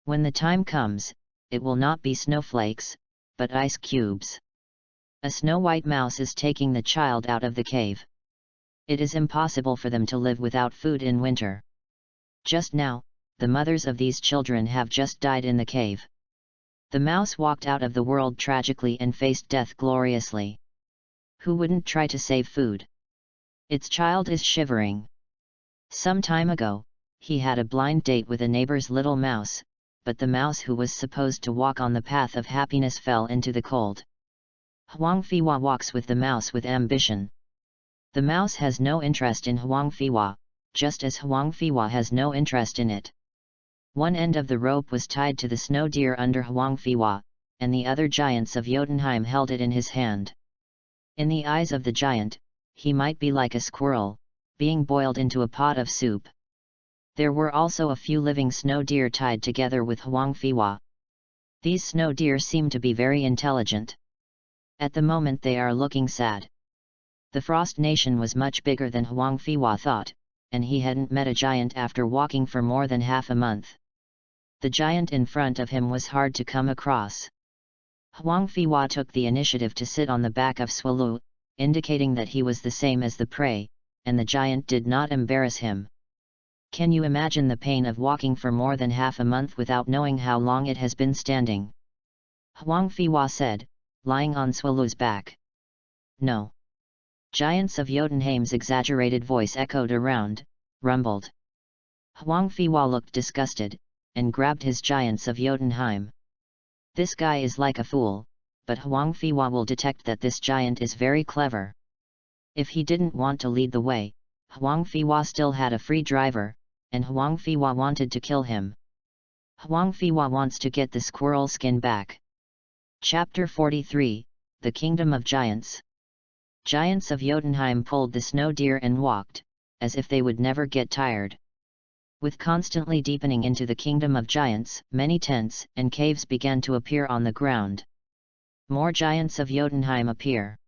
A: When the time comes, it will not be snowflakes, but ice cubes. A snow-white mouse is taking the child out of the cave. It is impossible for them to live without food in winter. Just now, the mothers of these children have just died in the cave. The mouse walked out of the world tragically and faced death gloriously. Who wouldn't try to save food? Its child is shivering. Some time ago, he had a blind date with a neighbor's little mouse, but the mouse who was supposed to walk on the path of happiness fell into the cold. Huang Fiwa walks with the mouse with ambition. The mouse has no interest in Huang Fiwa, just as Huang Fiwa has no interest in it. One end of the rope was tied to the snow deer under Huang Fiwa, and the other giants of Jotunheim held it in his hand. In the eyes of the giant, he might be like a squirrel, being boiled into a pot of soup. There were also a few living snow deer tied together with Huang Fiwa. These snow deer seem to be very intelligent. At the moment they are looking sad. The Frost Nation was much bigger than Huang Fiwa thought, and he hadn't met a giant after walking for more than half a month. The giant in front of him was hard to come across. Huang Fiwa took the initiative to sit on the back of Swallow, indicating that he was the same as the prey, and the giant did not embarrass him. Can you imagine the pain of walking for more than half a month without knowing how long it has been standing? Huang Fiwa said, lying on Swallow's back. No. Giants of Jotunheim's exaggerated voice echoed around, rumbled. Huang Fiwa looked disgusted, and grabbed his Giants of Jotunheim. This guy is like a fool, but Huang Fiwa will detect that this giant is very clever. If he didn't want to lead the way, Huang Fiwa still had a free driver, and Huang Fiwa wanted to kill him. Huang Fiwa wants to get the squirrel skin back. Chapter 43, The Kingdom of Giants. Giants of Jotunheim pulled the snow deer and walked, as if they would never get tired. With constantly deepening into the kingdom of giants, many tents and caves began to appear on the ground. More giants of Jotunheim appear.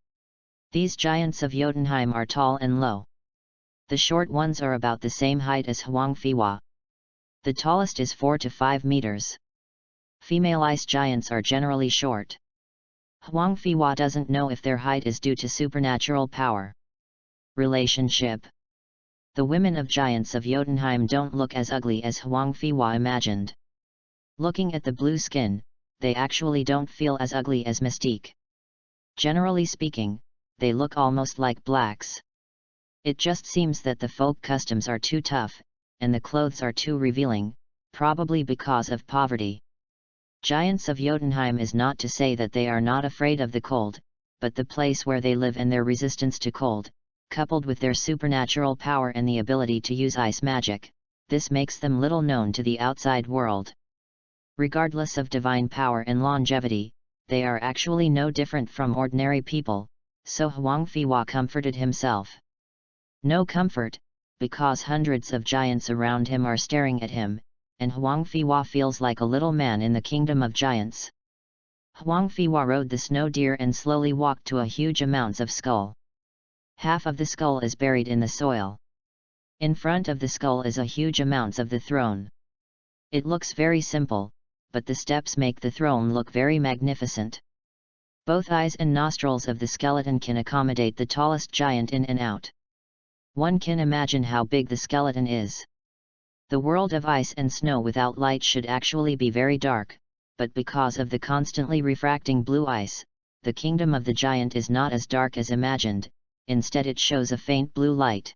A: These giants of Jotunheim are tall and low. The short ones are about the same height as Huang Fiwa. The tallest is 4 to 5 meters. Female ice giants are generally short. Huang Fiwa doesn't know if their height is due to supernatural power. Relationship. The women of giants of Jotunheim don't look as ugly as Huang Fiwa imagined. Looking at the blue skin, they actually don't feel as ugly as Mystique. Generally speaking, they look almost like blacks. It just seems that the folk customs are too tough, and the clothes are too revealing, probably because of poverty. Giants of Jotunheim is not to say that they are not afraid of the cold, but the place where they live and their resistance to cold, coupled with their supernatural power and the ability to use ice magic, this makes them little known to the outside world. Regardless of divine power and longevity, they are actually no different from ordinary people, so Huang Fiwa comforted himself. No comfort, because hundreds of giants around him are staring at him, and Huang Fiwa feels like a little man in the kingdom of giants. Huang Fiwa rode the snow deer and slowly walked to a huge amounts of skull. Half of the skull is buried in the soil. In front of the skull is a huge amounts of the throne. It looks very simple, but the steps make the throne look very magnificent. Both eyes and nostrils of the skeleton can accommodate the tallest giant in and out. One can imagine how big the skeleton is. The world of ice and snow without light should actually be very dark, but because of the constantly refracting blue ice, the kingdom of the giant is not as dark as imagined, instead it shows a faint blue light.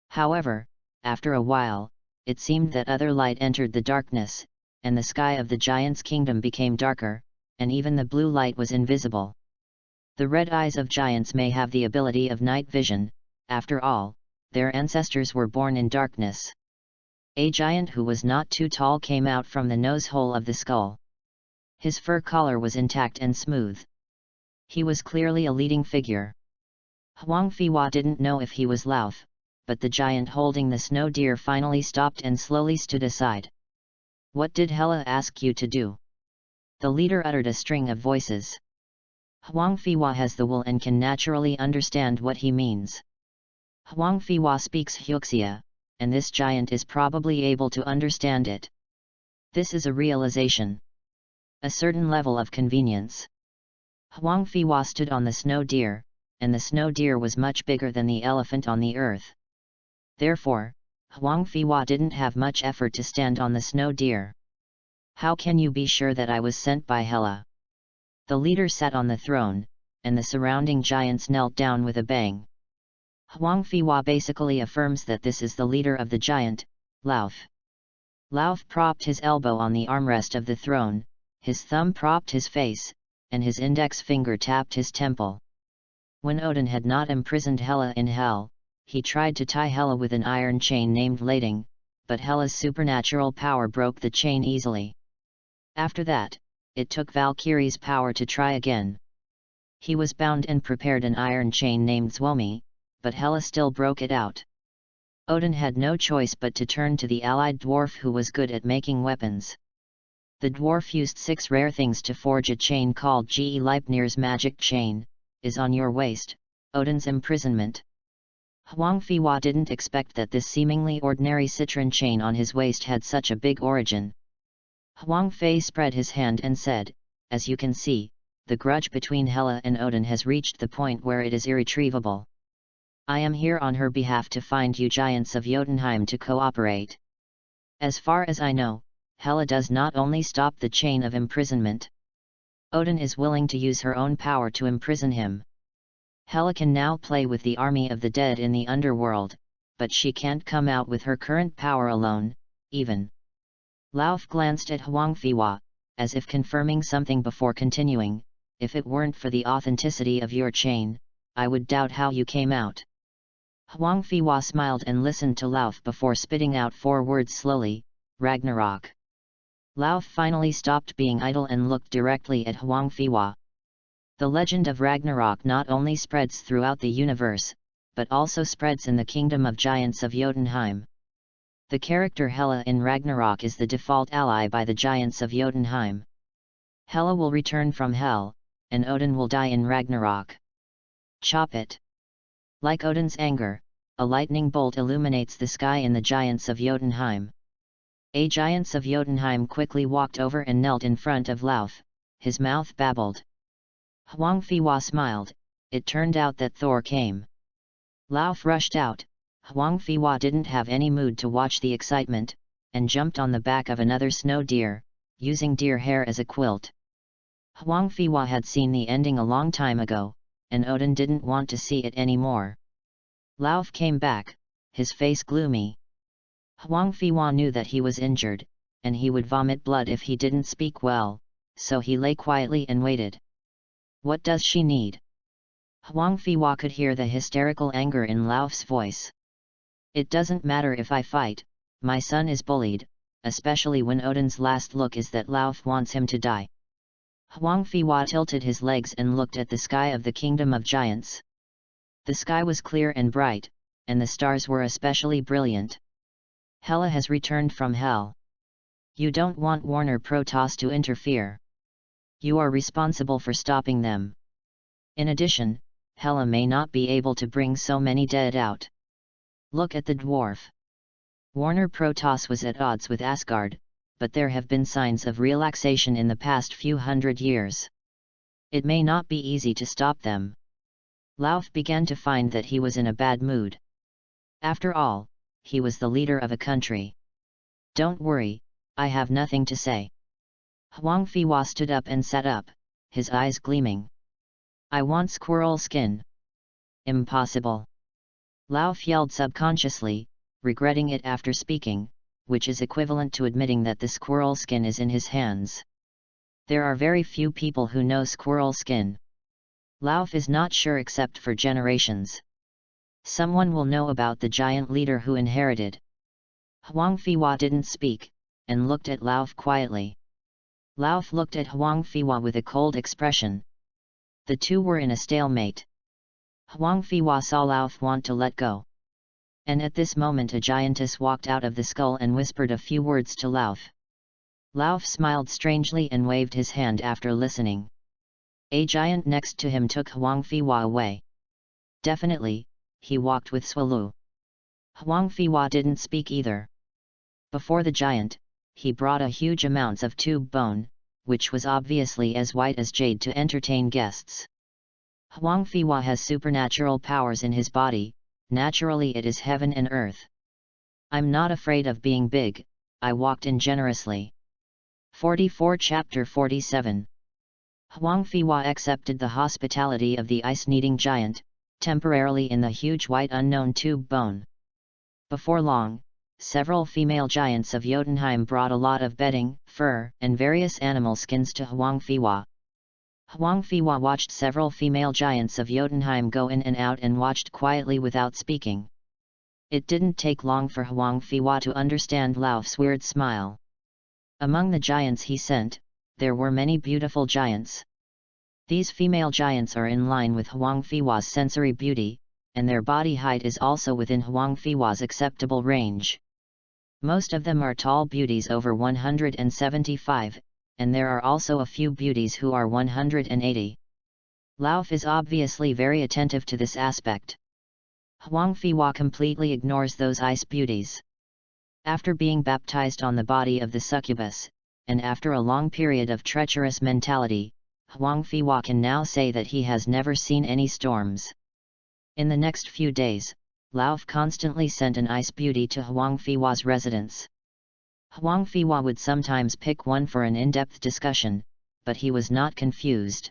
A: However, after a while, it seemed that other light entered the darkness, and the sky of the giant's kingdom became darker, and even the blue light was invisible. The red eyes of giants may have the ability of night vision, after all, their ancestors were born in darkness. A giant who was not too tall came out from the nose hole of the skull. His fur collar was intact and smooth. He was clearly a leading figure. Huang Fiwa didn't know if he was Lauf, but the giant holding the snow deer finally stopped and slowly stood aside. "What did Hela ask you to do?" The leader uttered a string of voices. Huang Fiwa has the will and can naturally understand what he means. Huang Fiwa speaks Huxia, and this giant is probably able to understand it. This is a realization. A certain level of convenience. Huang Fiwa stood on the snow deer, and the snow deer was much bigger than the elephant on the earth. Therefore, Huang Fiwa didn't have much effort to stand on the snow deer. "How can you be sure that I was sent by Hela?" The leader sat on the throne, and the surrounding giants knelt down with a bang. Huang Fiwa basically affirms that this is the leader of the giant, Lauf. Lauf propped his elbow on the armrest of the throne, his thumb propped his face, and his index finger tapped his temple. When Odin had not imprisoned Hela in hell, he tried to tie Hela with an iron chain named lading, but Hela's supernatural power broke the chain easily. After that, it took Valkyrie's power to try again. He was bound and prepared an iron chain named Zwomi, but Hela still broke it out. Odin had no choice but to turn to the allied dwarf who was good at making weapons. The dwarf used 6 rare things to forge a chain called Ge Leipnir's magic chain, is on your waist, Odin's imprisonment. Huang Fiwa didn't expect that this seemingly ordinary citron chain on his waist had such a big origin. Huang Fei spread his hand and said, "As you can see, the grudge between Hela and Odin has reached the point where it is irretrievable. I am here on her behalf to find you giants of Jotunheim to cooperate. As far as I know, Hela does not only stop the chain of imprisonment. Odin is willing to use her own power to imprison him. Hela can now play with the army of the dead in the underworld, but she can't come out with her current power alone, even." Lauf glanced at Huang Fiwa, as if confirming something before continuing, "If it weren't for the authenticity of your chain, I would doubt how you came out." Huang Fiwa smiled and listened to Lauf before spitting out 4 words slowly, "Ragnarok." Lauf finally stopped being idle and looked directly at Huang Fiwa. The legend of Ragnarok not only spreads throughout the universe, but also spreads in the kingdom of giants of Jotunheim. The character Hela in Ragnarok is the default ally by the giants of Jotunheim. Hela will return from hell, and Odin will die in Ragnarok. Chop it! Like Odin's anger, a lightning bolt illuminates the sky in the giants of Jotunheim. A giants of Jotunheim quickly walked over and knelt in front of Lauf, his mouth babbled. Huang Fiwa smiled, it turned out that Thor came. Lauf rushed out, Huang Fiwa didn't have any mood to watch the excitement, and jumped on the back of another snow deer, using deer hair as a quilt. Huang Fiwa had seen the ending a long time ago, and Odin didn't want to see it anymore. Lauf came back, his face gloomy. Huang Fiwa knew that he was injured, and he would vomit blood if he didn't speak well, so he lay quietly and waited. What does she need? Huang Fiwa could hear the hysterical anger in Lauf's voice. It doesn't matter if I fight, My son is bullied, especially when Odin's last look is that Lauf wants him to die. Huang Fiwa tilted his legs and looked at the sky of the Kingdom of Giants. The sky was clear and bright, and the stars were especially brilliant. Hela has returned from hell. You don't want Warner Protoss to interfere. You are responsible for stopping them. In addition, Hela may not be able to bring so many dead out. Look at the dwarf. Warner Protoss was at odds with Asgard, but there have been signs of relaxation in the past few hundred years. It may not be easy to stop them. Lauf began to find that he was in a bad mood. After all, he was the leader of a country. Don't worry, I have nothing to say. Huang Fiwa stood up and sat up, his eyes gleaming. I want squirrel skin. Impossible. Lauf yelled subconsciously, regretting it after speaking, which is equivalent to admitting that the squirrel skin is in his hands. There are very few people who know squirrel skin. Lauf is not sure except for generations. Someone will know about the giant leader who inherited. Huang Fiwa didn't speak, and looked at Lauf quietly. Lauf looked at Huang Fiwa with a cold expression. The two were in a stalemate. Huang Fiwa saw Lauf want to let go. And at this moment a giantess walked out of the skull and whispered a few words to Lauf. Lauf smiled strangely and waved his hand after listening. A giant next to him took Huang Fiwa away. Definitely, he walked with Swallow. Huang Fiwa didn't speak either. Before the giant, he brought a huge amounts of tube bone, which was obviously as white as jade to entertain guests. Huang Fiwa has supernatural powers in his body, naturally it is heaven and earth. I'm not afraid of being big, I walked in generously. 44 Chapter 47. Huang Fiwa accepted the hospitality of the ice-kneading giant, temporarily in the huge white unknown tube bone. Before long, several female giants of Jotunheim brought a lot of bedding, fur, and various animal skins to Huang Fiwa. Huang Fiwa watched several female giants of Jotunheim go in and out and watched quietly without speaking. It didn't take long for Huang Fiwa to understand Lauf's weird smile. Among the giants he sent, there were many beautiful giants. These female giants are in line with Huang Fiwa's sensory beauty, and their body height is also within Huang Fiwa's acceptable range. Most of them are tall beauties over 175, and there are also a few beauties who are 180. Lauf is obviously very attentive to this aspect. Huang Fiwa completely ignores those ice beauties. After being baptized on the body of the succubus, and after a long period of treacherous mentality, Huang Fiwa can now say that he has never seen any storms. In the next few days, Lauf constantly sent an ice beauty to Huang Fiwa's residence. Huang Fiwa would sometimes pick one for an in-depth discussion, but he was not confused.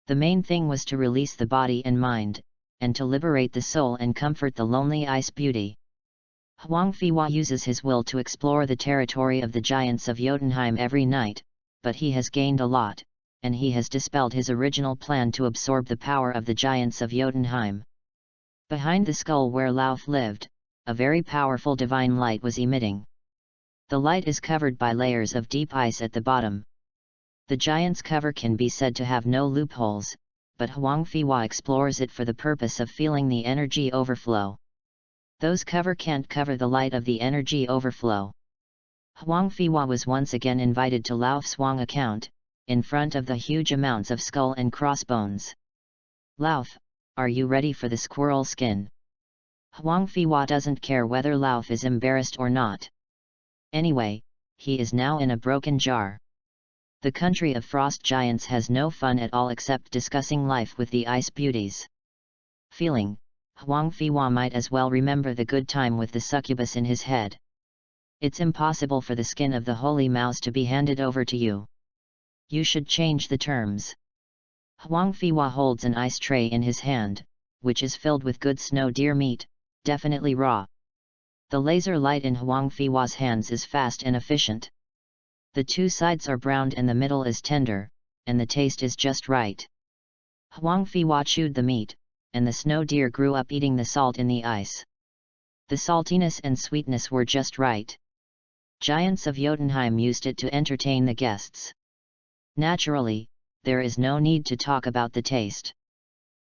A: The main thing was to release the body and mind, and to liberate the soul and comfort the lonely ice beauty. Huang Fiwa uses his will to explore the territory of the giants of Jotunheim every night, but he has gained a lot, and he has dispelled his original plan to absorb the power of the giants of Jotunheim. Behind the skull where Lauf lived, a very powerful divine light was emitting. The light is covered by layers of deep ice at the bottom. The giant's cover can be said to have no loopholes, but Huang Fiwa explores it for the purpose of feeling the energy overflow. Those cover can't cover the light of the energy overflow. Huang Fiwa was once again invited to Lauf's Wang account, in front of the huge amounts of skull and crossbones. Lauf, are you ready for the squirrel skin? Huang Fiwa doesn't care whether Lauf is embarrassed or not. Anyway, he is now in a broken jar. The country of frost giants has no fun at all except discussing life with the ice beauties. Feeling, Huang Fiwa might as well remember the good time with the succubus in his head. It's impossible for the skin of the holy mouse to be handed over to you. You should change the terms. Huang Fiwa holds an ice tray in his hand, which is filled with good snow deer meat, definitely raw. The laser light in Huang Fiwa's hands is fast and efficient. The two sides are browned and the middle is tender, and the taste is just right. Huang Fiwa chewed the meat, and the snow deer grew up eating the salt in the ice. The saltiness and sweetness were just right. Giants of Jotunheim used it to entertain the guests. Naturally, there is no need to talk about the taste.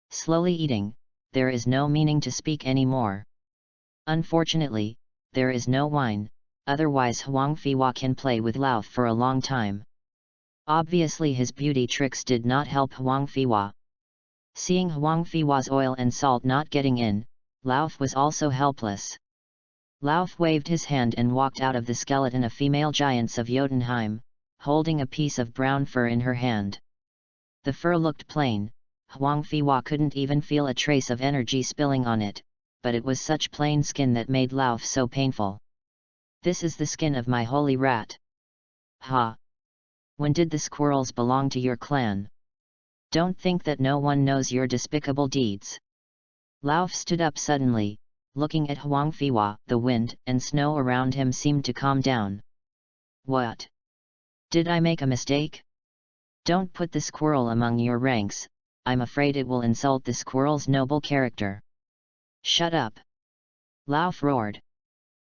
A: Slowly eating, there is no meaning to speak anymore. Unfortunately, there is no wine, otherwise Huang Fiwa can play with Lauf for a long time. Obviously his beauty tricks did not help Huang Fiwa. Seeing Huang Fiwa's oil and salt not getting in, Lauf was also helpless. Lauf waved his hand and walked out of the skeleton of female giants of Jotunheim, holding a piece of brown fur in her hand. The fur looked plain, Huang Fiwa couldn't even feel a trace of energy spilling on it, but it was such plain skin that made Lauf so painful. This is the skin of my holy rat. Ha! When did the squirrels belong to your clan? Don't think that no one knows your despicable deeds. Lauf stood up suddenly, looking at Huang Fiwa. The wind and snow around him seemed to calm down. What? Did I make a mistake? Don't put the squirrel among your ranks, I'm afraid it will insult the squirrel's noble character. Shut up! Lauf roared.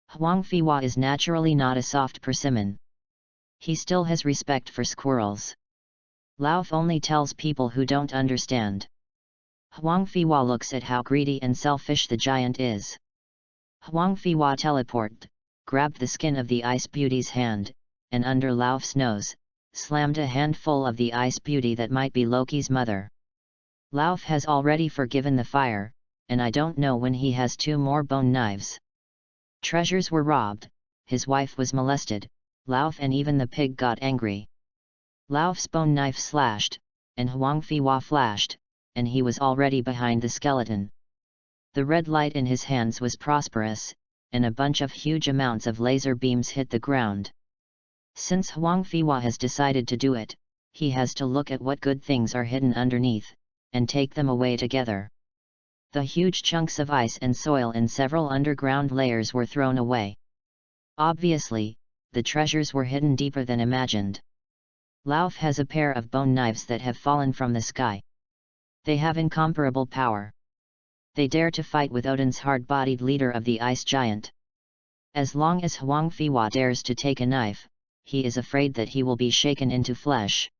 A: Huang Fiwa is naturally not a soft persimmon. He still has respect for squirrels. Lauf only tells people who don't understand. Huang Fiwa looks at how greedy and selfish the giant is. Huang Fiwa teleported, grabbed the skin of the Ice Beauty's hand, and under Lauf's nose, slammed a handful of the Ice Beauty that might be Loki's mother. Lauf has already forgiven the fire, and I don't know when he has 2 more bone knives. Treasures were robbed, his wife was molested, Lauf and even the pig got angry. Lauf's bone knife slashed, and Huang Fiwa flashed, and he was already behind the skeleton. The red light in his hands was prosperous, and a bunch of huge amounts of laser beams hit the ground. Since Huang Fiwa has decided to do it, he has to look at what good things are hidden underneath, and take them away together. The huge chunks of ice and soil in several underground layers were thrown away. Obviously, the treasures were hidden deeper than imagined. Lauf has a pair of bone knives that have fallen from the sky. They have incomparable power. They dare to fight with Odin's hard-bodied leader of the ice giant. As long as Huang Fiwa dares to take a knife, he is afraid that he will be shaken into flesh.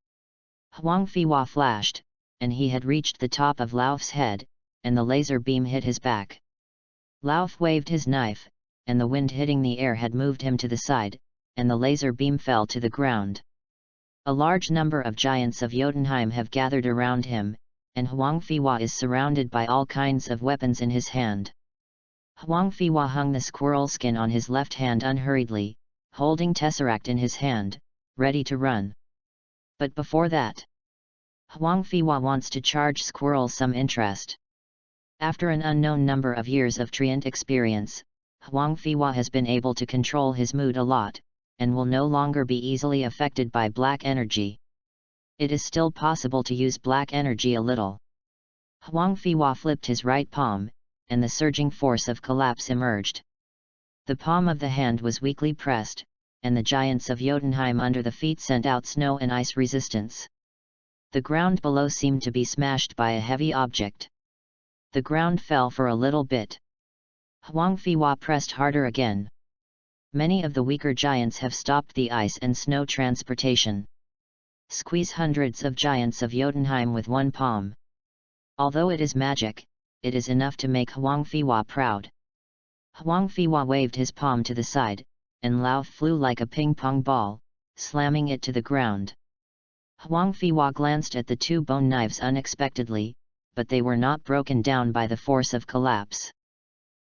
A: Huang Fiwa flashed, and he had reached the top of Lauf's head, and the laser beam hit his back. Lauf waved his knife, and the wind hitting the air had moved him to the side, and the laser beam fell to the ground. A large number of giants of Jotunheim have gathered around him, and Huang Fiwa is surrounded by all kinds of weapons in his hand. Huang Fiwa hung the squirrel skin on his left hand unhurriedly, holding Tesseract in his hand, ready to run. But before that, Huang Fiwa wants to charge Squirrel some interest. After an unknown number of years of Treant experience, Huang Fiwa has been able to control his mood a lot, and will no longer be easily affected by black energy. It is still possible to use black energy a little. Huang Fiwa flipped his right palm, and the surging force of collapse emerged. The palm of the hand was weakly pressed, and the giants of Jotunheim under the feet sent out snow and ice resistance. The ground below seemed to be smashed by a heavy object. The ground fell for a little bit. Huang Fiwa pressed harder again. Many of the weaker giants have stopped the ice and snow transportation. Squeeze hundreds of giants of Jotunheim with one palm. Although it is magic, it is enough to make Huang Fiwa proud. Huang Fiwa waved his palm to the side, and Lauf flew like a ping-pong ball, slamming it to the ground. Huang Fiwa glanced at the 2 bone knives unexpectedly, but they were not broken down by the force of collapse.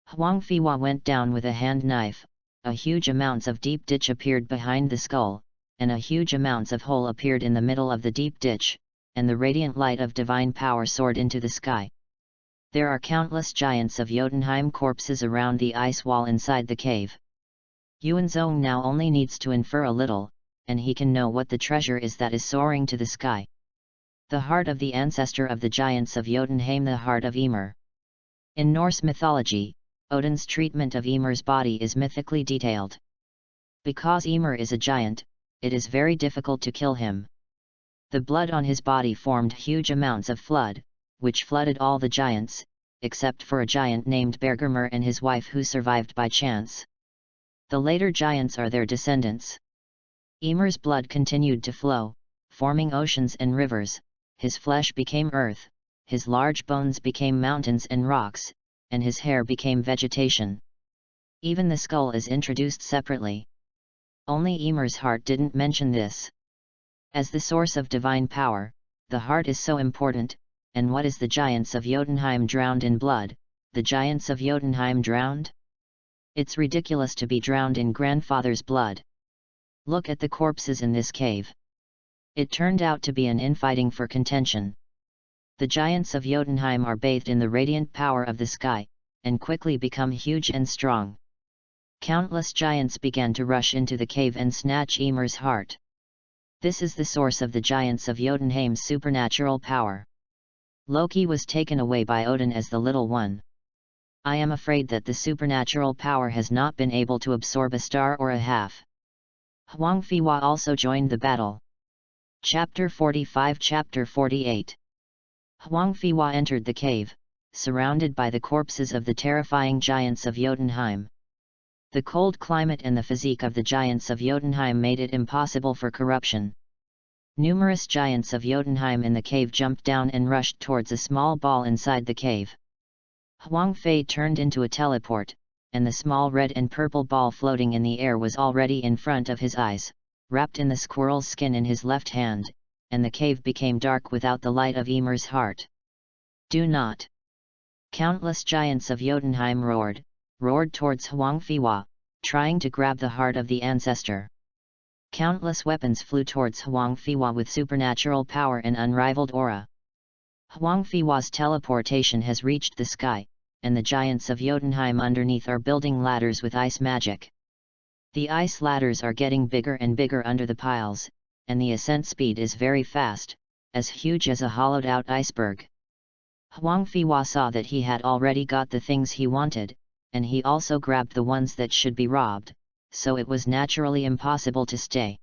A: Huang Fiwa went down with a hand knife, a huge amounts of deep ditch appeared behind the skull, and a huge amounts of hole appeared in the middle of the deep ditch, and the radiant light of divine power soared into the sky. There are countless giants of Jotunheim corpses around the ice wall inside the cave. Yuanzong now only needs to infer a little, and he can know what the treasure is that is soaring to the sky. The heart of the ancestor of the giants of Jotunheim, the heart of Ymir. In Norse mythology, Odin's treatment of Ymir's body is mythically detailed. Because Ymir is a giant, it is very difficult to kill him. The blood on his body formed huge amounts of flood, which flooded all the giants, except for a giant named Bergermer and his wife who survived by chance. The later giants are their descendants. Ymir's blood continued to flow, forming oceans and rivers, his flesh became earth, his large bones became mountains and rocks, and his hair became vegetation. Even the skull is introduced separately. Only Ymir's heart didn't mention this. As the source of divine power, the heart is so important, and what is the giants of Jotunheim drowned in blood, the giants of Jotunheim drowned? It's ridiculous to be drowned in grandfather's blood. Look at the corpses in this cave. It turned out to be an infighting for contention. The giants of Jotunheim are bathed in the radiant power of the sky, and quickly become huge and strong. Countless giants began to rush into the cave and snatch Ymir's heart. This is the source of the giants of Jotunheim's supernatural power. Loki was taken away by Odin as the little one. I am afraid that the supernatural power has not been able to absorb a star or a half. Huang Fiwa also joined the battle. Chapter 45 Chapter 48 Huang Fiwa entered the cave, surrounded by the corpses of the terrifying giants of Jotunheim. The cold climate and the physique of the giants of Jotunheim made it impossible for corruption. Numerous giants of Jotunheim in the cave jumped down and rushed towards a small ball inside the cave. Huang Fei turned into a teleport, and the small red and purple ball floating in the air was already in front of his eyes, wrapped in the squirrel's skin in his left hand, and the cave became dark without the light of Ymir's heart. Do not! Countless giants of Jotunheim roared towards Huang Fiwa, trying to grab the heart of the ancestor. Countless weapons flew towards Huang Fiwa with supernatural power and unrivaled aura. Huang Fiwa's teleportation has reached the sky, and the giants of Jotunheim underneath are building ladders with ice magic. The ice ladders are getting bigger and bigger under the piles, and the ascent speed is very fast, as huge as a hollowed-out iceberg. Huang Fiwa saw that he had already got the things he wanted, and he also grabbed the ones that should be robbed, so it was naturally impossible to stay.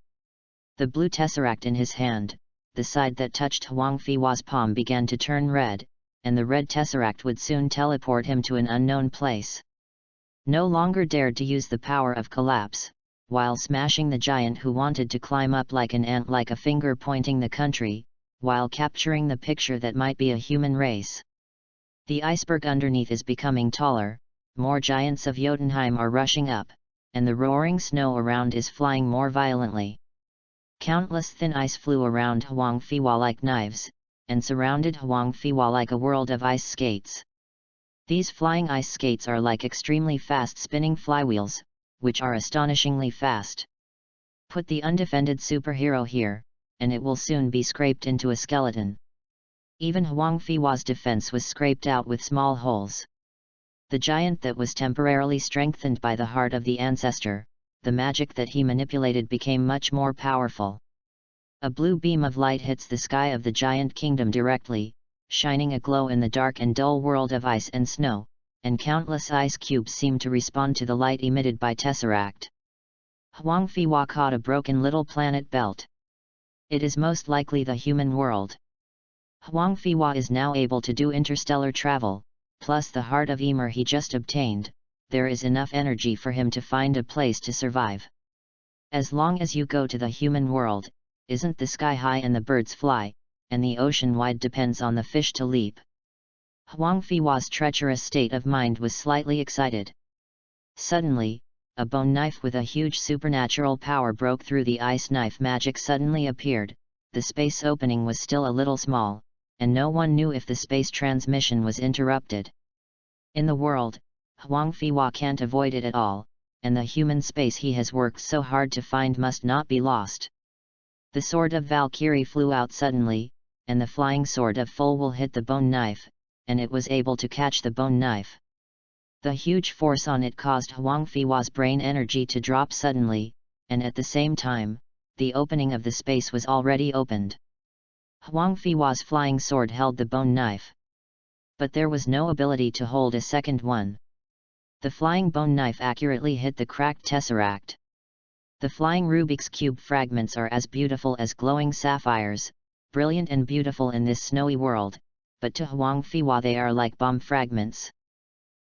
A: The blue tesseract in his hand, the side that touched Huang Fiwa's palm began to turn red, and the red tesseract would soon teleport him to an unknown place. No longer dared to use the power of collapse, while smashing the giant who wanted to climb up like an ant like a finger pointing the country, while capturing the picture that might be a human race. The iceberg underneath is becoming taller, more giants of Jotunheim are rushing up, and the roaring snow around is flying more violently. Countless thin ice flew around Huang Fiwa like knives, and surrounded Huang Fiwa like a world of ice skates. These flying ice skates are like extremely fast spinning flywheels, which are astonishingly fast. Put the undefended superhero here, and it will soon be scraped into a skeleton. Even Huang Fiwa's defense was scraped out with small holes. The giant that was temporarily strengthened by the heart of the ancestor, the magic that he manipulated became much more powerful. A blue beam of light hits the sky of the giant kingdom directly, shining a glow in the dark and dull world of ice and snow, and countless ice cubes seem to respond to the light emitted by Tesseract. Huang Fiwa caught a broken little planet belt. It is most likely the human world. Huang Fiwa is now able to do interstellar travel, plus the heart of Ymir he just obtained. There is enough energy for him to find a place to survive. As long as you go to the human world, isn't the sky high and the birds fly, and the ocean wide depends on the fish to leap. Huang Fiwa's treacherous state of mind was slightly excited. Suddenly, a bone knife with a huge supernatural power broke through the ice knife magic suddenly appeared. The space opening was still a little small, and no one knew if the space transmission was interrupted. In the world, Huang Fiwa can't avoid it at all, and the human space he has worked so hard to find must not be lost. The sword of Valkyrie flew out suddenly, and the flying sword of Fulwell hit the bone knife, and it was able to catch the bone knife. The huge force on it caused Huang Fiwa's brain energy to drop suddenly, and at the same time, the opening of the space was already opened. Huang Fiwa's flying sword held the bone knife. But there was no ability to hold a second one. The flying bone knife accurately hit the cracked tesseract. The flying Rubik's Cube fragments are as beautiful as glowing sapphires, brilliant and beautiful in this snowy world, but to Huang Fiwa they are like bomb fragments.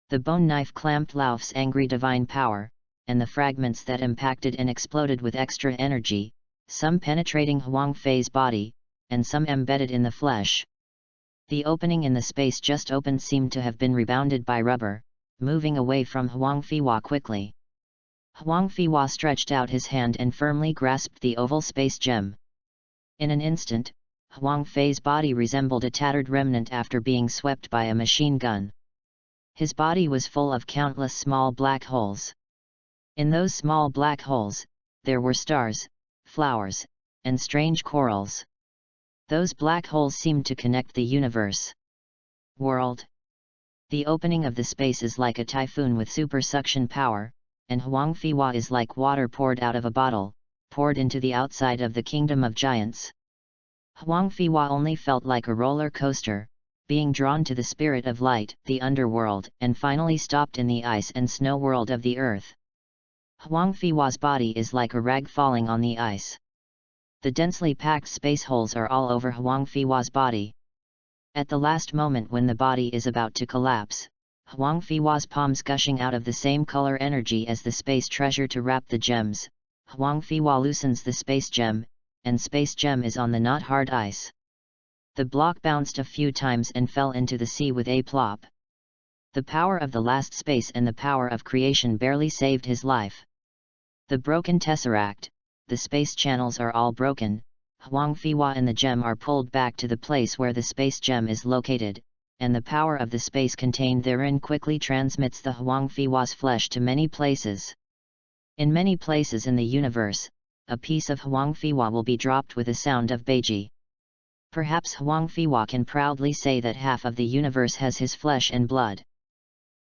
A: The bone knife clamped Lauf's angry divine power, and the fragments that impacted and exploded with extra energy, some penetrating Huang Fei's body, and some embedded in the flesh. The opening in the space just opened seemed to have been rebounded by rubber, moving away from Huang Fiwa quickly. Huang Fiwa stretched out his hand and firmly grasped the oval space gem. In an instant, Huang Fei's body resembled a tattered remnant after being swept by a machine gun. His body was full of countless small black holes. In those small black holes, there were stars, flowers, and strange corals. Those black holes seemed to connect the universe. World. The opening of the space is like a typhoon with super suction power, and Huang Fiwa is like water poured out of a bottle, poured into the outside of the kingdom of giants. Huang Fiwa only felt like a roller coaster, being drawn to the spirit of light, the underworld, and finally stopped in the ice and snow world of the earth. Huang Fiwa's body is like a rag falling on the ice. The densely packed space holes are all over Huang Fiwa's body. At the last moment when the body is about to collapse, Huang Fiwa's palms gushing out of the same color energy as the space treasure to wrap the gems, Huang Fiwa loosens the space gem, and space gem is on the not hard ice. The block bounced a few times and fell into the sea with a plop. The power of the last space and the power of creation barely saved his life. The broken tesseract, the space channels are all broken, Huang Fiwa and the gem are pulled back to the place where the space gem is located, and the power of the space contained therein quickly transmits the Huang Fiwa's flesh to many places. In many places in the universe, a piece of Huang Fiwa will be dropped with a sound of beiji. Perhaps Huang Fiwa can proudly say that half of the universe has his flesh and blood.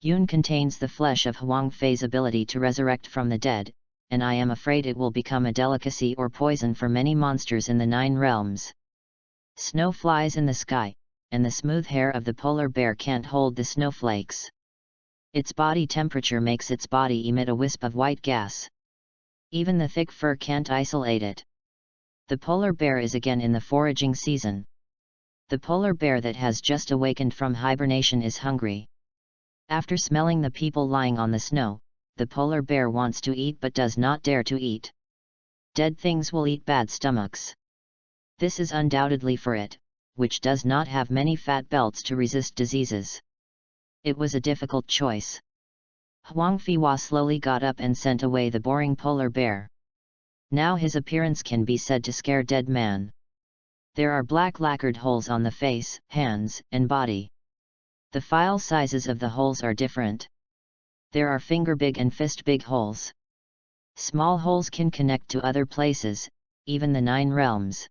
A: Yun contains the flesh of Huang Fei's ability to resurrect from the dead, and I am afraid it will become a delicacy or poison for many monsters in the 9 realms. Snow flies in the sky, and the smooth hair of the polar bear can't hold the snowflakes. Its body temperature makes its body emit a wisp of white gas. Even the thick fur can't isolate it. The polar bear is again in the foraging season. The polar bear that has just awakened from hibernation is hungry. After smelling the people lying on the snow, the polar bear wants to eat but does not dare to eat. Dead things will eat bad stomachs. This is undoubtedly for it, which does not have many fat belts to resist diseases. It was a difficult choice. Huang Fiwa slowly got up and sent away the boring polar bear. Now his appearance can be said to scare dead man. There are black lacquered holes on the face, hands, and body. The file sizes of the holes are different. There are finger-big and fist-big holes. Small holes can connect to other places, even the 9 realms.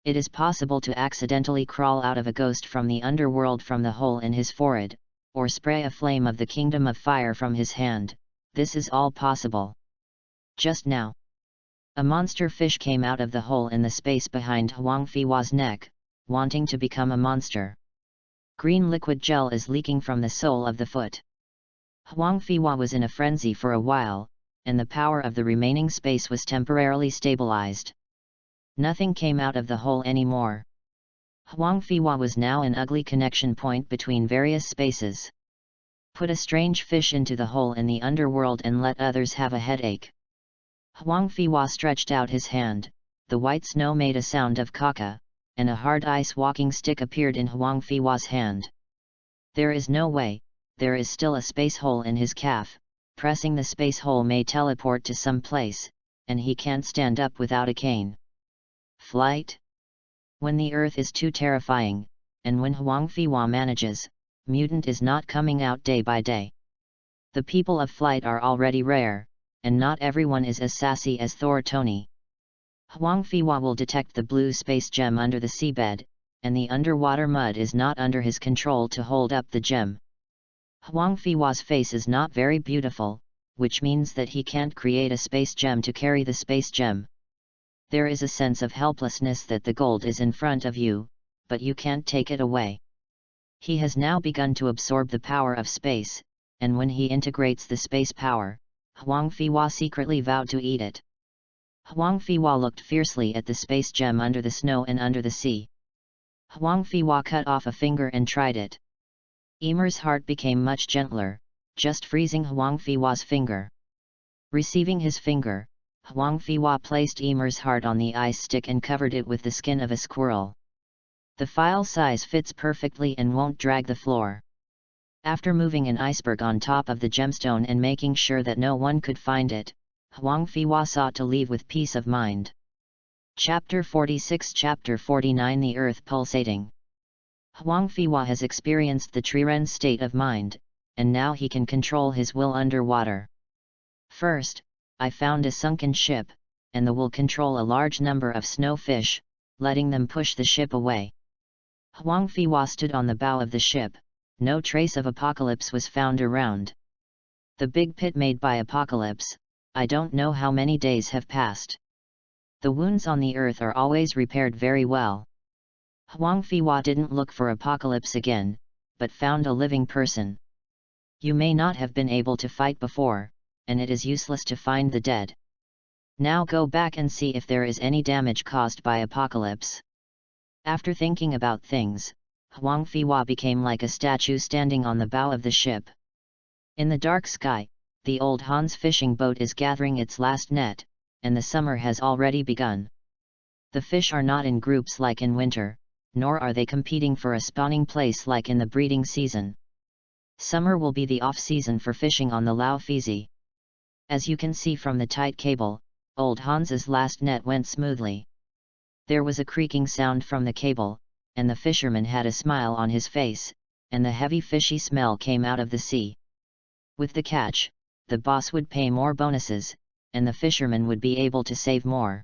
A: It is possible to accidentally crawl out of a ghost from the underworld from the hole in his forehead, or spray a flame of the kingdom of fire from his hand. This is all possible. Just now, a monster fish came out of the hole in the space behind Huang Fiwa's neck, wanting to become a monster. Green liquid gel is leaking from the sole of the foot. Huang Fiwa was in a frenzy for a while, and the power of the remaining space was temporarily stabilized. Nothing came out of the hole anymore. Huang Fiwa was now an ugly connection point between various spaces. Put a strange fish into the hole in the underworld and let others have a headache. Huang Fiwa stretched out his hand, the white snow made a sound of caca, and a hard ice walking stick appeared in Huang Fiwa's hand. There is no way. There is still a space hole in his calf. Pressing the space hole may teleport to some place, and he can't stand up without a cane. Flight? When the earth is too terrifying, and when Huang Fiwa manages, mutant is not coming out day by day. The people of flight are already rare, and not everyone is as sassy as Thor Tony. Huang Fiwa will detect the blue space gem under the seabed, and the underwater mud is not under his control to hold up the gem. Huang Fiwa's face is not very beautiful, which means that he can't create a space gem to carry the space gem. There is a sense of helplessness that the gold is in front of you, but you can't take it away. He has now begun to absorb the power of space, and when he integrates the space power, Huang Fiwa secretly vowed to eat it. Huang Fiwa looked fiercely at the space gem under the snow and under the sea. Huang Fiwa cut off a finger and tried it. Emer's heart became much gentler, just freezing Huang Fiwa's finger. Receiving his finger, Huang Fiwa placed Emer's heart on the ice stick and covered it with the skin of a squirrel. The file size fits perfectly and won't drag the floor. After moving an iceberg on top of the gemstone and making sure that no one could find it, Huang Fiwa sought to leave with peace of mind. Chapter 46 Chapter 49 The Earth Pulsating. Huang Fiwa has experienced the Triren state of mind, and now he can control his will underwater. First, I found a sunken ship, and the will control a large number of snowfish, letting them push the ship away. Huang Fiwa stood on the bow of the ship. No trace of Apocalypse was found around. The big pit made by Apocalypse, I don't know how many days have passed. The wounds on the earth are always repaired very well. Huang Fiwa didn't look for Apocalypse again, but found a living person. You may not have been able to fight before, and it is useless to find the dead. Now go back and see if there is any damage caused by Apocalypse. After thinking about things, Huang Fiwa became like a statue standing on the bow of the ship. In the dark sky, the old Han's fishing boat is gathering its last net, and the summer has already begun. The fish are not in groups like in winter, nor are they competing for a spawning place like in the breeding season. Summer will be the off-season for fishing on the Lao Fizi. As you can see from the tight cable, old Hans's last net went smoothly. There was a creaking sound from the cable, and the fisherman had a smile on his face, and the heavy fishy smell came out of the sea. With the catch, the boss would pay more bonuses, and the fisherman would be able to save more.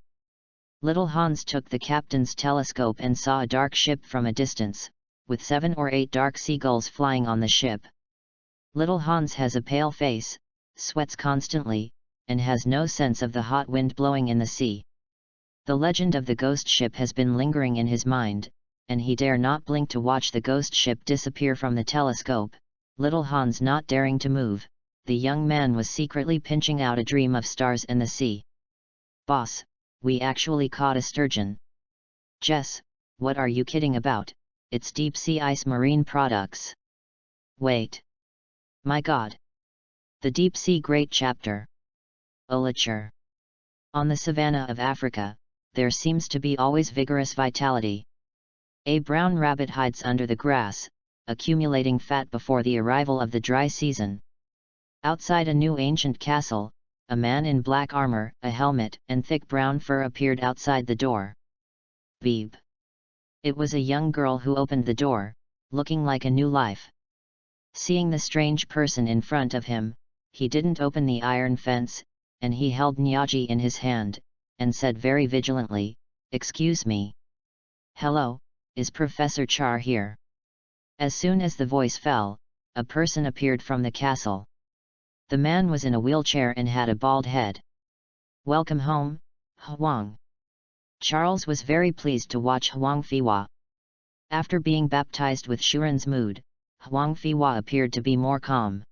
A: Little Hans took the captain's telescope and saw a dark ship from a distance, with 7 or 8 dark seagulls flying on the ship. Little Hans has a pale face, sweats constantly, and has no sense of the hot wind blowing in the sea. The legend of the ghost ship has been lingering in his mind, and he dare not blink to watch the ghost ship disappear from the telescope. Little Hans not daring to move, the young man was secretly pinching out a dream of stars and the sea. Boss, we actually caught a sturgeon. Jess, what are you kidding about? It's deep sea ice marine products. Wait. My God. The Deep Sea Great Chapter. Olature. On the savanna of Africa, there seems to be always vigorous vitality. A brown rabbit hides under the grass, accumulating fat before the arrival of the dry season. Outside a new ancient castle, a man in black armor, a helmet, and thick brown fur appeared outside the door. Beeb. It was a young girl who opened the door, looking like a new life. Seeing the strange person in front of him, he didn't open the iron fence, and he held Nyaji in his hand, and said very vigilantly, "Excuse me. Hello, is Professor Char here?" As soon as the voice fell, a person appeared from the castle. The man was in a wheelchair and had a bald head. "Welcome home, Huang." Charles was very pleased to watch Huang Fiwa. After being baptized with Shuren's mood, Huang Fiwa appeared to be more calm.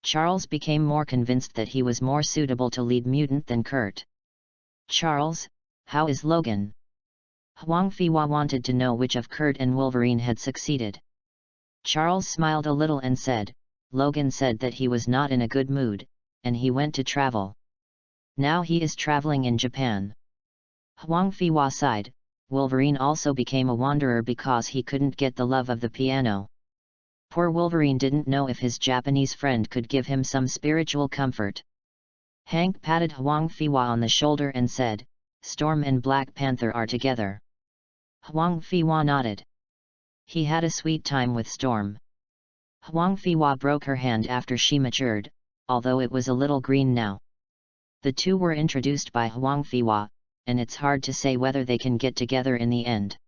A: Charles became more convinced that he was more suitable to lead mutant than Kurt. "Charles, how is Logan?" Huang Fiwa wanted to know which of Kurt and Wolverine had succeeded. Charles smiled a little and said, "Logan said that he was not in a good mood, and he went to travel. Now he is traveling in Japan." Huang Fiwa sighed. Wolverine also became a wanderer because he couldn't get the love of the piano. Poor Wolverine didn't know if his Japanese friend could give him some spiritual comfort. Hank patted Huang Fiwa on the shoulder and said, "Storm and Black Panther are together." Huang Fiwa nodded. He had a sweet time with Storm. Huang Fiwa broke her hand after she matured, although it was a little green now. The two were introduced by Huang Fiwa, and it's hard to say whether they can get together in the end.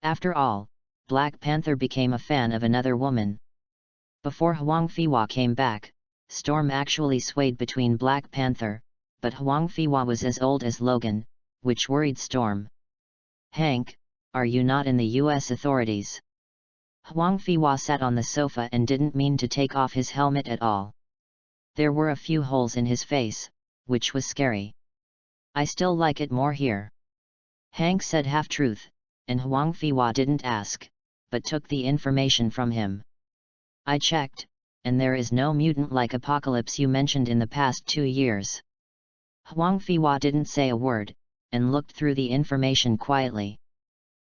A: After all, Black Panther became a fan of another woman. Before Huang Fiwa came back, Storm actually swayed between Black Panther, but Huang Fiwa was as old as Logan, which worried Storm. "Hank, are you not in the US authorities?" Huang Fiwa sat on the sofa and didn't mean to take off his helmet at all. There were a few holes in his face, which was scary. "I still like it more here." Hank said half-truth, and Huang Fiwa didn't ask, but took the information from him. I checked, and there is no mutant-like apocalypse you mentioned in the past 2 years. Huang Fiwa didn't say a word, and looked through the information quietly.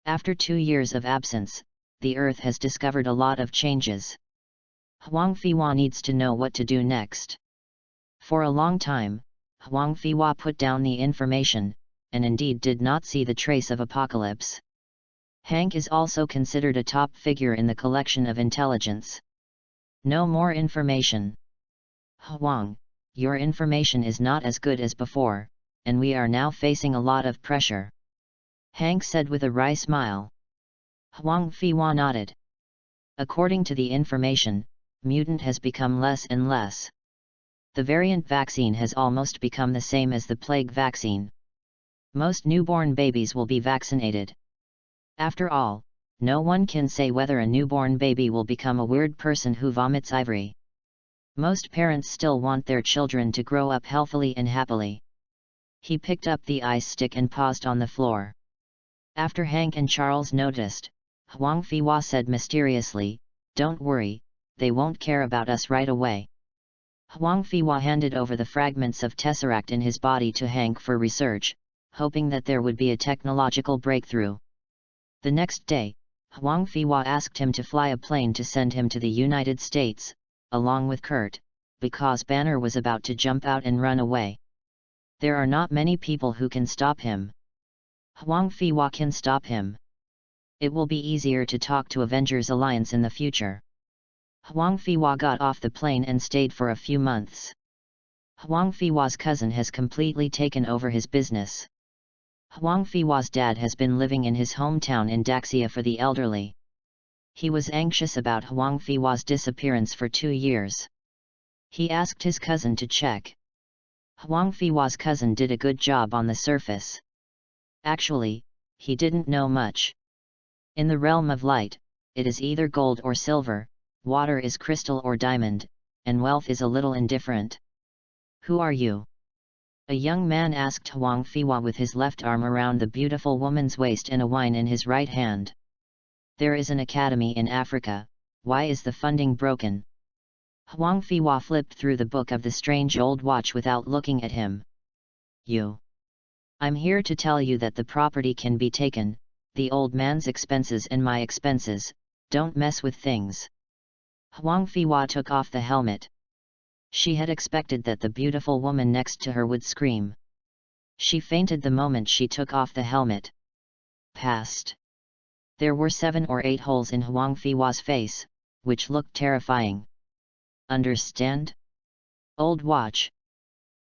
A: After 2 years of absence, the Earth has discovered a lot of changes. Huang Fiwa needs to know what to do next. For a long time, Huang Fiwa put down the information, and indeed did not see the trace of apocalypse. Hank is also considered a top figure in the collection of intelligence. No more information. Huang, your information is not as good as before, and we are now facing a lot of pressure. Hank said with a wry smile. Huang Fiwa nodded. According to the information, mutant has become less and less. The variant vaccine has almost become the same as the plague vaccine. Most newborn babies will be vaccinated. After all, no one can say whether a newborn baby will become a weird person who vomits ivory. Most parents still want their children to grow up healthily and happily. He picked up the ice stick and paused on the floor. After Hank and Charles noticed, Huang Fiwa said mysteriously, "Don't worry, they won't care about us right away." Huang Fiwa handed over the fragments of tesseract in his body to Hank for research, hoping that there would be a technological breakthrough. The next day, Huang Fiwa asked him to fly a plane to send him to the United States, along with Kurt, because Banner was about to jump out and run away. There are not many people who can stop him. Huang Fiwa can stop him. It will be easier to talk to Avengers Alliance in the future. Huang Fiwa got off the plane and stayed for a few months. Huang Fiwa's cousin has completely taken over his business. Huang Fiwa's dad has been living in his hometown in Daxia for the elderly. He was anxious about Huang Fiwa's disappearance for 2 years. He asked his cousin to check. Huang Fiwa's cousin did a good job on the surface. Actually, he didn't know much. In the realm of light, it is either gold or silver, water is crystal or diamond, and wealth is a little indifferent. "Who are you?" a young man asked Huang Fiwa with his left arm around the beautiful woman's waist and a wine in his right hand. "There is an academy in Africa, why is the funding broken?" Huang Fiwa flipped through the book of the strange old watch without looking at him. "You. I'm here to tell you that the property can be taken, the old man's expenses and my expenses, don't mess with things." Huang Fiwa took off the helmet. She had expected that the beautiful woman next to her would scream. She fainted the moment she took off the helmet. Past. There were 7 or 8 holes in Huang Fiwa's face, which looked terrifying. "Understand? Old watch."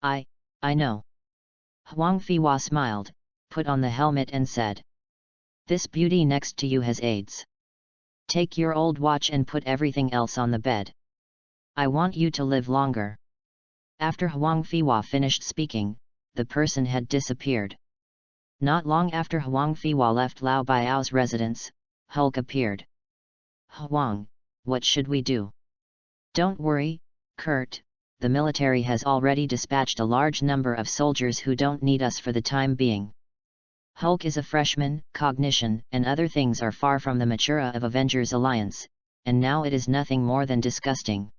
A: I know." Huang Fiwa smiled, put on the helmet and said. "This beauty next to you has AIDS. Take your old watch and put everything else on the bed. I want you to live longer." After Huang Fiwa finished speaking, the person had disappeared. Not long after Huang Fiwa left Lao Baiao's residence, Hulk appeared. "Huang, what should we do?" "Don't worry, Kurt, the military has already dispatched a large number of soldiers who don't need us for the time being. Hulk is a freshman, cognition and other things are far from the matura of Avengers Alliance, and now it is nothing more than disgusting."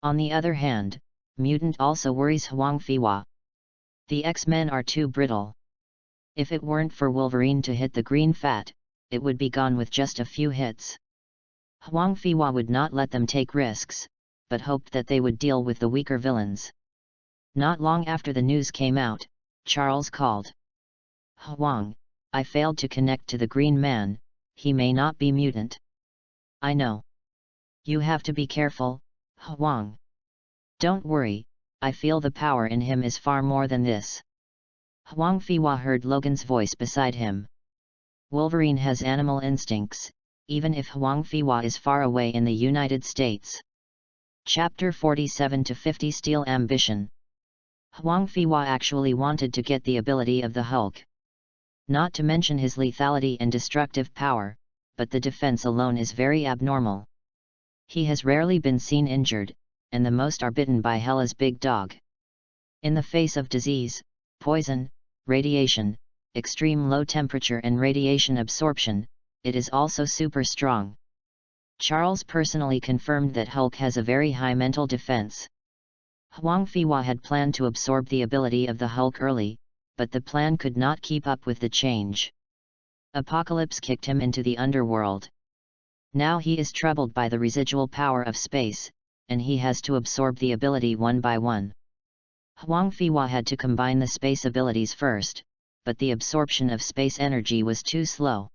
A: On the other hand, mutant also worries Huang Fiwa. The X-Men are too brittle. If it weren't for Wolverine to hit the green fat, it would be gone with just a few hits. Huang Fiwa would not let them take risks, but hoped that they would deal with the weaker villains. Not long after the news came out, Charles called. "Huang, I failed to connect to the Green Man, he may not be mutant." "I know. You have to be careful, Huang." "Don't worry, I feel the power in him is far more than this." Huang Fiwa heard Logan's voice beside him. Wolverine has animal instincts, even if Huang Fiwa is far away in the United States. Chapter 47-50 Steel Ambition. Huang Fiwa actually wanted to get the ability of the Hulk. Not to mention his lethality and destructive power, but the defense alone is very abnormal. He has rarely been seen injured, and the most are bitten by Hela's big dog. In the face of disease, poison, radiation, extreme low temperature and radiation absorption, it is also super strong. Charles personally confirmed that Hulk has a very high mental defense. Huang Fiwa had planned to absorb the ability of the Hulk early, but the plan could not keep up with the change. Apocalypse kicked him into the underworld. Now he is troubled by the residual power of space, and he has to absorb the ability one by one. Huang Fiwa had to combine the space abilities first, but the absorption of space energy was too slow.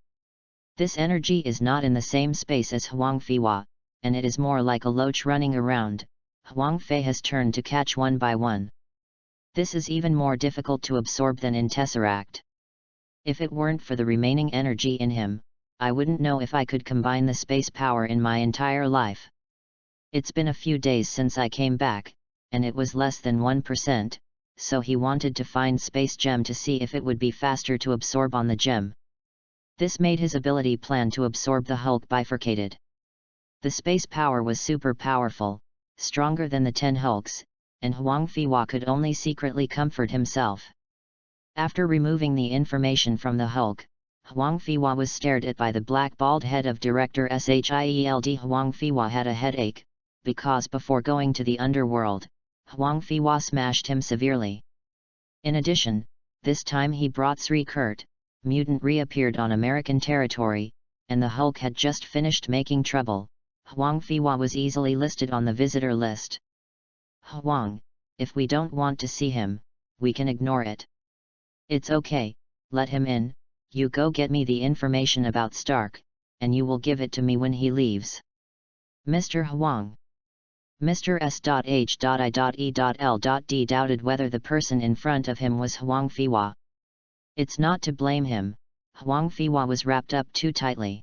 A: This energy is not in the same space as Huang Fiwa, and it is more like a loach running around. Huang Fei has turned to catch one by one. This is even more difficult to absorb than in Tesseract. If it weren't for the remaining energy in him, I wouldn't know if I could combine the space power in my entire life. It's been a few days since I came back, and it was less than 1%, so he wanted to find space gem to see if it would be faster to absorb on the gem. This made his ability plan to absorb the Hulk bifurcated. The space power was super powerful, stronger than the 10 Hulks, and Huang Fiwa could only secretly comfort himself. After removing the information from the Hulk, Huang Fiwa was stared at by the black bald head of Director Shield. Huang Fiwa had a headache, because before going to the underworld, Huang Fiwa smashed him severely. In addition, this time he brought Sri Kurt, mutant reappeared on American territory, and the Hulk had just finished making trouble. Huang Fiwa was easily listed on the visitor list. Huang, if we don't want to see him, we can ignore it. It's okay, let him in, you go get me the information about Stark, and you will give it to me when he leaves. Mr. Huang. Mr. S.H.I.E.L.D. doubted whether the person in front of him was Huang Fiwa. It's not to blame him, Huang Fiwa was wrapped up too tightly.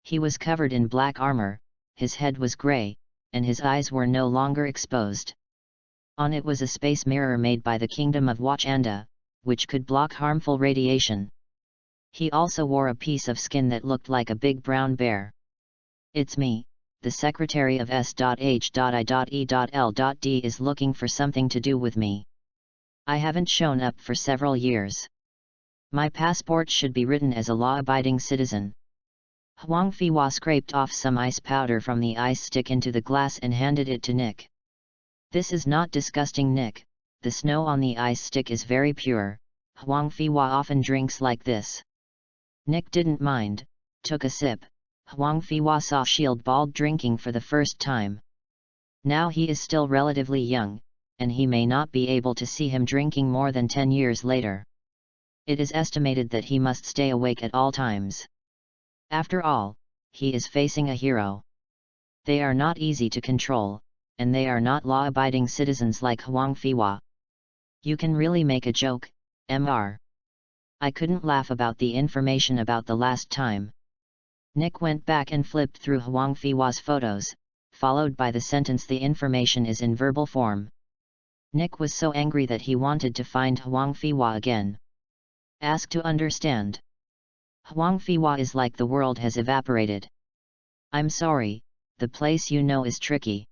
A: He was covered in black armor, his head was grey, and his eyes were no longer exposed. On it was a space mirror made by the Kingdom of Wachanda, which could block harmful radiation. He also wore a piece of skin that looked like a big brown bear. It's me, the secretary of S.H.I.E.L.D. is looking for something to do with me. I haven't shown up for several years. My passport should be written as a law-abiding citizen. Huang Fiwa scraped off some ice powder from the ice stick into the glass and handed it to Nick. This is not disgusting, Nick, the snow on the ice stick is very pure, Huang Fiwa often drinks like this. Nick didn't mind, took a sip. Huang Fiwa saw Shield Bald drinking for the first time. Now he is still relatively young, and he may not be able to see him drinking more than 10 years later. It is estimated that he must stay awake at all times. After all, he is facing a hero. They are not easy to control, and they are not law-abiding citizens like Huang Fiwa. You can really make a joke, Mr. I couldn't laugh about the information about the last time. Nick went back and flipped through Huang Fiwa's photos, followed by the sentence, the information is in verbal form. Nick was so angry that he wanted to find Huang Fiwa again. Ask to understand. Huang Fiwa is like the world has evaporated. I'm sorry, the place you know is tricky.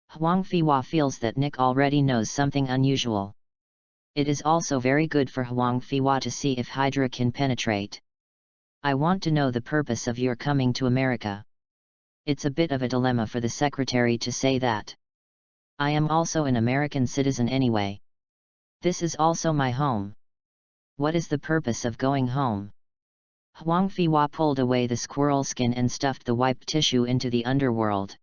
A: Huang Fiwa feels that Nick already knows something unusual. It is also very good for Huang Fiwa to see if Hydra can penetrate. I want to know the purpose of your coming to America. It's a bit of a dilemma for the secretary to say that. I am also an American citizen anyway. This is also my home. What is the purpose of going home? Huang Fiwa pulled away the squirrel skin and stuffed the wiped tissue into the underworld.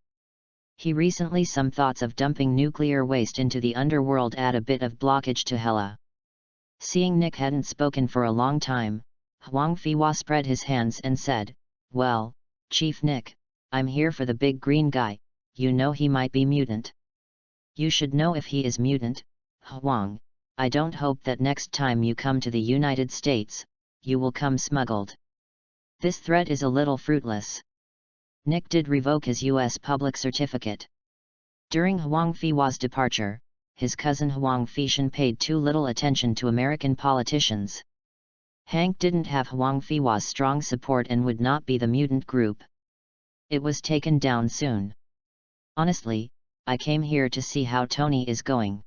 A: He recently some thoughts of dumping nuclear waste into the underworld add a bit of blockage to Hela. Seeing Nick hadn't spoken for a long time, Huang Fiwa spread his hands and said, well, Chief Nick, I'm here for the big green guy, you know he might be mutant. You should know if he is mutant, Huang. I don't hope that next time you come to the United States, you will come smuggled. This threat is a little fruitless. Nick did revoke his U.S. public certificate. During Huang Fiwa's departure, his cousin Huang Feishan paid too little attention to American politicians. Hank didn't have Huang Fiwa's strong support and would not be the mutant group. It was taken down soon. Honestly, I came here to see how Tony is going.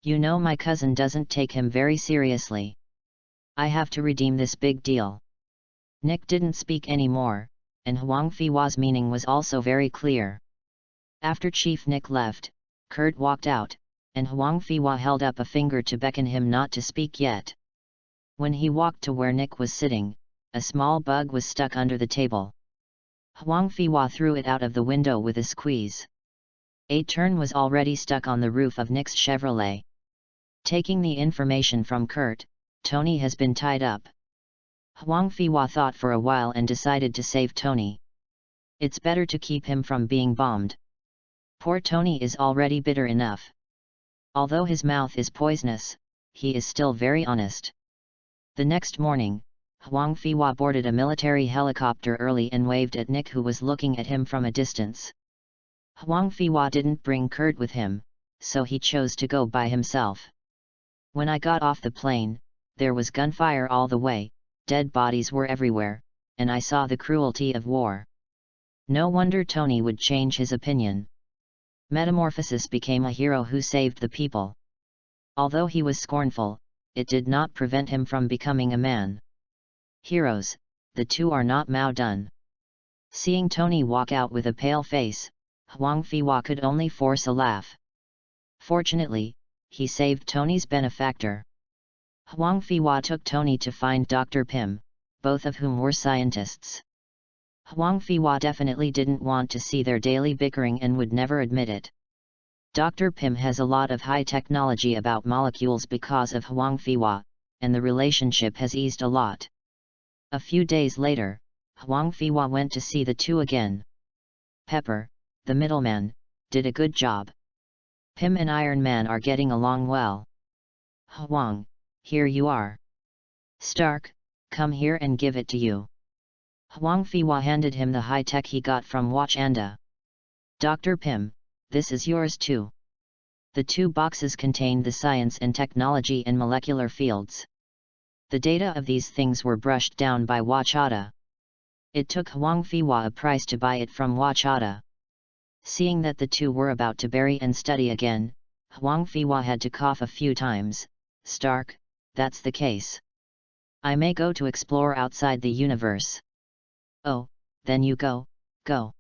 A: You know my cousin doesn't take him very seriously. I have to redeem this big deal." Nick didn't speak anymore, and Huang Fiwa's meaning was also very clear. After Chief Nick left, Kurt walked out, and Huang Fiwa held up a finger to beckon him not to speak yet. When he walked to where Nick was sitting, a small bug was stuck under the table. Huang Fiwa threw it out of the window with a squeeze. A turn was already stuck on the roof of Nick's Chevrolet. Taking the information from Kurt, Tony has been tied up. Huang Fiwa thought for a while and decided to save Tony. It's better to keep him from being bombed. Poor Tony is already bitter enough. Although his mouth is poisonous, he is still very honest. The next morning, Huang Fiwa boarded a military helicopter early and waved at Nick, who was looking at him from a distance. Huang Fiwa didn't bring Kurt with him, so he chose to go by himself. When I got off the plane, there was gunfire all the way, dead bodies were everywhere, and I saw the cruelty of war. No wonder Tony would change his opinion. Metamorphosis became a hero who saved the people. Although he was scornful, it did not prevent him from becoming a man. Heroes, the two are not Mao done. Seeing Tony walk out with a pale face, Huang Fiwa could only force a laugh. Fortunately, he saved Tony's benefactor. Huang Fiwa took Tony to find Dr. Pim, both of whom were scientists. Huang Fiwa definitely didn't want to see their daily bickering and would never admit it. Dr. Pim has a lot of high technology about molecules because of Huang Fiwa, and the relationship has eased a lot. A few days later, Huang Fiwa went to see the two again. Pepper, the middleman, did a good job. Pim and Iron Man are getting along well. Huang, here you are. Stark, come here and give it to you. Huang Fiwa handed him the high-tech he got from Wachanda. Dr. Pim, this is yours too. The two boxes contained the science and technology in molecular fields. The data of these things were brushed down by Wachada. It took Huang Fiwa a price to buy it from Wachada. Seeing that the two were about to bury and study again, Huang Fiwa had to cough a few times. Stark, that's the case. I may go to explore outside the universe. Oh, then you go, go.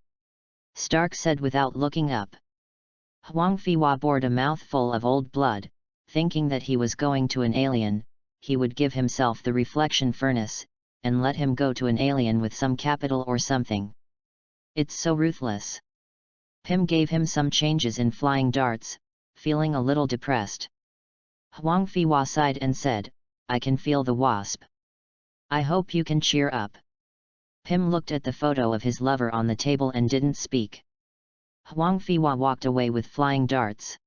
A: Stark said without looking up. Huang Fiwa bored a mouthful of old blood, thinking that he was going to an alien. He would give himself the reflection furnace, and let him go to an alien with some capital or something. It's so ruthless. Pim gave him some changes in flying darts, feeling a little depressed. Huang Fiwa sighed and said, I can feel the wasp. I hope you can cheer up. Pim looked at the photo of his lover on the table and didn't speak. Huang Fiwa walked away with flying darts.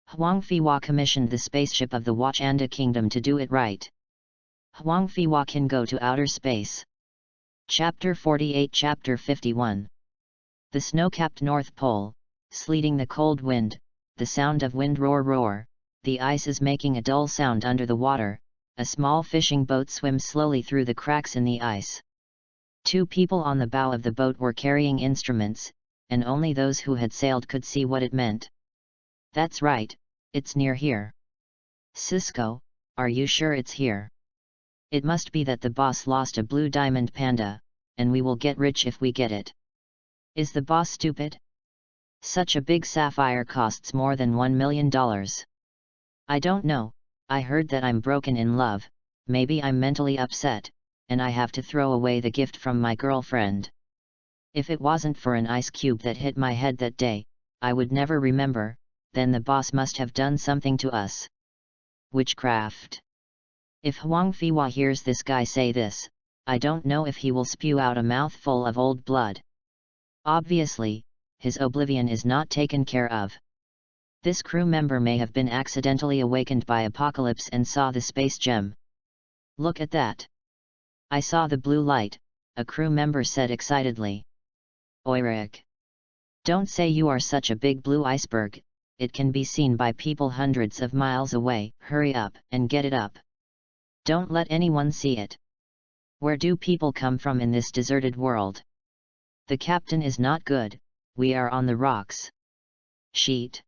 A: Huang Fiwa commissioned the spaceship of the Wachanda Kingdom to do it right. Huang Fiwa can go to outer space. Chapter 48 Chapter 51. The snow-capped North Pole, sleeting the cold wind, the sound of wind roar roar, the ice is making a dull sound under the water, a small fishing boat swims slowly through the cracks in the ice. Two people on the bow of the boat were carrying instruments, and only those who had sailed could see what it meant. That's right, it's near here. Cisco, are you sure it's here? It must be that the boss lost a blue diamond panda, and we will get rich if we get it. Is the boss stupid? Such a big sapphire costs more than $1 million. I don't know, I heard that I'm broken in love, maybe I'm mentally upset, and I have to throw away the gift from my girlfriend. If it wasn't for an ice cube that hit my head that day, I would never remember, then the boss must have done something to us. Witchcraft. If Huang Fiwa hears this guy say this, I don't know if he will spew out a mouthful of old blood. Obviously, his oblivion is not taken care of. This crew member may have been accidentally awakened by Apocalypse and saw the space gem. Look at that. I saw the blue light, a crew member said excitedly. Oirik. Don't say you are such a big blue iceberg, it can be seen by people hundreds of miles away. Hurry up and get it up. Don't let anyone see it. Where do people come from in this deserted world? The captain is not good, we are on the rocks. Sheet.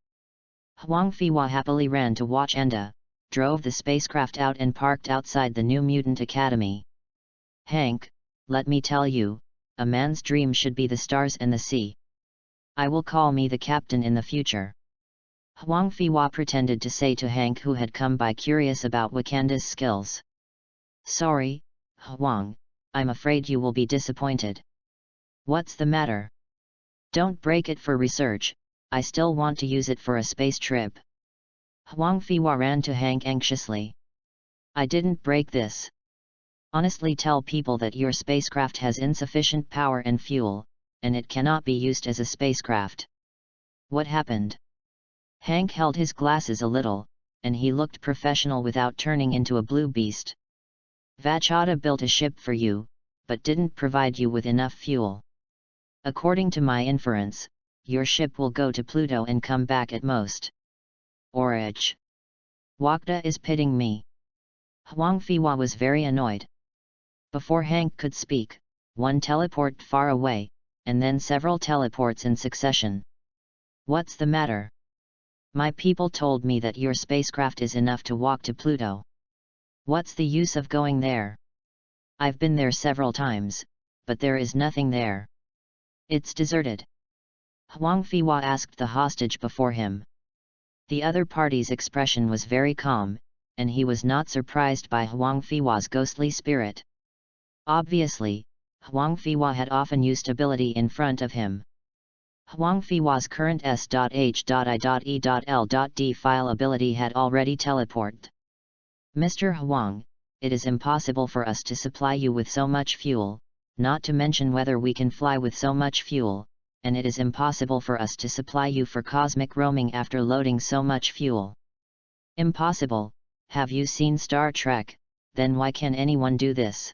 A: Huang Fiwa happily ran to Wachanda, drove the spacecraft out and parked outside the New Mutant Academy. "Hank, let me tell you, a man's dream should be the stars and the sea. I will call me the captain in the future," Huang Fiwa pretended to say to Hank, who had come by curious about Wakanda's skills. "Sorry, Huang, I'm afraid you will be disappointed." "What's the matter?" "Don't break it for research, I still want to use it for a space trip." Huang Fiwa ran to Hank anxiously. "I didn't break this. Honestly, tell people that your spacecraft has insufficient power and fuel, and it cannot be used as a spacecraft." "What happened?" Hank held his glasses a little, and he looked professional without turning into a blue beast. "Vachata built a ship for you, but didn't provide you with enough fuel. According to my inference, your ship will go to Pluto and come back at most. Orich. Wakda is pitting me." Huang Fiwa was very annoyed. Before Hank could speak, one teleported far away, and then several teleports in succession. "What's the matter?" "My people told me that your spacecraft is enough to walk to Pluto. What's the use of going there? I've been there several times, but there is nothing there. It's deserted." Huang Fiwa asked the hostage before him. The other party's expression was very calm, and he was not surprised by Huang Fiwa's ghostly spirit. Obviously, Huang Fiwa had often used ability in front of him. Huang Fiwa's current S.H.I.E.L.D file ability had already teleported. "Mr. Huang, it is impossible for us to supply you with so much fuel, not to mention whether we can fly with so much fuel, and it is impossible for us to supply you for cosmic roaming after loading so much fuel." "Impossible? Have you seen Star Trek? Then why can anyone do this?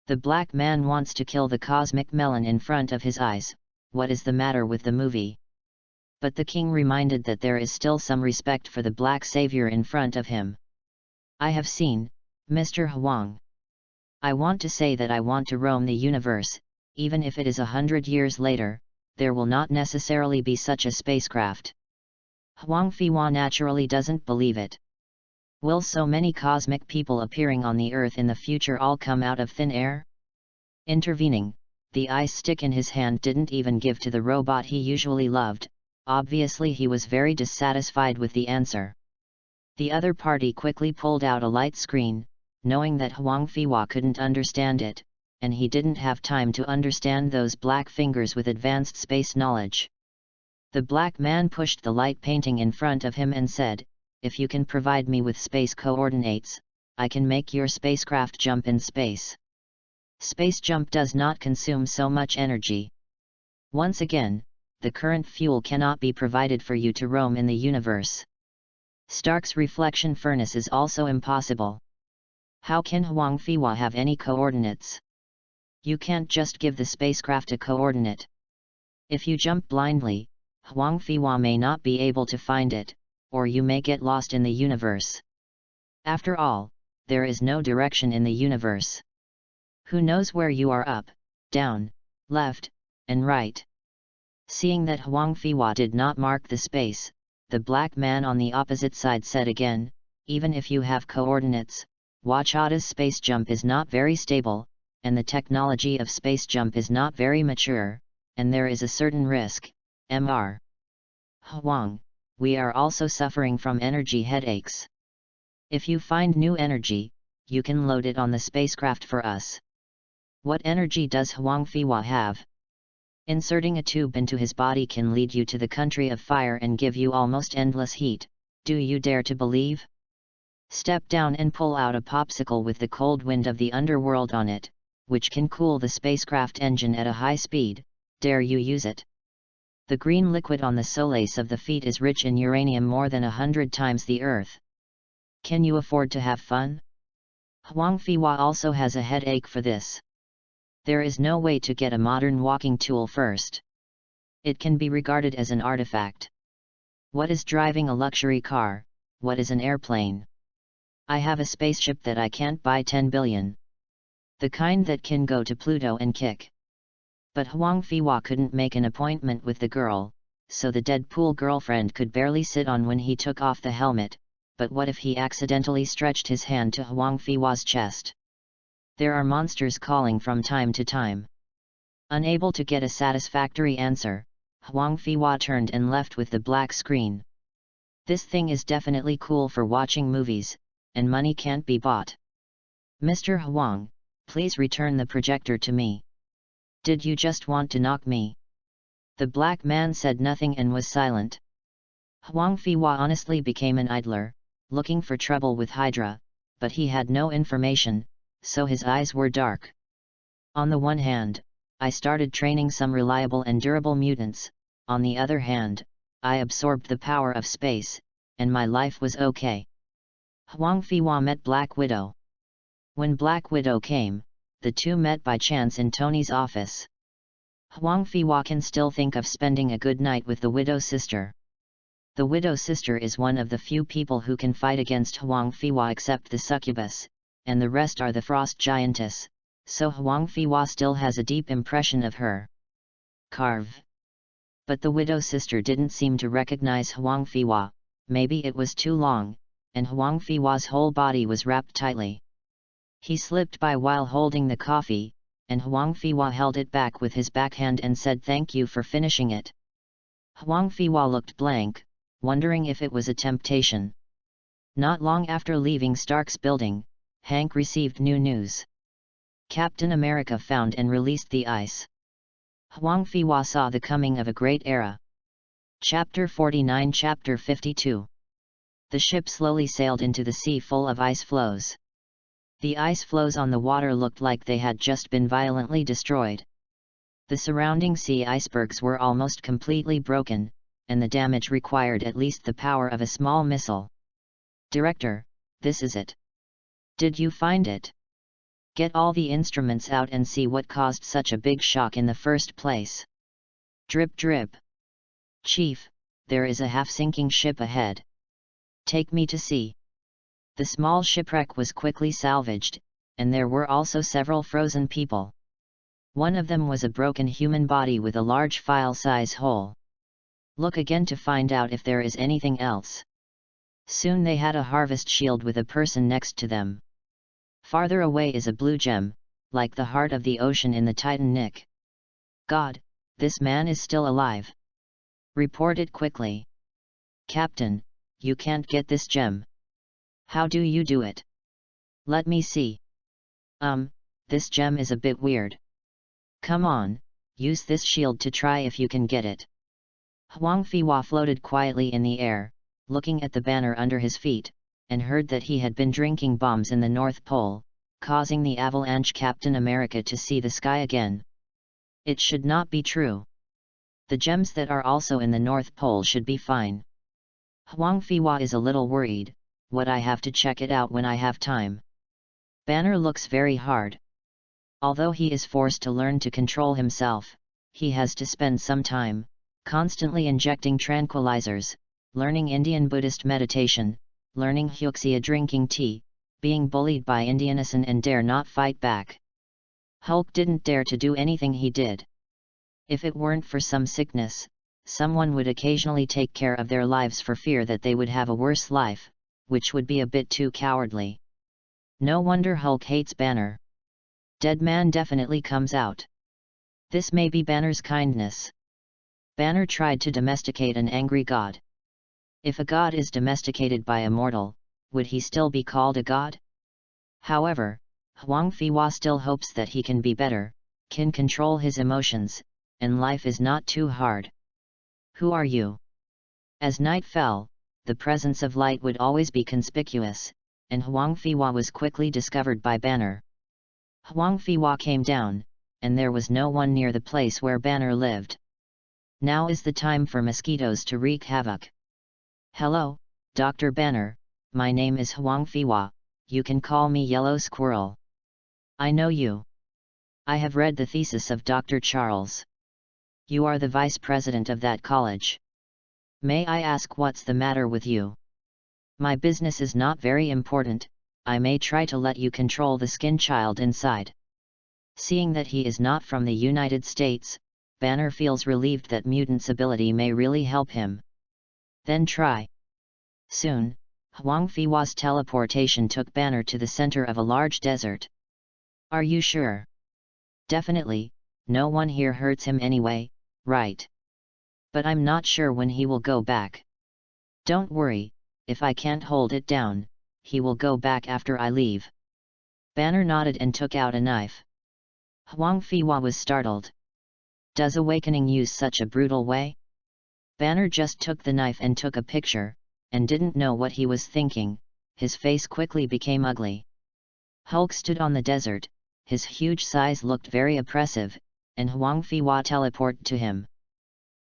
A: The black man wants to kill the cosmic melon in front of his eyes. What is the matter with the movie?" But the king reminded that there is still some respect for the black savior in front of him. "I have seen, Mr. Huang. I want to say that I want to roam the universe, even if it is 100 years later, there will not necessarily be such a spacecraft." Huang Fiwa naturally doesn't believe it. Will so many cosmic people appearing on the Earth in the future all come out of thin air? Intervening, the ice stick in his hand didn't even give to the robot he usually loved. Obviously he was very dissatisfied with the answer. The other party quickly pulled out a light screen, knowing that Huang Fiwa couldn't understand it, and he didn't have time to understand those black fingers with advanced space knowledge. The black man pushed the light painting in front of him and said, "If you can provide me with space coordinates, I can make your spacecraft jump in space. Space jump does not consume so much energy. Once again, the current fuel cannot be provided for you to roam in the universe. Stark's reflection furnace is also impossible. How can Huang Fiwa have any coordinates? You can't just give the spacecraft a coordinate. If you jump blindly, Huang Fiwa may not be able to find it, or you may get lost in the universe. After all, there is no direction in the universe. Who knows where you are up, down, left, and right?" Seeing that Huang Fiwa did not mark the space, the black man on the opposite side said again, "Even if you have coordinates, Wachata's space jump is not very stable, and the technology of space jump is not very mature, and there is a certain risk, Mr. Huang, we are also suffering from energy headaches. If you find new energy, you can load it on the spacecraft for us." "What energy does Huang Fiwa have?" "Inserting a tube into his body can lead you to the country of fire and give you almost endless heat. Do you dare to believe? Step down and pull out a popsicle with the cold wind of the underworld on it, which can cool the spacecraft engine at a high speed. Dare you use it? The green liquid on the solace of the feet is rich in uranium more than 100 times the Earth. Can you afford to have fun?" Huang Fiwa also has a headache for this. There is no way to get a modern walking tool first. It can be regarded as an artifact. What is driving a luxury car? What is an airplane? I have a spaceship that I can't buy 10 billion. The kind that can go to Pluto and kick. But Huang Fiwa couldn't make an appointment with the girl, so the Deadpool girlfriend could barely sit on when he took off the helmet. but what if he accidentally stretched his hand to Huang Fiwa's chest? There are monsters calling from time to time. Unable to get a satisfactory answer, Huang Fiwa turned and left with the black screen. This thing is definitely cool for watching movies, and money can't be bought. Mr. Huang, please return the projector to me. Did you just want to knock me? The black man said nothing and was silent. Huang Fiwa honestly became an idler, looking for trouble with Hydra, but he had no information, so his eyes were dark. On the one hand, I started training some reliable and durable mutants, on the other hand, I absorbed the power of space, and my life was okay. Huang Fiwa met Black Widow. When Black Widow came, the two met by chance in Tony's office. Huang Fiwa can still think of spending a good night with the Widow sister. The Widow sister is one of the few people who can fight against Huang Fiwa except the succubus, and the rest are the frost giantess, so Huang Fiwa still has a deep impression of her. Carve. But the Widow sister didn't seem to recognize Huang Fiwa, maybe it was too long, and Huang Fiwa's whole body was wrapped tightly. He slipped by while holding the coffee, and Huang Fiwa held it back with his backhand and said thank you for finishing it. Huang Fiwa looked blank, wondering if it was a temptation. Not long after leaving Stark's building, Hank received new news. Captain America found and released the ice. Huang Fiwa saw the coming of a great era. Chapter 49 Chapter 52. The ship slowly sailed into the sea full of ice floes. The ice floes on the water looked like they had just been violently destroyed. The surrounding sea icebergs were almost completely broken, and the damage required at least the power of a small missile. Director, this is it. Did you find it? Get all the instruments out and see what caused such a big shock in the first place. Drip drip. Chief, there is a half-sinking ship ahead. Take me to see. The small shipwreck was quickly salvaged, and there were also several frozen people. One of them was a broken human body with a large file-size hole. Look again to find out if there is anything else. Soon they had a harvest shield with a person next to them. Farther away is a blue gem, like the heart of the ocean in the Titanic. God, this man is still alive. Report it quickly. Captain, you can't get this gem. How do you do it? Let me see. This gem is a bit weird. Come on, use this shield to try if you can get it. Huang Fiwa floated quietly in the air, looking at the banner under his feet, and heard that he had been drinking bombs in the North Pole, causing the avalanche Captain America to see the sky again. It should not be true. The gems that are also in the North Pole should be fine. Huang Fiwa is a little worried. What I have to check it out when I have time. Banner looks very hard. Although he is forced to learn to control himself, he has to spend some time, constantly injecting tranquilizers, learning Indian Buddhist meditation, learning Hyuxia drinking tea, being bullied by Indianasan and dare not fight back. Hulk didn't dare to do anything he did. If it weren't for some sickness, someone would occasionally take care of their lives for fear that they would have a worse life, which would be a bit too cowardly. No wonder Hulk hates Banner. Dead man definitely comes out. This may be Banner's kindness. Banner tried to domesticate an angry god. If a god is domesticated by a mortal, would he still be called a god? However, Huang Fiwa still hopes that he can be better, can control his emotions, and life is not too hard. Who are you? As night fell, the presence of light would always be conspicuous, and Huang Fiwa was quickly discovered by Banner. Huang Fiwa came down, and there was no one near the place where Banner lived. Now is the time for mosquitoes to wreak havoc. Hello, Dr. Banner, my name is Huang Fiwa, you can call me Yellow Squirrel. I know you. I have read the thesis of Dr. Charles. You are the vice president of that college. May I ask what's the matter with you? My business is not very important, I may try to let you control the skin child inside. Seeing that he is not from the United States, Banner feels relieved that mutant's ability may really help him. Then try. Soon, Huang Fiwa's teleportation took Banner to the center of a large desert. Are you sure? Definitely, no one here hurts him anyway, right? But I'm not sure when he will go back. Don't worry, if I can't hold it down, he will go back after I leave. Banner nodded and took out a knife. Huang Fiwa was startled. Does awakening use such a brutal way? Banner just took the knife and took a picture, and didn't know what he was thinking. His face quickly became ugly. Hulk stood on the desert, his huge size looked very oppressive, and Huang Fiwa teleported to him.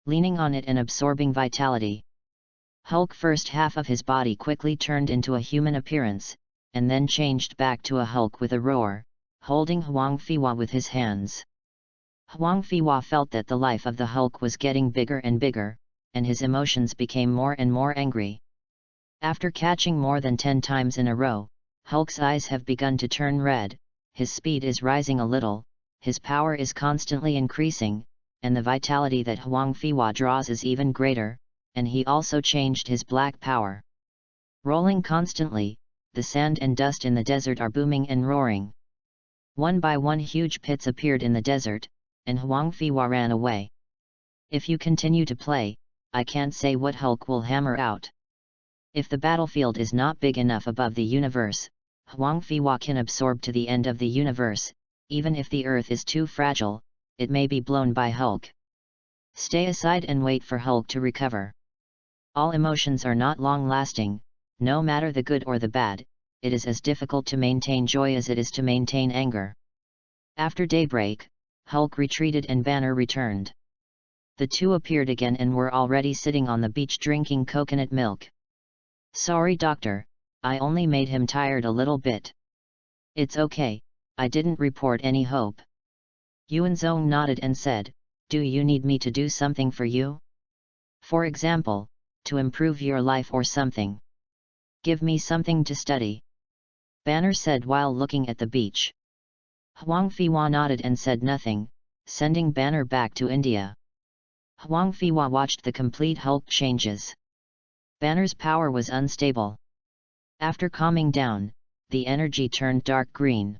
A: Leaning on it and absorbing vitality, Hulk first half of his body quickly turned into a human appearance, and then changed back to a Hulk with a roar, holding Huang Fiwa with his hands. Huang Fiwa felt that the life of the Hulk was getting bigger and bigger, and his emotions became more and more angry. After catching more than 10 times in a row, Hulk's eyes have begun to turn red, his speed is rising a little, his power is constantly increasing, and the vitality that Huang Fiwa draws is even greater, and he also changed his black power. Rolling constantly, the sand and dust in the desert are booming and roaring. One by one huge pits appeared in the desert, and Huang Fiwa ran away. If you continue to play, I can't say what Hulk will hammer out. If the battlefield is not big enough above the universe, Huang Fiwa can absorb to the end of the universe. Even if the earth is too fragile, it may be blown by Hulk. Stay aside and wait for Hulk to recover. All emotions are not long-lasting, no matter the good or the bad, it is as difficult to maintain joy as it is to maintain anger. After daybreak, Hulk retreated and Banner returned. The two appeared again and were already sitting on the beach drinking coconut milk. Sorry doctor, I only made him tired a little bit. It's okay, I didn't report any hope. Yuanzong nodded and said, do you need me to do something for you? For example, to improve your life or something. Give me something to study. Banner said while looking at the beach. Huang Fiwa nodded and said nothing, sending Banner back to India. Huang Fiwa watched the complete Hulk changes. Banner's power was unstable. After calming down, the energy turned dark green.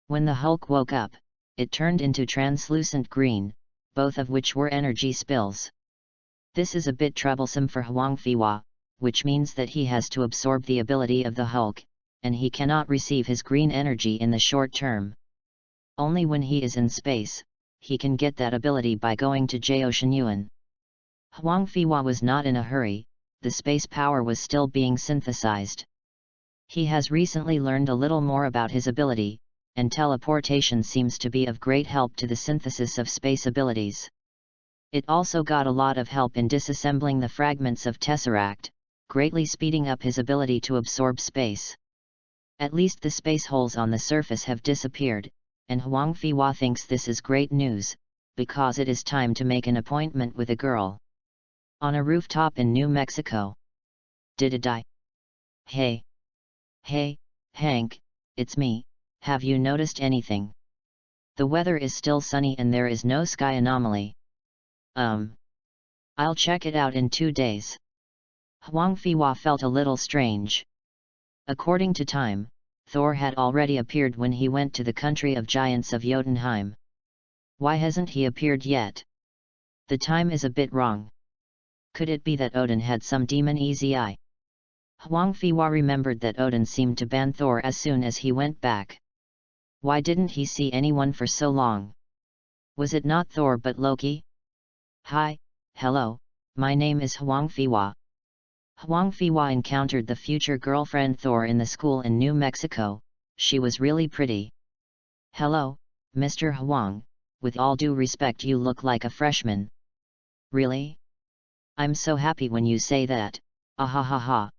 A: When the Hulk woke up, it turned into translucent green, both of which were energy spills. This is a bit troublesome for Huang Fiwa, which means that he has to absorb the ability of the Hulk, and he cannot receive his green energy in the short term. Only when he is in space, he can get that ability by going to Jiaoshenyuan. Huang Fiwa was not in a hurry, the space power was still being synthesized. He has recently learned a little more about his ability, and teleportation seems to be of great help to the synthesis of space abilities. It also got a lot of help in disassembling the fragments of Tesseract, greatly speeding up his ability to absorb space. At least the space holes on the surface have disappeared, and Huang Fiwa thinks this is great news, because it is time to make an appointment with a girl. On a rooftop in New Mexico. Did it die? Hey! Hey, Hank, it's me, have you noticed anything? The weather is still sunny and there is no sky anomaly. I'll check it out in 2 days. Huang Fiwa felt a little strange. According to time, Thor had already appeared when he went to the country of giants of Jotunheim. Why hasn't he appeared yet? The time is a bit wrong. Could it be that Odin had some demon easy eye? Huang Fiwa remembered that Odin seemed to ban Thor as soon as he went back. Why didn't he see anyone for so long? Was it not Thor but Loki? Hi, hello, my name is Huang Fiwa. Huang Fiwa encountered the future girlfriend Thor in the school in New Mexico. She was really pretty. Hello, Mr. Huang, with all due respect you look like a freshman. Really? I'm so happy when you say that, ahahaha.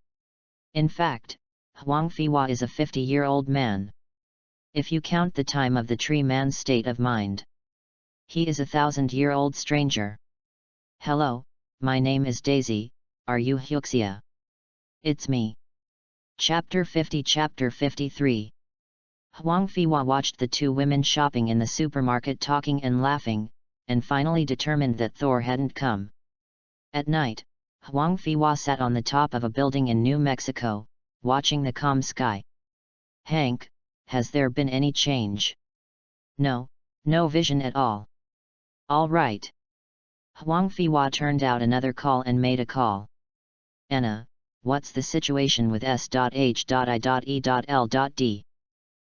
A: In fact, Huang Fiwa is a 50-year-old man. If you count the time of the tree man's state of mind. He is a 1,000-year-old stranger. Hello, my name is Daisy, are you Hyuxia? It's me. Chapter 50 Chapter 53. Huang Fiwa watched the two women shopping in the supermarket talking and laughing, and finally determined that Thor hadn't come. At night, Huang Fiwa sat on the top of a building in New Mexico, watching the calm sky. "Hank, has there been any change?" "No, no vision at all." "All right." Huang Fiwa turned out another call and made a call. "Anna, what's the situation with S.H.I.E.L.D?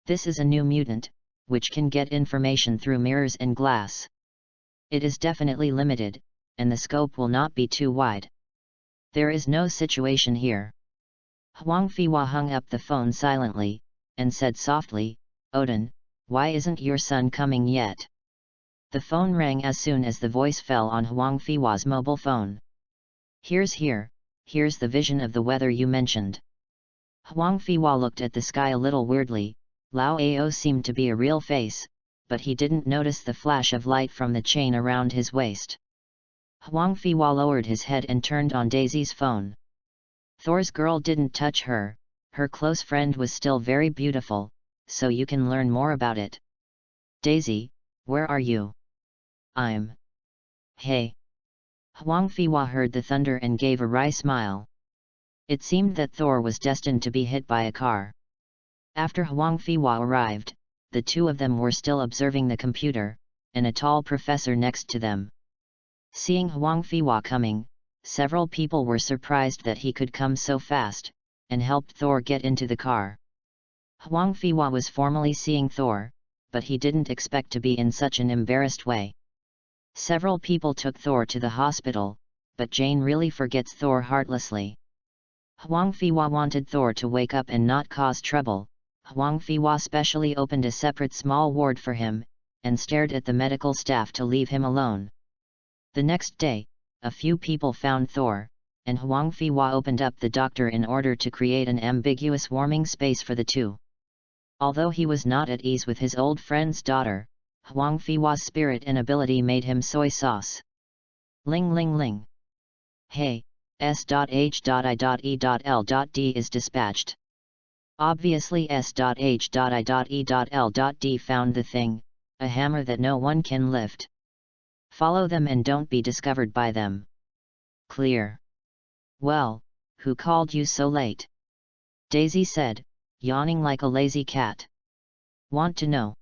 A: This is a new mutant, which can get information through mirrors and glass. It is definitely limited, and the scope will not be too wide. There is no situation here." Huang Fiwa hung up the phone silently, and said softly, "Odin, why isn't your son coming yet?" The phone rang as soon as the voice fell on Huang Fiwa's mobile phone. Here's the vision of the weather you mentioned." Huang Fiwa looked at the sky a little weirdly. Lao Ao seemed to be a real face, but he didn't notice the flash of light from the chain around his waist. Huang Fiwa lowered his head and turned on Daisy's phone. Thor's girl didn't touch her, her close friend was still very beautiful, so you can learn more about it. "Daisy, where are you?" "I'm." "Hey." Huang Fiwa heard the thunder and gave a wry smile. It seemed that Thor was destined to be hit by a car. After Huang Fiwa arrived, the two of them were still observing the computer, and a tall professor next to them. Seeing Huang Fiwa coming, several people were surprised that he could come so fast, and helped Thor get into the car. Huang Fiwa was formally seeing Thor, but he didn't expect to be in such an embarrassed way. Several people took Thor to the hospital, but Jane really forgets Thor heartlessly. Huang Fiwa wanted Thor to wake up and not cause trouble. Huang Fiwa specially opened a separate small ward for him, and stared at the medical staff to leave him alone. The next day, a few people found Thor, and Huang Fiwa opened up the doctor in order to create an ambiguous warming space for the two. Although he was not at ease with his old friend's daughter, Huang Fiwa's spirit and ability made him soy sauce. Ling ling ling. "Hey, S.H.I.E.L.D is dispatched." Obviously S.H.I.E.L.D found the thing, a hammer that no one can lift. "Follow them and don't be discovered by them." "Clear." "Well, who called you so late?" Daisy said, yawning like a lazy cat. "Want to know?"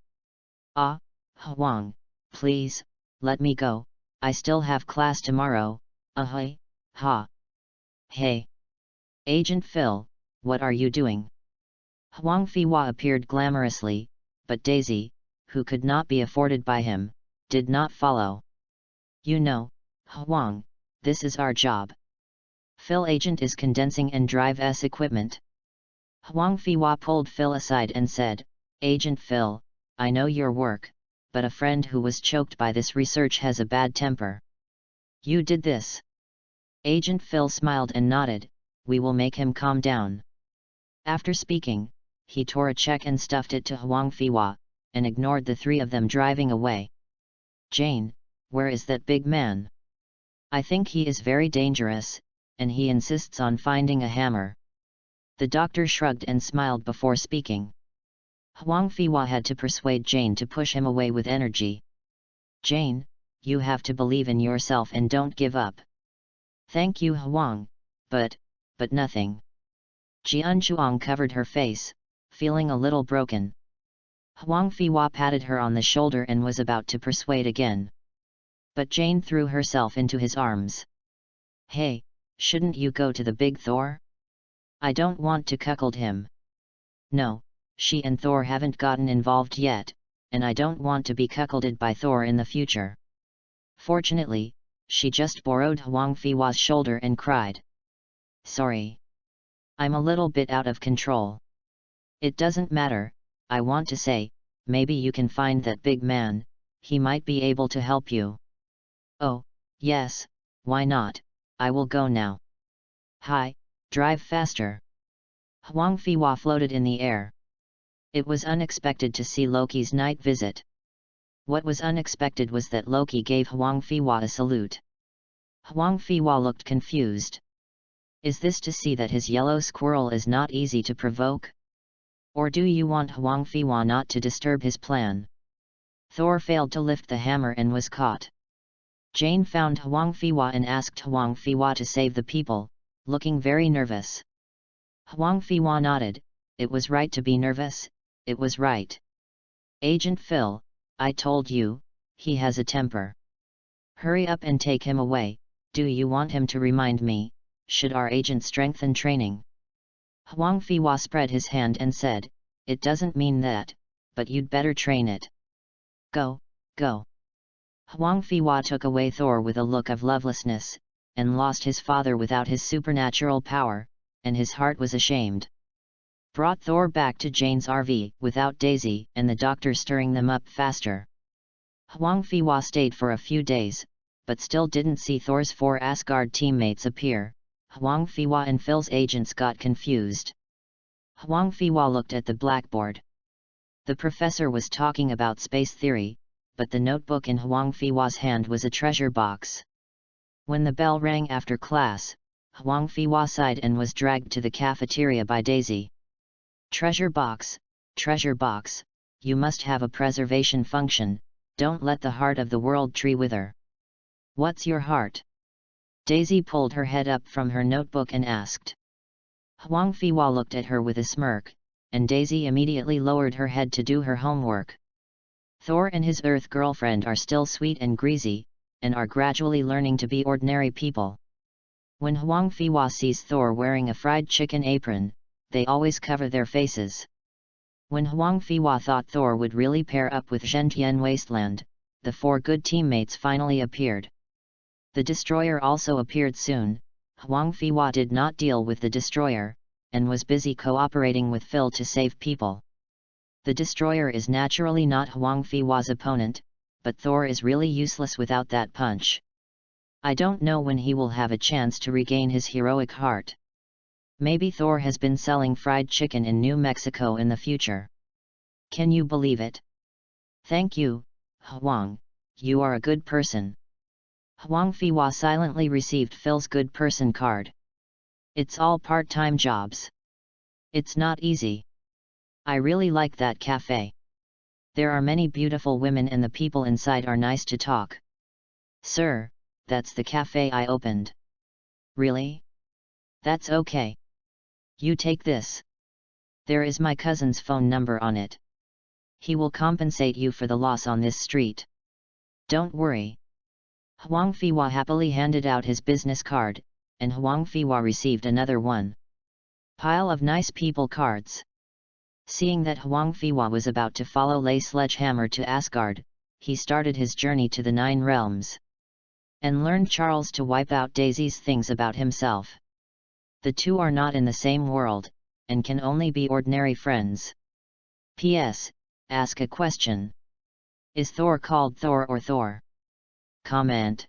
A: "Ah, Huang, please, let me go, I still have class tomorrow." "Ahoy, ha. Hey. Agent Phil, what are you doing?" Huang Fiwa appeared glamorously, but Daisy, who could not be afforded by him, did not follow. "You know, Huang, this is our job." Phil agent is condensing and drive S equipment. Huang Fiwa pulled Phil aside and said, "Agent Phil, I know your work, but a friend who was choked by this research has a bad temper." "You did this?" Agent Phil smiled and nodded, "We will make him calm down." After speaking, he tore a check and stuffed it to Huang Fiwa, and ignored the three of them driving away. "Jane, where is that big man? I think he is very dangerous, and he insists on finding a hammer." The doctor shrugged and smiled before speaking. Huang Fiwa had to persuade Jane to push him away with energy. "Jane, you have to believe in yourself and don't give up." "Thank you, Huang, but nothing." Jian Chuang covered her face, feeling a little broken. Huang Fiwa patted her on the shoulder and was about to persuade again. But Jane threw herself into his arms. "Hey, shouldn't you go to the big Thor? I don't want to cuckold him." "No, she and Thor haven't gotten involved yet, and I don't want to be cuckolded by Thor in the future." Fortunately, she just borrowed Huang Fiwa's shoulder and cried. "Sorry. I'm a little bit out of control." "It doesn't matter, I want to say, maybe you can find that big man, he might be able to help you." "Oh, yes, why not, I will go now." "Hi, drive faster." Huang Fiwa floated in the air. It was unexpected to see Loki's night visit. What was unexpected was that Loki gave Huang Fiwa a salute. Huang Fiwa looked confused. Is this to see that his yellow squirrel is not easy to provoke? Or do you want Huang Fiwa not to disturb his plan? Thor failed to lift the hammer and was caught. Jane found Huang Fiwa and asked Huang Fiwa to save the people, looking very nervous. Huang Fiwa nodded. It was right to be nervous, it was right. Agent Phil, I told you, he has a temper. Hurry up and take him away. Do you want him to remind me? Should our agent strengthen training? Huang Fiwa spread his hand and said, it doesn't mean that, but you'd better train it. Go, go. Huang Fiwa took away Thor with a look of lovelessness, and lost his father without his supernatural power, and his heart was ashamed. Brought Thor back to Jane's RV without Daisy and the doctor stirring them up faster. Huang Fiwa stayed for a few days, but still didn't see Thor's 4 Asgard teammates appear. Huang Fiwa and Phil's agents got confused. Huang Fiwa looked at the blackboard. The professor was talking about space theory, but the notebook in Huang Fiwa's hand was a treasure box. When the bell rang after class, Huang Fiwa sighed and was dragged to the cafeteria by Daisy. Treasure box, you must have a preservation function, don't let the heart of the world tree wither. What's your heart? Daisy pulled her head up from her notebook and asked. Huang Fiwa looked at her with a smirk, and Daisy immediately lowered her head to do her homework. Thor and his Earth girlfriend are still sweet and greasy, and are gradually learning to be ordinary people. When Huang Fiwa sees Thor wearing a fried chicken apron, they always cover their faces. When Huang Fiwa thought Thor would really pair up with Zhentian Wasteland, the 4 good teammates finally appeared. The destroyer also appeared soon. Huang Fiwa did not deal with the destroyer, and was busy cooperating with Phil to save people. The destroyer is naturally not Huang Fiwa's opponent, but Thor is really useless without that punch. I don't know when he will have a chance to regain his heroic heart. Maybe Thor has been selling fried chicken in New Mexico in the future. Can you believe it? Thank you, Huang, you are a good person. Huang Fiwa silently received Phil's good person card. It's all part-time jobs. It's not easy. I really like that cafe. There are many beautiful women and the people inside are nice to talk. Sir, that's the cafe I opened. Really? That's okay. You take this. There is my cousin's phone number on it. He will compensate you for the loss on this street. Don't worry. Huang Fiwa happily handed out his business card, and Huang Fiwa received another one. Pile of nice people cards. Seeing that Huang Fiwa was about to follow Lei Sledgehammer to Asgard, he started his journey to the 9 realms. And learned Charles to wipe out Daisy's things about himself. The two are not in the same world, and can only be ordinary friends. P.S. Ask a question. Is Thor called Thor or Thor? Comment.